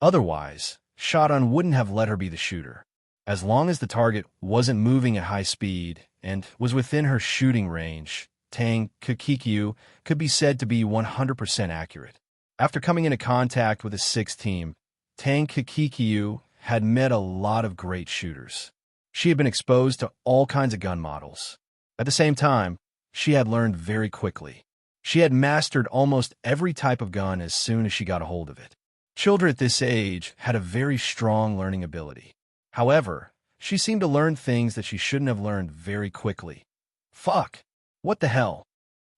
Otherwise, Schotten wouldn't have let her be the shooter. As long as the target wasn't moving at high speed and was within her shooting range, Tang Xianxia could be said to be 100% accurate. After coming into contact with the 6th team, Tang Xianxia had met a lot of great shooters. She had been exposed to all kinds of gun models. At the same time, she had learned very quickly. She had mastered almost every type of gun as soon as she got a hold of it. Children at this age had a very strong learning ability. However, she seemed to learn things that she shouldn't have learned very quickly. Fuck! What the hell?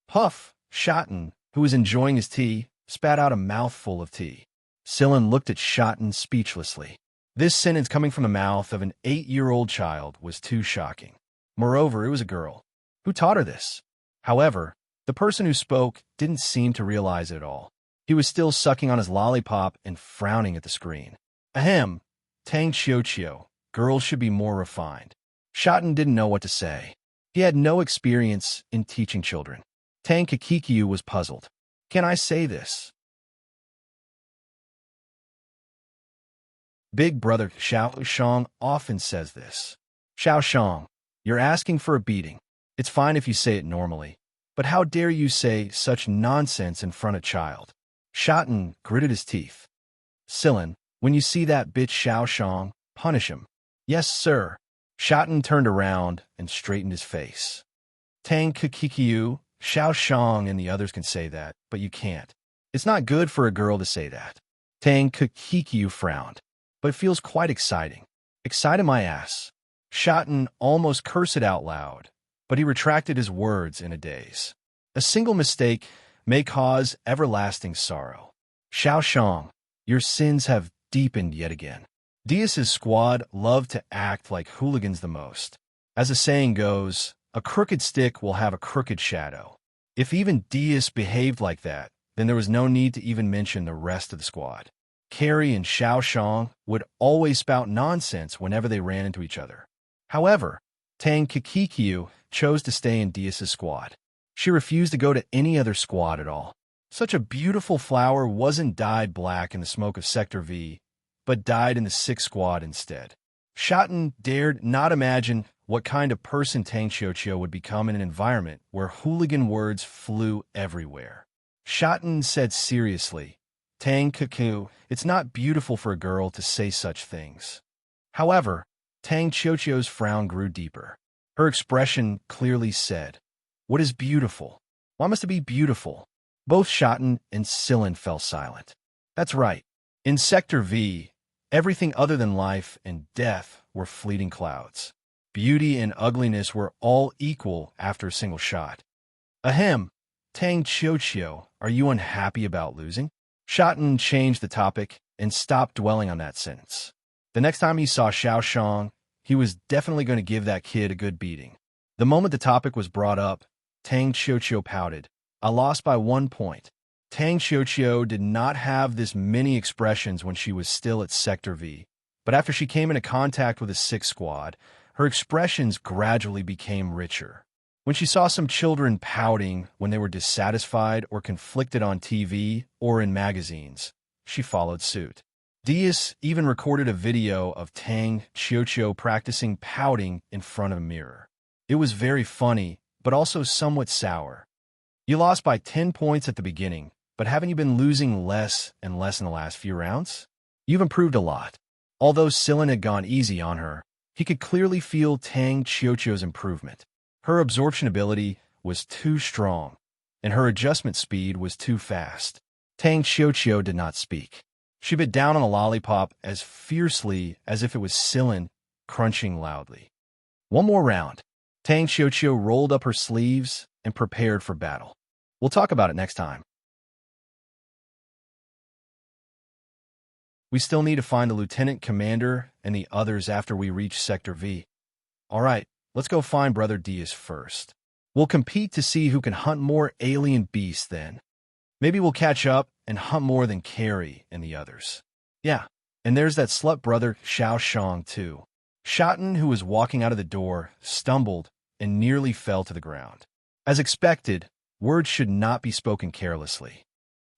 Puff! Schotten, who was enjoying his tea, spat out a mouthful of tea. Sillin looked at Schotten speechlessly. This sentence coming from the mouth of an 8-year-old child was too shocking. Moreover, it was a girl. Who taught her this? However, the person who spoke didn't seem to realize it at all. He was still sucking on his lollipop and frowning at the screen. Ahem! Tang Xianxia, girls should be more refined. Schotten didn't know what to say. He had no experience in teaching children. Tang Xianxia was puzzled. Can I say this? Big brother Xianxia often says this. Xianxia, you're asking for a beating. It's fine if you say it normally, but how dare you say such nonsense in front of a child? Schotten gritted his teeth. Sillin, when you see that bitch Xianxia, punish him. Yes, sir. Schotten turned around and straightened his face. Tang Xianxia, Xianxia and the others can say that, but you can't. It's not good for a girl to say that. Tang Xianxia frowned. But it feels quite exciting. Excited my ass. Schotten almost cursed it out loud, but he retracted his words in a daze. A single mistake may cause everlasting sorrow. Xianxia, your sins have deepened yet again. Diaz's squad loved to act like hooligans the most. As the saying goes, a crooked stick will have a crooked shadow. If even Diaz behaved like that, then there was no need to even mention the rest of the squad. Carrie and Xianxia would always spout nonsense whenever they ran into each other. However, Tang Xianxia chose to stay in Diaz's squad. She refused to go to any other squad at all. Such a beautiful flower wasn't dyed black in the smoke of Sector V, but died in the 6th Squad instead. Shotten dared not imagine what kind of person Tang Xiaoqiu would become in an environment where hooligan words flew everywhere. Shotten said seriously, "Tang Cuckoo, it's not beautiful for a girl to say such things." However, Tang Xiaoqiu's frown grew deeper. Her expression clearly said, "What is beautiful? Why must it be beautiful?" Both Shotten and Sillin fell silent. That's right. In Sector V, everything other than life and death were fleeting clouds. Beauty and ugliness were all equal after a single shot. Ahem, Tang Xiaoqiu, are you unhappy about losing? Shotten changed the topic and stopped dwelling on that sentence. The next time he saw Xiaoshang, he was definitely going to give that kid a good beating. The moment the topic was brought up, Tang Xiaoqiu pouted. I lost by 1 point. Tang Xiaoqiu did not have this many expressions when she was still at Sector V, but after she came into contact with the 6th Squad, her expressions gradually became richer. When she saw some children pouting when they were dissatisfied or conflicted on TV or in magazines, she followed suit. Diaz even recorded a video of Tang Xiaoqiu practicing pouting in front of a mirror. It was very funny, but also somewhat sour. You lost by 10 points at the beginning, but haven't you been losing less and less in the last few rounds? You've improved a lot. Although Sillin had gone easy on her, he could clearly feel Tang Xiaoqiu's improvement. Her absorption ability was too strong, and her adjustment speed was too fast. Tang Xiaoqiu did not speak. She bit down on a lollipop as fiercely as if it was Sillin crunching loudly. One more round. Tang Xiaoqiu rolled up her sleeves and prepared for battle. We'll talk about it next time. We still need to find the lieutenant commander and the others after we reach Sector V. All right, let's go find Brother Diaz first. We'll compete to see who can hunt more alien beasts then. Maybe we'll catch up and hunt more than Carrie and the others. Yeah, and there's that slut brother Xiaoshang too. Shotten, who was walking out of the door, stumbled and nearly fell to the ground. As expected, words should not be spoken carelessly.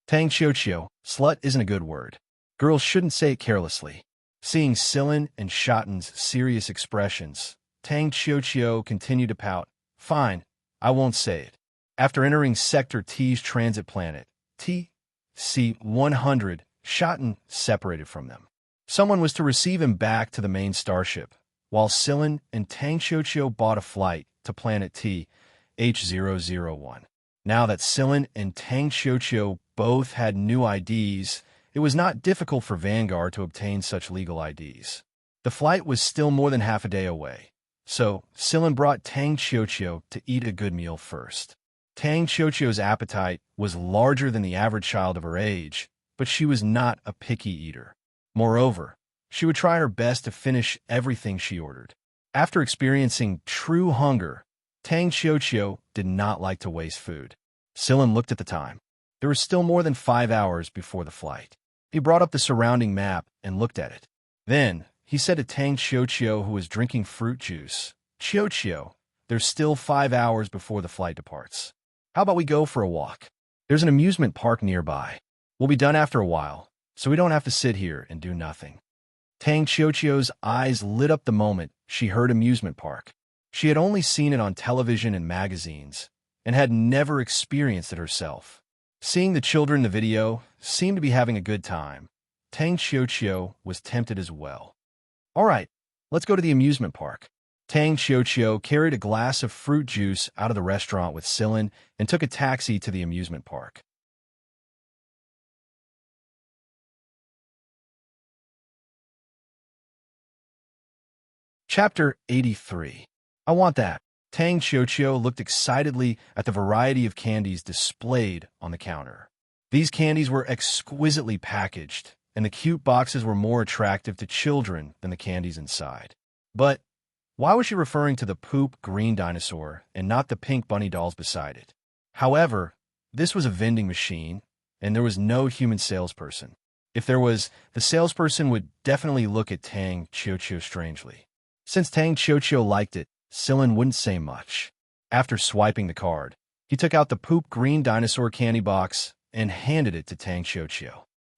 Tang Xiaoqiu, slut isn't a good word. Girls shouldn't say it carelessly. Seeing Sillin and Shotten's serious expressions, Tang Xiaoqiu continued to pout. Fine, I won't say it. After entering Sector T's transit planet, TC-100, Shotten separated from them. Someone was to receive him back to the main starship, while Sillin and Tang Xiaoqiu bought a flight to planet TH-001. Now that Sillin and Tang Xiaoqiu both had new IDs, it was not difficult for Vanguard to obtain such legal IDs. The flight was still more than half a day away, so Sillin brought Tang Xiaoqiu to eat a good meal first. Tang Xiaoqiu's appetite was larger than the average child of her age, but she was not a picky eater. Moreover, she would try her best to finish everything she ordered. After experiencing true hunger, Tang Xiaoqiu did not like to waste food. Sillin looked at the time. There was still more than 5 hours before the flight. He brought up the surrounding map and looked at it. Then, he said to Tang Xiaoqiu, who was drinking fruit juice, Xiaoqiu, there's still 5 hours before the flight departs. How about we go for a walk? There's an amusement park nearby. We'll be done after a while, so we don't have to sit here and do nothing. Tang Xiaoqiu's eyes lit up the moment she heard amusement park. She had only seen it on television and magazines, and had never experienced it herself. Seeing the children in the video seemed to be having a good time, Tang Xiaoqiu was tempted as well. All right, let's go to the amusement park. Tang Xiaoqiu carried a glass of fruit juice out of the restaurant with Sillin and took a taxi to the amusement park. Chapter 83. I want that. Tang Xiaoqiu looked excitedly at the variety of candies displayed on the counter. These candies were exquisitely packaged, and the cute boxes were more attractive to children than the candies inside. But why was she referring to the poop green dinosaur and not the pink bunny dolls beside it? However, this was a vending machine, and there was no human salesperson. If there was, the salesperson would definitely look at Tang Xiaoqiu strangely. Since Tang Xiaoqiu liked it, Sillin wouldn't say much. After swiping the card, He took out the poop green dinosaur candy box and handed it to Tang Xiaoqiu.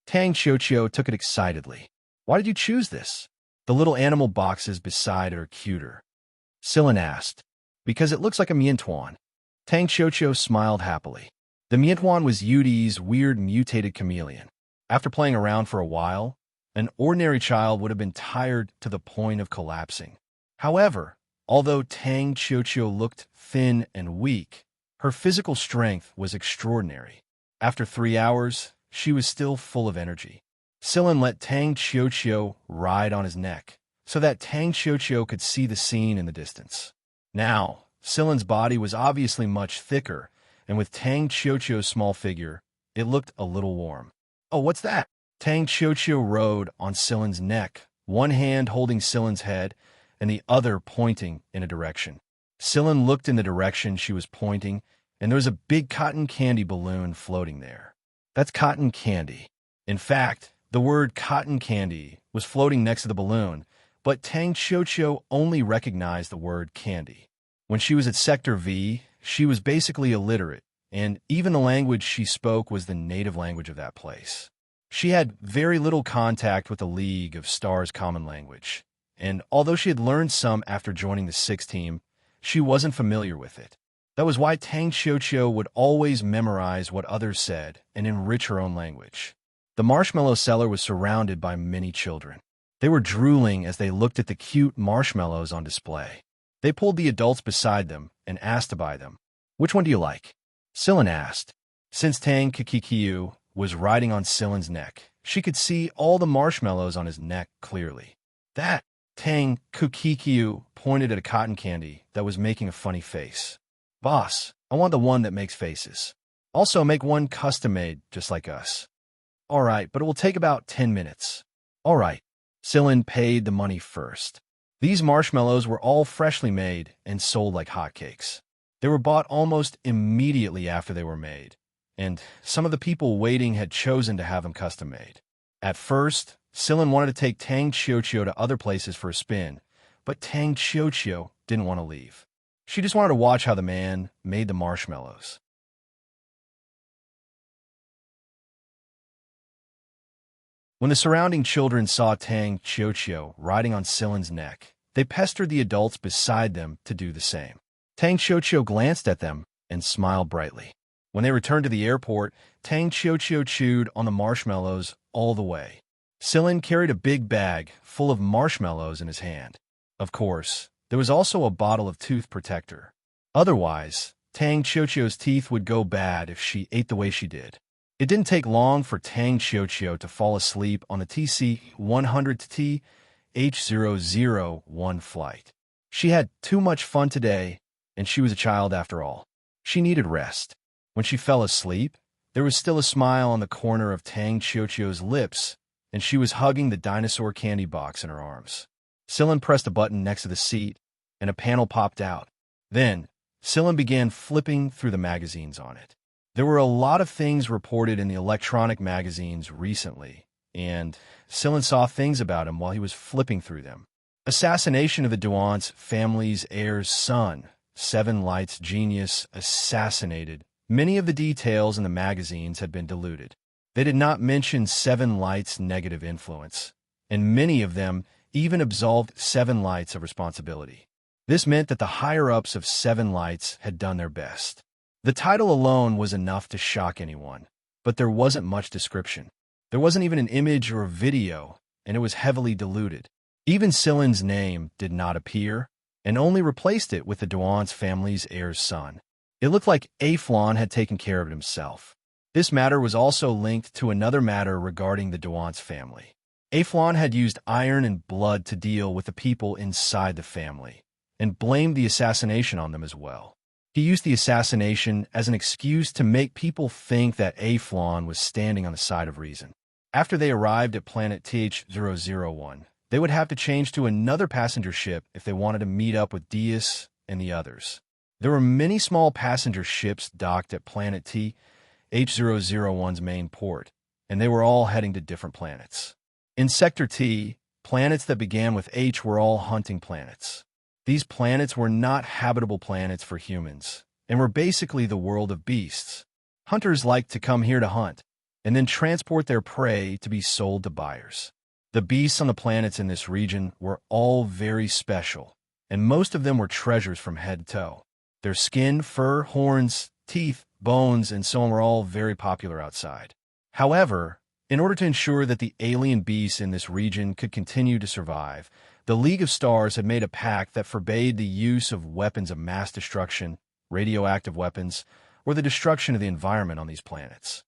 Tang Xiaoqiu took it excitedly. Why did you choose this? The little animal boxes beside it are cuter. Sillin asked. Because it looks like a Miantuan. Tang Xiaoqiu smiled happily. The Miantuan was Yudi's weird mutated chameleon. After playing around for a while, an ordinary child would have been tired to the point of collapsing. However, although Tang Xiaoqiu looked thin and weak, her physical strength was extraordinary. After 3 hours, she was still full of energy. Sillin let Tang Xiaoqiu ride on his neck, so that Tang Xiaoqiu could see the scene in the distance. Now, Sillin's body was obviously much thicker, and with Tang Xiaoqiu's small figure, it looked a little warm. Oh, what's that? Tang Xiaoqiu rode on Sillin's neck, one hand holding Sillin's head and the other pointing in a direction. Sillin looked in the direction she was pointing, and there was a big cotton candy balloon floating there. That's cotton candy. In fact, the word cotton candy was floating next to the balloon, but Tang Xiaoqiu only recognized the word candy. When she was at Sector V, she was basically illiterate, and even the language she spoke was the native language of that place. She had very little contact with the League of Stars Common Language, and although she had learned some after joining the 6th team, she wasn't familiar with it. That was why Tang Xiaoqiu would always memorize what others said and enrich her own language. The marshmallow seller was surrounded by many children. They were drooling as they looked at the cute marshmallows on display. They pulled the adults beside them and asked to buy them. Which one do you like? Sillin asked. Since Tang Xiaoqiu was riding on Sillin's neck, she could see all the marshmallows on his neck clearly. That Tang Xiaoqiu pointed at a cotton candy that was making a funny face. Boss, I want the one that makes faces. Also, make one custom-made, just like us. All right, but it will take about 10 minutes. All right. Sillin paid the money first. These marshmallows were all freshly made and sold like hotcakes. They were bought almost immediately after they were made, and some of the people waiting had chosen to have them custom-made. At first, Sillin wanted to take Tang Xiaoqiu to other places for a spin, but Tang Xiaoqiu didn't want to leave. She just wanted to watch how the man made the marshmallows. When the surrounding children saw Tang Xiaoqiu riding on Sillin's neck, they pestered the adults beside them to do the same. Tang Xiaoqiu glanced at them and smiled brightly. When they returned to the airport, Tang Xiaoqiu chewed on the marshmallows all the way. Sillin carried a big bag full of marshmallows in his hand. Of course, there was also a bottle of tooth protector. Otherwise, Tang Xiaoqiu's teeth would go bad if she ate the way she did. It didn't take long for Tang Xiaoqiu to fall asleep on the TC-100 to TH-001 flight. She had too much fun today, and she was a child after all. She needed rest. When she fell asleep, there was still a smile on the corner of Tang Xiaoqiu's lips, and she was hugging the dinosaur candy box in her arms. Sillin pressed a button next to the seat, and a panel popped out. Then, Sillin began flipping through the magazines on it. There were a lot of things reported in the electronic magazines recently, and Sillin saw things about him while he was flipping through them. Assassination of the Duance family's heir's son, Seven Lights genius, assassinated. Many of the details in the magazines had been diluted. They did not mention Seven Lights' negative influence, and many of them even absolved Seven Lights of responsibility. This meant that the higher-ups of Seven Lights had done their best. The title alone was enough to shock anyone, but there wasn't much description. There wasn't even an image or a video, and it was heavily diluted. Even Sillin's name did not appear, and only replaced it with the Duance family's heir's son. It looked like Aflon had taken care of it himself. This matter was also linked to another matter regarding the Duance family. Aflon had used iron and blood to deal with the people inside the family, and blamed the assassination on them as well. He used the assassination as an excuse to make people think that Aflon was standing on the side of reason. After they arrived at planet TH-001, they would have to change to another passenger ship if they wanted to meet up with Dias and the others. There were many small passenger ships docked at planet TH-001's main port, and they were all heading to different planets. In Sector T, planets that began with H were all hunting planets. These planets were not habitable planets for humans, and were basically the world of beasts. Hunters liked to come here to hunt, and then transport their prey to be sold to buyers. The beasts on the planets in this region were all very special, and most of them were treasures from head to toe. Their skin, fur, horns, teeth, bones, and so on were all very popular outside. However, in order to ensure that the alien beasts in this region could continue to survive, the League of Stars had made a pact that forbade the use of weapons of mass destruction, radioactive weapons, or the destruction of the environment on these planets.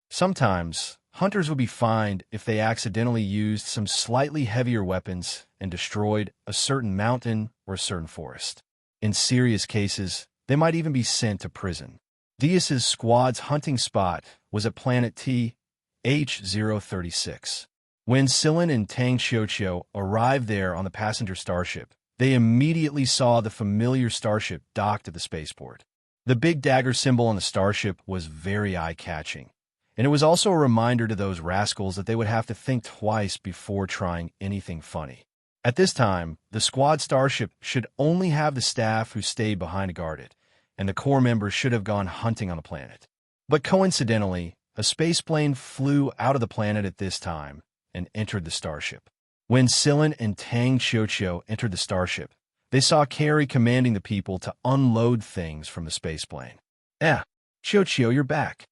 Sometimes, hunters would be fined if they accidentally used some slightly heavier weapons and destroyed a certain mountain or a certain forest. In serious cases, they might even be sent to prison. Diaz's squad's hunting spot was at planet H-036. When Sillin and Tang Xianxia arrived there on the passenger starship, they immediately saw the familiar starship docked at the spaceport. The big dagger symbol on the starship was very eye-catching, and it was also a reminder to those rascals that they would have to think twice before trying anything funny. At this time, the squad starship should only have the staff who stayed behind to guard it, and the core members should have gone hunting on the planet. But coincidentally, a spaceplane flew out of the planet at this time and entered the starship. When Sillin and Tang Xianxia entered the starship, they saw Carrie commanding the people to unload things from the spaceplane. Xianxia, you're back.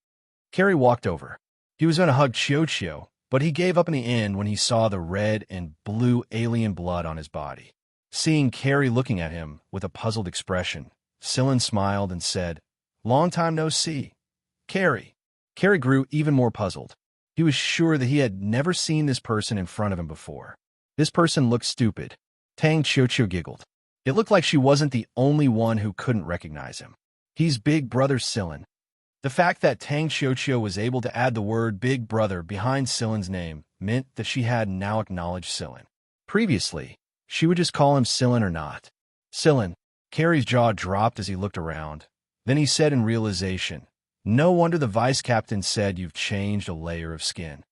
Carrie walked over. He was going to hug Xianxia, but he gave up in the end when he saw the red and blue alien blood on his body. Seeing Carrie looking at him with a puzzled expression, Sillin smiled and said, "Long time no see. Carrie." Carrie grew even more puzzled. He was sure that he had never seen this person in front of him before. This person looked stupid. Tang Xianxia giggled. It looked like she wasn't the only one who couldn't recognize him. He's Big Brother Sillin. The fact that Tang Xianxia was able to add the word Big Brother behind Sillin's name meant that she had now acknowledged Sillin. Previously, she would just call him Sillin or not. Sillin. Carrie's jaw dropped as he looked around. Then he said in realization, "No wonder the vice captain said you've changed a layer of skin."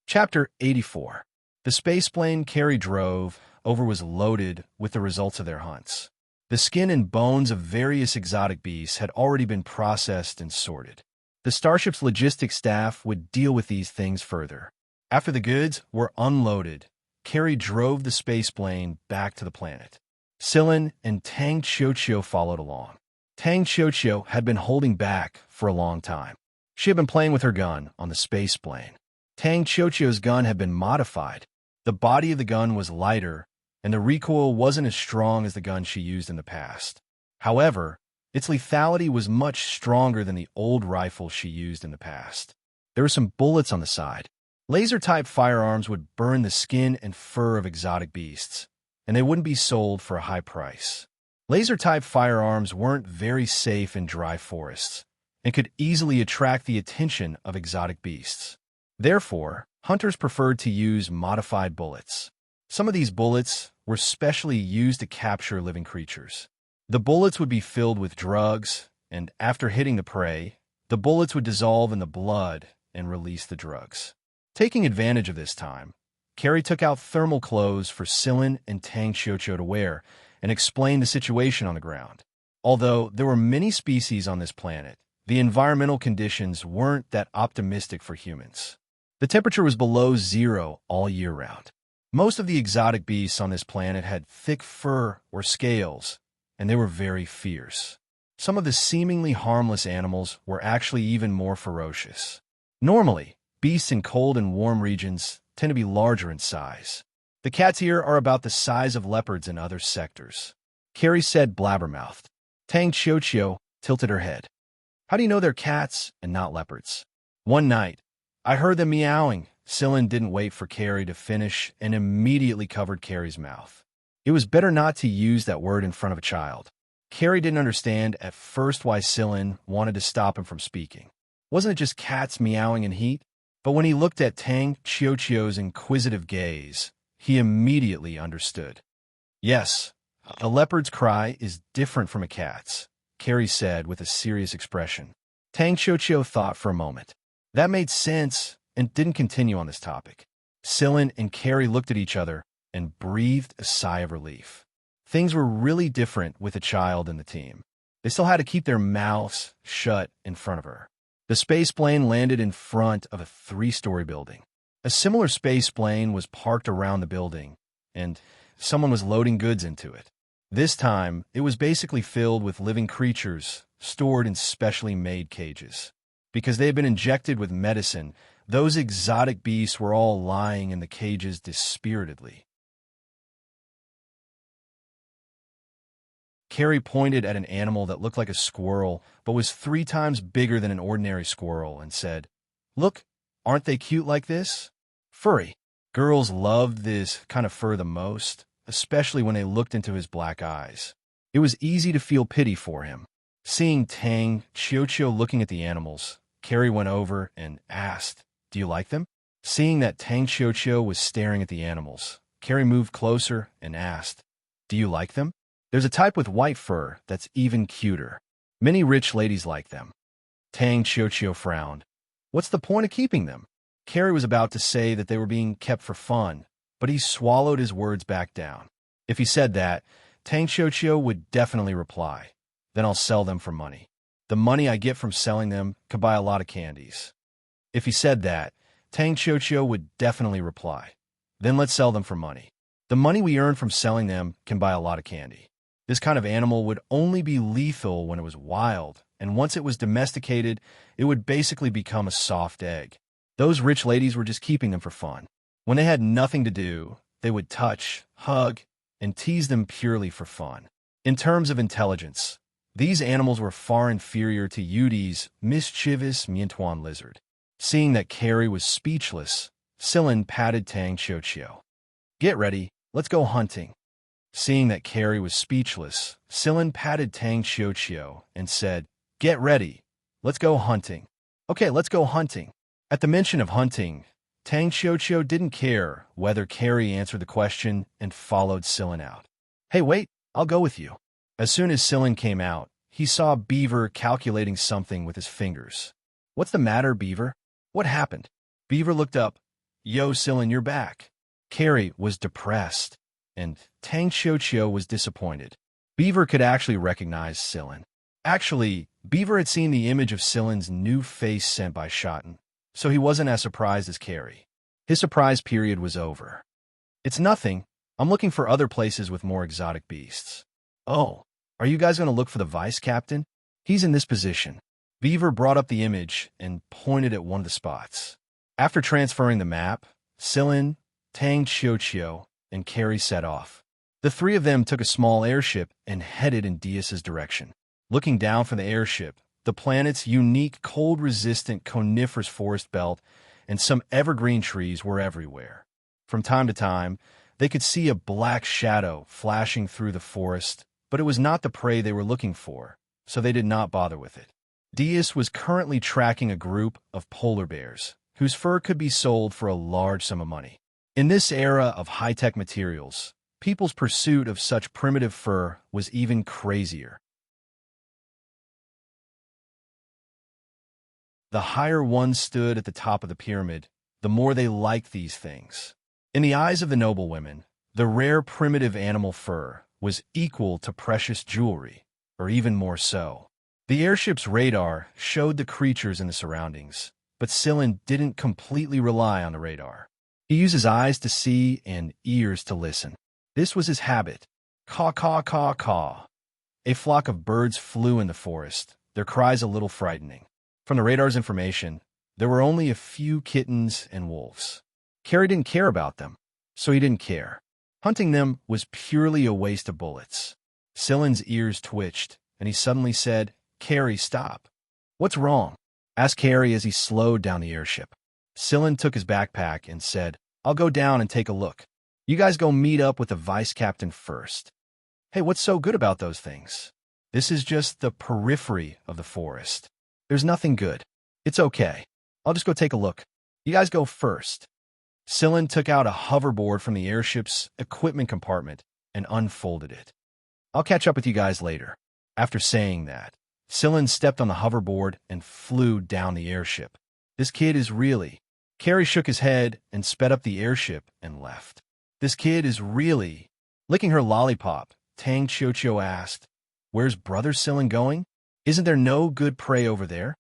Chapter 84. The spaceplane Carrie drove over was loaded with the results of their hunts. The skin and bones of various exotic beasts had already been processed and sorted. The starship's logistics staff would deal with these things further. After the goods were unloaded, Carrie drove the spaceplane back to the planet. Sillin and Tang Xianxia followed along. Tang Xianxia had been holding back for a long time. She had been playing with her gun on the spaceplane. Tang Xianxia's gun had been modified. The body of the gun was lighter, and the recoil wasn't as strong as the gun she used in the past. However, its lethality was much stronger than the old rifle she used in the past. There were some bullets on the side. Laser-type firearms would burn the skin and fur of exotic beasts, and they wouldn't be sold for a high price. Laser-type firearms weren't very safe in dry forests and could easily attract the attention of exotic beasts. Therefore, hunters preferred to use modified bullets. Some of these bullets were specially used to capture living creatures. The bullets would be filled with drugs, and after hitting the prey, the bullets would dissolve in the blood and release the drugs. Taking advantage of this time, Carrie took out thermal clothes for Sillin and Tang Xianxia to wear and explained the situation on the ground. Although there were many species on this planet, the environmental conditions weren't that optimistic for humans. The temperature was below zero all year round. Most of the exotic beasts on this planet had thick fur or scales, and they were very fierce. Some of the seemingly harmless animals were actually even more ferocious. Normally, beasts in cold and warm regions tend to be larger in size. The cats here are about the size of leopards in other sectors. Carrie said blabbermouthed. Tang Xianxia tilted her head. How do you know they're cats and not leopards? One night, I heard them meowing. Sillin didn't wait for Carrie to finish and immediately covered Carrie's mouth. It was better not to use that word in front of a child. Carrie didn't understand at first why Sillin wanted to stop him from speaking. Wasn't it just cats meowing in heat? But when he looked at Tang Xianxia's inquisitive gaze, he immediately understood. Yes, a leopard's cry is different from a cat's, Carrie said with a serious expression. Tang Xianxia thought for a moment. That made sense and didn't continue on this topic. Scylla and Carrie looked at each other and breathed a sigh of relief. Things were really different with a child in the team. They still had to keep their mouths shut in front of her. The space plane landed in front of a 3-story building. A similar space plane was parked around the building, and someone was loading goods into it. This time, it was basically filled with living creatures stored in specially made cages. Because they had been injected with medicine, those exotic beasts were all lying in the cages dispiritedly. Carrie pointed at an animal that looked like a squirrel, but was 3 times bigger than an ordinary squirrel, and said, "Look, aren't they cute like this? Furry." Girls loved this kind of fur the most, especially when they looked into his black eyes. It was easy to feel pity for him. Seeing Tang Xianxia looking at the animals, Carrie went over and asked, "Do you like them?" Seeing that Tang Xianxia was staring at the animals, Carrie moved closer and asked, "Do you like them? There's a type with white fur that's even cuter. Many rich ladies like them." Tang Xianxia frowned. "What's the point of keeping them?" Carrie was about to say that they were being kept for fun, but he swallowed his words back down. If he said that, Tang Xianxia would definitely reply, "Then I'll sell them for money. The money I get from selling them could buy a lot of candies." If he said that, Tang Xianxia would definitely reply, "Then let's sell them for money. The money we earn from selling them can buy a lot of candy." This kind of animal would only be lethal when it was wild, and once it was domesticated, it would basically become a soft egg. Those rich ladies were just keeping them for fun. When they had nothing to do, they would touch, hug, and tease them purely for fun. In terms of intelligence, these animals were far inferior to Yudi's mischievous Miantuan lizard. Seeing that Carrie was speechless, Scylla patted Tang Xianxia. "Get ready, let's go hunting." Seeing that Carrie was speechless, Scylla patted Tang Xianxia and said, "Get ready, let's go hunting." "Okay, let's go hunting." At the mention of hunting, Tang Xianxia didn't care whether Carrie answered the question and followed Scylla out. "Hey, wait, I'll go with you." As soon as Scylla came out, he saw Beaver calculating something with his fingers. "What's the matter, Beaver? What happened?" Beaver looked up. "Yo, Scylla, you're back." Carrie was depressed, and Tang Xianxia was disappointed. Beaver could actually recognize Scylla. Actually, Beaver had seen the image of Scylla's new face sent by Schotten, so he wasn't as surprised as Carrie. His surprise period was over. "It's nothing. I'm looking for other places with more exotic beasts." "Oh, are you guys going to look for the vice captain? He's in this position." Beaver brought up the image and pointed at one of the spots. After transferring the map, Scylla, Tang Xianxia, and Carrie set off. The 3 of them took a small airship and headed in Dias's direction. Looking down from the airship, the planet's unique cold-resistant coniferous forest belt and some evergreen trees were everywhere. From time to time, they could see a black shadow flashing through the forest, but it was not the prey they were looking for, so they did not bother with it. Dias was currently tracking a group of polar bears, whose fur could be sold for a large sum of money. In this era of high-tech materials, people's pursuit of such primitive fur was even crazier. The higher one stood at the top of the pyramid, the more they liked these things. In the eyes of the noblewomen, the rare primitive animal fur was equal to precious jewelry, or even more so. The airship's radar showed the creatures in the surroundings, but Scylla didn't completely rely on the radar. He used his eyes to see and ears to listen. This was his habit. Caw, caw, caw, caw. A flock of birds flew in the forest, their cries a little frightening. From the radar's information, there were only a few kittens and wolves. Carrie didn't care about them, so he didn't care. Hunting them was purely a waste of bullets. Scylla's ears twitched, and he suddenly said, "Carrie, stop." "What's wrong?" asked Carrie as he slowed down the airship. Scylla took his backpack and said, "I'll go down and take a look. You guys go meet up with the vice captain first." "Hey, what's so good about those things?" "This is just the periphery of the forest. There's nothing good. It's okay. I'll just go take a look. You guys go first." Scylla took out a hoverboard from the airship's equipment compartment and unfolded it. "I'll catch up with you guys later." After saying that, Scylla stepped on the hoverboard and flew down the airship. This kid is really... Carrie shook his head and sped up the airship and left. This kid is really... Licking her lollipop, Tang Xiaoqiu asked, "Where's Brother Sillin going? Isn't there no good prey over there?"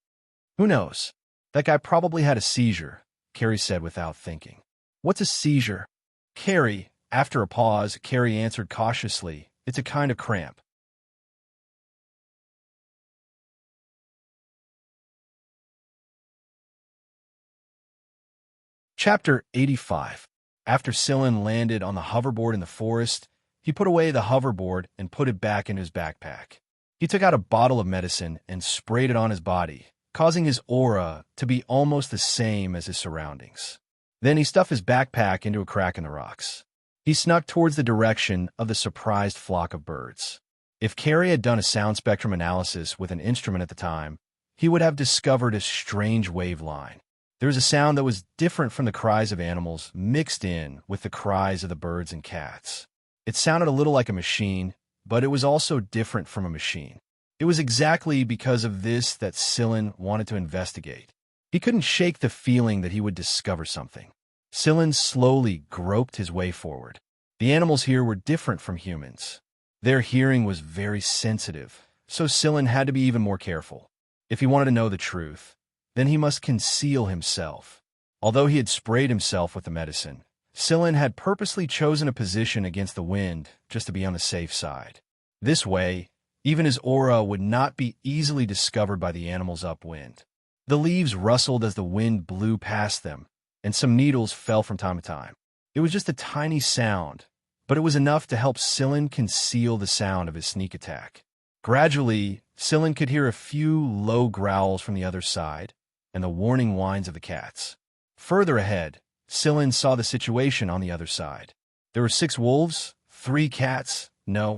"Who knows? That guy probably had a seizure," Carrie said without thinking. "What's a seizure?" Carrie, after a pause, Carrie answered cautiously, "It's a kind of cramp." Chapter 85. After Sillin landed on the hoverboard in the forest, he put away the hoverboard and put it back in his backpack. He took out a bottle of medicine and sprayed it on his body, causing his aura to be almost the same as his surroundings. Then he stuffed his backpack into a crack in the rocks. He snuck towards the direction of the surprised flock of birds. If Carrie had done a sound spectrum analysis with an instrument at the time, he would have discovered a strange wave line. There was a sound that was different from the cries of animals mixed in with the cries of the birds and cats. It sounded a little like a machine, but it was also different from a machine. It was exactly because of this that Sillin wanted to investigate. He couldn't shake the feeling that he would discover something. Sillin slowly groped his way forward. The animals here were different from humans. Their hearing was very sensitive, so Sillin had to be even more careful. If he wanted to know the truth, then he must conceal himself. Although he had sprayed himself with the medicine, Sillin had purposely chosen a position against the wind just to be on the safe side. This way, even his aura would not be easily discovered by the animals upwind. The leaves rustled as the wind blew past them, and some needles fell from time to time. It was just a tiny sound, but it was enough to help Sillin conceal the sound of his sneak attack. Gradually, Sillin could hear a few low growls from the other side, and the warning whines of the cats. Further ahead, Sillin saw the situation on the other side. There were 6 wolves, 3 cats,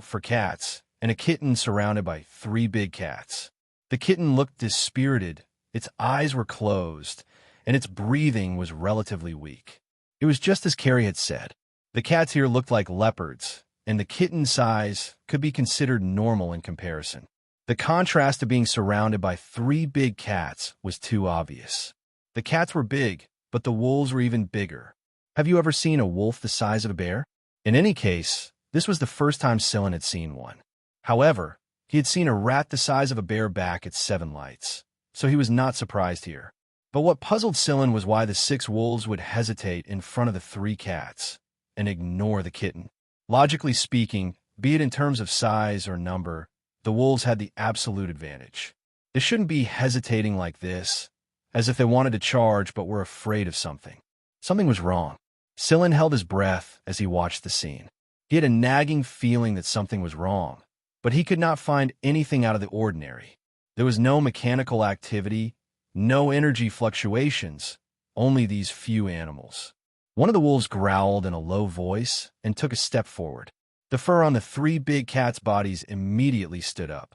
for cats, and a kitten surrounded by 3 big cats. The kitten looked dispirited, its eyes were closed, and its breathing was relatively weak. It was just as Carrie had said. The cats here looked like leopards, and the kitten's size could be considered normal in comparison. The contrast of being surrounded by 3 big cats was too obvious. The cats were big, but the wolves were even bigger. Have you ever seen a wolf the size of a bear? In any case, this was the first time Sillin had seen one. However, he had seen a rat the size of a bear back at 7 Lights, so he was not surprised here. But what puzzled Sillin was why the 6 wolves would hesitate in front of the 3 cats and ignore the kitten. Logically speaking, be it in terms of size or number, the wolves had the absolute advantage. They shouldn't be hesitating like this, as if they wanted to charge but were afraid of something. Something was wrong. Sillin held his breath as he watched the scene. He had a nagging feeling that something was wrong, but he could not find anything out of the ordinary. There was no mechanical activity, no energy fluctuations, only these few animals. One of the wolves growled in a low voice and took a step forward. The fur on the 3 big cats' bodies immediately stood up.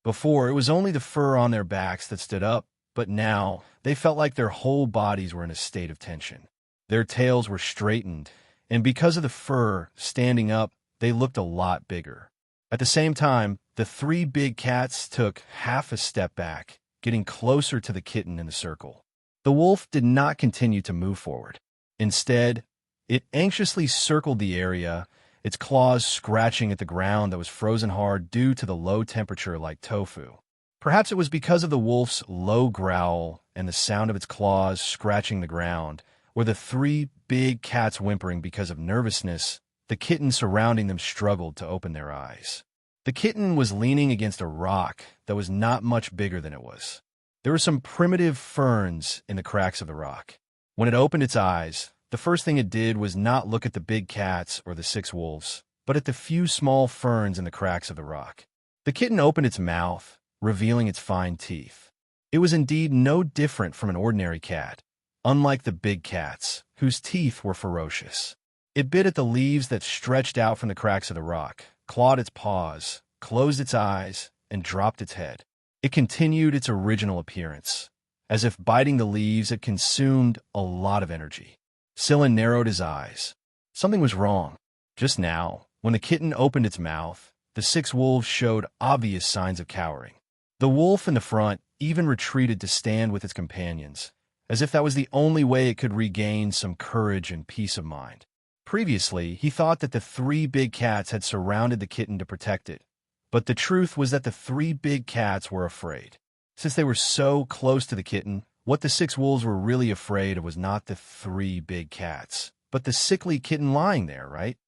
Before, it was only the fur on their backs that stood up, but now they felt like their whole bodies were in a state of tension. Their tails were straightened, and because of the fur standing up, they looked a lot bigger. At the same time, the 3 big cats took half a step back, getting closer to the kitten in the circle. The wolf did not continue to move forward. Instead, it anxiously circled the area, its claws scratching at the ground that was frozen hard due to the low temperature like tofu. Perhaps it was because of the wolf's low growl and the sound of its claws scratching the ground, or the 3 big cats whimpering because of nervousness, the kitten surrounding them struggled to open their eyes. The kitten was leaning against a rock that was not much bigger than it was. There were some primitive ferns in the cracks of the rock. When it opened its eyes, the first thing it did was not look at the big cats or the 6 wolves, but at the few small ferns in the cracks of the rock. The kitten opened its mouth, revealing its fine teeth. It was indeed no different from an ordinary cat, unlike the big cats, whose teeth were ferocious. It bit at the leaves that stretched out from the cracks of the rock, clawed its paws, closed its eyes, and dropped its head. It continued its original appearance. As if biting the leaves, it consumed a lot of energy. Sillin narrowed his eyes. Something was wrong. Just now, when the kitten opened its mouth, the 6 wolves showed obvious signs of cowering. The wolf in the front even retreated to stand with its companions, as if that was the only way it could regain some courage and peace of mind. Previously, he thought that the three big cats had surrounded the kitten to protect it, but the truth was that the three big cats were afraid. Since they were so close to the kitten, what the six wolves were really afraid of was not the three big cats, but the sickly kitten lying there, right?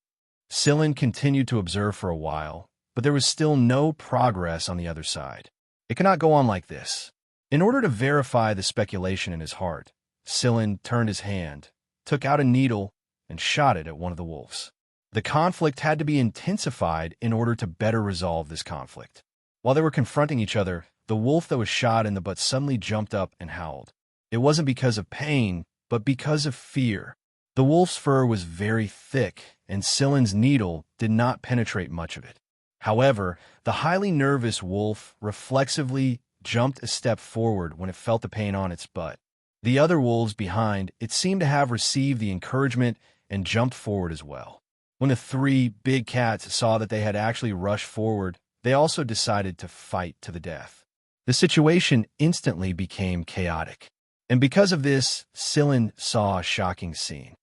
Scylla continued to observe for a while, but there was still no progress on the other side. It cannot go on like this. In order to verify the speculation in his heart, Scylla turned his hand, took out a needle, and shot it at one of the wolves. The conflict had to be intensified in order to better resolve this conflict. While they were confronting each other, the wolf that was shot in the butt suddenly jumped up and howled. It wasn't because of pain, but because of fear. The wolf's fur was very thick, and Scylla's needle did not penetrate much of it. However, the highly nervous wolf reflexively jumped a step forward when it felt the pain on its butt. The other wolves behind it seemed to have received the encouragement and jumped forward as well. When the three big cats saw that they had actually rushed forward, they also decided to fight to the death. The situation instantly became chaotic, and because of this, Scylla saw a shocking scene.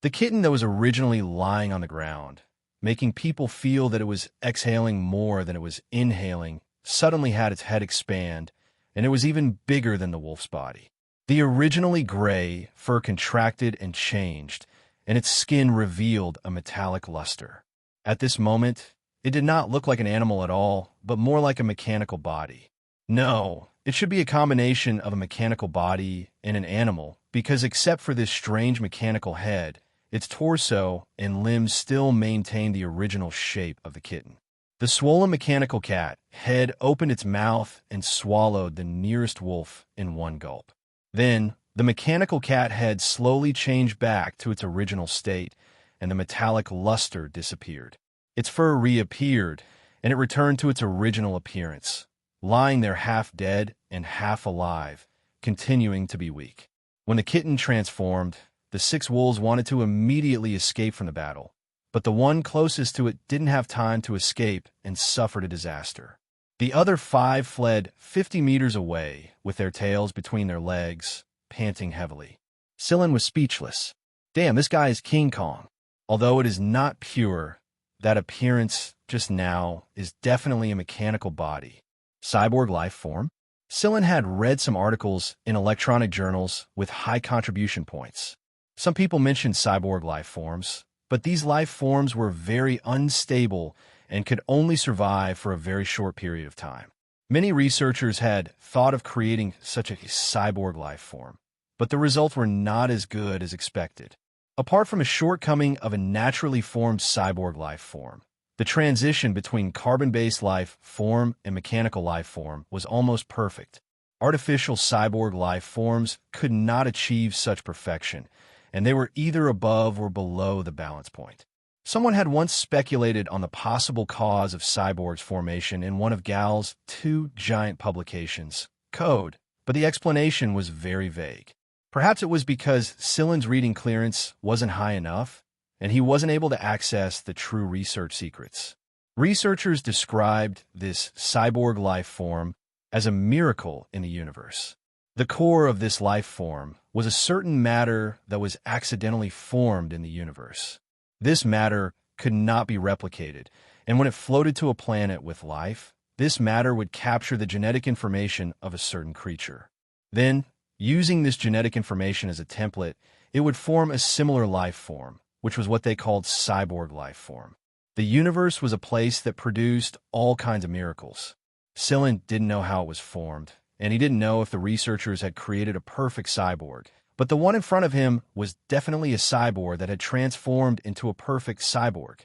The kitten that was originally lying on the ground, making people feel that it was exhaling more than it was inhaling, suddenly had its head expand, and it was even bigger than the wolf's body. The originally gray fur contracted and changed, and its skin revealed a metallic luster. At this moment, it did not look like an animal at all, but more like a mechanical body. No, it should be a combination of a mechanical body and an animal, because except for this strange mechanical head, its torso and limbs still maintained the original shape of the kitten. The swollen mechanical cat head opened its mouth and swallowed the nearest wolf in one gulp. Then, the mechanical cat head slowly changed back to its original state, and the metallic luster disappeared. Its fur reappeared, and it returned to its original appearance, lying there half dead and half alive, continuing to be weak. When the kitten transformed, the six wolves wanted to immediately escape from the battle, but the one closest to it didn't have time to escape and suffered a disaster. The other five fled 50 meters away with their tails between their legs, panting heavily. Scylla was speechless. Damn, this guy is King Kong. Although it is not pure, that appearance just now is definitely a mechanical body. Cyborg life form? Scylla had read some articles in electronic journals with high contribution points. Some people mentioned cyborg life forms, but these life forms were very unstable and could only survive for a very short period of time. Many researchers had thought of creating such a cyborg life form, but the results were not as good as expected. Apart from a shortcoming of a naturally formed cyborg life form, the transition between carbon-based life form and mechanical life form was almost perfect. Artificial cyborg life forms could not achieve such perfection, and they were either above or below the balance point. Someone had once speculated on the possible cause of cyborgs' formation in one of Gal's two giant publications, Code, but the explanation was very vague. Perhaps it was because Scylla's reading clearance wasn't high enough, and he wasn't able to access the true research secrets. Researchers described this cyborg life form as a miracle in the universe. The core of this life form was a certain matter that was accidentally formed in the universe. This matter could not be replicated, and when it floated to a planet with life, this matter would capture the genetic information of a certain creature. Then, using this genetic information as a template, it would form a similar life form, which was what they called cyborg life form. The universe was a place that produced all kinds of miracles. Scylla didn't know how it was formed, and he didn't know if the researchers had created a perfect cyborg. But the one in front of him was definitely a cyborg that had transformed into a perfect cyborg.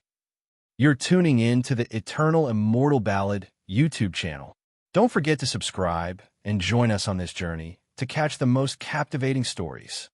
You're tuning in to the Eternal Immortal Ballad YouTube channel. Don't forget to subscribe and join us on this journey to catch the most captivating stories.